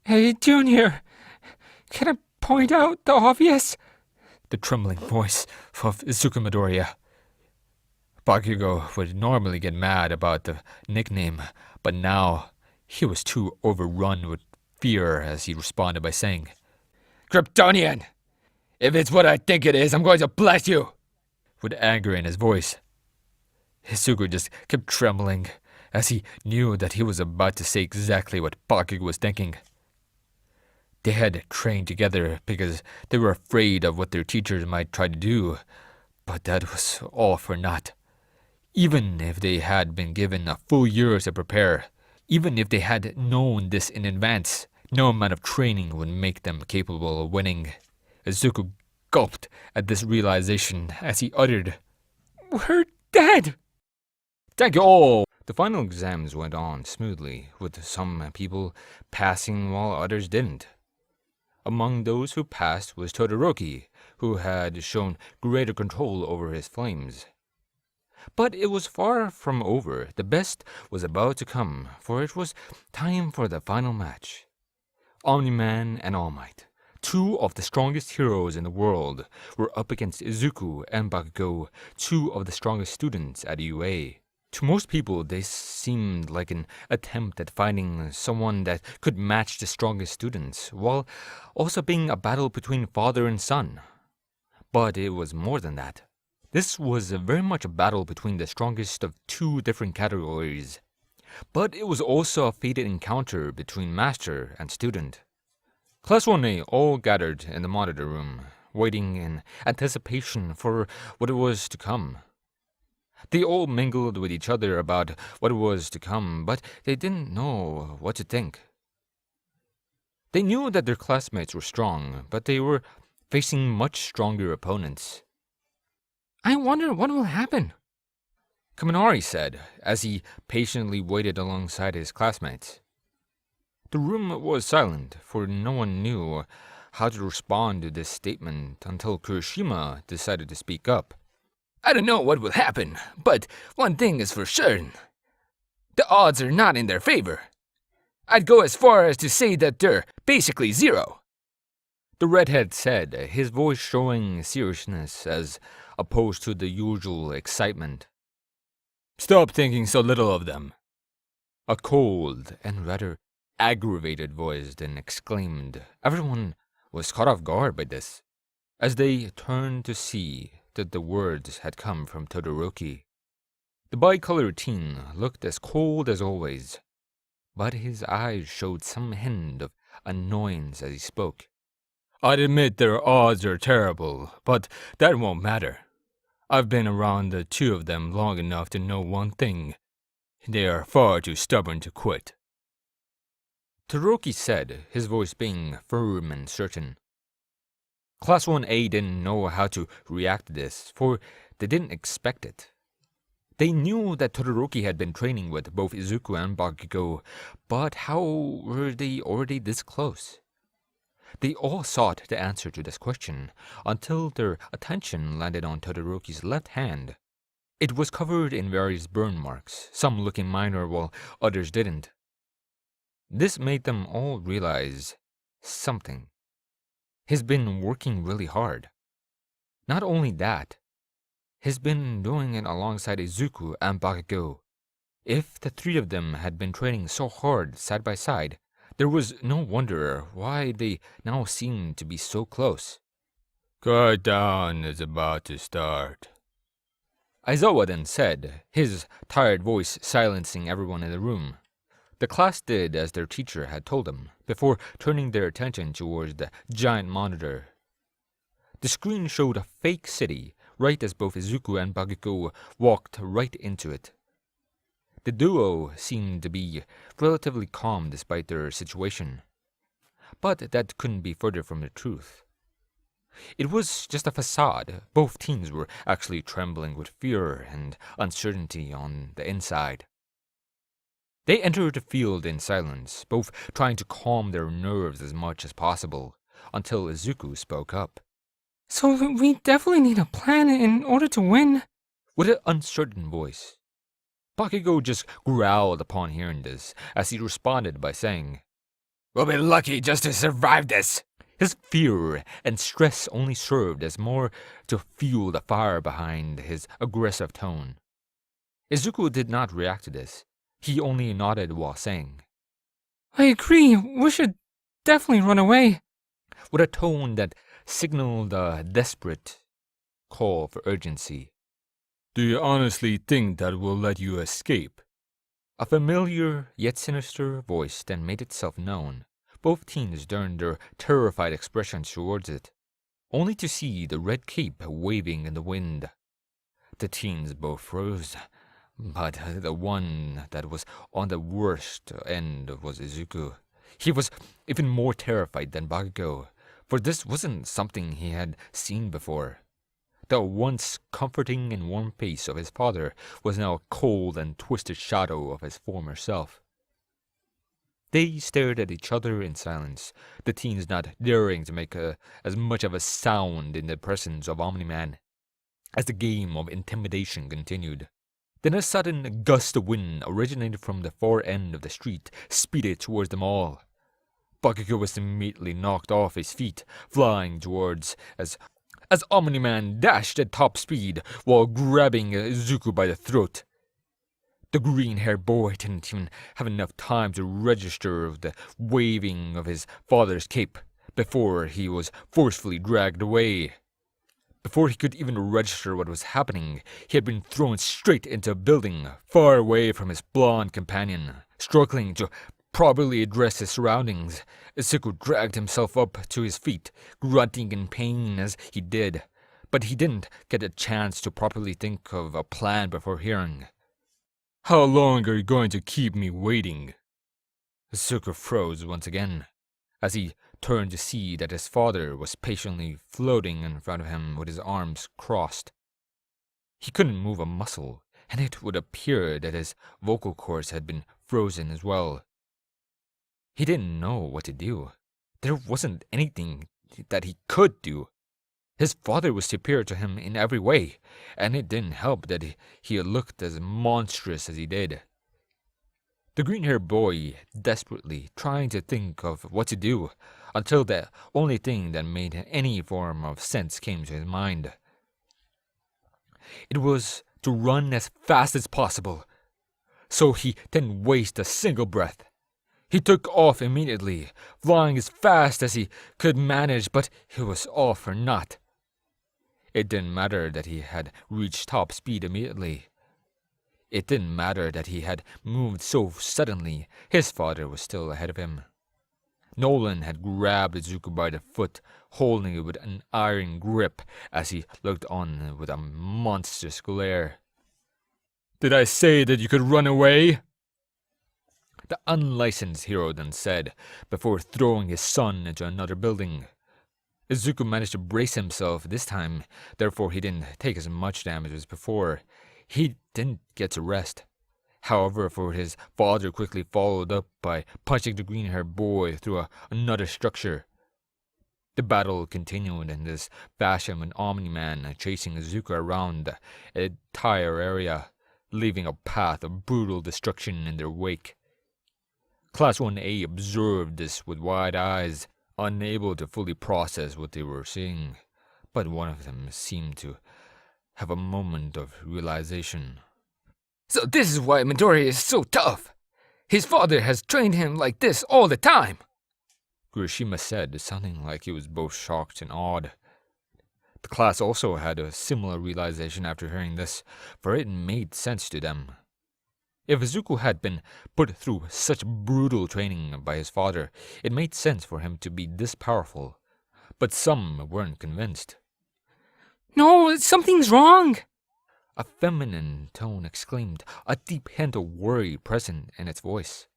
Hey, Junior, can I point out the obvious? The trembling voice of Izuku Midoriya. Bakugo would normally get mad about the nickname, but now he was too overrun with fear as he responded by saying, Kryptonian! If it's what I think it is, I'm going to blast you! with anger in his voice. Izuku just kept trembling as he knew that he was about to say exactly what Bakugo was thinking. They had trained together because they were afraid of what their teachers might try to do, but that was all for naught. Even if they had been given a full year to prepare, even if they had known this in advance, no amount of training would make them capable of winning. Izuku gulped at this realization as he uttered, We're dead! "Thank you all!" The final exams went on smoothly, with some people passing while others didn't. Among those who passed was Todoroki, who had shown greater control over his flames. But it was far from over. The best was about to come, for it was time for the final match. Omni-Man and All Might, two of the strongest heroes in the world, were up against Izuku and Bakugo, two of the strongest students at UA. To most people, this seemed like an attempt at finding someone that could match the strongest students, while also being a battle between father and son. But it was more than that. This was very much a battle between the strongest of two different categories. But it was also a fated encounter between master and student. Class 1A all gathered in the monitor room, waiting in anticipation for what was to come. They all mingled with each other about what was to come, but they didn't know what to think. They knew that their classmates were strong, but they were facing much stronger opponents. I wonder what will happen. Kaminari said, as he patiently waited alongside his classmates. The room was silent, for no one knew how to respond to this statement until Kurishima decided to speak up. I don't know what will happen, but one thing is for certain. The odds are not in their favor. I'd go as far as to say that they're basically zero. The redhead said, his voice showing seriousness as opposed to the usual excitement. Stop thinking so little of them. A cold and rather aggravated voice then exclaimed. Everyone was caught off guard by this, as they turned to see that the words had come from Todoroki. The bicolored teen looked as cold as always, but his eyes showed some hint of annoyance as he spoke. I'd admit their odds are terrible, but that won't matter. I've been around the two of them long enough to know one thing. They are far too stubborn to quit. Todoroki said, his voice being firm and certain. Class 1A didn't know how to react to this, for they didn't expect it. They knew that Todoroki had been training with both Izuku and Bakugo, but how were they already this close? They all sought the answer to this question, until their attention landed on Todoroki's left hand. It was covered in various burn marks, some looking minor while others didn't. This made them all realize something. He's been working really hard. Not only that, he's been doing it alongside Izuku and Bakugo. If the three of them had been training so hard side by side, there was no wonder why they now seemed to be so close. Cut down is about to start. Aizawa then said, his tired voice silencing everyone in the room. The class did as their teacher had told them, before turning their attention towards the giant monitor. The screen showed a fake city, right as both Izuku and Bakugo walked right into it. The duo seemed to be relatively calm despite their situation, but that couldn't be further from the truth. It was just a facade. Both teens were actually trembling with fear and uncertainty on the inside. They entered the field in silence, both trying to calm their nerves as much as possible, until Izuku spoke up. So we definitely need a plan in order to win. With an uncertain voice, Bakugo just growled upon hearing this, as he responded by saying, We'll be lucky just to survive this. his fear and stress only served as more to fuel the fire behind his aggressive tone. Izuku did not react to this. He only nodded while saying, I agree. We should definitely run away. with a tone that signaled a desperate call for urgency. Do you honestly think that will let you escape? A familiar yet sinister voice then made itself known. Both teens turned their terrified expressions towards it, only to see the red cape waving in the wind. The teens both froze, but the one that was on the worst end was Izuku. He was even more terrified than Bakugo, for this wasn't something he had seen before. The once comforting and warm face of his father was now a cold and twisted shadow of his former self. They stared at each other in silence, the teens not daring to make as much of a sound in the presence of Omni-Man, as the game of intimidation continued. Then a sudden gust of wind originated from the far end of the street, speeded towards them all. Bakugo was immediately knocked off his feet, flying towards as Omni-Man dashed at top speed while grabbing Izuku by the throat. The green-haired boy didn't even have enough time to register the waving of his father's cape before he was forcefully dragged away. Before he could even register what was happening, he had been thrown straight into a building, far away from his blonde companion. Struggling to properly address his surroundings, Izuku dragged himself up to his feet, grunting in pain as he did, but he didn't get a chance to properly think of a plan before hearing, How long are you going to keep me waiting? Izuku froze once again, as he turned to see that his father was patiently floating in front of him with his arms crossed. He couldn't move a muscle, and it would appear that his vocal cords had been frozen as well. He didn't know what to do. There wasn't anything that he could do. His father was superior to him in every way, and it didn't help that he looked as monstrous as he did. The green-haired boy desperately trying to think of what to do, until the only thing that made any form of sense came to his mind. It was to run as fast as possible, so he didn't waste a single breath. He took off immediately, flying as fast as he could manage, but it was all for naught. It didn't matter that he had reached top speed immediately. It didn't matter that he had moved so suddenly. His father was still ahead of him. Nolan had grabbed Izuku by the foot, holding it with an iron grip as he looked on with a monstrous glare. Did I say that you could run away? The unlicensed hero then said, before throwing his son into another building. Izuku managed to brace himself this time, therefore he didn't take as much damage as before. He didn't get to rest. However, for his father quickly followed up by punching the green-haired boy through another structure. The battle continued in this fashion with Omni-Man chasing Izuku around the entire area, leaving a path of brutal destruction in their wake. Class 1A observed this with wide eyes, unable to fully process what they were seeing, but one of them seemed to have a moment of realization. So this is why Midori is so tough. His father has trained him like this all the time. Kirishima said, sounding like he was both shocked and awed. The class also had a similar realization after hearing this, for it made sense to them. If Izuku had been put through such brutal training by his father, it made sense for him to be this powerful, but some weren't convinced. No, something's wrong. A feminine tone exclaimed, a deep hint of worry present in its voice.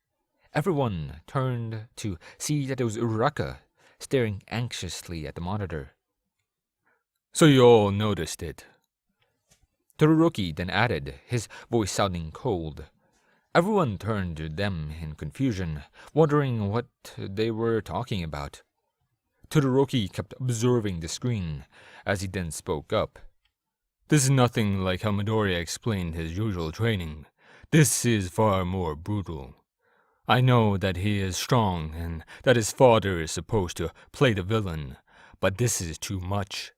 Everyone turned to see that it was Uraraka, staring anxiously at the monitor. So you all noticed it. Todoroki then added, his voice sounding cold. Everyone turned to them in confusion, wondering what they were talking about. Todoroki kept observing the screen, as he then spoke up. This is nothing like how Midoriya explained his usual training. This is far more brutal. I know that he is strong and that his father is supposed to play the villain, but this is too much.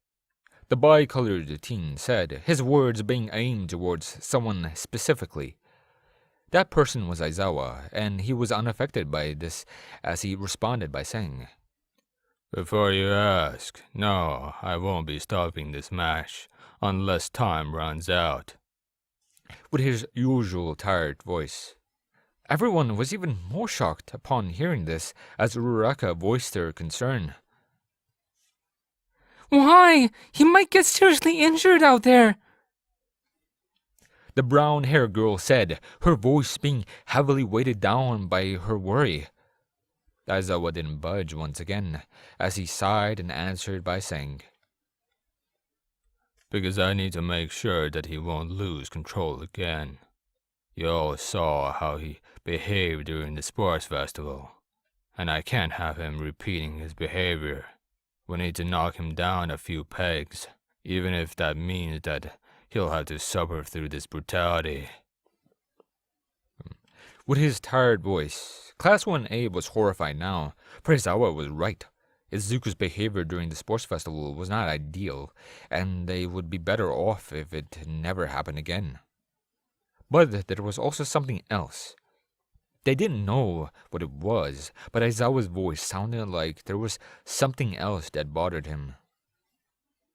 The bi-colored teen said, his words being aimed towards someone specifically. That person was Aizawa, and he was unaffected by this as he responded by saying, Before you ask, no, I won't be stopping this match unless time runs out. with his usual tired voice. Everyone was even more shocked upon hearing this as Uraraka voiced their concern. Why? He might get seriously injured out there. The brown-haired girl said, her voice being heavily weighted down by her worry. Aizawa didn't budge once again, as he sighed and answered by saying, Because I need to make sure that he won't lose control again. You all saw how he behaved during the sports festival, and I can't have him repeating his behavior. We need to knock him down a few pegs, even if that means that he'll have to suffer through this brutality. With his tired voice, Class 1A was horrified now, for Aizawa was right. Izuku's behavior during the sports festival was not ideal, and they would be better off if it never happened again. But there was also something else. They didn't know what it was, but Aizawa's voice sounded like there was something else that bothered him.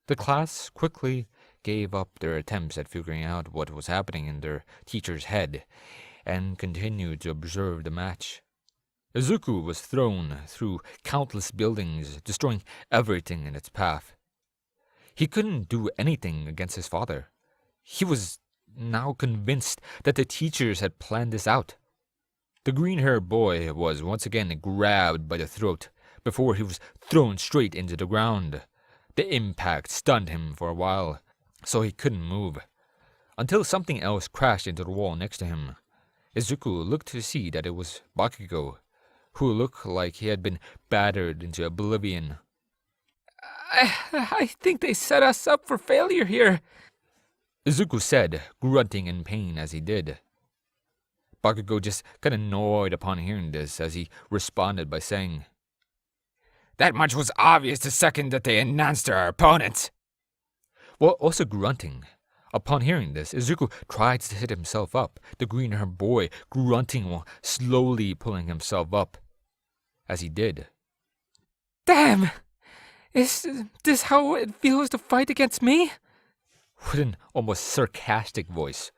The class quickly gave up their attempts at figuring out what was happening in their teacher's head, and continued to observe the match. Izuku was thrown through countless buildings, destroying everything in its path. He couldn't do anything against his father. He was now convinced that the teachers had planned this out. The green-haired boy was once again grabbed by the throat before he was thrown straight into the ground. The impact stunned him for a while, so he couldn't move, until something else crashed into the wall next to him. Izuku looked to see that it was Bakugo, who looked like he had been battered into oblivion. I think they set us up for failure here. Izuku said, grunting in pain as he did. Bakugo just got annoyed upon hearing this as he responded by saying, That much was obvious the second that they announced our opponents. While also grunting. Upon hearing this, Izuku tried to sit himself up, the green-haired boy grunting while slowly pulling himself up. As he did. Damn! Is this how it feels to fight against me? With an almost sarcastic voice.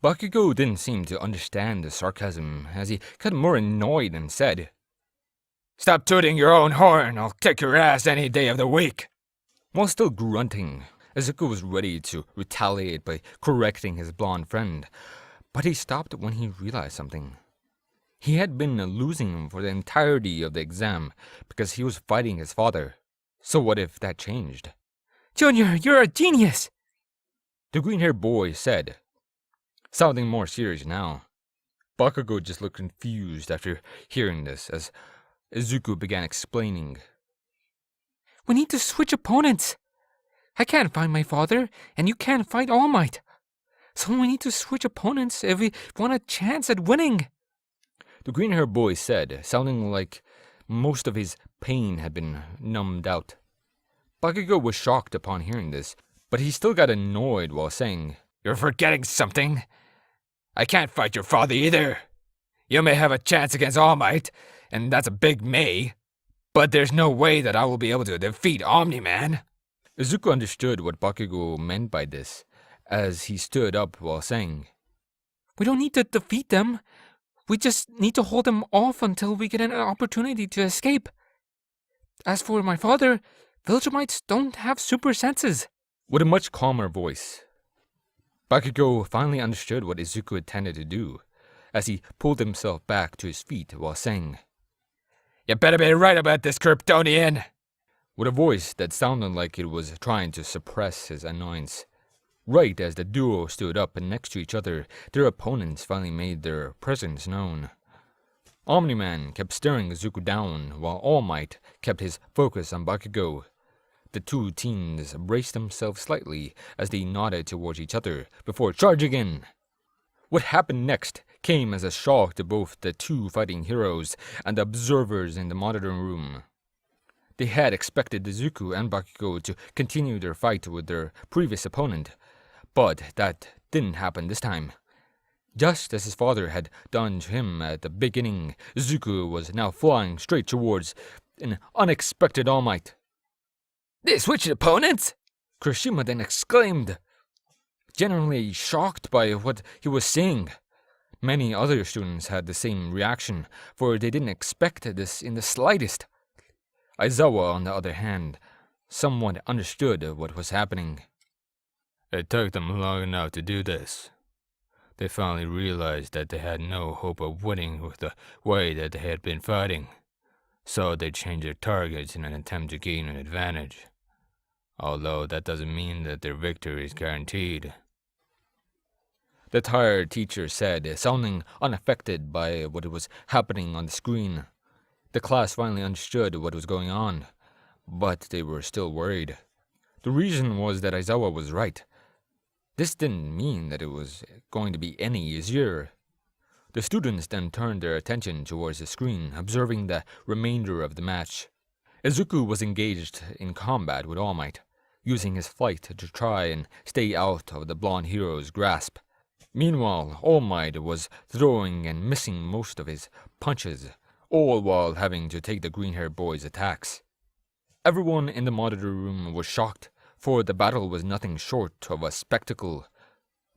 Bakugo didn't seem to understand the sarcasm as he got more annoyed and said, Stop tooting your own horn, I'll kick your ass any day of the week. While still grunting, Izuku was ready to retaliate by correcting his blonde friend, but he stopped when he realized something. He had been losing for the entirety of the exam because he was fighting his father. So what if that changed? Junior, you're a genius! The green-haired boy said, sounding more serious now. Bakugo just looked confused after hearing this as Izuku began explaining. We need to switch opponents. I can't find my father, and you can't fight All Might. So we need to switch opponents if we want a chance at winning. The green-haired boy said, sounding like most of his pain had been numbed out. Bakugo was shocked upon hearing this, but he still got annoyed while saying, You're forgetting something. I can't fight your father either. You may have a chance against All Might, and that's a big may, but there's no way that I will be able to defeat Omni-Man. Izuku understood what Bakugo meant by this, as he stood up while saying, We don't need to defeat them. We just need to hold them off until we get an opportunity to escape. As for my father, Viltrumites don't have super senses. With a much calmer voice, Bakugo finally understood what Izuku intended to do, as he pulled himself back to his feet while saying, You better be right about this, Kryptonian! With a voice that sounded like it was trying to suppress his annoyance. Right as the duo stood up and next to each other, their opponents finally made their presence known. Omni-Man kept staring Izuku down, while All Might kept his focus on Bakugo. The two teens braced themselves slightly as they nodded towards each other before charging in. What happened next came as a shock to both the two fighting heroes and the observers in the monitoring room. They had expected Izuku and Bakugo to continue their fight with their previous opponent, but that didn't happen this time. Just as his father had done to him at the beginning, Izuku was now flying straight towards an unexpected All Might. They switched opponents? Kirishima then exclaimed, genuinely shocked by what he was seeing. Many other students had the same reaction, for they didn't expect this in the slightest. Aizawa, on the other hand, somewhat understood what was happening. It took them long enough to do this. They finally realized that they had no hope of winning with the way that they had been fighting, so they changed their targets in an attempt to gain an advantage. Although that doesn't mean that their victory is guaranteed. The tired teacher said, sounding unaffected by what was happening on the screen. The class finally understood what was going on, but they were still worried. The reason was that Aizawa was right. This didn't mean that it was going to be any easier. The students then turned their attention towards the screen, observing the remainder of the match. Izuku was engaged in combat with All Might, using his flight to try and stay out of the blonde hero's grasp. Meanwhile, All Might was throwing and missing most of his punches, all while having to take the green-haired boy's attacks. Everyone in the monitor room was shocked, for the battle was nothing short of a spectacle.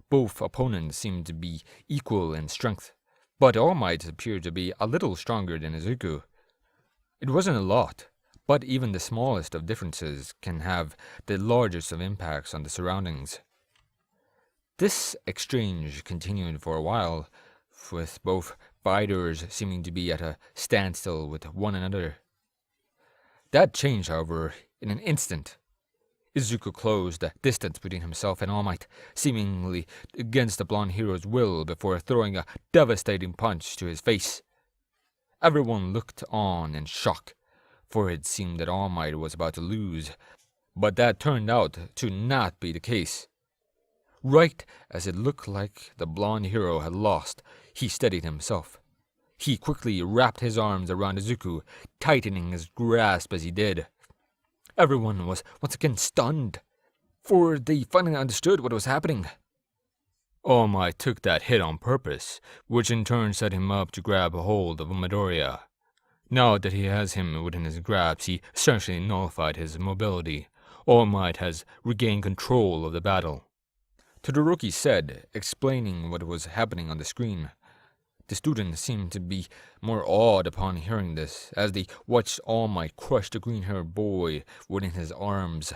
Both opponents seemed to be equal in strength, but All Might appeared to be a little stronger than Izuku. It wasn't a lot, but even the smallest of differences can have the largest of impacts on the surroundings. This exchange continued for a while, with both fighters seeming to be at a standstill with one another. That changed, however, in an instant. Izuku closed the distance between himself and All Might, seemingly against the blonde hero's will, before throwing a devastating punch to his face. Everyone looked on in shock, for it seemed that All Might was about to lose, but that turned out to not be the case. Right as it looked like the blonde hero had lost, he steadied himself. He quickly wrapped his arms around Izuku, tightening his grasp as he did. Everyone was once again stunned, for they finally understood what was happening. All Might took that hit on purpose, which in turn set him up to grab a hold of Midoriya. Now that he has him within his grasp, he essentially nullified his mobility. All Might has regained control of the battle. Todoroki said, explaining what was happening on the screen. The students seemed to be more awed upon hearing this, as they watched All Might crush the green-haired boy within his arms.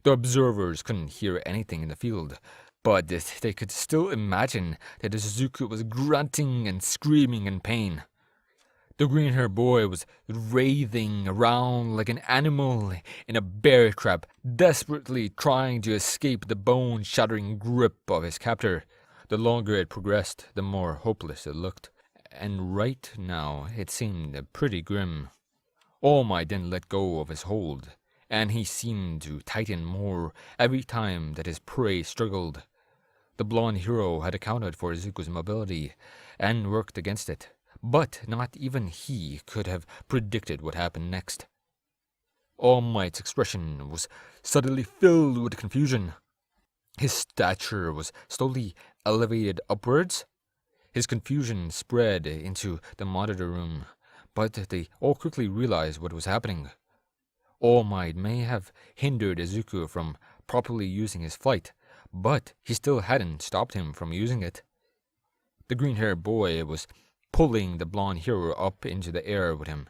The observers couldn't hear anything in the field, but they could still imagine that Izuku was grunting and screaming in pain. The green-haired boy was writhing around like an animal in a bear trap, desperately trying to escape the bone-shattering grip of his captor. The longer it progressed, the more hopeless it looked, and right now it seemed pretty grim. All Might then let go of his hold, and he seemed to tighten more every time that his prey struggled. The blonde hero had accounted for Izuku's mobility and worked against it, but not even he could have predicted what happened next. All Might's expression was suddenly filled with confusion. His stature was slowly elevated upwards. His confusion spread into the monitor room, but they all quickly realized what was happening. All Might may have hindered Izuku from properly using his flight, but he still hadn't stopped him from using it. The green-haired boy was pulling the blonde hero up into the air with him,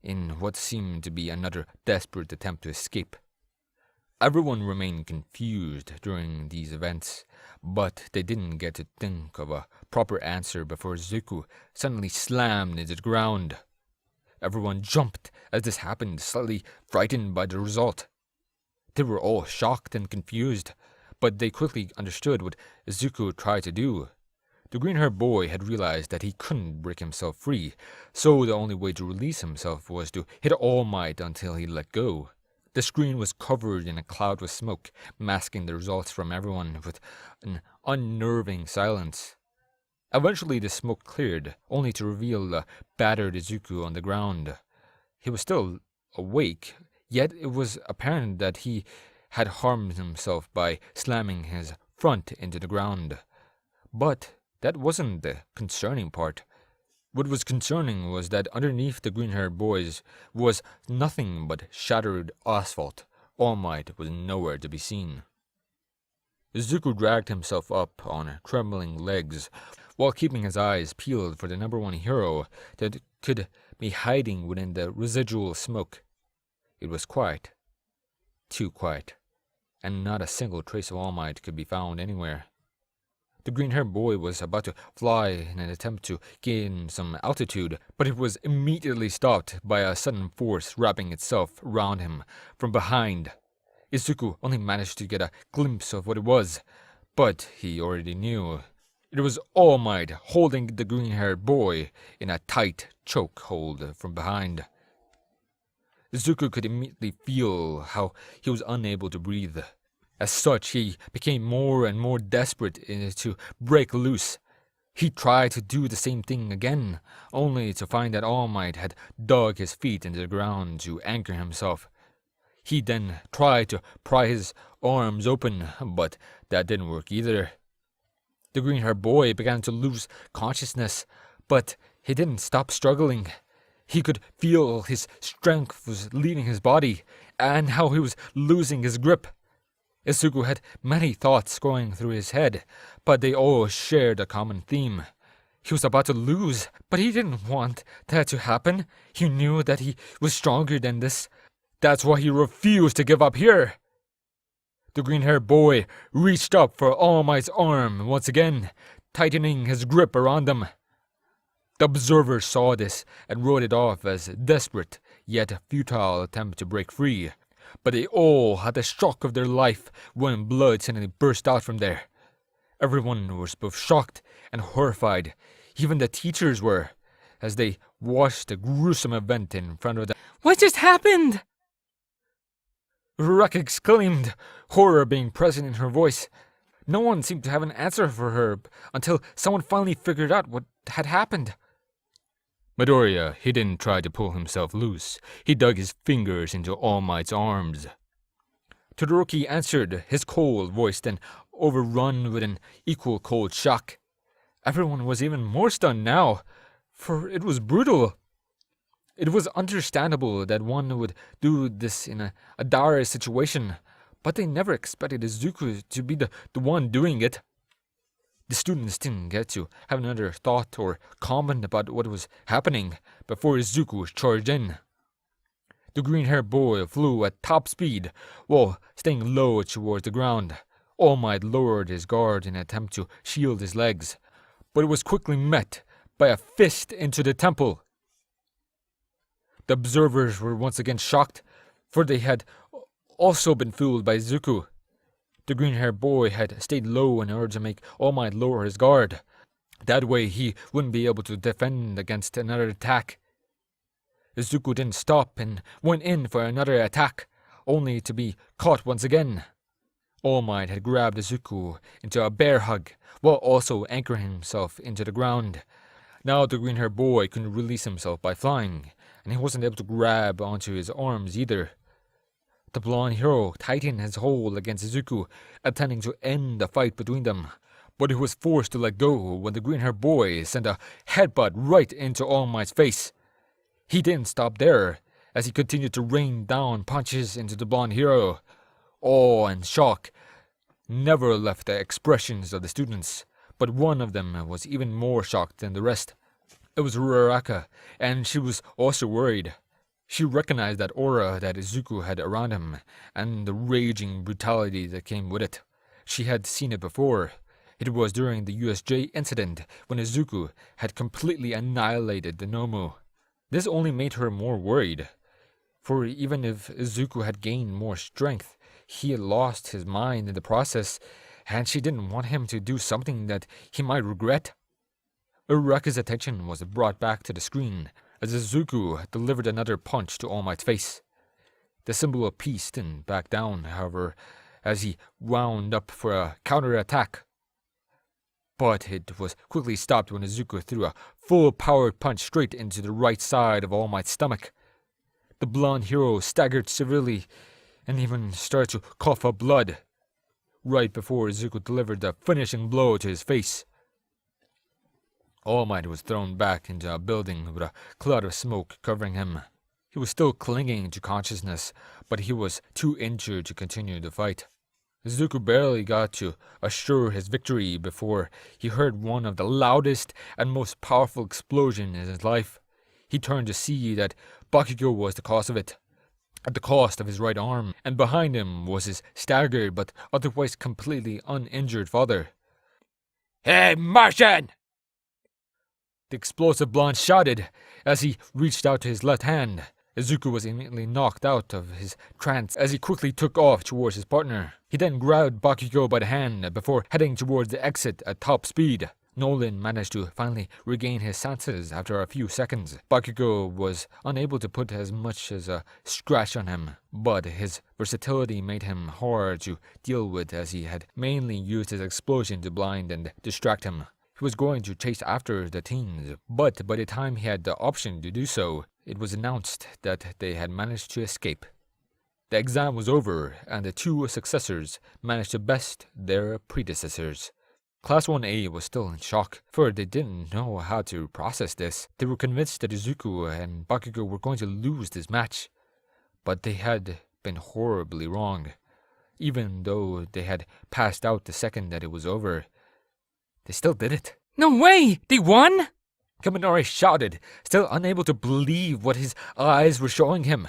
in what seemed to be another desperate attempt to escape. Everyone remained confused during these events, but they didn't get to think of a proper answer before Izuku suddenly slammed into the ground. Everyone jumped as this happened, slightly frightened by the result. They were all shocked and confused, but they quickly understood what Izuku tried to do. The green-haired boy had realized that he couldn't break himself free, so the only way to release himself was to hit All Might until he let go. The screen was covered in a cloud of smoke, masking the results from everyone with an unnerving silence. Eventually the smoke cleared, only to reveal a battered Izuku on the ground. He was still awake, yet it was apparent that he had harmed himself by slamming his front into the ground. But that wasn't the concerning part. What was concerning was that underneath the green-haired boys was nothing but shattered asphalt. All Might was nowhere to be seen. Izuku dragged himself up on trembling legs, while keeping his eyes peeled for the number one hero that could be hiding within the residual smoke. It was quiet. Too quiet. And not a single trace of All Might could be found anywhere. The green-haired boy was about to fly in an attempt to gain some altitude, but it was immediately stopped by a sudden force wrapping itself around him from behind. Izuku only managed to get a glimpse of what it was, but he already knew. It was All Might holding the green-haired boy in a tight chokehold from behind. Izuku could immediately feel how he was unable to breathe. As such, he became more and more desperate to break loose. He tried to do the same thing again, only to find that All Might had dug his feet into the ground to anchor himself. He then tried to pry his arms open, but that didn't work either. The green-haired boy began to lose consciousness, but he didn't stop struggling. He could feel his strength was leaving his body, and how he was losing his grip. Izuku had many thoughts going through his head, but they all shared a common theme. He was about to lose, but he didn't want that to happen. He knew that he was stronger than this. That's why he refused to give up here. The green-haired boy reached up for All Might's arm once again, tightening his grip around them. The observers saw this and wrote it off as a desperate, yet a futile attempt to break free. But they all had the shock of their life when blood suddenly burst out from there. Everyone was both shocked and horrified. Even the teachers were, as they watched the gruesome event in front of them. What just happened? Uraraka exclaimed, horror being present in her voice. No one seemed to have an answer for her until someone finally figured out what had happened. Midoriya, he didn't try to pull himself loose. He dug his fingers into All Might's arms. Todoroki answered, his cold voice then overrun with an equal cold shock. Everyone was even more stunned now, for it was brutal. It was understandable that one would do this in a dire situation, but they never expected Izuku to be the one doing it. The students didn't get to have another thought or comment about what was happening before Izuku charged in. The green-haired boy flew at top speed while staying low towards the ground. All Might lowered his guard in an attempt to shield his legs, but it was quickly met by a fist into the temple. The observers were once again shocked, for they had also been fooled by Izuku. The green-haired boy had stayed low in order to make All Might lower his guard. That way he wouldn't be able to defend against another attack. Izuku didn't stop and went in for another attack, only to be caught once again. All Might had grabbed Izuku into a bear hug, while also anchoring himself into the ground. Now the green-haired boy couldn't release himself by flying, and he wasn't able to grab onto his arms either. The blonde hero tightened his hold against Izuku, intending to end the fight between them, but he was forced to let go when the green-haired boy sent a headbutt right into All Might's face. He didn't stop there, as he continued to rain down punches into the blonde hero. Awe and shock never left the expressions of the students, but one of them was even more shocked than the rest. It was Uraraka, and she was also worried. She recognized that aura that Izuku had around him, and the raging brutality that came with it. She had seen it before. It was during the USJ incident when Izuku had completely annihilated the Nomu. This only made her more worried, for even if Izuku had gained more strength, he had lost his mind in the process, and she didn't want him to do something that he might regret. Uraraka's attention was brought back to the screen as Izuku delivered another punch to All Might's face. The symbol of peace didn't back down, however, as he wound up for a counter-attack. but it was quickly stopped when Izuku threw a full-powered punch straight into the right side of All Might's stomach. The blonde hero staggered severely and even started to cough up blood, right before Izuku delivered the finishing blow to his face. All Might was thrown back into a building with a cloud of smoke covering him. He was still clinging to consciousness, but he was too injured to continue the fight. Izuku barely got to assure his victory before he heard one of the loudest and most powerful explosions in his life. He turned to see that Bakugo was the cause of it, at the cost of his right arm, and behind him was his staggered but otherwise completely uninjured father. Hey, Martian! The explosive blonde shouted as he reached out to his left hand. Izuku was immediately knocked out of his trance as he quickly took off towards his partner. He then grabbed Bakugo by the hand before heading towards the exit at top speed. Nolan managed to finally regain his senses after a few seconds. Bakugo was unable to put as much as a scratch on him, but his versatility made him hard to deal with as he had mainly used his explosion to blind and distract him. He was going to chase after the teens, but by the time he had the option to do so, it was announced that they had managed to escape. The exam was over, and the two successors managed to best their predecessors. Class 1A was still in shock, for they didn't know how to process this. They were convinced that Izuku and Bakugo were going to lose this match, but they had been horribly wrong. Even though they had passed out the second that it was over, they still did it. No way! They won? Kaminari shouted, still unable to believe what his eyes were showing him.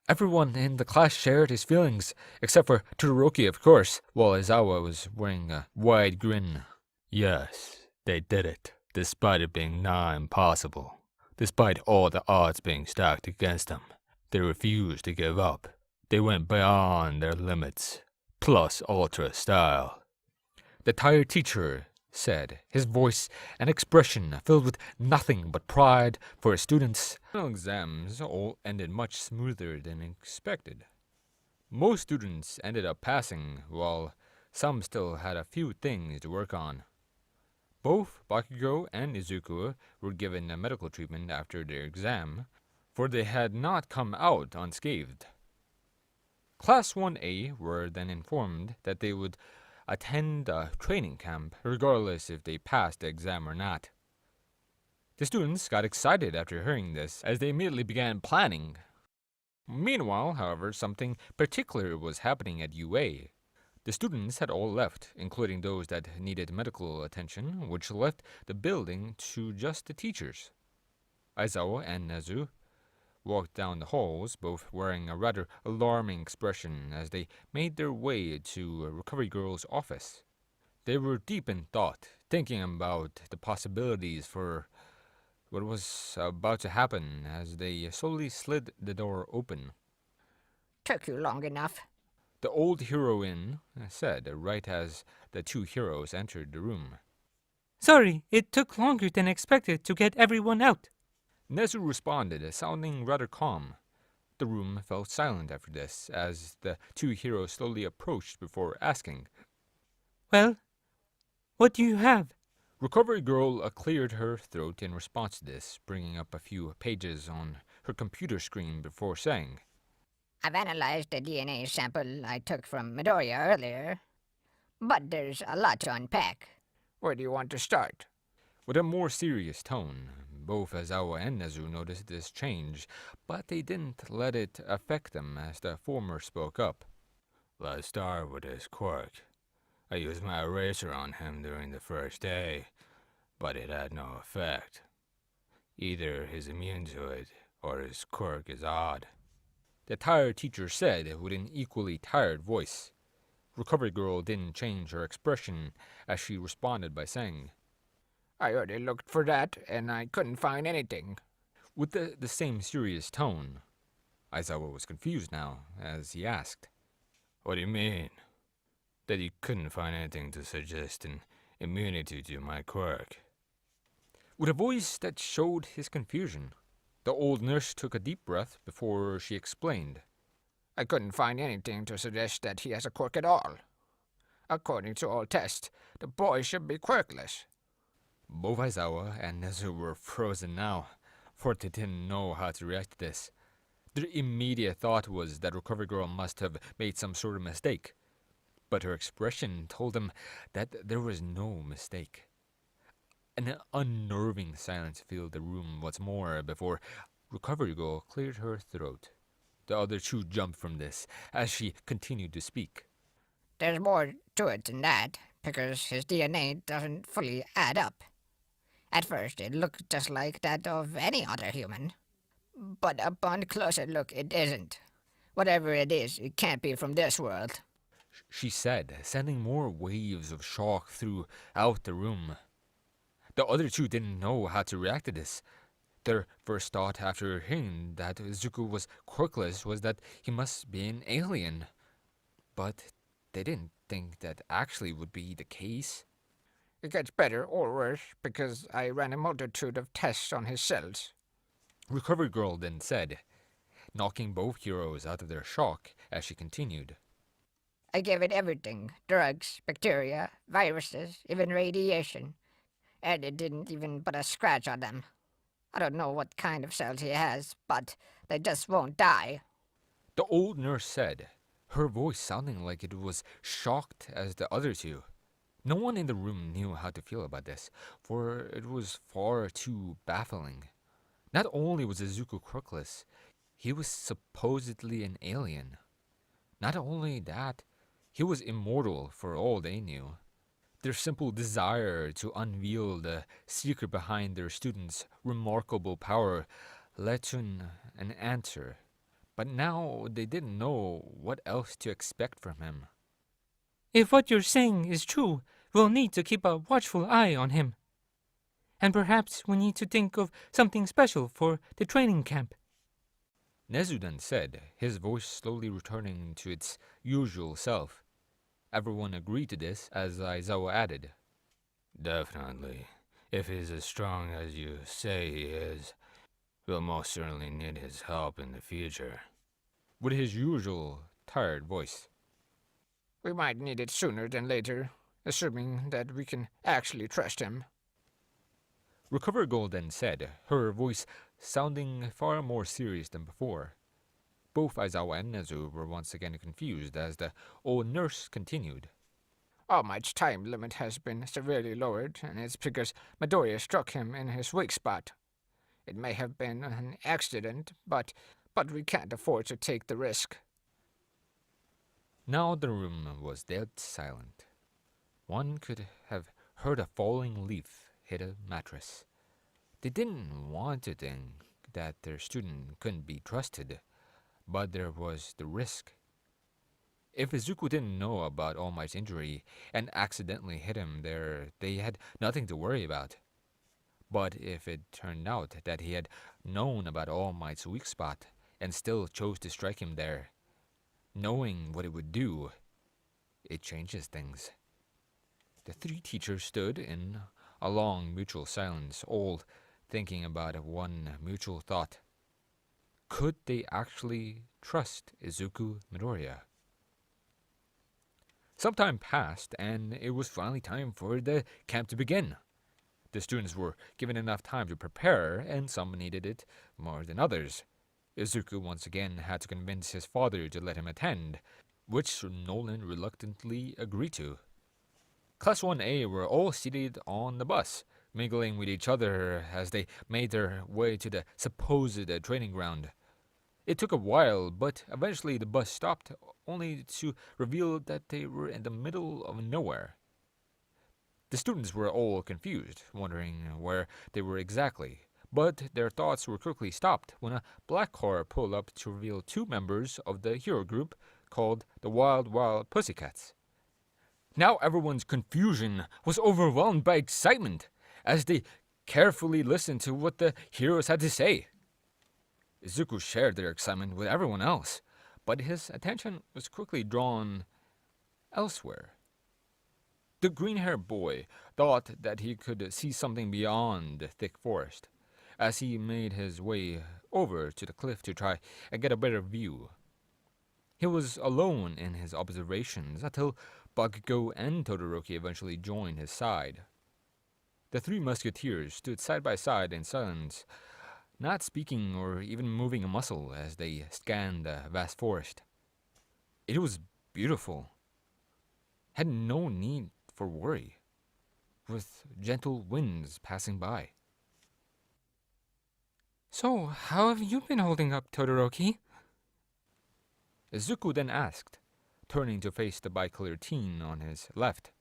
Everyone in the class shared his feelings, except for Todoroki, of course, while Aizawa was wearing a wide grin. Yes, they did it, despite it being nigh impossible. Despite all the odds being stacked against them, they refused to give up. They went beyond their limits, plus ultra style. The tired teacher said, his voice and expression filled with nothing but pride for his students. Final exams all ended much smoother than expected. Most students ended up passing, while some still had a few things to work on. Both Bakugo and Izuku were given a medical treatment after their exam, for they had not come out unscathed. Class 1A were then informed that they would attend a training camp, regardless if they passed the exam or not. The students got excited after hearing this, as they immediately began planning. Meanwhile, however, something particular was happening at UA. The students had all left, including those that needed medical attention, which left the building to just the teachers. Aizawa and Nezu walked down the halls, both wearing a rather alarming expression as they made their way to Recovery Girl's office. They were deep in thought, thinking about the possibilities for what was about to happen as they slowly slid the door open. Took you long enough. The old heroine said right as the two heroes entered the room. Sorry, it took longer than expected to get everyone out. Nezu responded, sounding rather calm. The room fell silent after this, as the two heroes slowly approached before asking, Well, what do you have? Recovery Girl cleared her throat in response to this, bringing up a few pages on her computer screen before saying, I've analyzed the DNA sample I took from Midoriya earlier, but there's a lot to unpack. Where do you want to start? With a more serious tone, both Aizawa and Nezu noticed this change, but they didn't let it affect them as the former spoke up. Let's start with his quirk. I used my eraser on him during the first day, but it had no effect. Either he's immune to it, or his quirk is odd. The tired teacher said with an equally tired voice. Recovery Girl didn't change her expression as she responded by saying, I already looked for that, and I couldn't find anything. With the same serious tone. Aizawa was confused now, as he asked, What do you mean? That you couldn't find anything to suggest an immunity to my quirk? With a voice that showed his confusion, the old nurse took a deep breath before she explained. I couldn't find anything to suggest that he has a quirk at all. According to all tests, the boy should be quirkless. Both Aizawa and Nezu were frozen now, for they didn't know how to react to this. Their immediate thought was that Recovery Girl must have made some sort of mistake, but her expression told them that there was no mistake. An unnerving silence filled the room once more before Recovery Girl cleared her throat. The other two jumped from this as she continued to speak. There's more to it than that, because his DNA doesn't fully add up. At first, it looked just like that of any other human. But upon closer look, it isn't. Whatever it is, it can't be from this world. She said, sending more waves of shock throughout the room. The other two didn't know how to react to this. Their first thought after hearing that Izuku was quirkless was that he must be an alien. But they didn't think that actually would be the case. It gets better or worse because I ran a multitude of tests on his cells. Recovery Girl then said, knocking both heroes out of their shock as she continued. I gave it everything. Drugs, bacteria, viruses, even radiation. And it didn't even put a scratch on them. I don't know what kind of cells he has, but they just won't die. The old nurse said, her voice sounding like it was shocked as the other two. No one in the room knew how to feel about this, for it was far too baffling. Not only was Izuku quirkless, he was supposedly an alien. Not only that, he was immortal for all they knew. Their simple desire to unveil the secret behind their student's remarkable power led to an answer, but now they didn't know what else to expect from him. If what you're saying is true, we'll need to keep a watchful eye on him. And perhaps we need to think of something special for the training camp. Nezu then said, his voice slowly returning to its usual self. Everyone agreed to this as Aizawa added, Definitely. If he's as strong as you say he is, we'll most certainly need his help in the future. With his usual tired voice. We might need it sooner than later, assuming that we can actually trust him. Recovery Girl then said, her voice sounding far more serious than before. Both Aizawa and Nezu were once again confused as the old nurse continued. All Might's time limit has been severely lowered, and it's because Midoriya struck him in his weak spot. It may have been an accident, but we can't afford to take the risk. Now the room was dead silent. One could have heard a falling leaf hit a mattress. They didn't want to think that their student couldn't be trusted, but there was the risk. If Izuku didn't know about All Might's injury and accidentally hit him there, they had nothing to worry about. But if it turned out that he had known about All Might's weak spot and still chose to strike him there, knowing what it would do, it changes things. The three teachers stood in a long mutual silence, all thinking about one mutual thought. Could they actually trust Izuku Midoriya? Some time passed, and it was finally time for the camp to begin. The students were given enough time to prepare, and some needed it more than others. Izuku once again had to convince his father to let him attend, which Nolan reluctantly agreed to. Class 1A were all seated on the bus, mingling with each other as they made their way to the supposed training ground. It took a while, but eventually the bus stopped, only to reveal that they were in the middle of nowhere. The students were all confused, wondering where they were exactly, but their thoughts were quickly stopped when a black car pulled up to reveal two members of the hero group called the Wild Wild Pussycats. Now everyone's confusion was overwhelmed by excitement as they carefully listened to what the heroes had to say. Izuku shared their excitement with everyone else, but his attention was quickly drawn elsewhere. The green-haired boy thought that he could see something beyond the thick forest as he made his way over to the cliff to try and get a better view. He was alone in his observations until Bakugo and Todoroki eventually joined his side. The three musketeers stood side by side in silence, not speaking or even moving a muscle as they scanned the vast forest. It was beautiful. Had no need for worry, with gentle winds passing by. So, how have you been holding up, Todoroki? Izuku then asked, turning to face the bicolored teen on his left.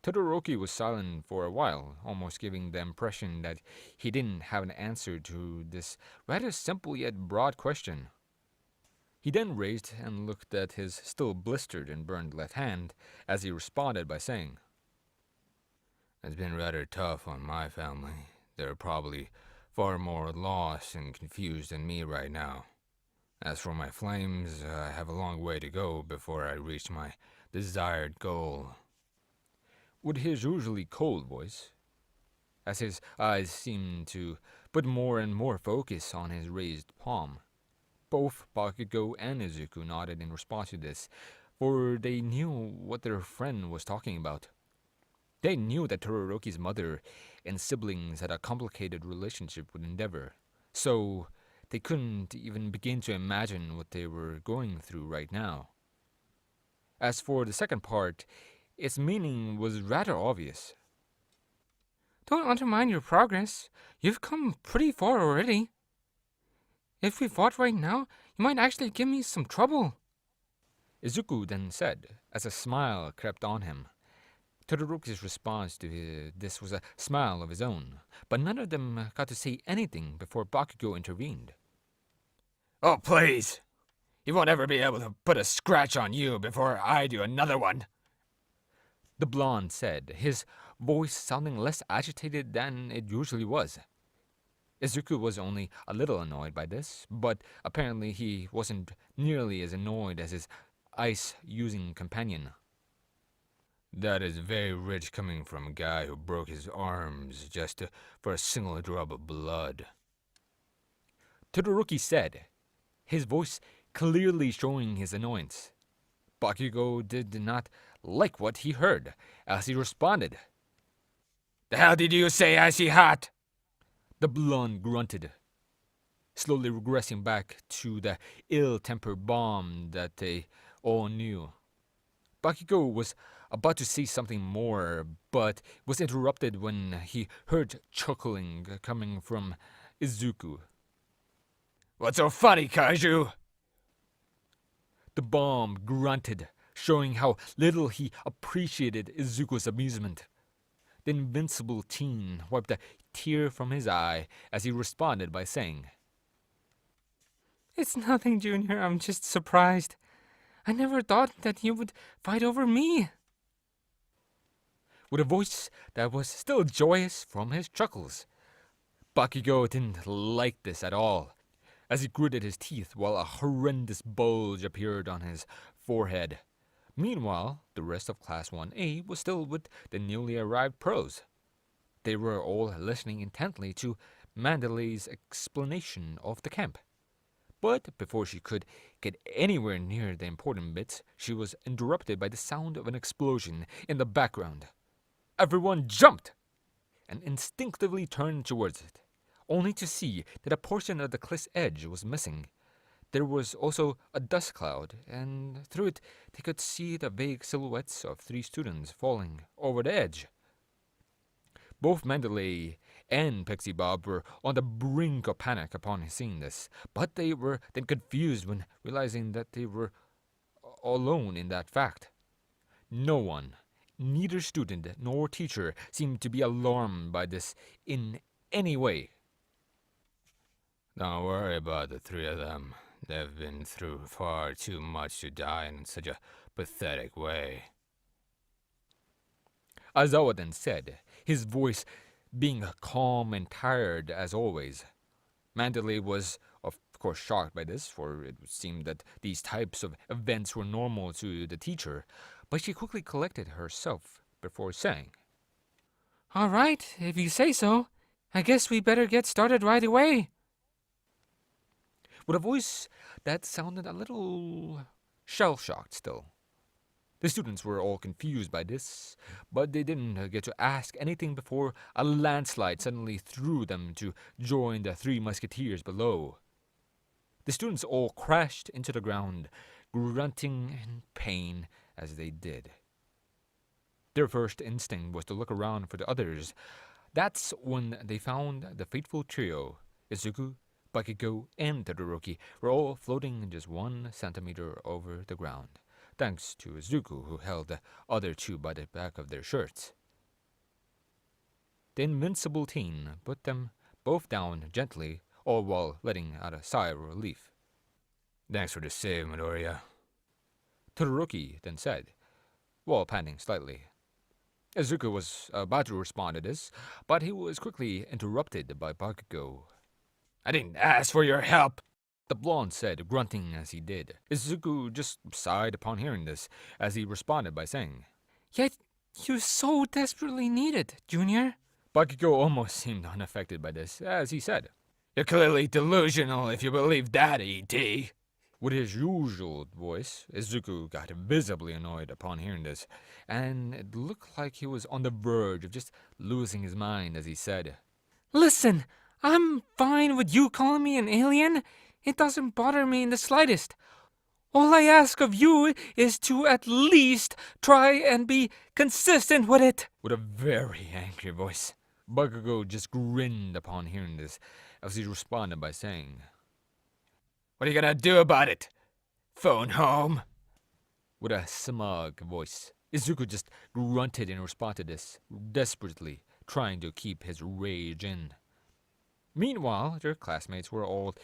Todoroki was silent for a while, almost giving the impression that he didn't have an answer to this rather simple yet broad question. He then raised and looked at his still blistered and burned left hand as he responded by saying, "It's been rather tough on my family. They're probably far more lost and confused than me right now. As for my flames, I have a long way to go before I reach my desired goal." with his usually cold voice, as his eyes seemed to put more and more focus on his raised palm. Both Bakugo and Izuku nodded in response to this, for they knew what their friend was talking about. They knew that Todoroki's mother and siblings had a complicated relationship with Endeavor, so they couldn't even begin to imagine what they were going through right now. As for the second part, its meaning was rather obvious. Don't undermine your progress. You've come pretty far already. If we fought right now, you might actually give me some trouble. Izuku then said, as a smile crept on him. Todoroki's response to this was a smile of his own, but none of them got to say anything before Bakugo intervened. "Oh, please! You won't ever be able to put a scratch on you before I do another one." The blonde said, his voice sounding less agitated than it usually was. Izuku was only a little annoyed by this, but apparently he wasn't nearly as annoyed as his ice-using companion. "That is very rich coming from a guy who broke his arms just for a single drop of blood," Todoroki said, his voice clearly showing his annoyance. Bakugo did not like what he heard, as he responded. "The hell did you say, icy hot?" The blonde grunted, slowly regressing back to the ill-tempered bomb that they all knew. Bakugo was about to say something more, but was interrupted when he heard chuckling coming from Izuku. "What's so funny, Kaiju?" The bomb grunted, showing how little he appreciated Izuku's amusement. The invincible teen wiped a tear from his eye as he responded by saying, It's nothing, Junior. I'm just surprised. I never thought that you would fight over me. with a voice that was still joyous from his chuckles. Bakugo didn't like this at all, as he gritted his teeth while a horrendous bulge appeared on his forehead. Meanwhile, the rest of Class 1A was still with the newly arrived pros. They were all listening intently to Mandalay's explanation of the camp. But before she could get anywhere near the important bits, she was interrupted by the sound of an explosion in the background. Everyone jumped and instinctively turned towards it, only to see that a portion of the cliff's edge was missing. There was also a dust cloud, and through it they could see the vague silhouettes of 3 students falling over the edge. Both Mandalay and Pixie Bob were on the brink of panic upon seeing this, but they were then confused when realizing that they were alone in that fact. No one, neither student nor teacher, seemed to be alarmed by this in any way. "Don't worry about the 3 of them. They've been through far too much to die in such a pathetic way," Aizawa then said, his voice being calm and tired as always. Mandalay was, of course, shocked by this, for it seemed that these types of events were normal to the teacher, but she quickly collected herself before saying, All right, if you say so. I guess we better get started right away. with a voice that sounded a little shell-shocked still. The students were all confused by this, but they didn't get to ask anything before a landslide suddenly threw them to join the three musketeers below. The students all crashed into the ground, grunting in pain as they did. Their first instinct was to look around for the others. That's when they found the fateful trio, Izuku, Bakugo, and Todoroki, were all floating just 1 centimeter over the ground, thanks to Izuku, who held the other two by the back of their shirts. The invincible teen put them both down gently, all while letting out a sigh of relief. "Thanks for the save, Midoriya," Todoroki then said, while panting slightly. Izuku was about to respond to this, but he was quickly interrupted by Bakugo. "I didn't ask for your help," the blonde said, grunting as he did. Izuku just sighed upon hearing this, as he responded by saying, Yet you so desperately need it, Junior. Bakugo almost seemed unaffected by this, as he said, "You're clearly delusional if you believe that, E.T." With his usual voice, Izuku got visibly annoyed upon hearing this, and it looked like he was on the verge of just losing his mind as he said, Listen, I'm fine with you calling me an alien. It doesn't bother me in the slightest. All I ask of you is to at least try and be consistent with it. with a very angry voice. Bakugo just grinned upon hearing this, as he responded by saying, "What are you gonna do about it? Phone home?" with a smug voice. Izuku just grunted in response to this, desperately trying to keep his rage in. Meanwhile, their classmates were all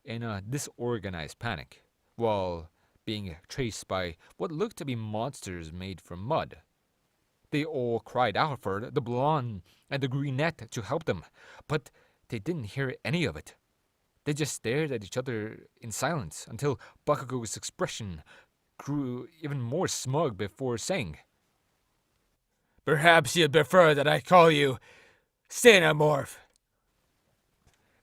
in a disorganized panic, while being chased by what looked to be monsters made from mud. They all cried out for the blonde and the brunette to help them, but they didn't hear any of it. They just stared at each other in silence until Bakugo's expression grew even more smug before saying, "Perhaps you'd prefer that I call you Xenomorph."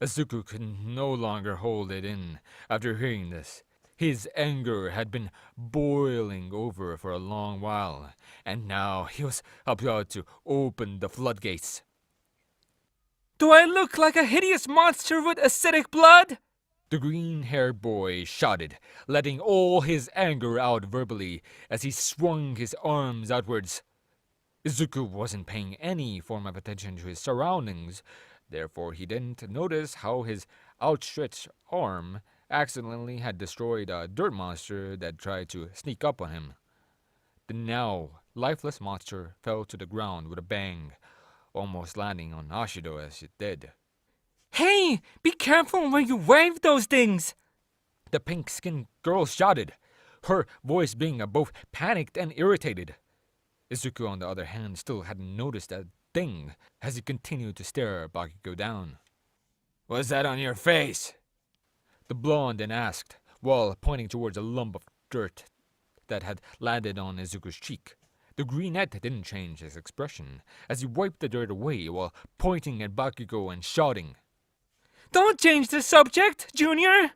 Izuku could no longer hold it in after hearing this. His anger had been boiling over for a long while, and now he was about to open the floodgates. Do I look like a hideous monster with acidic blood? The green-haired boy shouted, letting all his anger out verbally as he swung his arms outwards. Izuku wasn't paying any form of attention to his surroundings, therefore he didn't notice how his outstretched arm accidentally had destroyed a dirt monster that tried to sneak up on him. The now lifeless monster fell to the ground with a bang, almost landing on Ashido as it did. Hey, be careful when you wave those things. The pink-skinned girl shouted, her voice being both panicked and irritated. Izuku, on the other hand, still hadn't noticed that thing as he continued to stare Bakugo down. "What's that on your face?" The blonde then asked, while pointing towards a lump of dirt that had landed on Izuku's cheek. The brunette didn't change his expression as he wiped the dirt away while pointing at Bakugo and shouting, Don't change the subject, Junior.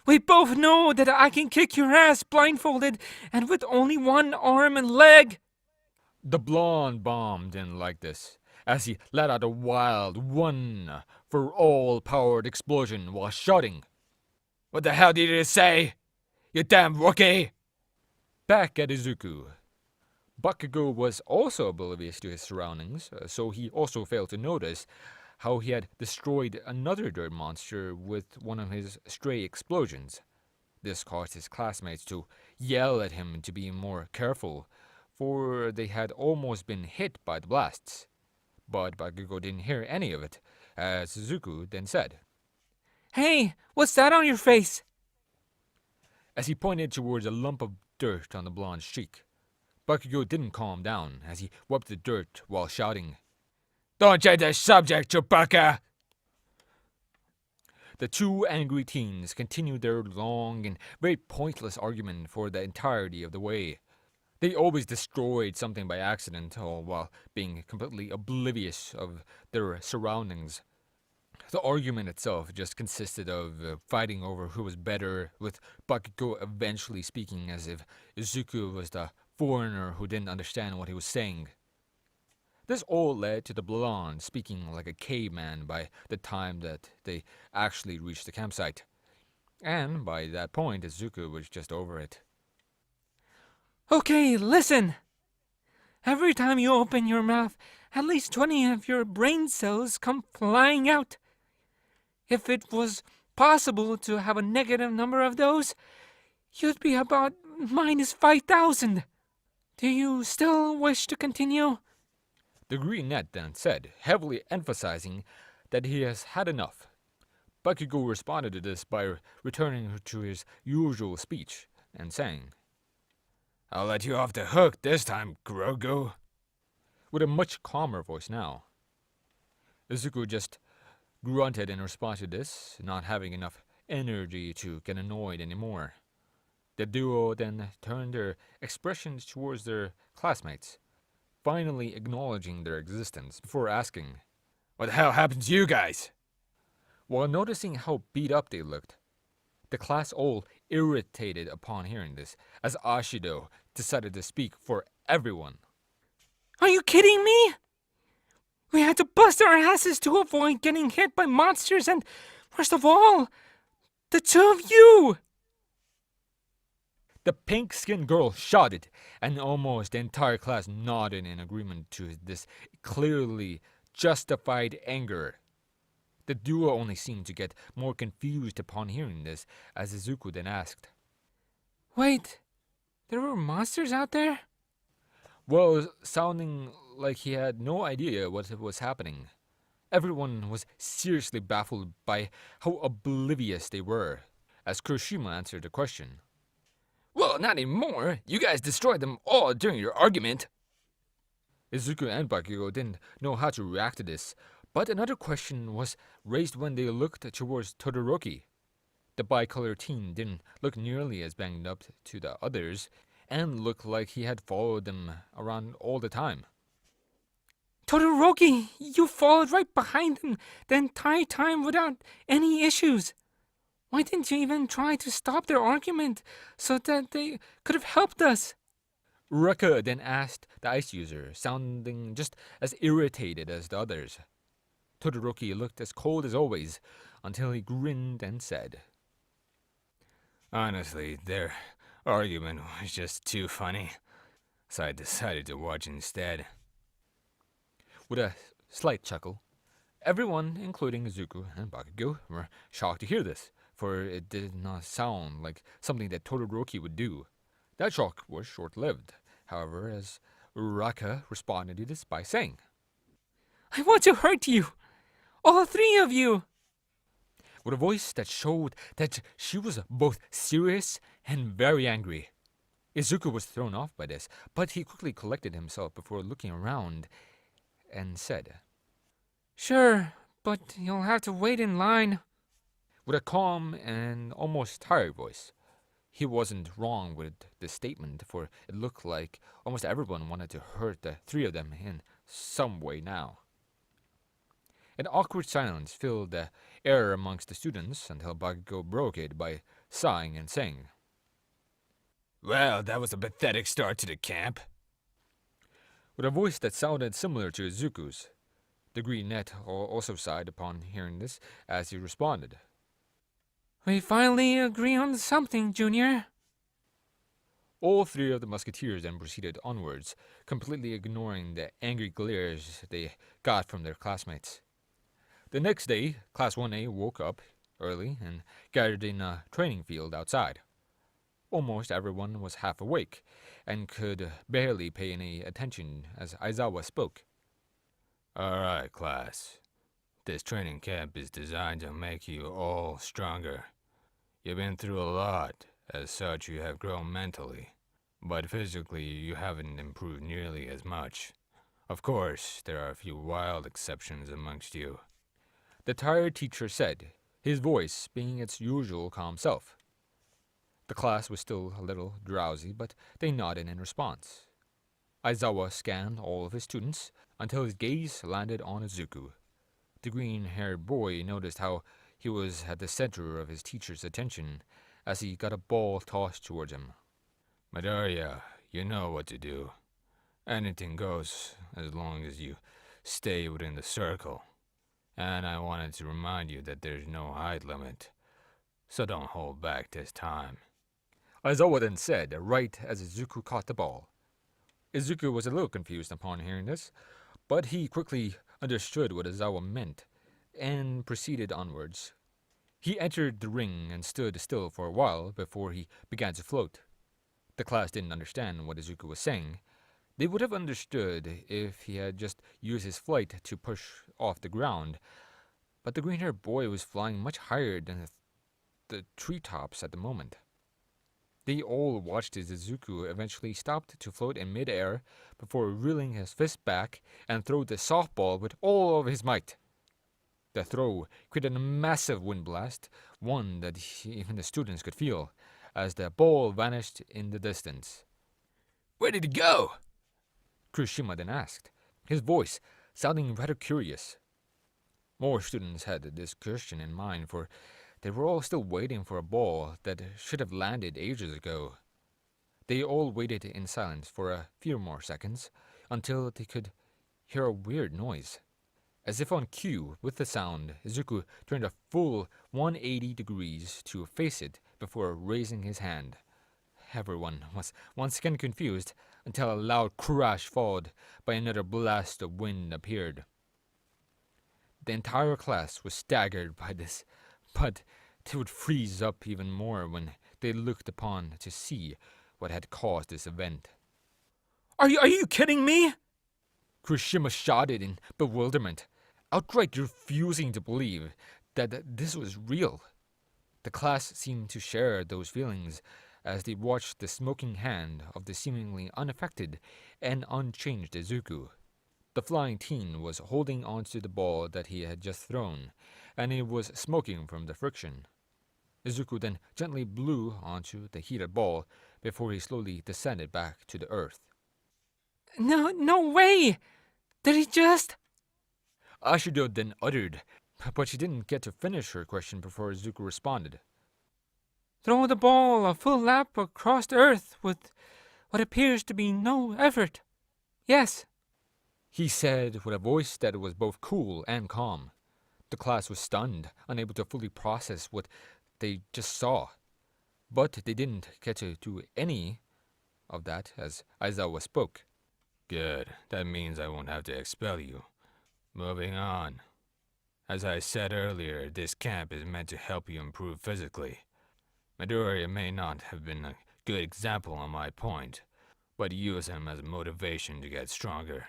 We both know that I can kick your ass blindfolded and with only one arm and leg. The blonde bombed in like this as he let out a wild one-for-all-powered explosion while shouting, "What the hell did you say? You damn rookie!" back at Izuku. Bakugo was also oblivious to his surroundings, so he also failed to notice how he had destroyed another dirt monster with one of his stray explosions. This caused his classmates to yell at him to be more careful, for they had almost been hit by the blasts. But Bakugo didn't hear any of it, as Izuku then said, Hey, what's that on your face? as he pointed towards a lump of dirt on the blonde's cheek. Bakugo didn't calm down as he wiped the dirt while shouting, "Don't change the subject, Chewbacca!" The two angry teens continued their long and very pointless argument for the entirety of the way. They always destroyed something by accident, all while being completely oblivious of their surroundings. The argument itself just consisted of fighting over who was better, with Bakugo eventually speaking as if Izuku was the foreigner who didn't understand what he was saying. This all led to the blonde speaking like a caveman by the time that they actually reached the campsite. And by that point, Izuku was just over it. Okay, listen. Every time you open your mouth, at least 20 of your brain cells come flying out. If it was possible to have a negative number of those, you'd be about minus 5,000. Do you still wish to continue? The green net then said, heavily emphasizing that he has had enough. Bakugo responded to this by returning to his usual speech and saying, I'll let you off the hook this time, Grogu. with a much calmer voice now. Izuku just grunted in response to this, not having enough energy to get annoyed anymore. The duo then turned their expressions towards their classmates, finally acknowledging their existence before asking, What the hell happened to you guys? while noticing how beat up they looked. The class all irritated upon hearing this, as Ashido decided to speak for everyone. Are you kidding me? We had to bust our asses to avoid getting hit by monsters and, worst of all, the two of you! The pink-skinned girl shouted, and almost the entire class nodded in agreement to this clearly justified anger. The duo only seemed to get more confused upon hearing this, as Izuku then asked, Wait, there were monsters out there? well, sounding like he had no idea what was happening. Everyone was seriously baffled by how oblivious they were, as Kuroshima answered the question. Well, not anymore. You guys destroyed them all during your argument. Izuku and Bakugo didn't know how to react to this, but another question was raised when they looked towards Todoroki. The bicolored teen didn't look nearly as banged up to the others, and looked like he had followed them around all the time. Todoroki, you followed right behind them the entire time without any issues. Why didn't you even try to stop their argument so that they could have helped us? Uraka then asked the ice user, sounding just as irritated as the others. Todoroki looked as cold as always, until he grinned and said, Honestly, their argument was just too funny, so I decided to watch instead. With a slight chuckle, everyone, including Izuku and Bakugo, were shocked to hear this, for it did not sound like something that Todoroki would do. That shock was short-lived, however, as Uraka responded to this by saying, I want to hurt you! All three of you! with a voice that showed that she was both serious and very angry. Izuku was thrown off by this, but he quickly collected himself before looking around and said, Sure, but you'll have to wait in line. with a calm and almost tired voice. He wasn't wrong with this statement, for it looked like almost everyone wanted to hurt the three of them in some way now. An awkward silence filled the air amongst the students until Bakugo broke it by sighing and saying, Well, that was a pathetic start to the camp. with a voice that sounded similar to Izuku's. The green net also sighed upon hearing this as he responded. We finally agree on something, Junior. All three of the musketeers then proceeded onwards, completely ignoring the angry glares they got from their classmates. The next day, Class 1A woke up early and gathered in a training field outside. Almost everyone was half awake and could barely pay any attention as Aizawa spoke. Alright, class. This training camp is designed to make you all stronger. You've been through a lot, as such you have grown mentally, but physically you haven't improved nearly as much. Of course, there are a few wild exceptions amongst you. The tired teacher said, his voice being its usual calm self. The class was still a little drowsy, but they nodded in response. Aizawa scanned all of his students until his gaze landed on Izuku. The green-haired boy noticed how he was at the center of his teacher's attention as he got a ball tossed towards him. Midoriya, you know what to do. Anything goes as long as you stay within the circle. And I wanted to remind you that there's no height limit, so don't hold back this time. Aizawa then said, right as Izuku caught the ball. Izuku was a little confused upon hearing this, but he quickly understood what Aizawa meant and proceeded onwards. He entered the ring and stood still for a while before he began to float. The class didn't understand what Izuku was saying. They would have understood if he had just used his flight to push off the ground, but the green-haired boy was flying much higher than the treetops at the moment. They all watched as Izuku eventually stopped to float in mid-air before reeling his fist back and threw the softball with all of his might. The throw created a massive wind blast, one that even the students could feel, as the ball vanished in the distance. Where did it go? Kurishima then asked, his voice sounding rather curious. More students had this question in mind, for they were all still waiting for a ball that should have landed ages ago. They all waited in silence for a few more seconds, until they could hear a weird noise. As if on cue with the sound, Izuku turned a full 180 degrees to face it before raising his hand. Everyone was once again confused until a loud crash followed by another blast of wind appeared. The entire class was staggered by this, but they would freeze up even more when they looked upon to see what had caused this event. Are you kidding me? Kurishima shouted in bewilderment, outright refusing to believe that this was real. The class seemed to share those feelings as they watched the smoking hand of the seemingly unaffected and unchanged Izuku. The flying teen was holding onto the ball that he had just thrown, and it was smoking from the friction. Izuku then gently blew onto the heated ball before he slowly descended back to the earth. No way! Did he just... Ashido then uttered, but she didn't get to finish her question before Izuku responded. Throw the ball a full lap across the earth with what appears to be no effort. Yes. He said with a voice that was both cool and calm. The class was stunned, unable to fully process what they just saw. But they didn't get to do any of that as Aizawa spoke. Good, that means I won't have to expel you. Moving on. As I said earlier, this camp is meant to help you improve physically. Midoriya may not have been a good example on my point, but use him as motivation to get stronger.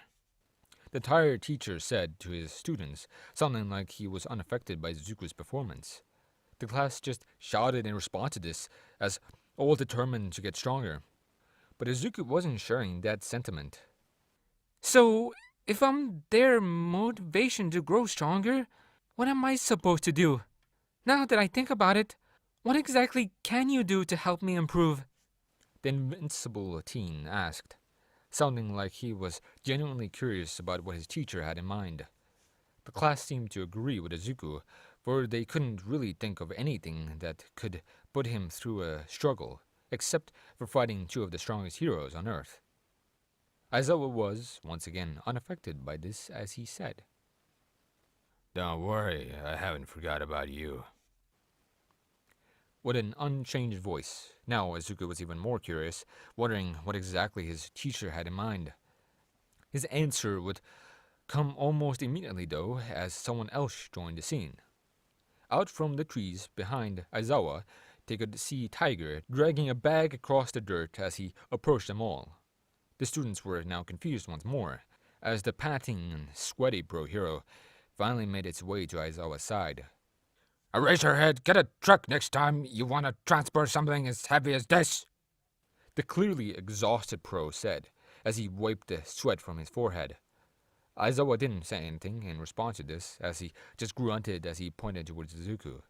The tired teacher said to his students, sounding like he was unaffected by Izuku's performance. The class just shouted in response to this, as all determined to get stronger. But Izuku wasn't sharing that sentiment. So, if I'm their motivation to grow stronger, what am I supposed to do? Now that I think about it, what exactly can you do to help me improve? The Invincible teen asked, sounding like he was genuinely curious about what his teacher had in mind. The class seemed to agree with Izuku, for they couldn't really think of anything that could put him through a struggle, except for fighting two of the strongest heroes on Earth. Aizawa was, once again, unaffected by this as he said, Don't worry, I haven't forgot about you. With an unchanged voice, now Izuku was even more curious, wondering what exactly his teacher had in mind. His answer would come almost immediately, though, as someone else joined the scene. Out from the trees behind Aizawa, they could see Tiger dragging a bag across the dirt as he approached them all. The students were now confused once more, as the panting and sweaty pro hero finally made its way to Aizawa's side. Eraserhead, get a truck next time you want to transport something as heavy as this. The clearly exhausted pro said, as he wiped the sweat from his forehead. Aizawa didn't say anything in response to this, as he just grunted as he pointed towards Izuku.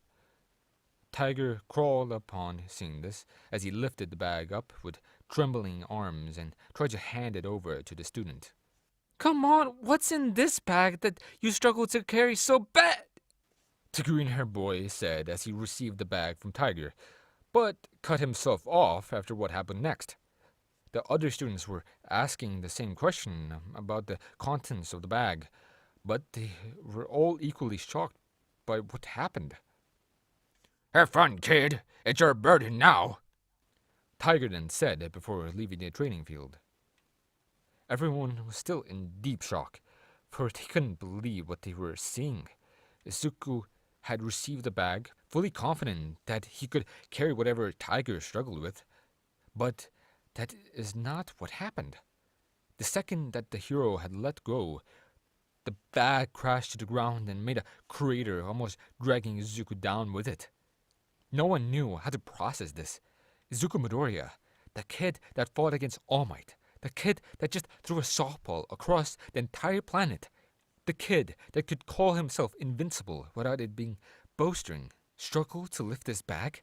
Tiger crawled upon seeing this, as he lifted the bag up with trembling arms and tried to hand it over to the student. Come on, what's in this bag that you struggle to carry so bad? The green-haired boy said as he received the bag from Tiger, but cut himself off after what happened next. The other students were asking the same question about the contents of the bag, but they were all equally shocked by what happened. Have fun, kid. It's your burden now. Tiger then said before leaving the training field. Everyone was still in deep shock, for they couldn't believe what they were seeing. Izuku had received the bag, fully confident that he could carry whatever Tiger struggled with. But that is not what happened. The second that the hero had let go, the bag crashed to the ground and made a crater, almost dragging Izuku down with it. No one knew how to process this. Izuku Midoriya, the kid that fought against All Might, the kid that just threw a softball across the entire planet, the kid that could call himself invincible without it being bowstring, struggled to lift this bag?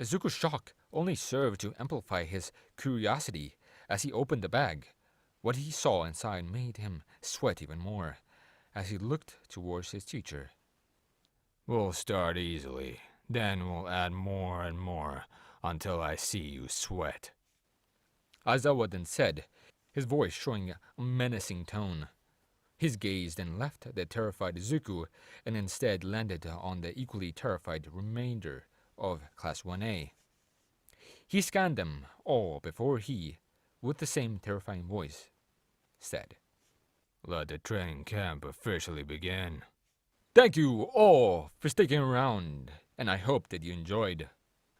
Izuku's shock only served to amplify his curiosity as he opened the bag. What he saw inside made him sweat even more as he looked towards his teacher. We'll start easily, then we'll add more and more until I see you sweat. Aizawa then said, his voice showing a menacing tone. His gaze then left the terrified Izuku and instead landed on the equally terrified remainder of Class 1A. He scanned them all before he, with the same terrifying voice, said, Let the training camp officially begin. Thank you all for sticking around, and I hope that you enjoyed.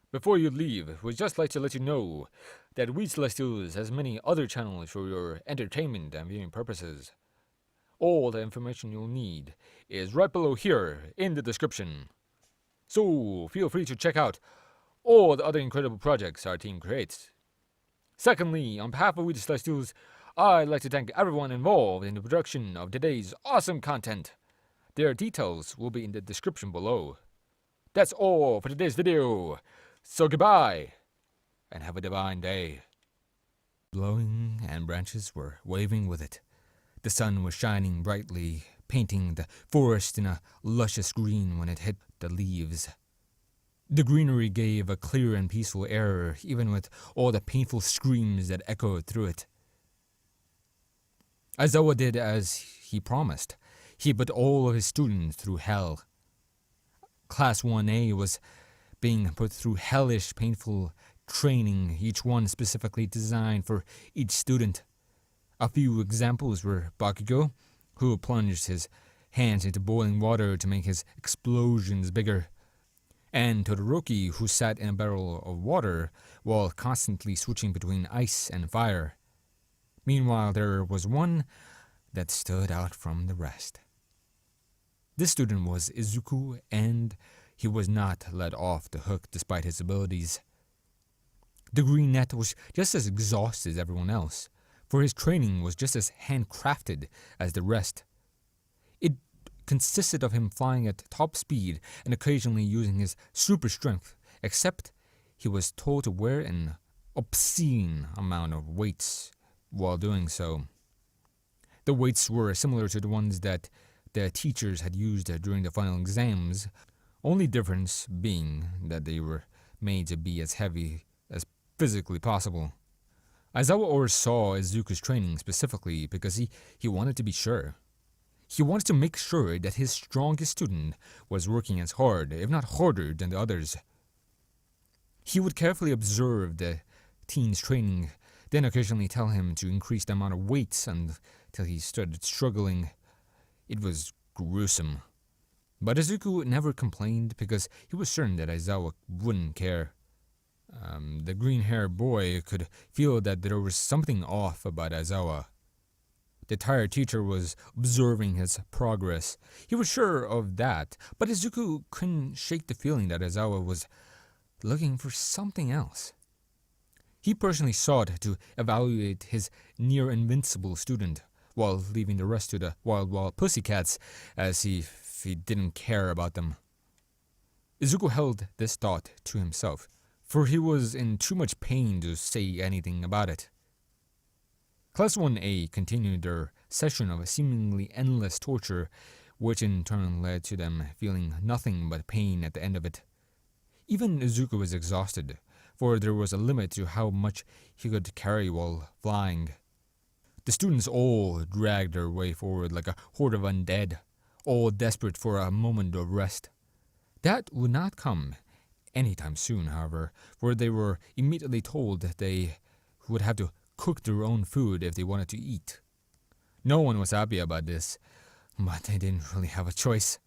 Before you leave, we'd just like to let you know that We Celestials has many other channels for your entertainment and viewing purposes. All the information you'll need is right below here in the description. So feel free to check out all the other incredible projects our team creates. Secondly, on behalf of We Celestials, I'd like to thank everyone involved in the production of today's awesome content. Their details will be in the description below. That's all for today's video. So goodbye, and have a divine day. Blowing and branches were waving with it. The sun was shining brightly, painting the forest in a luscious green when it hit the leaves. The greenery gave a clear and peaceful air, even with all the painful screams that echoed through it. Aizawa did as he promised. He put all of his students through hell. Class 1A was being put through hellish, painful training, each one specifically designed for each student. A few examples were Bakugo, who plunged his hands into boiling water to make his explosions bigger, and Todoroki, who sat in a barrel of water while constantly switching between ice and fire. Meanwhile, there was one that stood out from the rest. This student was Izuku, and he was not let off the hook despite his abilities. The green net was just as exhausted as everyone else, for his training was just as handcrafted as the rest. It consisted of him flying at top speed and occasionally using his super strength, except he was told to wear an obscene amount of weights while doing so. The weights were similar to the ones that the teachers had used during the final exams, only difference being that they were made to be as heavy as physically possible. Aizawa oversaw Izuku's training specifically because he wanted to be sure. He wanted to make sure that his strongest student was working as hard, if not harder, than the others. He would carefully observe the teen's training, then occasionally tell him to increase the amount of weights until he started struggling. It was gruesome. But Izuku never complained because he was certain that Aizawa wouldn't care. The green-haired boy could feel that there was something off about Aizawa. The tired teacher was observing his progress. He was sure of that, but Izuku couldn't shake the feeling that Aizawa was looking for something else. He personally sought to evaluate his near-invincible student, while leaving the rest to the wild pussycats, as if he didn't care about them. Izuku held this thought to himself, for he was in too much pain to say anything about it. Class 1A continued their session of seemingly endless torture, which in turn led to them feeling nothing but pain at the end of it. Even Izuku was exhausted, for there was a limit to how much he could carry while flying. The students all dragged their way forward like a horde of undead, all desperate for a moment of rest. That would not come anytime soon, however, for they were immediately told that they would have to cook their own food if they wanted to eat. No one was happy about this, but they didn't really have a choice.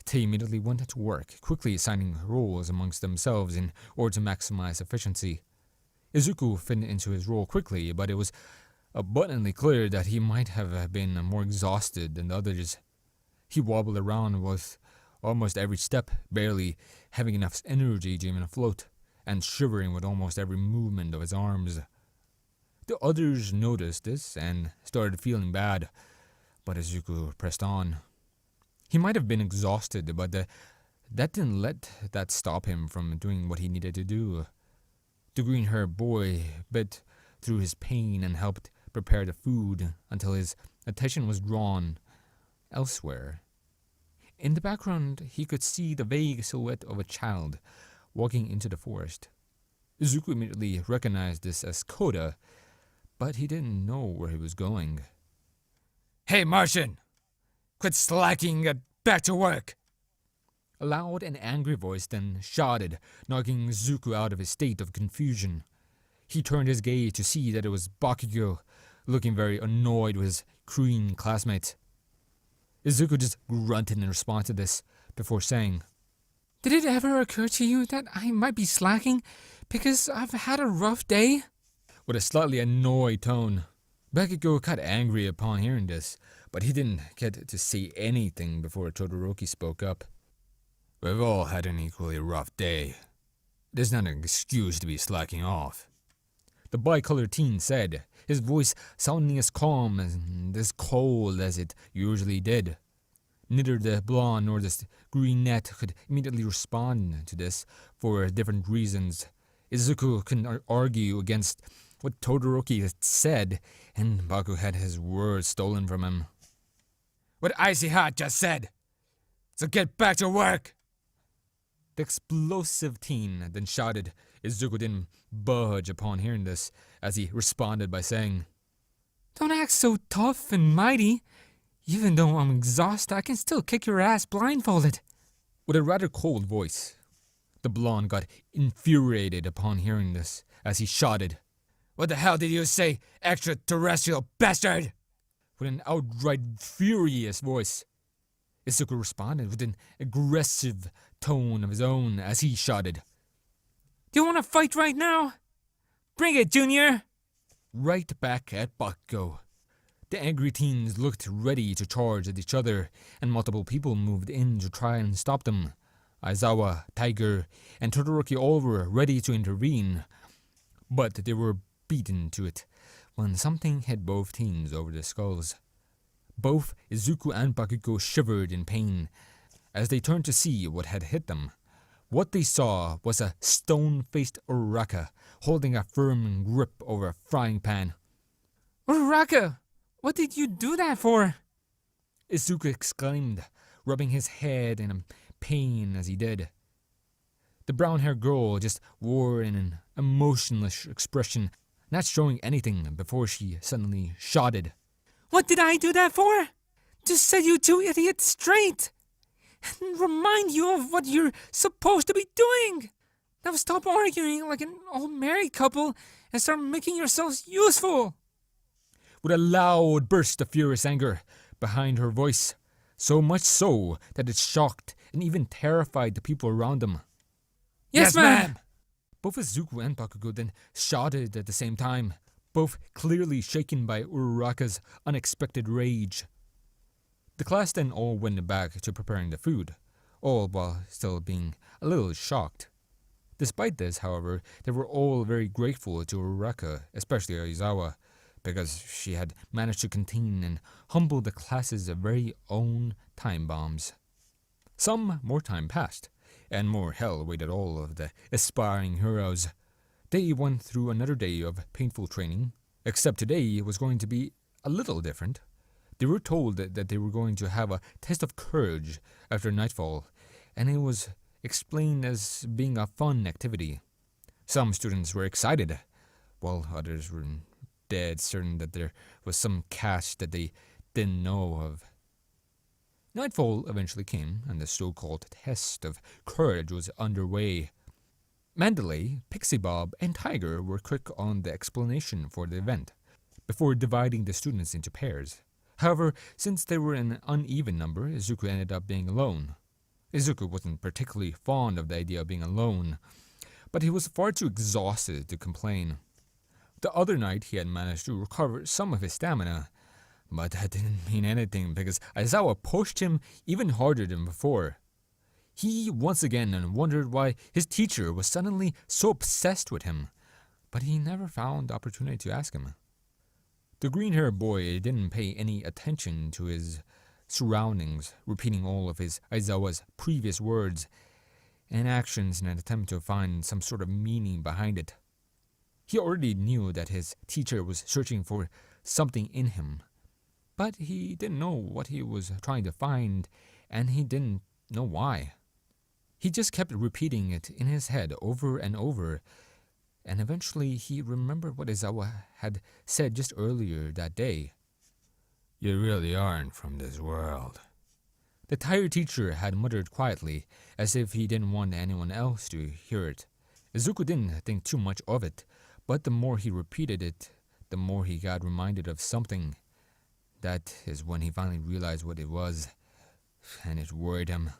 They immediately went to work, quickly assigning roles amongst themselves in order to maximize efficiency. Izuku fit into his role quickly, but it was abundantly clear that he might have been more exhausted than the others. He wobbled around with almost every step, barely having enough energy to even float, and shivering with almost every movement of his arms. The others noticed this and started feeling bad, but Izuku pressed on. He might have been exhausted, but that didn't let that stop him from doing what he needed to do. The green-haired boy bit through his pain and helped prepare the food until his attention was drawn elsewhere. In the background, he could see the vague silhouette of a child walking into the forest. Izuku immediately recognized this as Koda, but he didn't know where he was going. Hey, Martian! Quit slacking and get back to work! A loud and angry voice then shouted, knocking Izuku out of his state of confusion. He turned his gaze to see that it was Bakugo, looking very annoyed with his crewing classmates. Izuku just grunted in response to this, before saying, Did it ever occur to you that I might be slacking because I've had a rough day? With a slightly annoyed tone. Bakugo got angry upon hearing this, but he didn't get to say anything before Todoroki spoke up. We've all had an equally rough day. It is not an excuse to be slacking off. The bicolored teen said, his voice sounding as calm and as cold as it usually did. Neither the blonde nor the brunette could immediately respond to this for different reasons. Izuku couldn't argue against what Todoroki had said, and Baku had his words stolen from him. What Icy Hot just said! So get back to work! The explosive teen then shouted. Izuku didn't budge upon hearing this, as he responded by saying, Don't act so tough and mighty. Even though I'm exhausted, I can still kick your ass blindfolded. With a rather cold voice, the blonde got infuriated upon hearing this, as he shouted, What the hell did you say, extraterrestrial bastard? With an outright furious voice. Izuku responded with an aggressive tone of his own as he shouted, Do you want to fight right now? Bring it, Junior! Right back at Bakugo. The angry teens looked ready to charge at each other, and multiple people moved in to try and stop them. Aizawa, Tiger, and Todoroki all were ready to intervene, but they were beaten to it when something hit both teens over their skulls. Both Izuku and Bakugo shivered in pain as they turned to see what had hit them. What they saw was a stone-faced Uraraka holding a firm grip over a frying pan. Uraraka, what did you do that for? Izuku exclaimed, rubbing his head in pain as he did. The brown-haired girl just wore an emotionless expression, not showing anything before she suddenly shouted. What did I do that for? To set you two idiots straight! And remind you of what you're supposed to be doing! Now stop arguing like an old married couple and start making yourselves useful! With a loud burst of furious anger behind her voice, so much so that it shocked and even terrified the people around them. Yes, ma'am! Both Izuku and Bakugo then shouted at the same time, both clearly shaken by Uraraka's unexpected rage. The class then all went back to preparing the food, all while still being a little shocked. Despite this, however, they were all very grateful to Uraraka, especially Aizawa, because she had managed to contain and humble the class's very own time bombs. Some more time passed, and more hell awaited all of the aspiring heroes. They went through another day of painful training, except today was going to be a little different. They were told that they were going to have a test of courage after nightfall, and it was explained as being a fun activity. Some students were excited, while others were dead certain that there was some catch that they didn't know of. Nightfall eventually came, and the so-called test of courage was underway. Mandalay, Pixie Bob, and Tiger were quick on the explanation for the event, before dividing the students into pairs. However, since they were in an uneven number, Izuku ended up being alone. Izuku wasn't particularly fond of the idea of being alone, but he was far too exhausted to complain. The other night he had managed to recover some of his stamina, but that didn't mean anything because Aizawa pushed him even harder than before. He once again wondered why his teacher was suddenly so obsessed with him, but he never found the opportunity to ask him. The green-haired boy didn't pay any attention to his surroundings, repeating all of his Aizawa's previous words and actions in an attempt to find some sort of meaning behind it. He already knew that his teacher was searching for something in him, but he didn't know what he was trying to find, and he didn't know why. He just kept repeating it in his head over and over, and eventually he remembered what Aizawa had said just earlier that day. You really aren't from this world. The tired teacher had muttered quietly, as if he didn't want anyone else to hear it. Izuku didn't think too much of it, but the more he repeated it, the more he got reminded of something. That is when he finally realized what it was, and it worried him.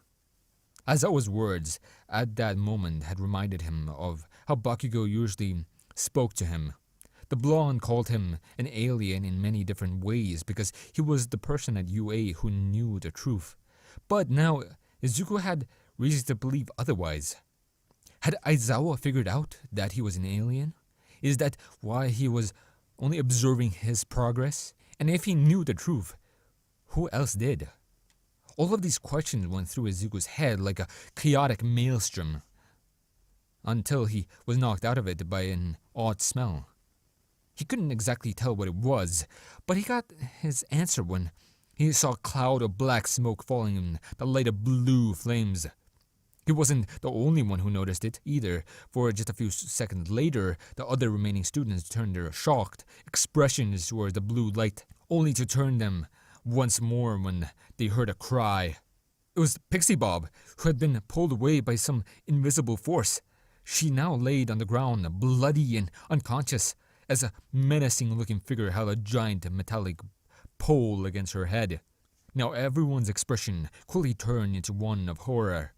Aizawa's words at that moment had reminded him of how Bakugo usually spoke to him. The blonde called him an alien in many different ways because he was the person at UA who knew the truth. But now Izuku had reason to believe otherwise. Had Aizawa figured out that he was an alien? Is that why he was only observing his progress? And if he knew the truth, who else did? All of these questions went through Izuku's head like a chaotic maelstrom, until he was knocked out of it by an odd smell. He couldn't exactly tell what it was, but he got his answer when he saw a cloud of black smoke falling in the light of blue flames. He wasn't the only one who noticed it either, for just a few seconds later, the other remaining students turned their shocked expressions towards the blue light, only to turn them once more when they heard a cry. It was Pixie Bob, who had been pulled away by some invisible force. She now laid on the ground, bloody and unconscious, as a menacing-looking figure held a giant metallic pole against her head. Now everyone's expression quickly turned into one of horror,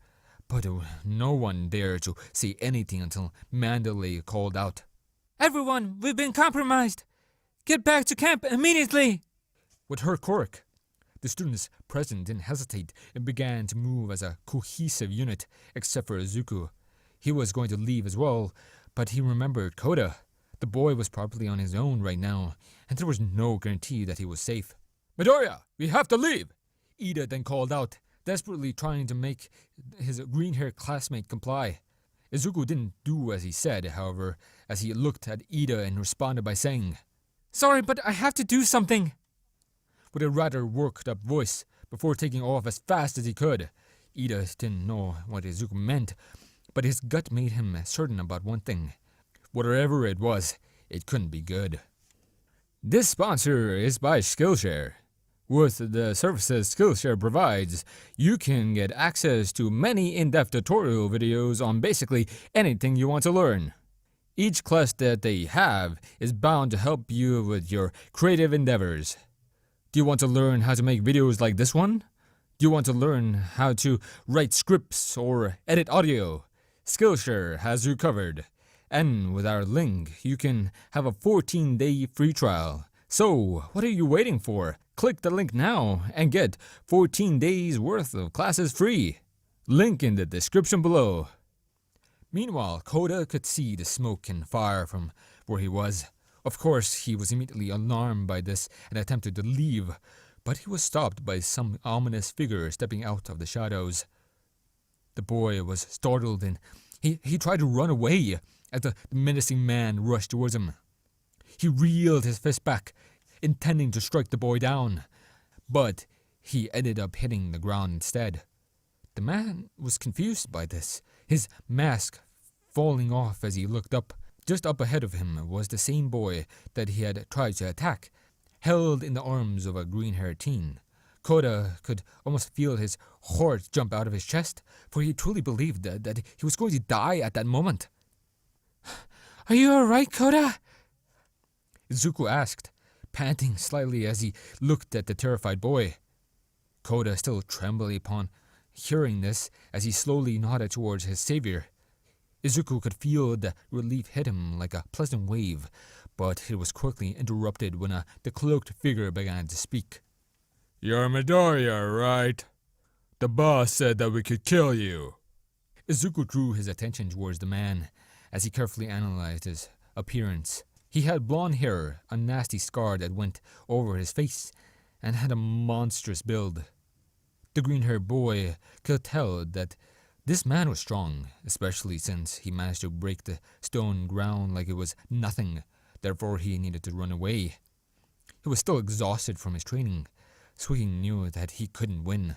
but no one dared to say anything until Mandalay called out, Everyone, we've been compromised! Get back to camp immediately! With her quirk, the students present didn't hesitate and began to move as a cohesive unit, except for Izuku. He was going to leave as well, but he remembered Koda. The boy was probably on his own right now, and there was no guarantee that he was safe. Midoriya, we have to leave! Ida then called out, desperately trying to make his green-haired classmate comply. Izuku didn't do as he said, however, as he looked at Ida and responded by saying, Sorry, but I have to do something. With a rather worked-up voice, before taking off as fast as he could. Ida didn't know what Izuku meant, but his gut made him certain about one thing. Whatever it was, it couldn't be good. This sponsor is by Skillshare. With the services Skillshare provides, you can get access to many in-depth tutorial videos on basically anything you want to learn. Each class that they have is bound to help you with your creative endeavors. Do you want to learn how to make videos like this one? Do you want to learn how to write scripts or edit audio? Skillshare has you covered. And with our link, you can have a 14-day free trial. So, what are you waiting for? Click the link now and get 14 days worth of classes free. Link in the description below. Meanwhile, Koda could see the smoke and fire from where he was. Of course, he was immediately alarmed by this and attempted to leave, but he was stopped by some ominous figure stepping out of the shadows. The boy was startled and he tried to run away as the menacing man rushed towards him. He reeled his fist back intending to strike the boy down, but he ended up hitting the ground instead. The man was confused by this, his mask falling off as he looked up. Just up ahead of him was the same boy that he had tried to attack, held in the arms of a green-haired teen. Koda could almost feel his heart jump out of his chest, for he truly believed that he was going to die at that moment. Are you alright, Koda? Izuku asked, panting slightly as he looked at the terrified boy. Koda still trembled upon hearing this as he slowly nodded towards his savior. Izuku could feel the relief hit him like a pleasant wave, but it was quickly interrupted when the cloaked figure began to speak. You're Midoriya, right? The boss said that we could kill you. Izuku drew his attention towards the man as he carefully analyzed his appearance. He had blonde hair, a nasty scar that went over his face, and had a monstrous build. The green-haired boy could tell that this man was strong, especially since he managed to break the stone ground like it was nothing, therefore he needed to run away. He was still exhausted from his training, so he knew that he couldn't win.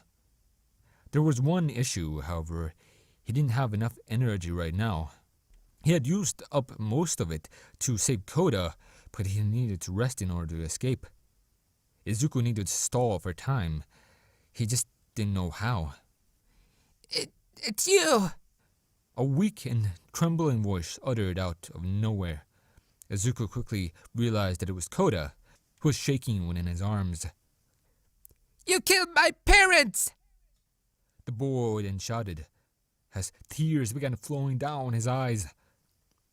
There was one issue, however. He didn't have enough energy right now. He had used up most of it to save Koda, but he needed to rest in order to escape. Izuku needed to stall for time. He just didn't know how. It's you! A weak and trembling voice uttered out of nowhere. Izuku quickly realized that it was Koda, who was shaking within his arms. You killed my parents! The boy then shouted, as tears began flowing down his eyes.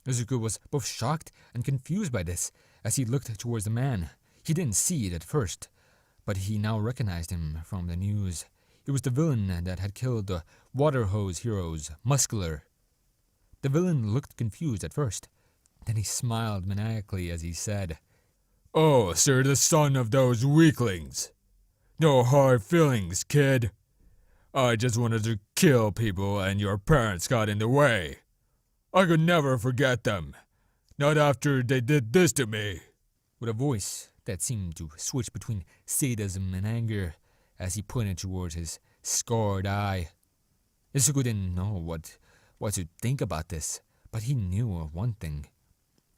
Izuku was both shocked and confused by this as he looked towards the man. He didn't see it at first, but he now recognized him from the news. It was the villain that had killed the water hose heroes, Muscular. The villain looked confused at first. Then he smiled maniacally as he said, Oh, so you're the son of those weaklings. No hard feelings, kid. I just wanted to kill people and your parents got in the way. I could never forget them. Not after they did this to me. With a voice that seemed to switch between sadism and anger as he pointed towards his scarred eye. Izuku didn't know what to think about this, but he knew of one thing.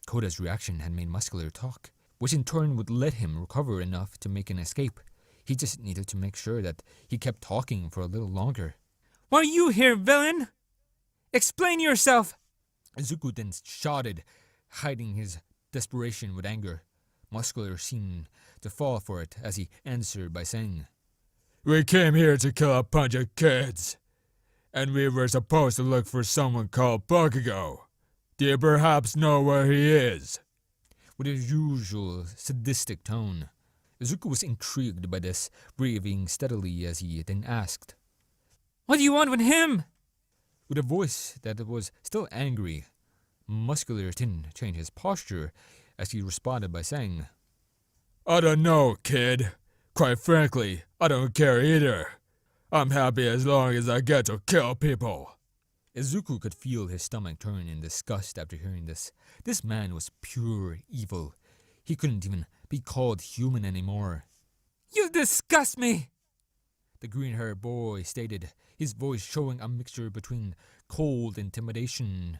Koda's reaction had made Muscular talk, which in turn would let him recover enough to make an escape. He just needed to make sure that he kept talking for a little longer. Why are you here, villain? Explain yourself! Izuku then shouted, hiding his desperation with anger. Muscular seemed to fall for it as he answered by saying, We came here to kill a bunch of kids. And we were supposed to look for someone called Bakugo. Do you perhaps know where he is? With his usual sadistic tone, Izuku was intrigued by this, breathing steadily as he then asked, What do you want with him? With a voice that was still angry, Muscular didn't change his posture as he responded by saying, I don't know, kid. Quite frankly, I don't care either. I'm happy as long as I get to kill people. Izuku could feel his stomach turn in disgust after hearing this. This man was pure evil. He couldn't even be called human anymore. You disgust me! The green-haired boy stated, his voice showing a mixture between cold intimidation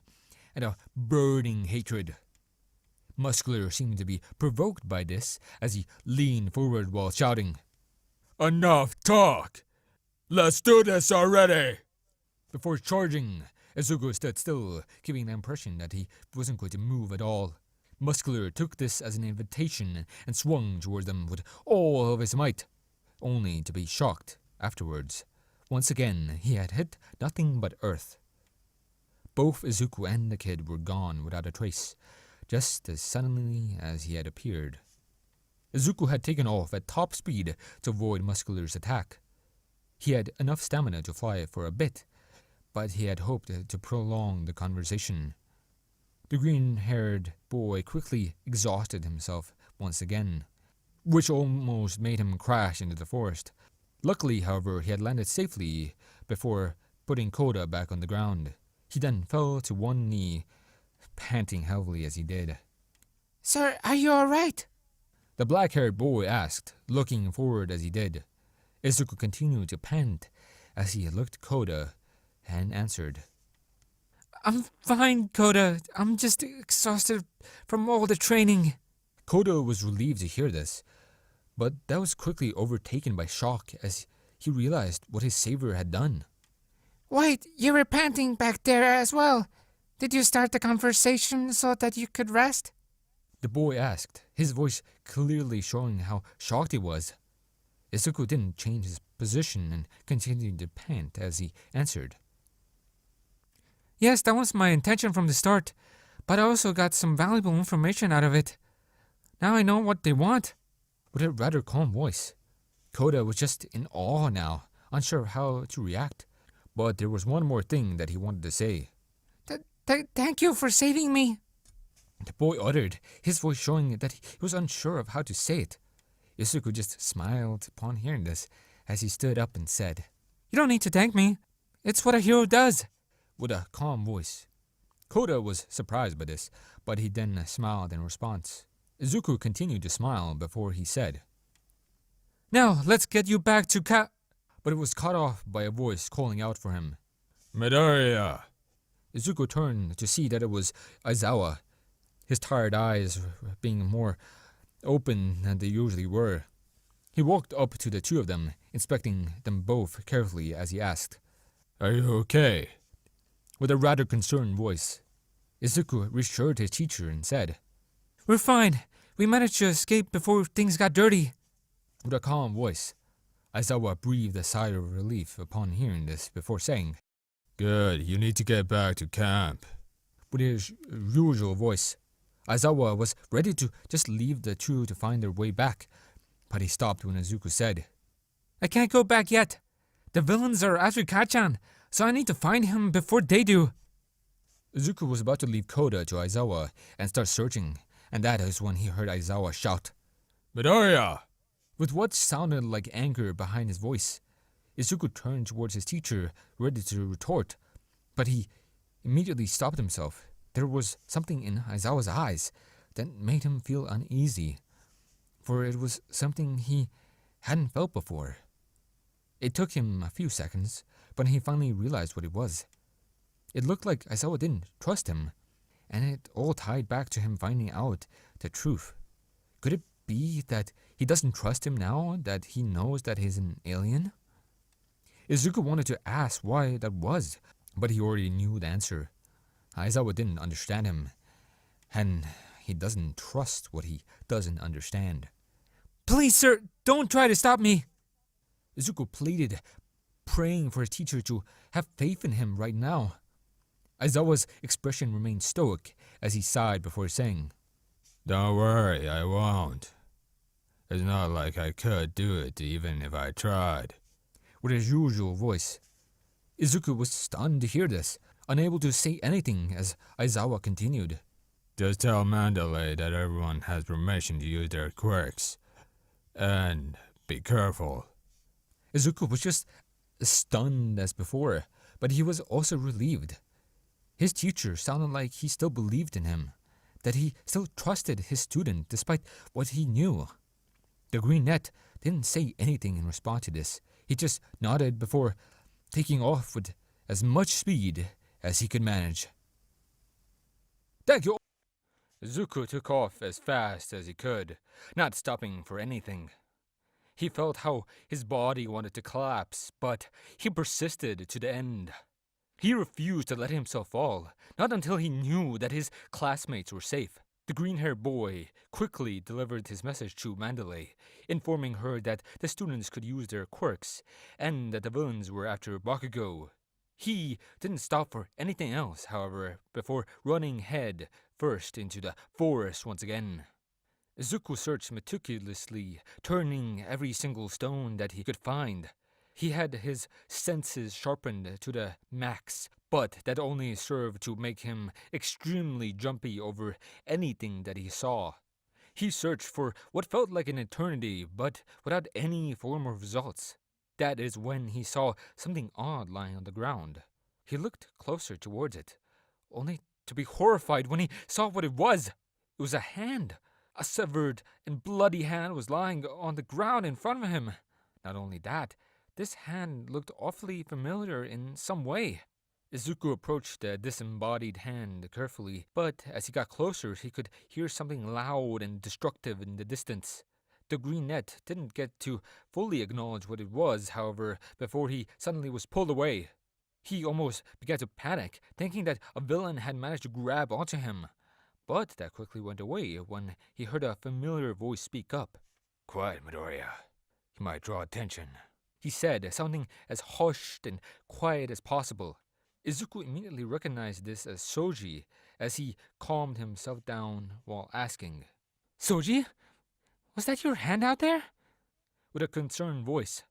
and a burning hatred. Muscular seemed to be provoked by this as he leaned forward while shouting, Enough talk! Let's do this already! Before charging, Izuku stood still, giving the impression that he wasn't going to move at all. Muscular took this as an invitation and swung towards them with all of his might, only to be shocked afterwards. Once again, he had hit nothing but earth. Both Izuku and the kid were gone without a trace, just as suddenly as he had appeared. Izuku had taken off at top speed to avoid Muscular's attack. He had enough stamina to fly for a bit, but he had hoped to prolong the conversation. The green-haired boy quickly exhausted himself once again, which almost made him crash into the forest. Luckily, however, he had landed safely before putting Koda back on the ground. He then fell to one knee, panting heavily as he did. Sir, are you alright? The black-haired boy asked, looking forward as he did. Izuku continued to pant as he looked at Koda and answered. I'm fine, Koda. I'm just exhausted from all the training. Koda was relieved to hear this, but that was quickly overtaken by shock as he realized what his savior had done. Wait, you were panting back there as well. Did you start the conversation so that you could rest? The boy asked, his voice clearly showing how shocked he was. Izuku didn't change his position and continued to pant as he answered. Yes, that was my intention from the start, but I also got some valuable information out of it. Now I know what they want. With a rather calm voice, Koda was just in awe now, unsure how to react. But there was one more thing that he wanted to say. Thank you for saving me. The boy uttered, his voice showing that he was unsure of how to say it. Izuku just smiled upon hearing this as he stood up and said, You don't need to thank me. It's what a hero does. With a calm voice. Koda was surprised by this, but he then smiled in response. Izuku continued to smile before he said, Now, let's get you back to But it was cut off by a voice calling out for him. Midoriya! Izuku turned to see that it was Aizawa, his tired eyes being more open than they usually were. He walked up to the two of them, inspecting them both carefully as he asked, Are you okay? With a rather concerned voice, Izuku reassured his teacher and said, We're fine. We managed to escape before things got dirty. With a calm voice, Aizawa breathed a sigh of relief upon hearing this before saying, Good, you need to get back to camp. With his usual voice, Aizawa was ready to just leave the two to find their way back, but he stopped when Izuku said, I can't go back yet. The villains are after Kachan, so I need to find him before they do. Izuku was about to leave Koda to Aizawa and start searching, and that is when he heard Aizawa shout, Midoriya! With what sounded like anger behind his voice. Izuku turned towards his teacher, ready to retort, but he immediately stopped himself. There was something in Aizawa's eyes that made him feel uneasy, for it was something he hadn't felt before. It took him a few seconds, but he finally realized what it was. It looked like Aizawa didn't trust him, and it all tied back to him finding out the truth. Could it be that he doesn't trust him now that he knows that he's an alien? Izuku wanted to ask why that was, but he already knew the answer. Aizawa didn't understand him, and he doesn't trust what he doesn't understand. Please, sir, don't try to stop me. Izuku pleaded, praying for his teacher to have faith in him right now. Aizawa's expression remained stoic as he sighed before saying, Don't worry, I won't. It's not like I could do it even if I tried. With his usual voice. Izuku was stunned to hear this, unable to say anything as Aizawa continued. Just tell Mandalay that everyone has permission to use their quirks. And be careful. Izuku was just as stunned as before, but he was also relieved. His teacher sounded like he still believed in him, that he still trusted his student despite what he knew. The green net didn't say anything in response to this. He just nodded before taking off with as much speed as he could manage. Thank you. Izuku took off as fast as he could, not stopping for anything. He felt how his body wanted to collapse, but he persisted to the end. He refused to let himself fall, not until he knew that his classmates were safe. The green-haired boy quickly delivered his message to Mandalay, informing her that the students could use their quirks, and that the villains were after Bakugo. He didn't stop for anything else, however, before running head first into the forest once again. Izuku searched meticulously, turning every single stone that he could find. He had his senses sharpened to the max, but that only served to make him extremely jumpy over anything that he saw. He searched for what felt like an eternity, but without any form of results. That is when he saw something odd lying on the ground. He looked closer towards it, only to be horrified when he saw what it was. It was a hand. A severed and bloody hand was lying on the ground in front of him. Not only that, this hand looked awfully familiar in some way. Izuku approached the disembodied hand carefully, but as he got closer, he could hear something loud and destructive in the distance. The green net didn't get to fully acknowledge what it was, however, before he suddenly was pulled away. He almost began to panic, thinking that a villain had managed to grab onto him. But that quickly went away when he heard a familiar voice speak up. Quiet, Midoriya. You might draw attention, He said, sounding as hushed and quiet as possible. Izuku immediately recognized this as Soji, as he calmed himself down while asking, "Soji? Was that your hand out there?" With a concerned voice.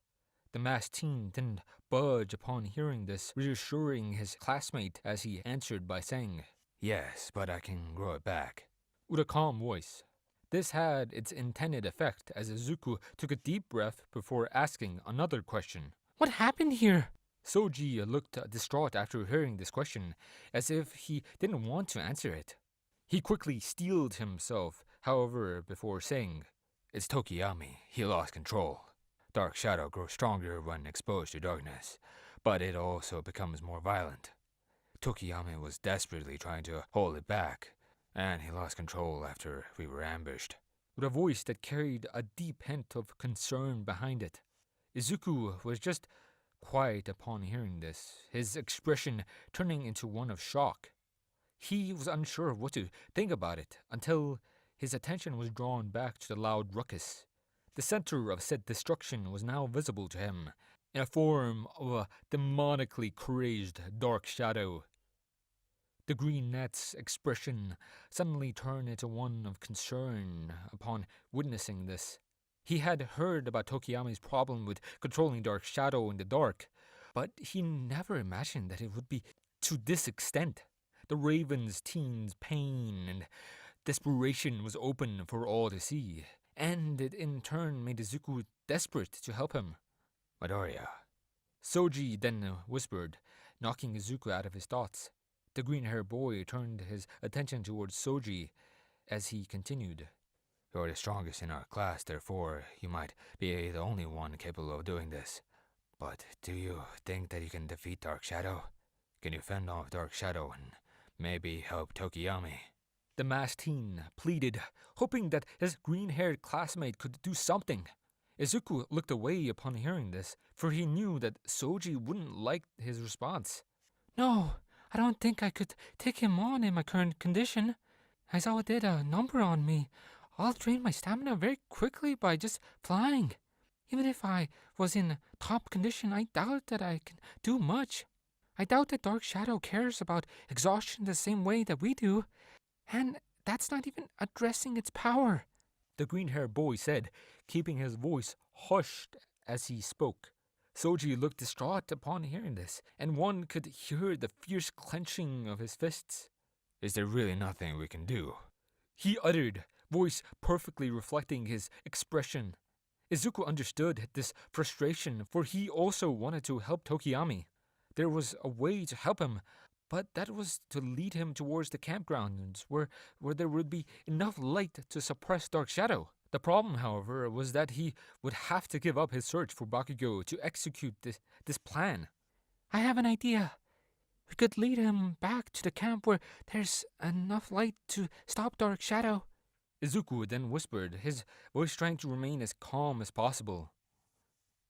The masked teen didn't budge upon hearing this, reassuring his classmate as he answered by saying, Yes, but I can grow it back. with a calm voice. This had its intended effect as Izuku took a deep breath before asking another question. "What happened here?" Soji looked distraught after hearing this question, as if he didn't want to answer it. He quickly steeled himself, however, before saying, It's Tokiyami. He lost control. Dark shadow grows stronger when exposed to darkness, but it also becomes more violent. Tokiyami was desperately trying to hold it back, and he lost control after we were ambushed. With a voice that carried a deep hint of concern behind it. Izuku was just quiet upon hearing this, his expression turning into one of shock. He was unsure of what to think about it until his attention was drawn back to the loud ruckus. The center of said destruction was now visible to him, in a form of a demonically crazed dark shadow. The green net's expression suddenly turned into one of concern upon witnessing this. He had heard about Tokiyami's problem with controlling dark shadow in the dark, but he never imagined that it would be to this extent. The Raven's teen's pain and desperation was open for all to see, and it in turn made Izuku desperate to help him. Midoriya. Soji then whispered, knocking Izuku out of his thoughts. The green-haired boy turned his attention towards Soji as he continued. You're the strongest in our class, therefore you might be the only one capable of doing this. But do you think that you can defeat Dark Shadow? Can you fend off Dark Shadow and maybe help Tokiyami? The masked teen pleaded, hoping that his green-haired classmate could do something. Izuku looked away upon hearing this, for he knew that Soji wouldn't like his response. "No, I don't think I could take him on in my current condition. Aizawa did a number on me. I'll drain my stamina very quickly by just flying. Even if I was in top condition, I doubt that I can do much. I doubt that Dark Shadow cares about exhaustion the same way that we do. And that's not even addressing its power," the green-haired boy said, keeping his voice hushed as he spoke. Soji looked distraught upon hearing this, and one could hear the fierce clenching of his fists. Is there really nothing we can do? He uttered, voice perfectly reflecting his expression. Izuku understood this frustration, for he also wanted to help Tokiyami. There was a way to help him, but that was to lead him towards the campgrounds where there would be enough light to suppress Dark Shadow. The problem, however, was that he would have to give up his search for Bakugo to execute this plan. "I have an idea. We could lead him back to the camp where there's enough light to stop Dark Shadow," Izuku then whispered, his voice trying to remain as calm as possible.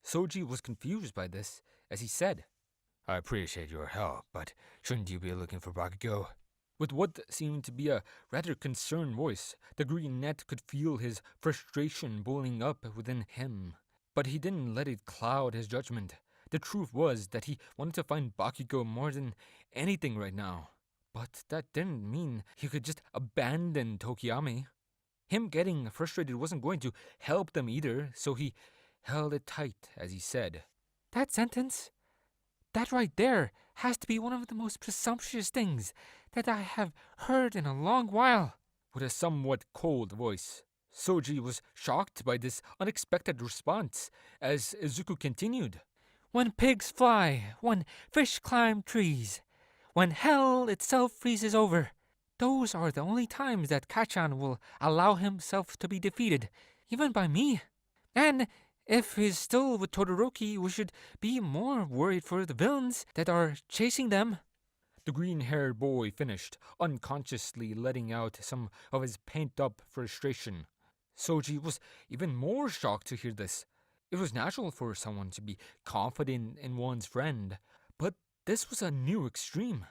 Soji was confused by this, as he said, I appreciate your help, but shouldn't you be looking for Bakugo? With what seemed to be a rather concerned voice, the green net could feel his frustration boiling up within him. But he didn't let it cloud his judgment. The truth was that he wanted to find Bakugo more than anything right now. But that didn't mean he could just abandon Tokiyami. Him getting frustrated wasn't going to help them either, so he held it tight as he said, "That sentence, that right there, has to be one of the most presumptuous things that I have heard in a long while." With a somewhat cold voice, Soji was shocked by this unexpected response as Izuku continued. "When pigs fly, when fish climb trees, when hell itself freezes over, Those are the only times that Kachan will allow himself to be defeated, even by me. And if he's still with Todoroki, we should be more worried for the villains that are chasing them. The green-haired boy finished, unconsciously letting out some of his pent-up frustration. Soji was even more shocked to hear this. It was natural for someone to be confident in one's friend, but this was a new extreme.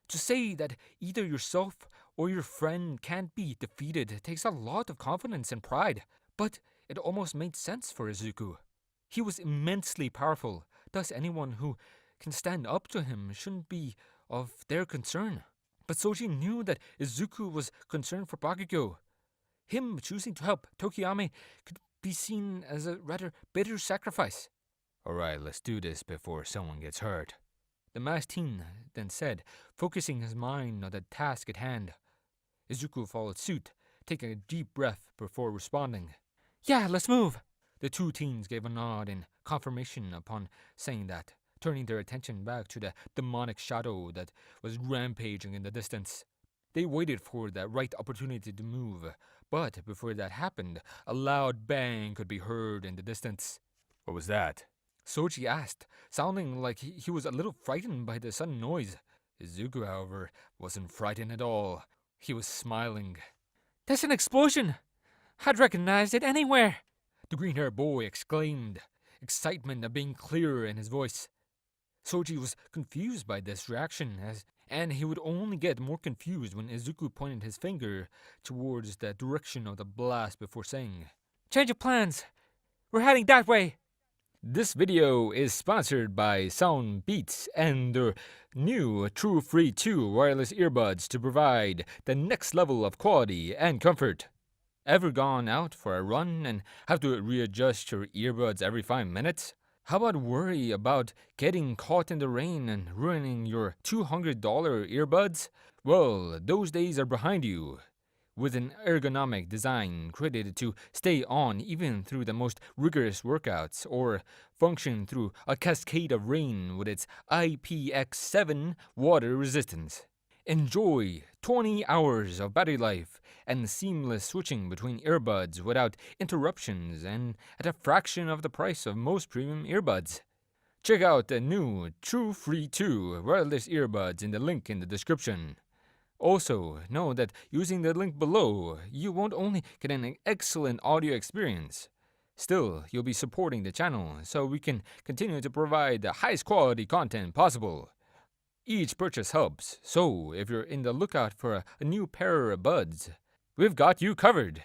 To say that either yourself or your friend can't be defeated takes a lot of confidence and pride, but it almost made sense for Izuku. He was immensely powerful, thus anyone who can stand up to him shouldn't be of their concern. But Soji knew that Izuku was concerned for Bakugo. Him choosing to help Tokiyama could be seen as a rather bitter sacrifice. Alright, let's do this before someone gets hurt. The masked teen then said, focusing his mind on the task at hand. Izuku followed suit, taking a deep breath before responding. Yeah, let's move. The two teens gave a nod in confirmation upon saying that, turning their attention back to the demonic shadow that was rampaging in the distance. They waited for the right opportunity to move, but before that happened, a loud bang could be heard in the distance. What was that? Soji asked, sounding like he was a little frightened by the sudden noise. Izuku, however, wasn't frightened at all. He was smiling. That's an explosion! I'd recognize it anywhere! The green-haired boy exclaimed, excitement being clear in his voice. Soji was confused by this reaction, and he would only get more confused when Izuku pointed his finger towards the direction of the blast before saying, Change of plans! We're heading that way! This video is sponsored by Sound Beats and their new True Free 2 wireless earbuds to provide the next level of quality and comfort. Ever gone out for a run and have to readjust your earbuds every 5 minutes? How about worry about getting caught in the rain and ruining your $200 earbuds? Well, those days are behind you. With an ergonomic design created to stay on even through the most rigorous workouts or function through a cascade of rain with its IPX7 water resistance. Enjoy 20 hours of battery life and seamless switching between earbuds without interruptions and at a fraction of the price of most premium earbuds. Check out the new True Free 2 wireless earbuds in the link in the description. Also, know that using the link below, you won't only get an excellent audio experience. Still, you'll be supporting the channel so we can continue to provide the highest quality content possible. Each purchase helps, so if you're in the lookout for a new pair of buds, we've got you covered.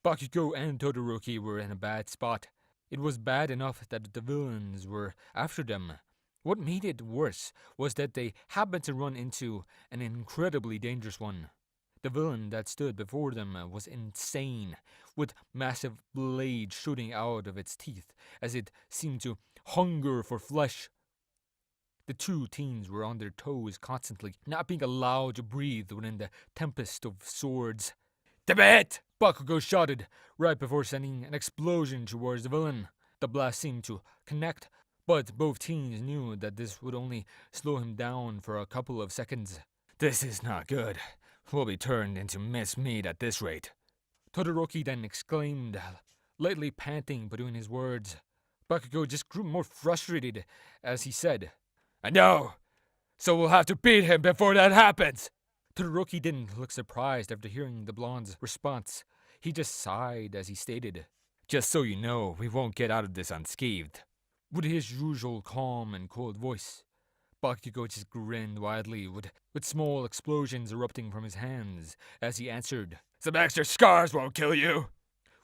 Bakugo and Todoroki were in a bad spot. It was bad enough that the villains were after them. What made it worse was that they happened to run into an incredibly dangerous one. The villain that stood before them was insane, with massive blades shooting out of its teeth as it seemed to hunger for flesh. The two teens were on their toes constantly, not being allowed to breathe within the tempest of swords. "Debate!" Bakugo shouted, right before sending an explosion towards the villain. The blast seemed to connect, but both teens knew that this would only slow him down for a couple of seconds. This is not good. We'll be turned into minced meat at this rate. Todoroki then exclaimed, lightly panting between his words. Bakugo just grew more frustrated as he said, I know! So we'll have to beat him before that happens! Todoroki didn't look surprised after hearing the blonde's response. He just sighed as he stated, Just so you know, we won't get out of this unscathed. With his usual calm and cold voice, Bakugo just grinned widely, with small explosions erupting from his hands as he answered, Some extra scars won't kill you!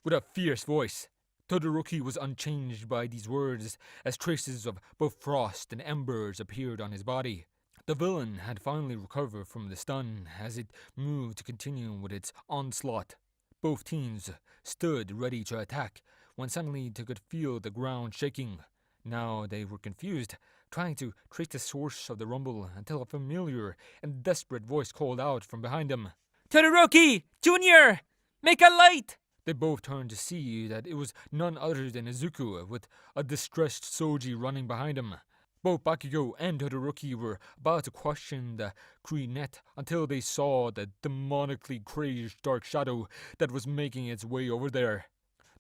With a fierce voice. Todoroki was unchanged by these words as traces of both frost and embers appeared on his body. The villain had finally recovered from the stun as it moved to continue with its onslaught. Both teens stood ready to attack when suddenly they could feel the ground shaking. Now they were confused, trying to trace the source of the rumble until a familiar and desperate voice called out from behind them. Todoroki! Junior! Make a light! They both turned to see that it was none other than Izuku, with a distressed Soji running behind him. Both Bakugo and Todoroki were about to question the Kree-net until they saw the demonically crazed dark shadow that was making its way over there.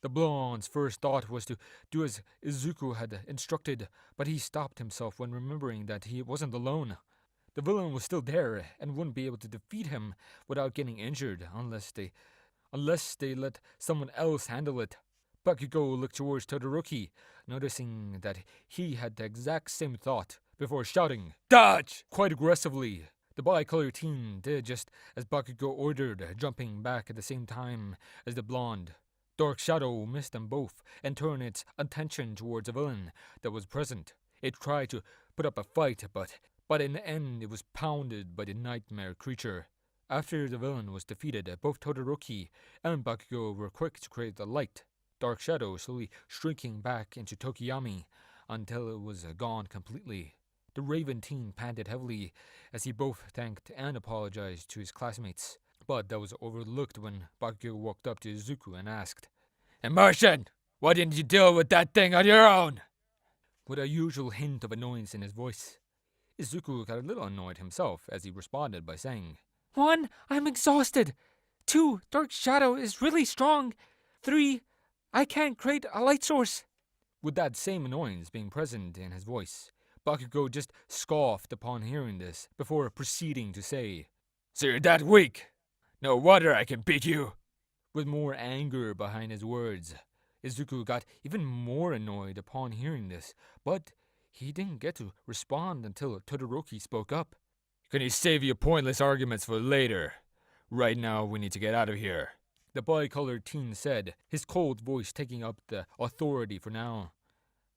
The blonde's first thought was to do as Izuku had instructed, but he stopped himself when remembering that he wasn't alone. The villain was still there and wouldn't be able to defeat him without getting injured unless they let someone else handle it. Bakugo looked towards Todoroki, noticing that he had the exact same thought, before shouting, "Dodge!" quite aggressively. The bi-colored teen did just as Bakugo ordered, jumping back at the same time as the blonde. Dark Shadow missed them both and turned its attention towards the villain that was present. It tried to put up a fight, but in the end it was pounded by the nightmare creature. After the villain was defeated, both Todoroki and Bakugo were quick to create the light. Dark Shadow slowly shrinking back into Tokiyami until it was gone completely. The Raven teen panted heavily as he both thanked and apologized to his classmates, but that was overlooked when Bakugo walked up to Izuku and asked, "Immersion! Why didn't you deal with that thing on your own?" with a usual hint of annoyance in his voice. Izuku got a little annoyed himself as he responded by saying, 1, I'm exhausted. 2, Dark Shadow is really strong. 3, I can't create a light source. with that same annoyance being present in his voice. Bakugo just scoffed upon hearing this before proceeding to say, "So you're that weak? No wonder I can beat you." with more anger behind his words. Izuku got even more annoyed upon hearing this, but he didn't get to respond until Todoroki spoke up. "Can you save your pointless arguments for later? Right now, we need to get out of here." The bi-colored teen said, his cold voice taking up the authority for now.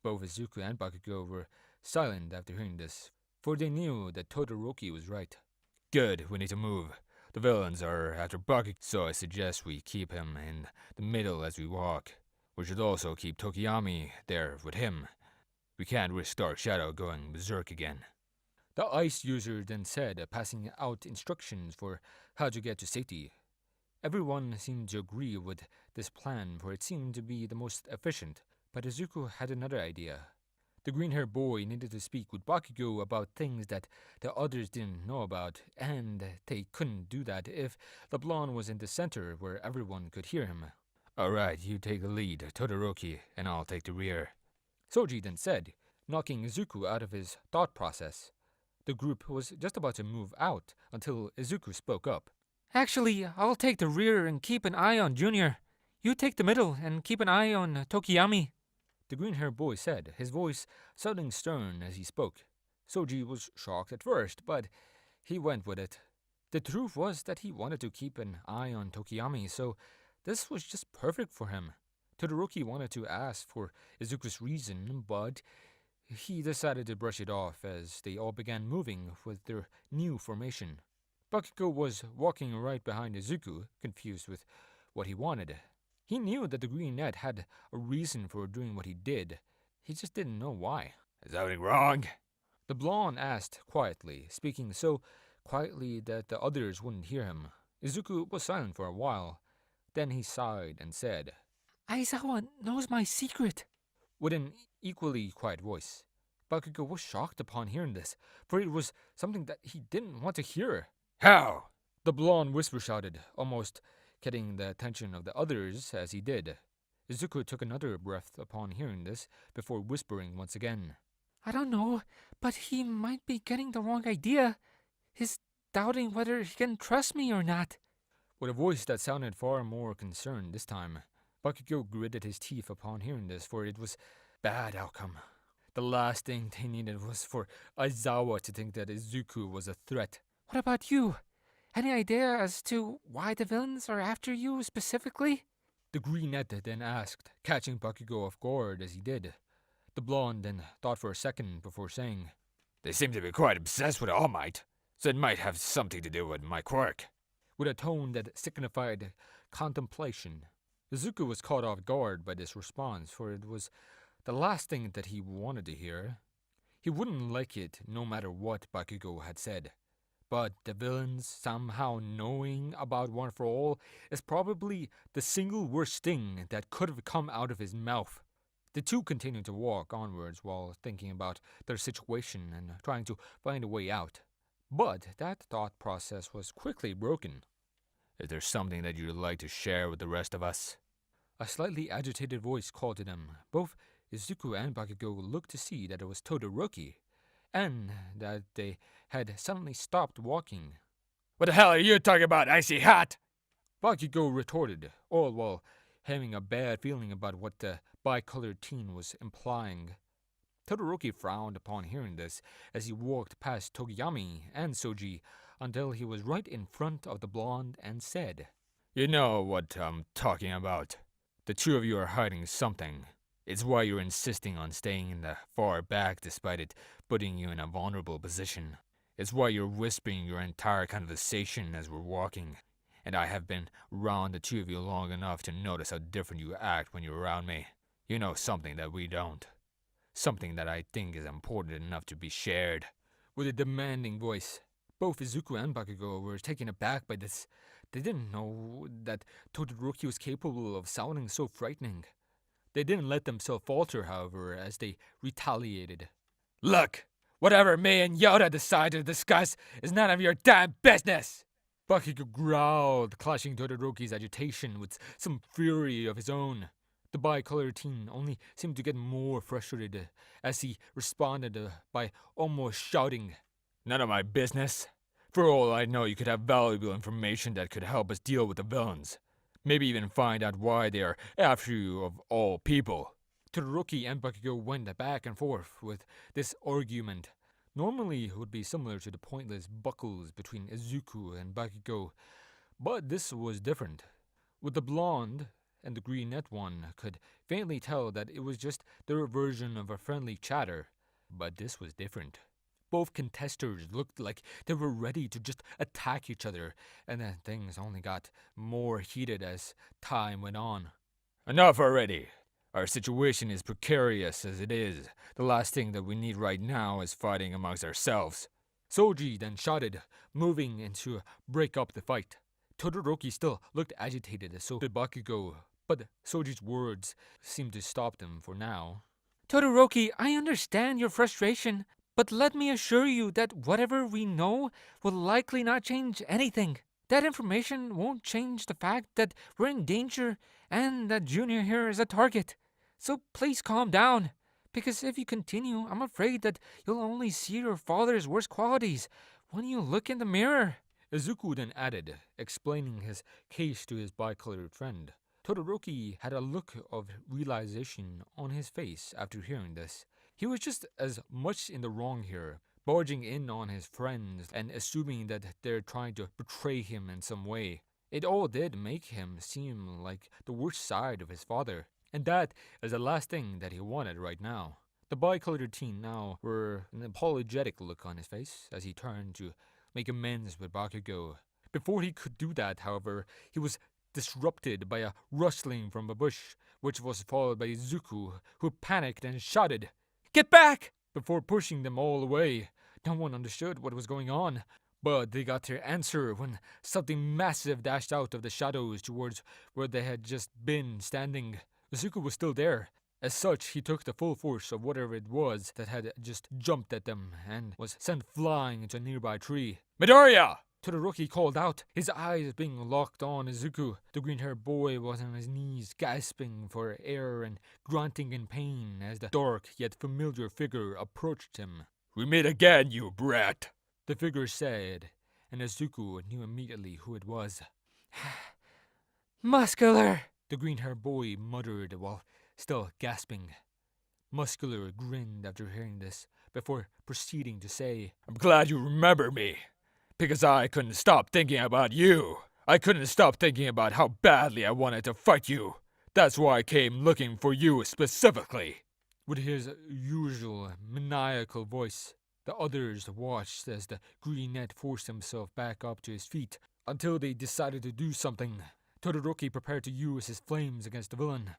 Both Izuku and Bakugo were silent after hearing this, for they knew that Todoroki was right. "Good, we need to move. The villains are after Bakugo, so I suggest we keep him in the middle as we walk. We should also keep Tokiyami there with him. We can't risk Dark Shadow going berserk again." The ice user then said, passing out instructions for how to get to safety. Everyone seemed to agree with this plan, for it seemed to be the most efficient, but Izuku had another idea. The green-haired boy needed to speak with Bakugo about things that the others didn't know about, and they couldn't do that if the blonde was in the center where everyone could hear him. "Alright, you take the lead, Todoroki, and I'll take the rear." Soji then said, knocking Izuku out of his thought process. The group was just about to move out until Izuku spoke up. Actually, I'll take the rear and keep an eye on Junior. You take the middle and keep an eye on Tokiyami. The green-haired boy said, his voice sounding stern as he spoke. Soji was shocked at first, but he went with it. The truth was that he wanted to keep an eye on Tokiyami, so this was just perfect for him. Todoroki wanted to ask for Izuku's reason, but he decided to brush it off as they all began moving with their new formation. Bakugo was walking right behind Izuku, confused with what he wanted. He knew that the green net had a reason for doing what he did. He just didn't know why. "Is something wrong?" The blonde asked quietly, speaking so quietly that the others wouldn't hear him. Izuku was silent for a while. Then he sighed and said, Aizawa knows my secret. with an equally quiet voice. Bakugo was shocked upon hearing this, for it was something that he didn't want to hear. "How?" The blonde whisper shouted, almost getting the attention of the others as he did. Izuku took another breath upon hearing this, before whispering once again. I don't know, but he might be getting the wrong idea. He's doubting whether he can trust me or not. With a voice that sounded far more concerned this time. Bakugo gritted his teeth upon hearing this, for it was bad outcome. The last thing they needed was for Aizawa to think that Izuku was a threat. What about you? Any idea as to why the villains are after you specifically? The greenette then asked, catching Bakugo off guard as he did. The blonde then thought for a second before saying, "They seem to be quite obsessed with All Might, so it might have something to do with my quirk." with a tone that signified contemplation. Izuku was caught off guard by this response, for it was the last thing that he wanted to hear. He wouldn't like it no matter what Bakugo had said. But the villains somehow knowing about One for All is probably the single worst thing that could have come out of his mouth. The two continued to walk onwards while thinking about their situation and trying to find a way out. But that thought process was quickly broken. Is there something that you'd like to share with the rest of us? A slightly agitated voice called to them. Both Izuku and Bakugo looked to see that it was Todoroki, and that they had suddenly stopped walking. What the hell are you talking about, icy hot? Bakugo retorted, all while having a bad feeling about what the bicolored teen was implying. Todoroki frowned upon hearing this as he walked past Togiyami and Soji until he was right in front of the blonde and said, You know what I'm talking about. The two of you are hiding something. It's why you're insisting on staying in the far back despite it putting you in a vulnerable position. It's why you're whispering your entire conversation as we're walking. And I have been around the two of you long enough to notice how different you act when you're around me. You know something that we don't. Something that I think is important enough to be shared. With a demanding voice. Both Izuku and Bakugo were taken aback by this. They didn't know that Todoroki was capable of sounding so frightening. They didn't let themselves falter, however, as they retaliated. Look, whatever me and Yoda decide to discuss is none of your damn business! Bakugo growled, clashing Todoroki's agitation with some fury of his own. The bicolored teen only seemed to get more frustrated as he responded by almost shouting, None of my business? For all I know, you could have valuable information that could help us deal with the villains. Maybe even find out why they are after you of all people. Todoroki and Bakugo went back and forth with this argument. Normally it would be similar to the pointless buckles between Izuku and Bakugo, but this was different. With the blonde and the brunette one could faintly tell that it was just their version of a friendly chatter, but this was different. Both contestants looked like they were ready to just attack each other, and then things only got more heated as time went on. Enough already! Our situation is precarious as it is. The last thing that we need right now is fighting amongst ourselves. Soji then shouted, moving in to break up the fight. Todoroki still looked agitated, so did Bakugo, but Soji's words seemed to stop them for now. Todoroki, I understand your frustration, but let me assure you that whatever we know will likely not change anything. That information won't change the fact that we're in danger and that Junior here is a target. So please calm down, because if you continue, I'm afraid that you'll only see your father's worst qualities when you look in the mirror. Izuku then added, explaining his case to his bicolored friend. Todoroki had a look of realization on his face after hearing this. He was just as much in the wrong here, barging in on his friends and assuming that they're trying to betray him in some way. It all did make him seem like the worst side of his father, and that is the last thing that he wanted right now. The bicolored teen now wore an apologetic look on his face as he turned to make amends with Bakugo. Before he could do that, however, he was disrupted by a rustling from a bush, which was followed by Izuku, who panicked and shouted, Get back! Before pushing them all away. No one understood what was going on, but they got their answer when something massive dashed out of the shadows towards where they had just been standing. Izuku was still there. As such, he took the full force of whatever it was that had just jumped at them and was sent flying into a nearby tree. Midoriya! Todoroki called out, his eyes being locked on Izuku. The green-haired boy was on his knees, gasping for air and grunting in pain as the dark yet familiar figure approached him. We meet again, you brat! The figure said, and Izuku knew immediately who it was. Muscular! The green-haired boy muttered while still gasping. Muscular grinned after hearing this, before proceeding to say, I'm glad you remember me, because I couldn't stop thinking about you. I couldn't stop thinking about how badly I wanted to fight you. That's why I came looking for you specifically. With his usual maniacal voice, the others watched as the greenette forced himself back up to his feet until they decided to do something. Todoroki prepared to use his flames against the villain,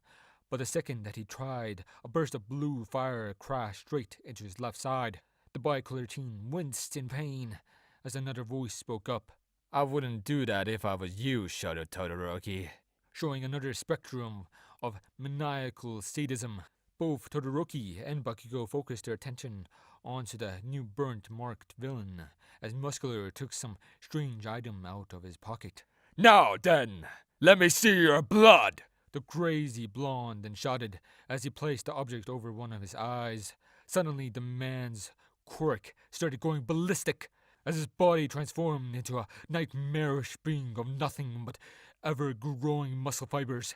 but the second that he tried, a burst of blue fire crashed straight into his left side. The bicolored teen winced in pain as another voice spoke up. I wouldn't do that if I was you, shuddered Todoroki, showing another spectrum of maniacal sadism. Both Todoroki and Bakugo focused their attention onto the new burnt marked villain as Muscular took some strange item out of his pocket. Now then, let me see your blood! The crazy blonde then shouted as he placed the object over one of his eyes. Suddenly the man's quirk started going ballistic as his body transformed into a nightmarish being of nothing but ever-growing muscle fibers.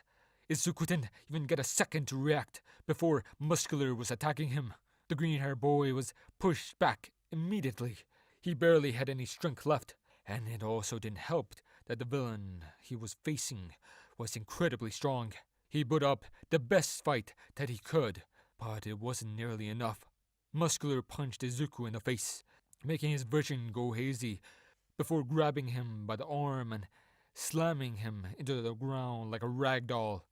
Izuku didn't even get a second to react before Muscular was attacking him. The green-haired boy was pushed back immediately. He barely had any strength left, and it also didn't help that the villain he was facing was incredibly strong. He put up the best fight that he could, but it wasn't nearly enough. Muscular punched Izuku in the face, making his vision go hazy, before grabbing him by the arm and slamming him into the ground like a rag doll.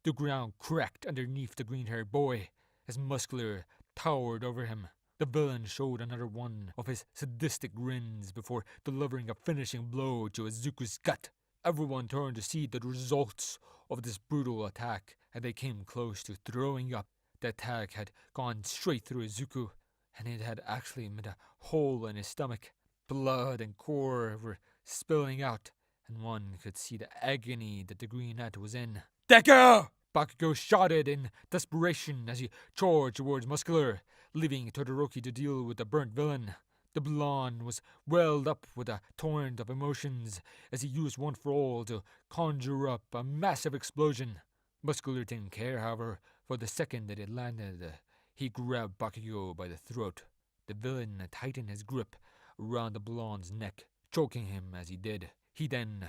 The ground cracked underneath the green-haired boy as Muscular towered over him. The villain showed another one of his sadistic grins before delivering a finishing blow to Izuku's gut. Everyone turned to see the results of this brutal attack, and they came close to throwing up. The attack had gone straight through Izuku, and it had actually made a hole in his stomach. Blood and gore were spilling out, and one could see the agony that the green hat was in. Deku! Bakugo shouted in desperation as he charged towards Muscular, leaving Todoroki to deal with the burnt villain. The blonde was welled up with a torrent of emotions as he used One for All to conjure up a massive explosion. Muscular didn't care, however, for the second that it landed. He grabbed Bakugo by the throat. The villain tightened his grip around the blonde's neck, choking him as he did. He then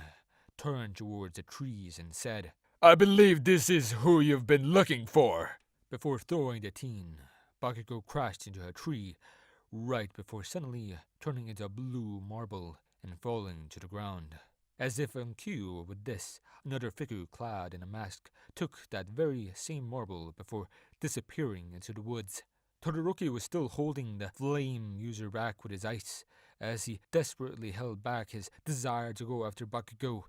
turned towards the trees and said, I believe this is who you've been looking for. Before throwing the teen, Bakugo crashed into a tree right before suddenly turning into a blue marble and falling to the ground. As if on cue with this, another figure clad in a mask took that very same marble before disappearing into the woods. Todoroki was still holding the flame user back with his ice as he desperately held back his desire to go after Bakugo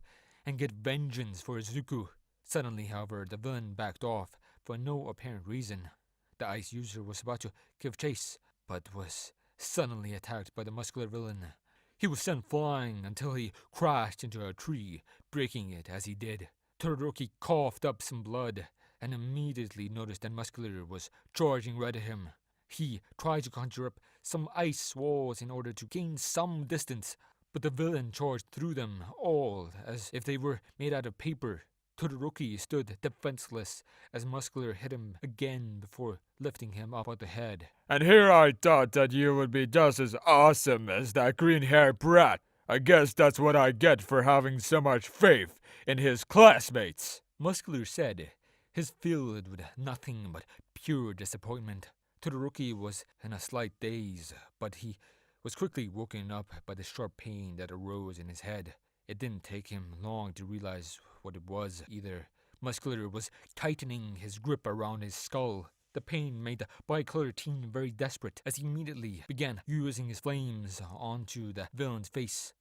and get vengeance for Izuku. Suddenly, however, the villain backed off for no apparent reason. The ice user was about to give chase, but was suddenly attacked by the muscular villain. He was sent flying until he crashed into a tree, breaking it as he did. Todoroki coughed up some blood and immediately noticed that Muscular was charging right at him. He tried to conjure up some ice walls in order to gain some distance, but the villain charged through them all as if they were made out of paper. Todoroki stood defenseless as Muscular hit him again before lifting him up on the head. And here I thought that you would be just as awesome as that green-haired brat. I guess that's what I get for having so much faith in his classmates. Muscular said, his filled with nothing but pure disappointment. Todoroki was in a slight daze, but he was quickly woken up by the sharp pain that arose in his head. It didn't take him long to realize what it was either. Muscular was tightening his grip around his skull. The pain made the bicolor teen very desperate as he immediately began using his flames onto the villain's face.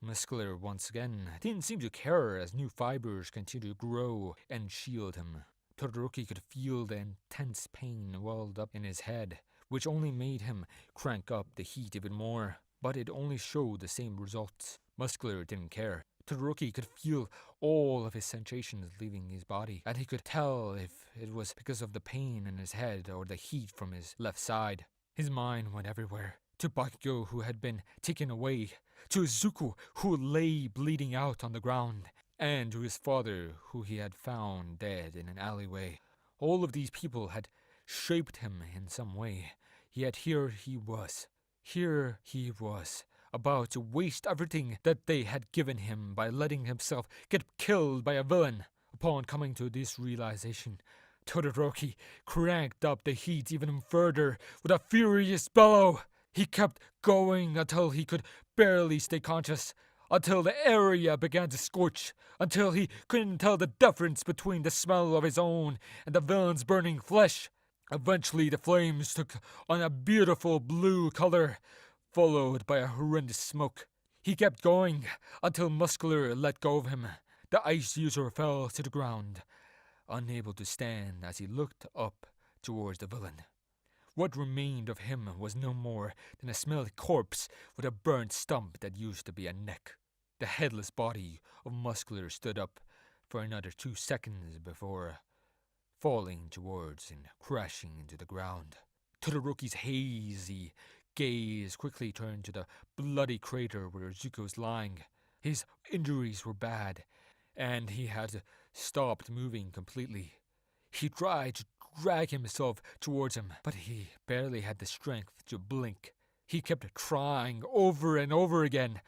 Muscular once again didn't seem to care as new fibers continued to grow and shield him. Todoroki could feel the intense pain welled up in his head, which only made him crank up the heat even more. But it only showed the same results. Muscular didn't care. Todoroki could feel all of his sensations leaving his body, and he could tell if it was because of the pain in his head or the heat from his left side. His mind went everywhere. To Bakugo, who had been taken away, to Izuku, who lay bleeding out on the ground, and to his father, who he had found dead in an alleyway. All of these people had shaped him in some way, yet here he was, about to waste everything that they had given him by letting himself get killed by a villain. Upon coming to this realization, Todoroki cranked up the heat even further with a furious bellow. He kept going until he could barely stay conscious, until the area began to scorch, until he couldn't tell the difference between the smell of his own and the villain's burning flesh. Eventually the flames took on a beautiful blue color, followed by a horrendous smoke. He kept going until Muscular let go of him. The ice user fell to the ground, unable to stand as he looked up towards the villain. What remained of him was no more than a smelly corpse with a burnt stump that used to be a neck. The headless body of Muscular stood up for another 2 seconds before falling towards and crashing into the ground. Todoroki's hazy gaze quickly turned to the bloody crater where Izuku was lying. His injuries were bad, and he had stopped moving completely. He tried to drag himself towards him, but he barely had the strength to blink. He kept trying over and over again,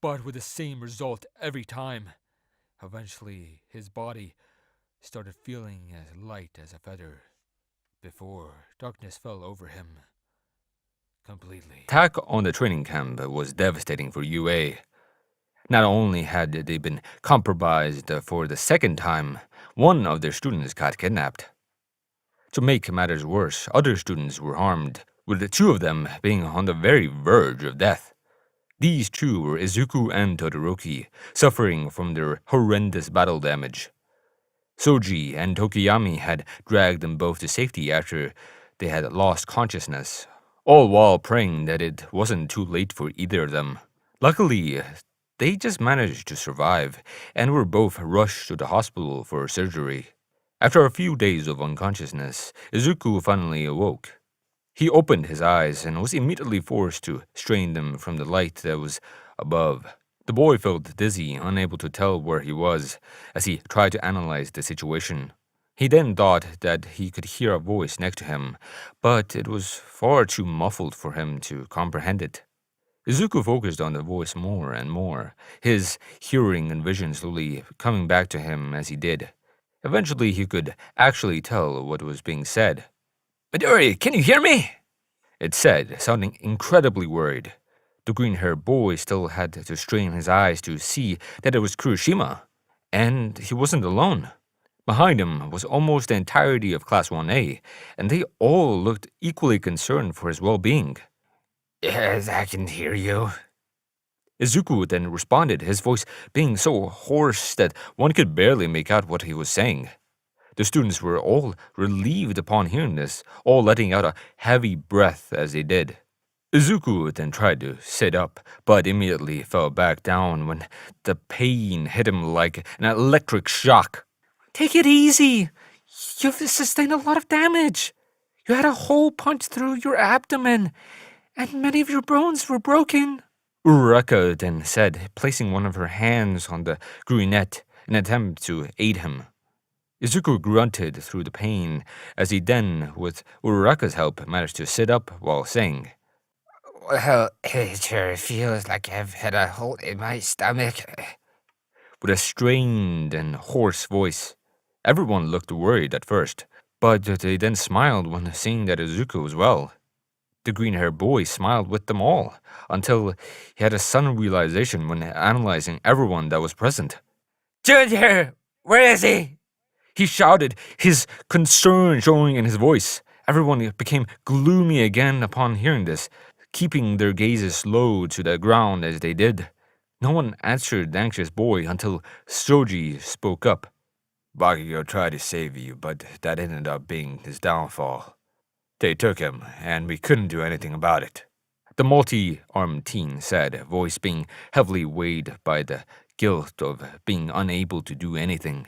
but with the same result every time. Eventually, his body started feeling as light as a feather before darkness fell over him completely. Attack on the training camp was devastating for UA. Not only had they been compromised for the second time, one of their students got kidnapped. To make matters worse, other students were harmed, with the 2 of them being on the very verge of death. These 2 were Izuku and Todoroki, suffering from their horrendous battle damage. Soji and Tokiyami had dragged them both to safety after they had lost consciousness, all while praying that it wasn't too late for either of them. Luckily, they just managed to survive and were both rushed to the hospital for surgery. After a few days of unconsciousness, Izuku finally awoke. He opened his eyes and was immediately forced to strain them from the light that was above. The boy felt dizzy, unable to tell where he was, as he tried to analyze the situation. He then thought that he could hear a voice next to him, but it was far too muffled for him to comprehend it. Izuku focused on the voice more and more, his hearing and vision slowly coming back to him as he did. Eventually, he could actually tell what was being said. "Midori, can you hear me?" it said, sounding incredibly worried. The green-haired boy still had to strain his eyes to see that it was Kurishima, and he wasn't alone. Behind him was almost the entirety of Class 1A, and they all looked equally concerned for his well-being. "Yes, I can hear you." Izuku then responded, his voice being so hoarse that one could barely make out what he was saying. The students were all relieved upon hearing this, all letting out a heavy breath as they did. Izuku then tried to sit up, but immediately fell back down when the pain hit him like an electric shock. Take it easy. You've sustained a lot of damage. You had a hole punched through your abdomen, and many of your bones were broken. Uraraka then said, placing one of her hands on the greenette in an attempt to aid him. Izuku grunted through the pain as he then, with Uraraka's help, managed to sit up while saying, "Well, it sure feels like I've had a hole in my stomach." With a strained and hoarse voice. Everyone looked worried at first, but they then smiled when seeing that Izuku was well. The green-haired boy smiled with them all, until he had a sudden realization when analyzing everyone that was present. "Junior, where is he?" He shouted, his concern showing in his voice. Everyone became gloomy again upon hearing this, keeping their gazes low to the ground as they did. No one answered the anxious boy until Soji spoke up. Bakugo tried to save you, but that ended up being his downfall. They took him, and we couldn't do anything about it. The multi-armed teen said, voice being heavily weighed by the guilt of being unable to do anything.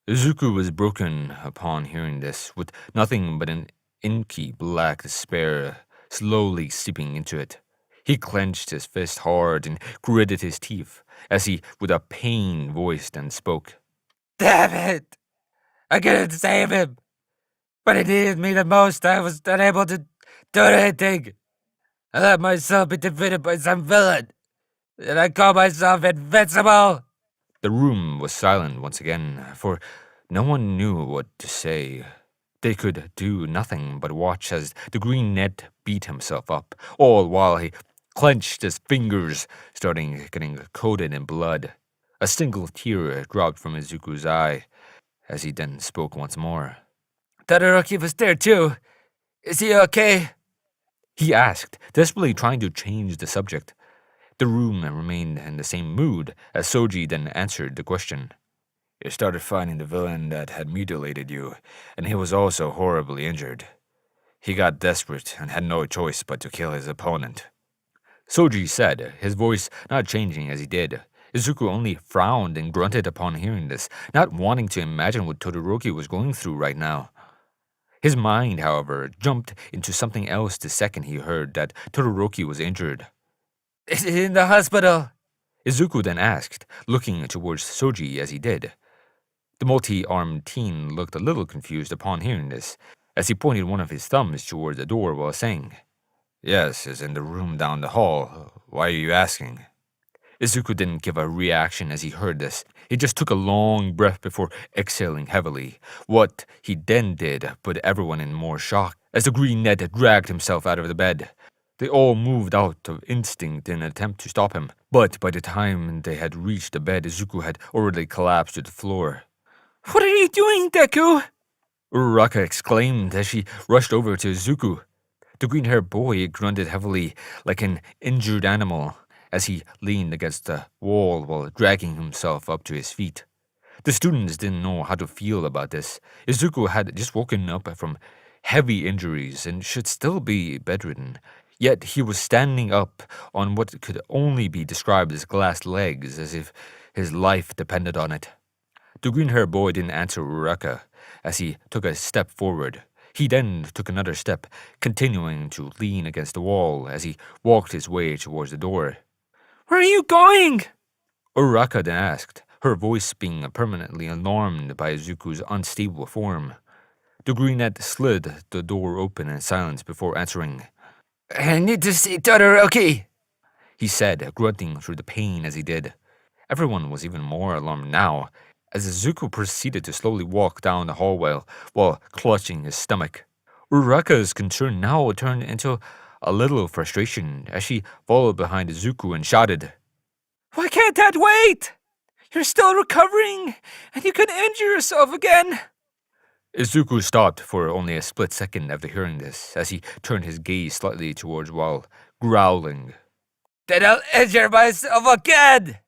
Izuku was broken upon hearing this, with nothing but an inky black despair slowly seeping into it. He clenched his fist hard and gritted his teeth as he, with a pained voice, then spoke. "Damn it! I couldn't save him! But he needed me the most. I was unable to do anything. I let myself be defeated by some villain, and I call myself Invincible." The room was silent once again, for no one knew what to say. They could do nothing but watch as the green net beat himself up, all while he clenched his fingers, starting getting coated in blood. A single tear dropped from Izuku's eye, as he then spoke once more. "Todoroki was there too. Is he okay?" He asked, desperately trying to change the subject. The room remained in the same mood as Soji then answered the question. You started finding the villain that had mutilated you, and he was also horribly injured. He got desperate and had no choice but to kill his opponent. Soji said, his voice not changing as he did. Izuku only frowned and grunted upon hearing this, not wanting to imagine what Todoroki was going through right now. His mind, however, jumped into something else the second he heard that Todoroki was injured. Is he in the hospital? Izuku then asked, looking towards Soji as he did. The multi-armed teen looked a little confused upon hearing this, as he pointed one of his thumbs toward the door while saying, Yes, he's in the room down the hall. Why are you asking? Izuku didn't give a reaction as he heard this. He just took a long breath before exhaling heavily. What he then did put everyone in more shock, as the green net dragged himself out of the bed. They all moved out of instinct in an attempt to stop him, but by the time they had reached the bed, Izuku had already collapsed to the floor. What are you doing, Deku? Uraraka exclaimed as she rushed over to Izuku. The green-haired boy grunted heavily like an injured animal as he leaned against the wall while dragging himself up to his feet. The students didn't know how to feel about this. Izuku had just woken up from heavy injuries and should still be bedridden. Yet he was standing up on what could only be described as glass legs, as if his life depended on it. The green-haired boy didn't answer Uraraka as he took a step forward. He then took another step, continuing to lean against the wall as he walked his way towards the door. Where are you going? Uraraka then asked, her voice being permanently alarmed by Izuku's unstable form. The greenette slid the door open in silence before answering. I need to see Todoroki, he said, grunting through the pain as he did. Everyone was even more alarmed now, as Izuku proceeded to slowly walk down the hallway while clutching his stomach. Uraraka's concern now turned into a little frustration as she followed behind Izuku and shouted, Why can't that wait? You're still recovering, and you could injure yourself again. Izuku stopped for only a split second after hearing this, as he turned his gaze slightly towards while growling. Then I'll injure myself again!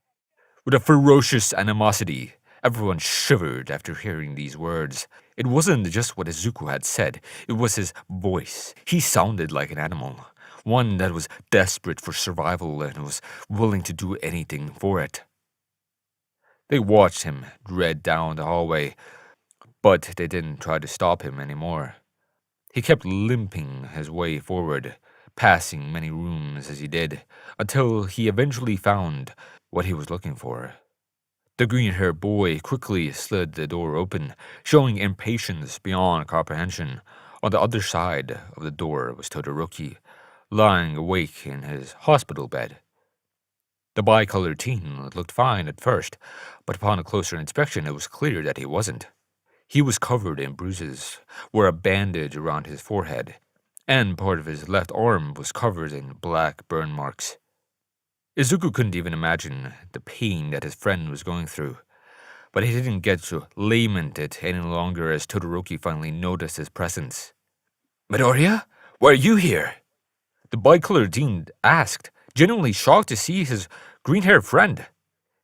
With a ferocious animosity, everyone shivered after hearing these words. It wasn't just what Izuku had said, it was his voice. He sounded like an animal, one that was desperate for survival and was willing to do anything for it. They watched him tread down the hallway, but they didn't try to stop him anymore. He kept limping his way forward, passing many rooms as he did, until he eventually found what he was looking for. The green-haired boy quickly slid the door open, showing impatience beyond comprehension. On the other side of the door was Todoroki, lying awake in his hospital bed. The bicolored teen looked fine at first, but upon a closer inspection it was clear that he wasn't. He was covered in bruises, wore a bandage around his forehead, and part of his left arm was covered in black burn marks. Izuku couldn't even imagine the pain that his friend was going through, but he didn't get to lament it any longer as Todoroki finally noticed his presence. Midoriya, why are you here? The bicolored teen asked, genuinely shocked to see his green-haired friend.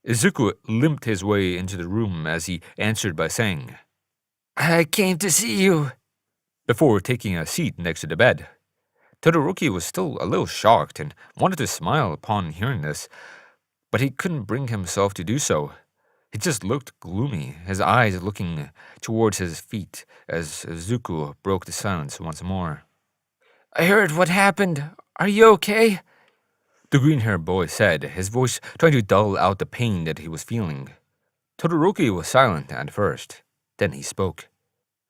Izuku limped his way into the room as he answered by saying, I came to see you, before taking a seat next to the bed. Todoroki was still a little shocked and wanted to smile upon hearing this, but he couldn't bring himself to do so. He just looked gloomy, his eyes looking towards his feet as Izuku broke the silence once more. I heard what happened. Are you okay? The green-haired boy said, his voice trying to dull out the pain that he was feeling. Todoroki was silent at first. Then he spoke.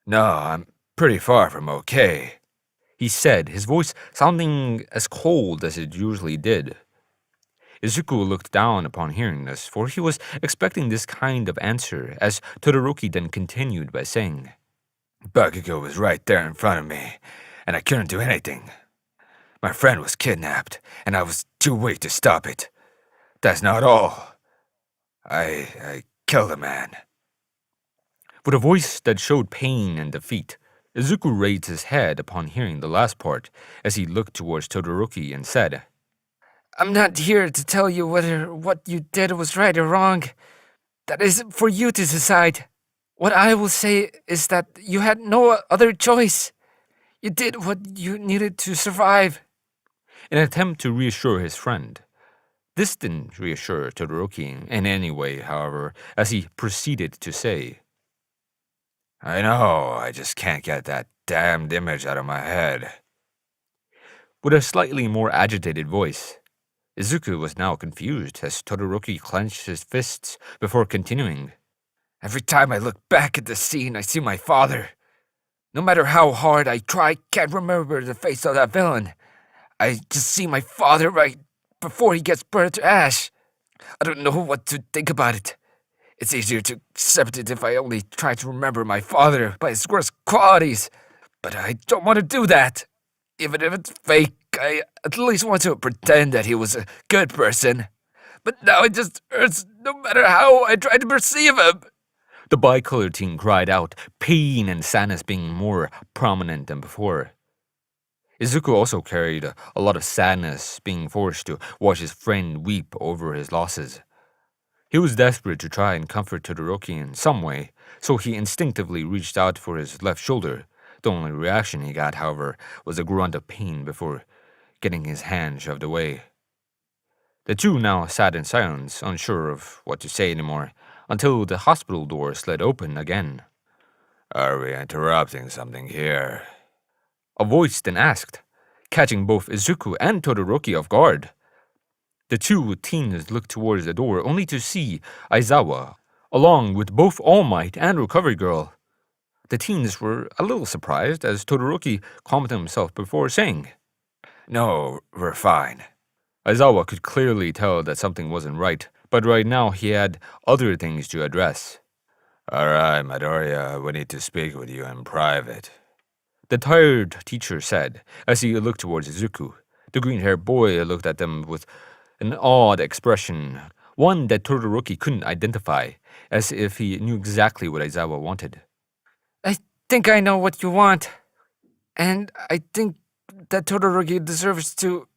No, I'm pretty far from okay, he said, his voice sounding as cold as it usually did. Izuku looked down upon hearing this, for he was expecting this kind of answer, as Todoroki then continued by saying, Bakugo was right there in front of me, and I couldn't do anything. My friend was kidnapped, and I was too weak to stop it. That's not all. I killed a man. With a voice that showed pain and defeat, Izuku raised his head upon hearing the last part as he looked towards Todoroki and said, I'm not here to tell you whether what you did was right or wrong. That is for you to decide. What I will say is that you had no other choice. You did what you needed to survive. In an attempt to reassure his friend. This didn't reassure Todoroki in any way, however, as he proceeded to say, I know, I just can't get that damned image out of my head. With a slightly more agitated voice. Izuku was now confused as Todoroki clenched his fists before continuing. Every time I look back at the scene, I see my father. No matter how hard I try, I can't remember the face of that villain. I just see my father right before he gets burned to ash. I don't know what to think about it. It's easier to accept it if I only try to remember my father by his worst qualities. But I don't want to do that. Even if it's fake, I at least want to pretend that he was a good person. But now it just hurts no matter how I try to perceive him. The bicolored teen cried out, pain and sadness being more prominent than before. Izuku also carried a lot of sadness, being forced to watch his friend weep over his losses. He was desperate to try and comfort Todoroki in some way, so he instinctively reached out for his left shoulder. The only reaction he got, however, was a grunt of pain before getting his hand shoved away. The two now sat in silence, unsure of what to say anymore, until the hospital door slid open again. Are we interrupting something here? A voice then asked, catching both Izuku and Todoroki off guard. The two teens looked towards the door only to see Aizawa, along with both All Might and Recovery Girl. The teens were a little surprised as Todoroki calmed himself before saying, No, we're fine. Aizawa could clearly tell that something wasn't right, but right now he had other things to address. Alright, Midoriya, we need to speak with you in private. The tired teacher said, as he looked towards Izuku. The green-haired boy looked at them with an odd expression, one that Todoroki couldn't identify, as if he knew exactly what Aizawa wanted. I think I know what you want. And I think that Todoroki deserves to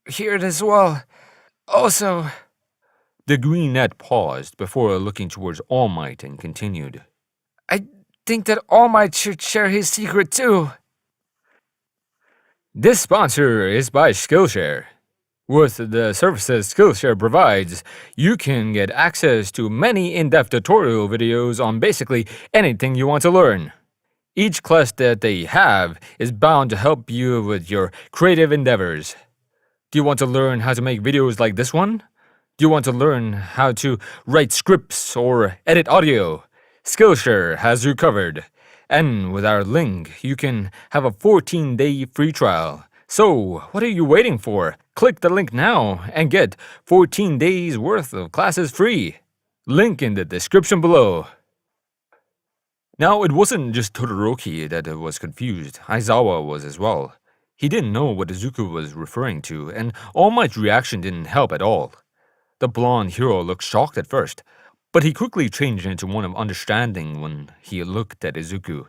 hear it as well. Also... The greenette paused before looking towards All Might and continued. I think that All Might should share his secret too. This sponsor is by Skillshare. With the services Skillshare provides, you can get access to many in-depth tutorial videos on basically anything you want to learn. Each class that they have is bound to help you with your creative endeavors. Do you want to learn how to make videos like this one? Do you want to learn how to write scripts or edit audio? Skillshare has you covered. And with our link, you can have a 14-day free trial. So, what are you waiting for? Click the link now and get 14 days worth of classes free. Link in the description below. Now, it wasn't just Todoroki that was confused. Aizawa was as well. He didn't know what Izuku was referring to, and All Might's reaction didn't help at all. The blonde hero looked shocked at first, but he quickly changed into one of understanding when he looked at Izuku.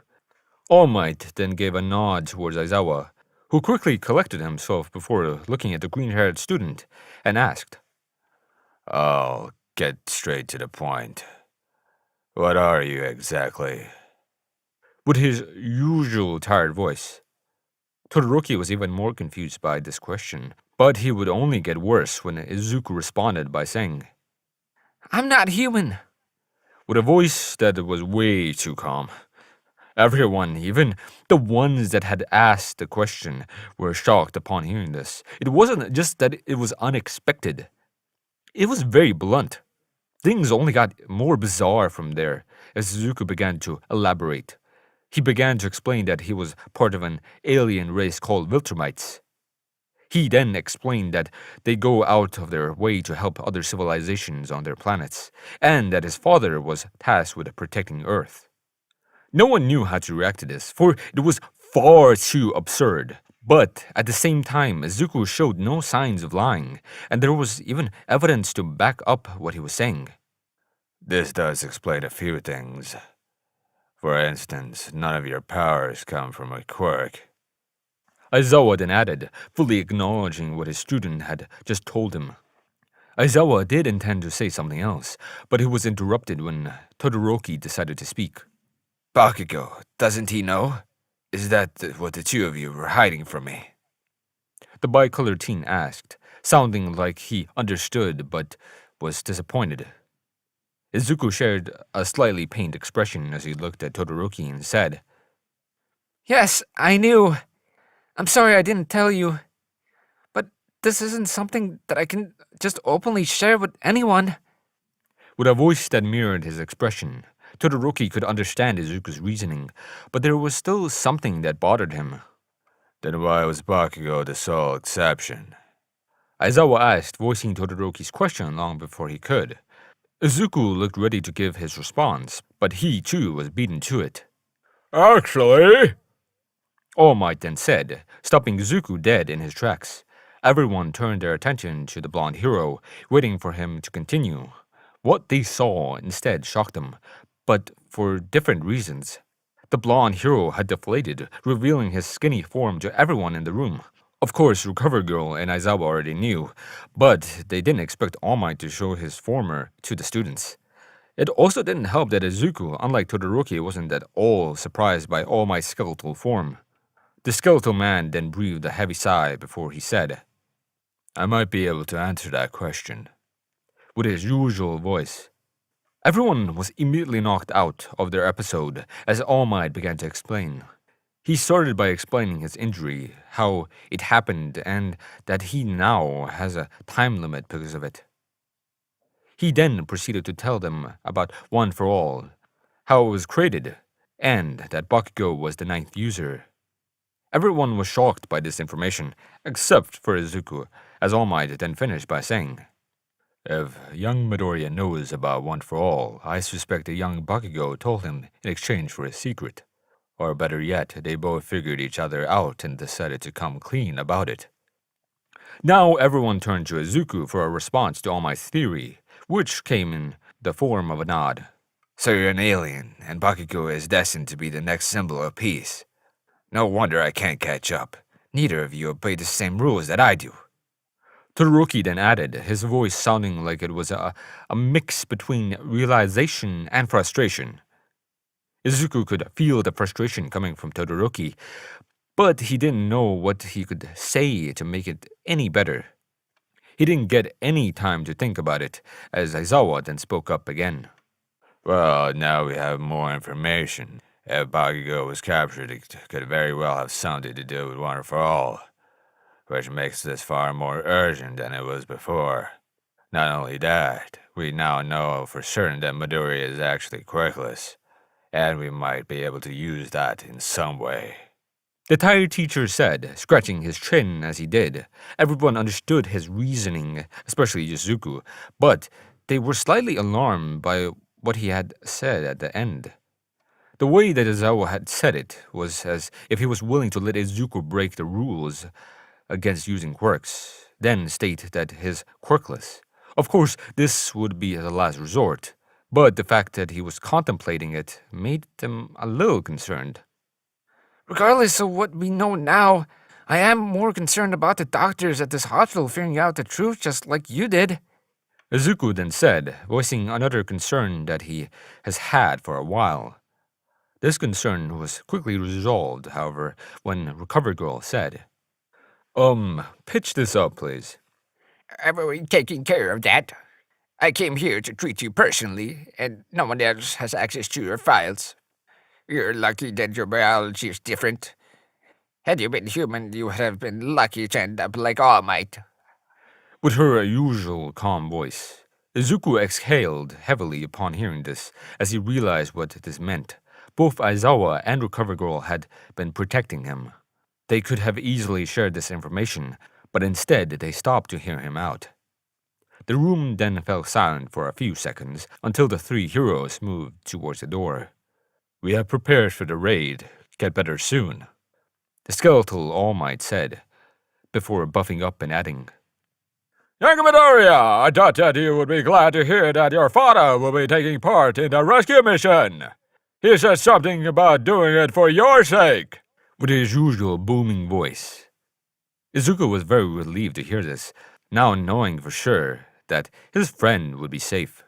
All Might then gave a nod towards Aizawa, who quickly collected himself before looking at the green-haired student and asked, I'll get straight to the point. What are you exactly? With his usual tired voice. Todoroki was even more confused by this question, but he would only get worse when Izuku responded by saying, I'm not human. With a voice that was way too calm. Everyone, even the ones that had asked the question, were shocked upon hearing this. It wasn't just that it was unexpected. It was very blunt. Things only got more bizarre from there as Izuku began to elaborate. He began to explain that he was part of an alien race called Viltrumites. He then explained that they go out of their way to help other civilizations on their planets, and that his father was tasked with protecting Earth. No one knew how to react to this, for it was far too absurd. But at the same time, Izuku showed no signs of lying, and there was even evidence to back up what he was saying. This does explain a few things. For instance, none of your powers come from a quirk. Aizawa then added, fully acknowledging what his student had just told him. Aizawa did intend to say something else, but he was interrupted when Todoroki decided to speak. Bakugo, doesn't he know? Is that what the two of you were hiding from me? The bicolored teen asked, sounding like he understood but was disappointed. Izuku shared a slightly pained expression as he looked at Todoroki and said, Yes, I knew. I'm sorry I didn't tell you. But this isn't something that I can just openly share with anyone. With a voice that mirrored his expression, Todoroki could understand Izuku's reasoning, but there was still something that bothered him. Then why was Bakugo the sole exception? Aizawa asked, voicing Todoroki's question long before he could. Izuku looked ready to give his response, but he too was beaten to it. Actually, All Might then said, stopping Izuku dead in his tracks. Everyone turned their attention to the blonde hero, waiting for him to continue. What they saw instead shocked them, but for different reasons. The blonde hero had deflated, revealing his skinny form to everyone in the room. Of course, Recover Girl and Aizawa already knew, but they didn't expect All Might to show his former to the students. It also didn't help that Izuku, unlike Todoroki, wasn't at all surprised by All Might's skeletal form. The skeletal man then breathed a heavy sigh before he said, I might be able to answer that question. with his usual voice. Everyone was immediately knocked out of their episode as All Might began to explain. He started by explaining his injury, how it happened, and that he now has a time limit because of it. He then proceeded to tell them about One for All, how it was created, and that Bakugo was the 9th user. Everyone was shocked by this information, except for Izuku, as All Might then finished by saying, If young Midoriya knows about One for All, I suspect the young Bakugo told him in exchange for his secret. Or better yet, they both figured each other out and decided to come clean about it. Now everyone turned to Izuku for a response to All Might's theory, which came in the form of a nod. So you're an alien, and Bakugo is destined to be the next symbol of peace. No wonder I can't catch up. Neither of you obey the same rules that I do. Todoroki then added, his voice sounding like it was a mix between realization and frustration. Izuku could feel the frustration coming from Todoroki, but he didn't know what he could say to make it any better. He didn't get any time to think about it, as Aizawa then spoke up again. Well, now we have more information. If Bakugo was captured, it could very well have something to do with One for All, which makes this far more urgent than it was before. Not only that, we now know for certain that Midoriya is actually quirkless, and we might be able to use that in some way. The tired teacher said, scratching his chin as he did. Everyone understood his reasoning, especially Izuku, but they were slightly alarmed by what he had said at the end. The way that Aizawa had said it was as if he was willing to let Izuku break the rules against using quirks, then state that he's quirkless. Of course, this would be the last resort, but the fact that he was contemplating it made them a little concerned. Regardless of what we know now, I am more concerned about the doctors at this hospital figuring out the truth just like you did. Izuku then said, voicing another concern that he has had for a while. This concern was quickly resolved, however, when Recover Girl said, pitch this up, please. We're taking care of that. I came here to treat you personally, and no one else has access to your files. You're lucky that your biology is different. Had you been human, you would have been lucky to end up like All Might. With her usual calm voice, Izuku exhaled heavily upon hearing this, as he realized what this meant. Both Aizawa and Recover Girl had been protecting him. They could have easily shared this information, but instead they stopped to hear him out. The room then fell silent for a few seconds until the three heroes moved towards the door. We have prepared for the raid. Get better soon. The skeletal All Might said, before buffing up and adding, Young Midoriya, I thought that you would be glad to hear that your father will be taking part in the rescue mission. He said something about doing it for your sake. With his usual booming voice. Izuku was very relieved to hear this, now knowing for sure that his friend would be safe.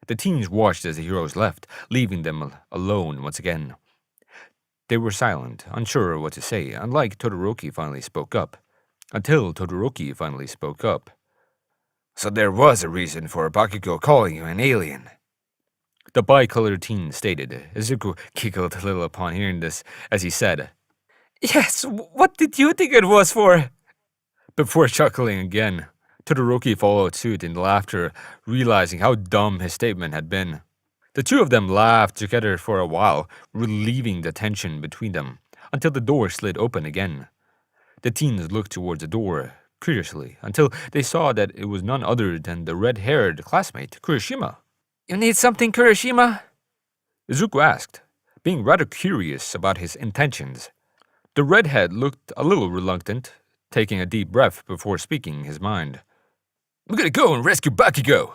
The teens watched as the heroes left, leaving them alone once again. They were silent, unsure what to say, until Todoroki finally spoke up. So there was a reason for Bakugo calling you an alien. The bi-colored teen stated. Izuku giggled a little upon hearing this as he said, Yes, what did you think it was for? before chuckling again. Todoroki followed suit in laughter, realizing how dumb his statement had been. The two of them laughed together for a while, relieving the tension between them, until the door slid open again. The teens looked towards the door, curiously, until they saw that it was none other than the red-haired classmate, Kurishima. You need something, Kurishima? Izuku asked, being rather curious about his intentions. The redhead looked a little reluctant, taking a deep breath before speaking his mind. I'm gonna go and rescue Bakugo.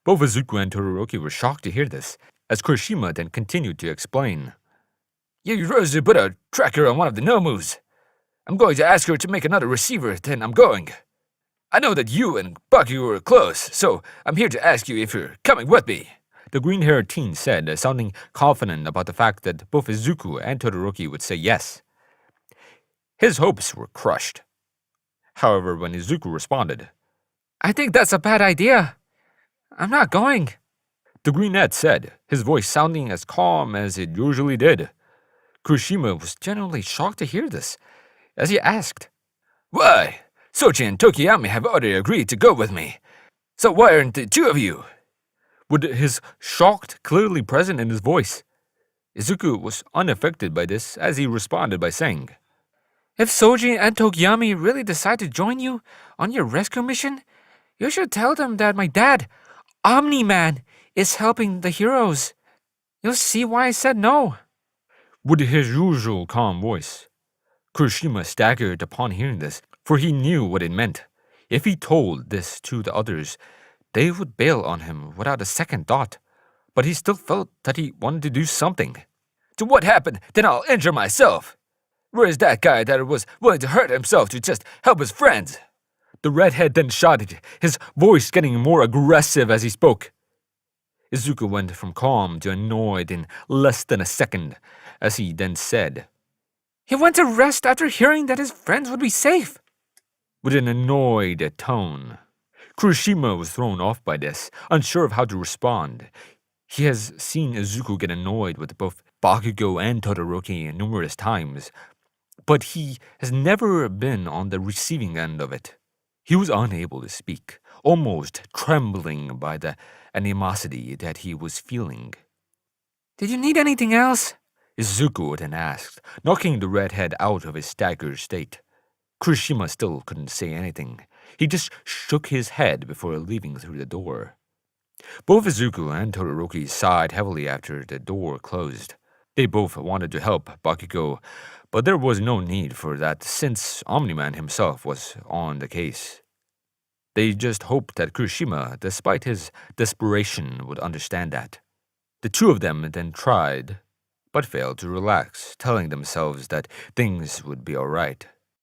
Both Izuku and Todoroki were shocked to hear this, as Kurishima then continued to explain. Yaoyorozu put a tracker on one of the Nomus. I'm going to ask her to make another receiver, then I'm going. I know that you and Bakugo are close, so I'm here to ask you if you're coming with me. The green-haired teen said, sounding confident about the fact that both Izuku and Todoroki would say yes. His hopes were crushed. However, when Izuku responded, I think that's a bad idea. I'm not going. the greenette said, his voice sounding as calm as it usually did. Kurishima was genuinely shocked to hear this, as he asked, Why? Sochi and Tokiyami have already agreed to go with me. So why aren't the two of you? with his shocked clearly present in his voice. Izuku was unaffected by this, as he responded by saying, If Soji and Tokiyami really decide to join you on your rescue mission, you should tell them that my dad, Omni-Man, is helping the heroes. You'll see why I said no. with his usual calm voice. Kurishima staggered upon hearing this, for he knew what it meant. If he told this to the others, they would bail on him without a second thought. But he still felt that he wanted to do something. To what happened, then I'll injure myself. Where is that guy that was willing to hurt himself to just help his friends? The redhead then shouted, his voice getting more aggressive as he spoke. Izuku went from calm to annoyed in less than a second, as he then said, He went to rest after hearing that his friends would be safe. with an annoyed tone. Kurishima was thrown off by this, unsure of how to respond. He has seen Izuku get annoyed with both Bakugo and Todoroki numerous times, but he has never been on the receiving end of it. He was unable to speak, almost trembling by the animosity that he was feeling. Did you need anything else? Izuku then asked, knocking the redhead out of his staggered state. Kurishima still couldn't say anything. He just shook his head before leaving through the door. Both Izuku and Todoroki sighed heavily after the door closed. They both wanted to help Bakugo, but there was no need for that since Omni-Man himself was on the case. They just hoped that Kurishima, despite his desperation, would understand that. The two of them then tried, but failed to relax, telling themselves that things would be alright.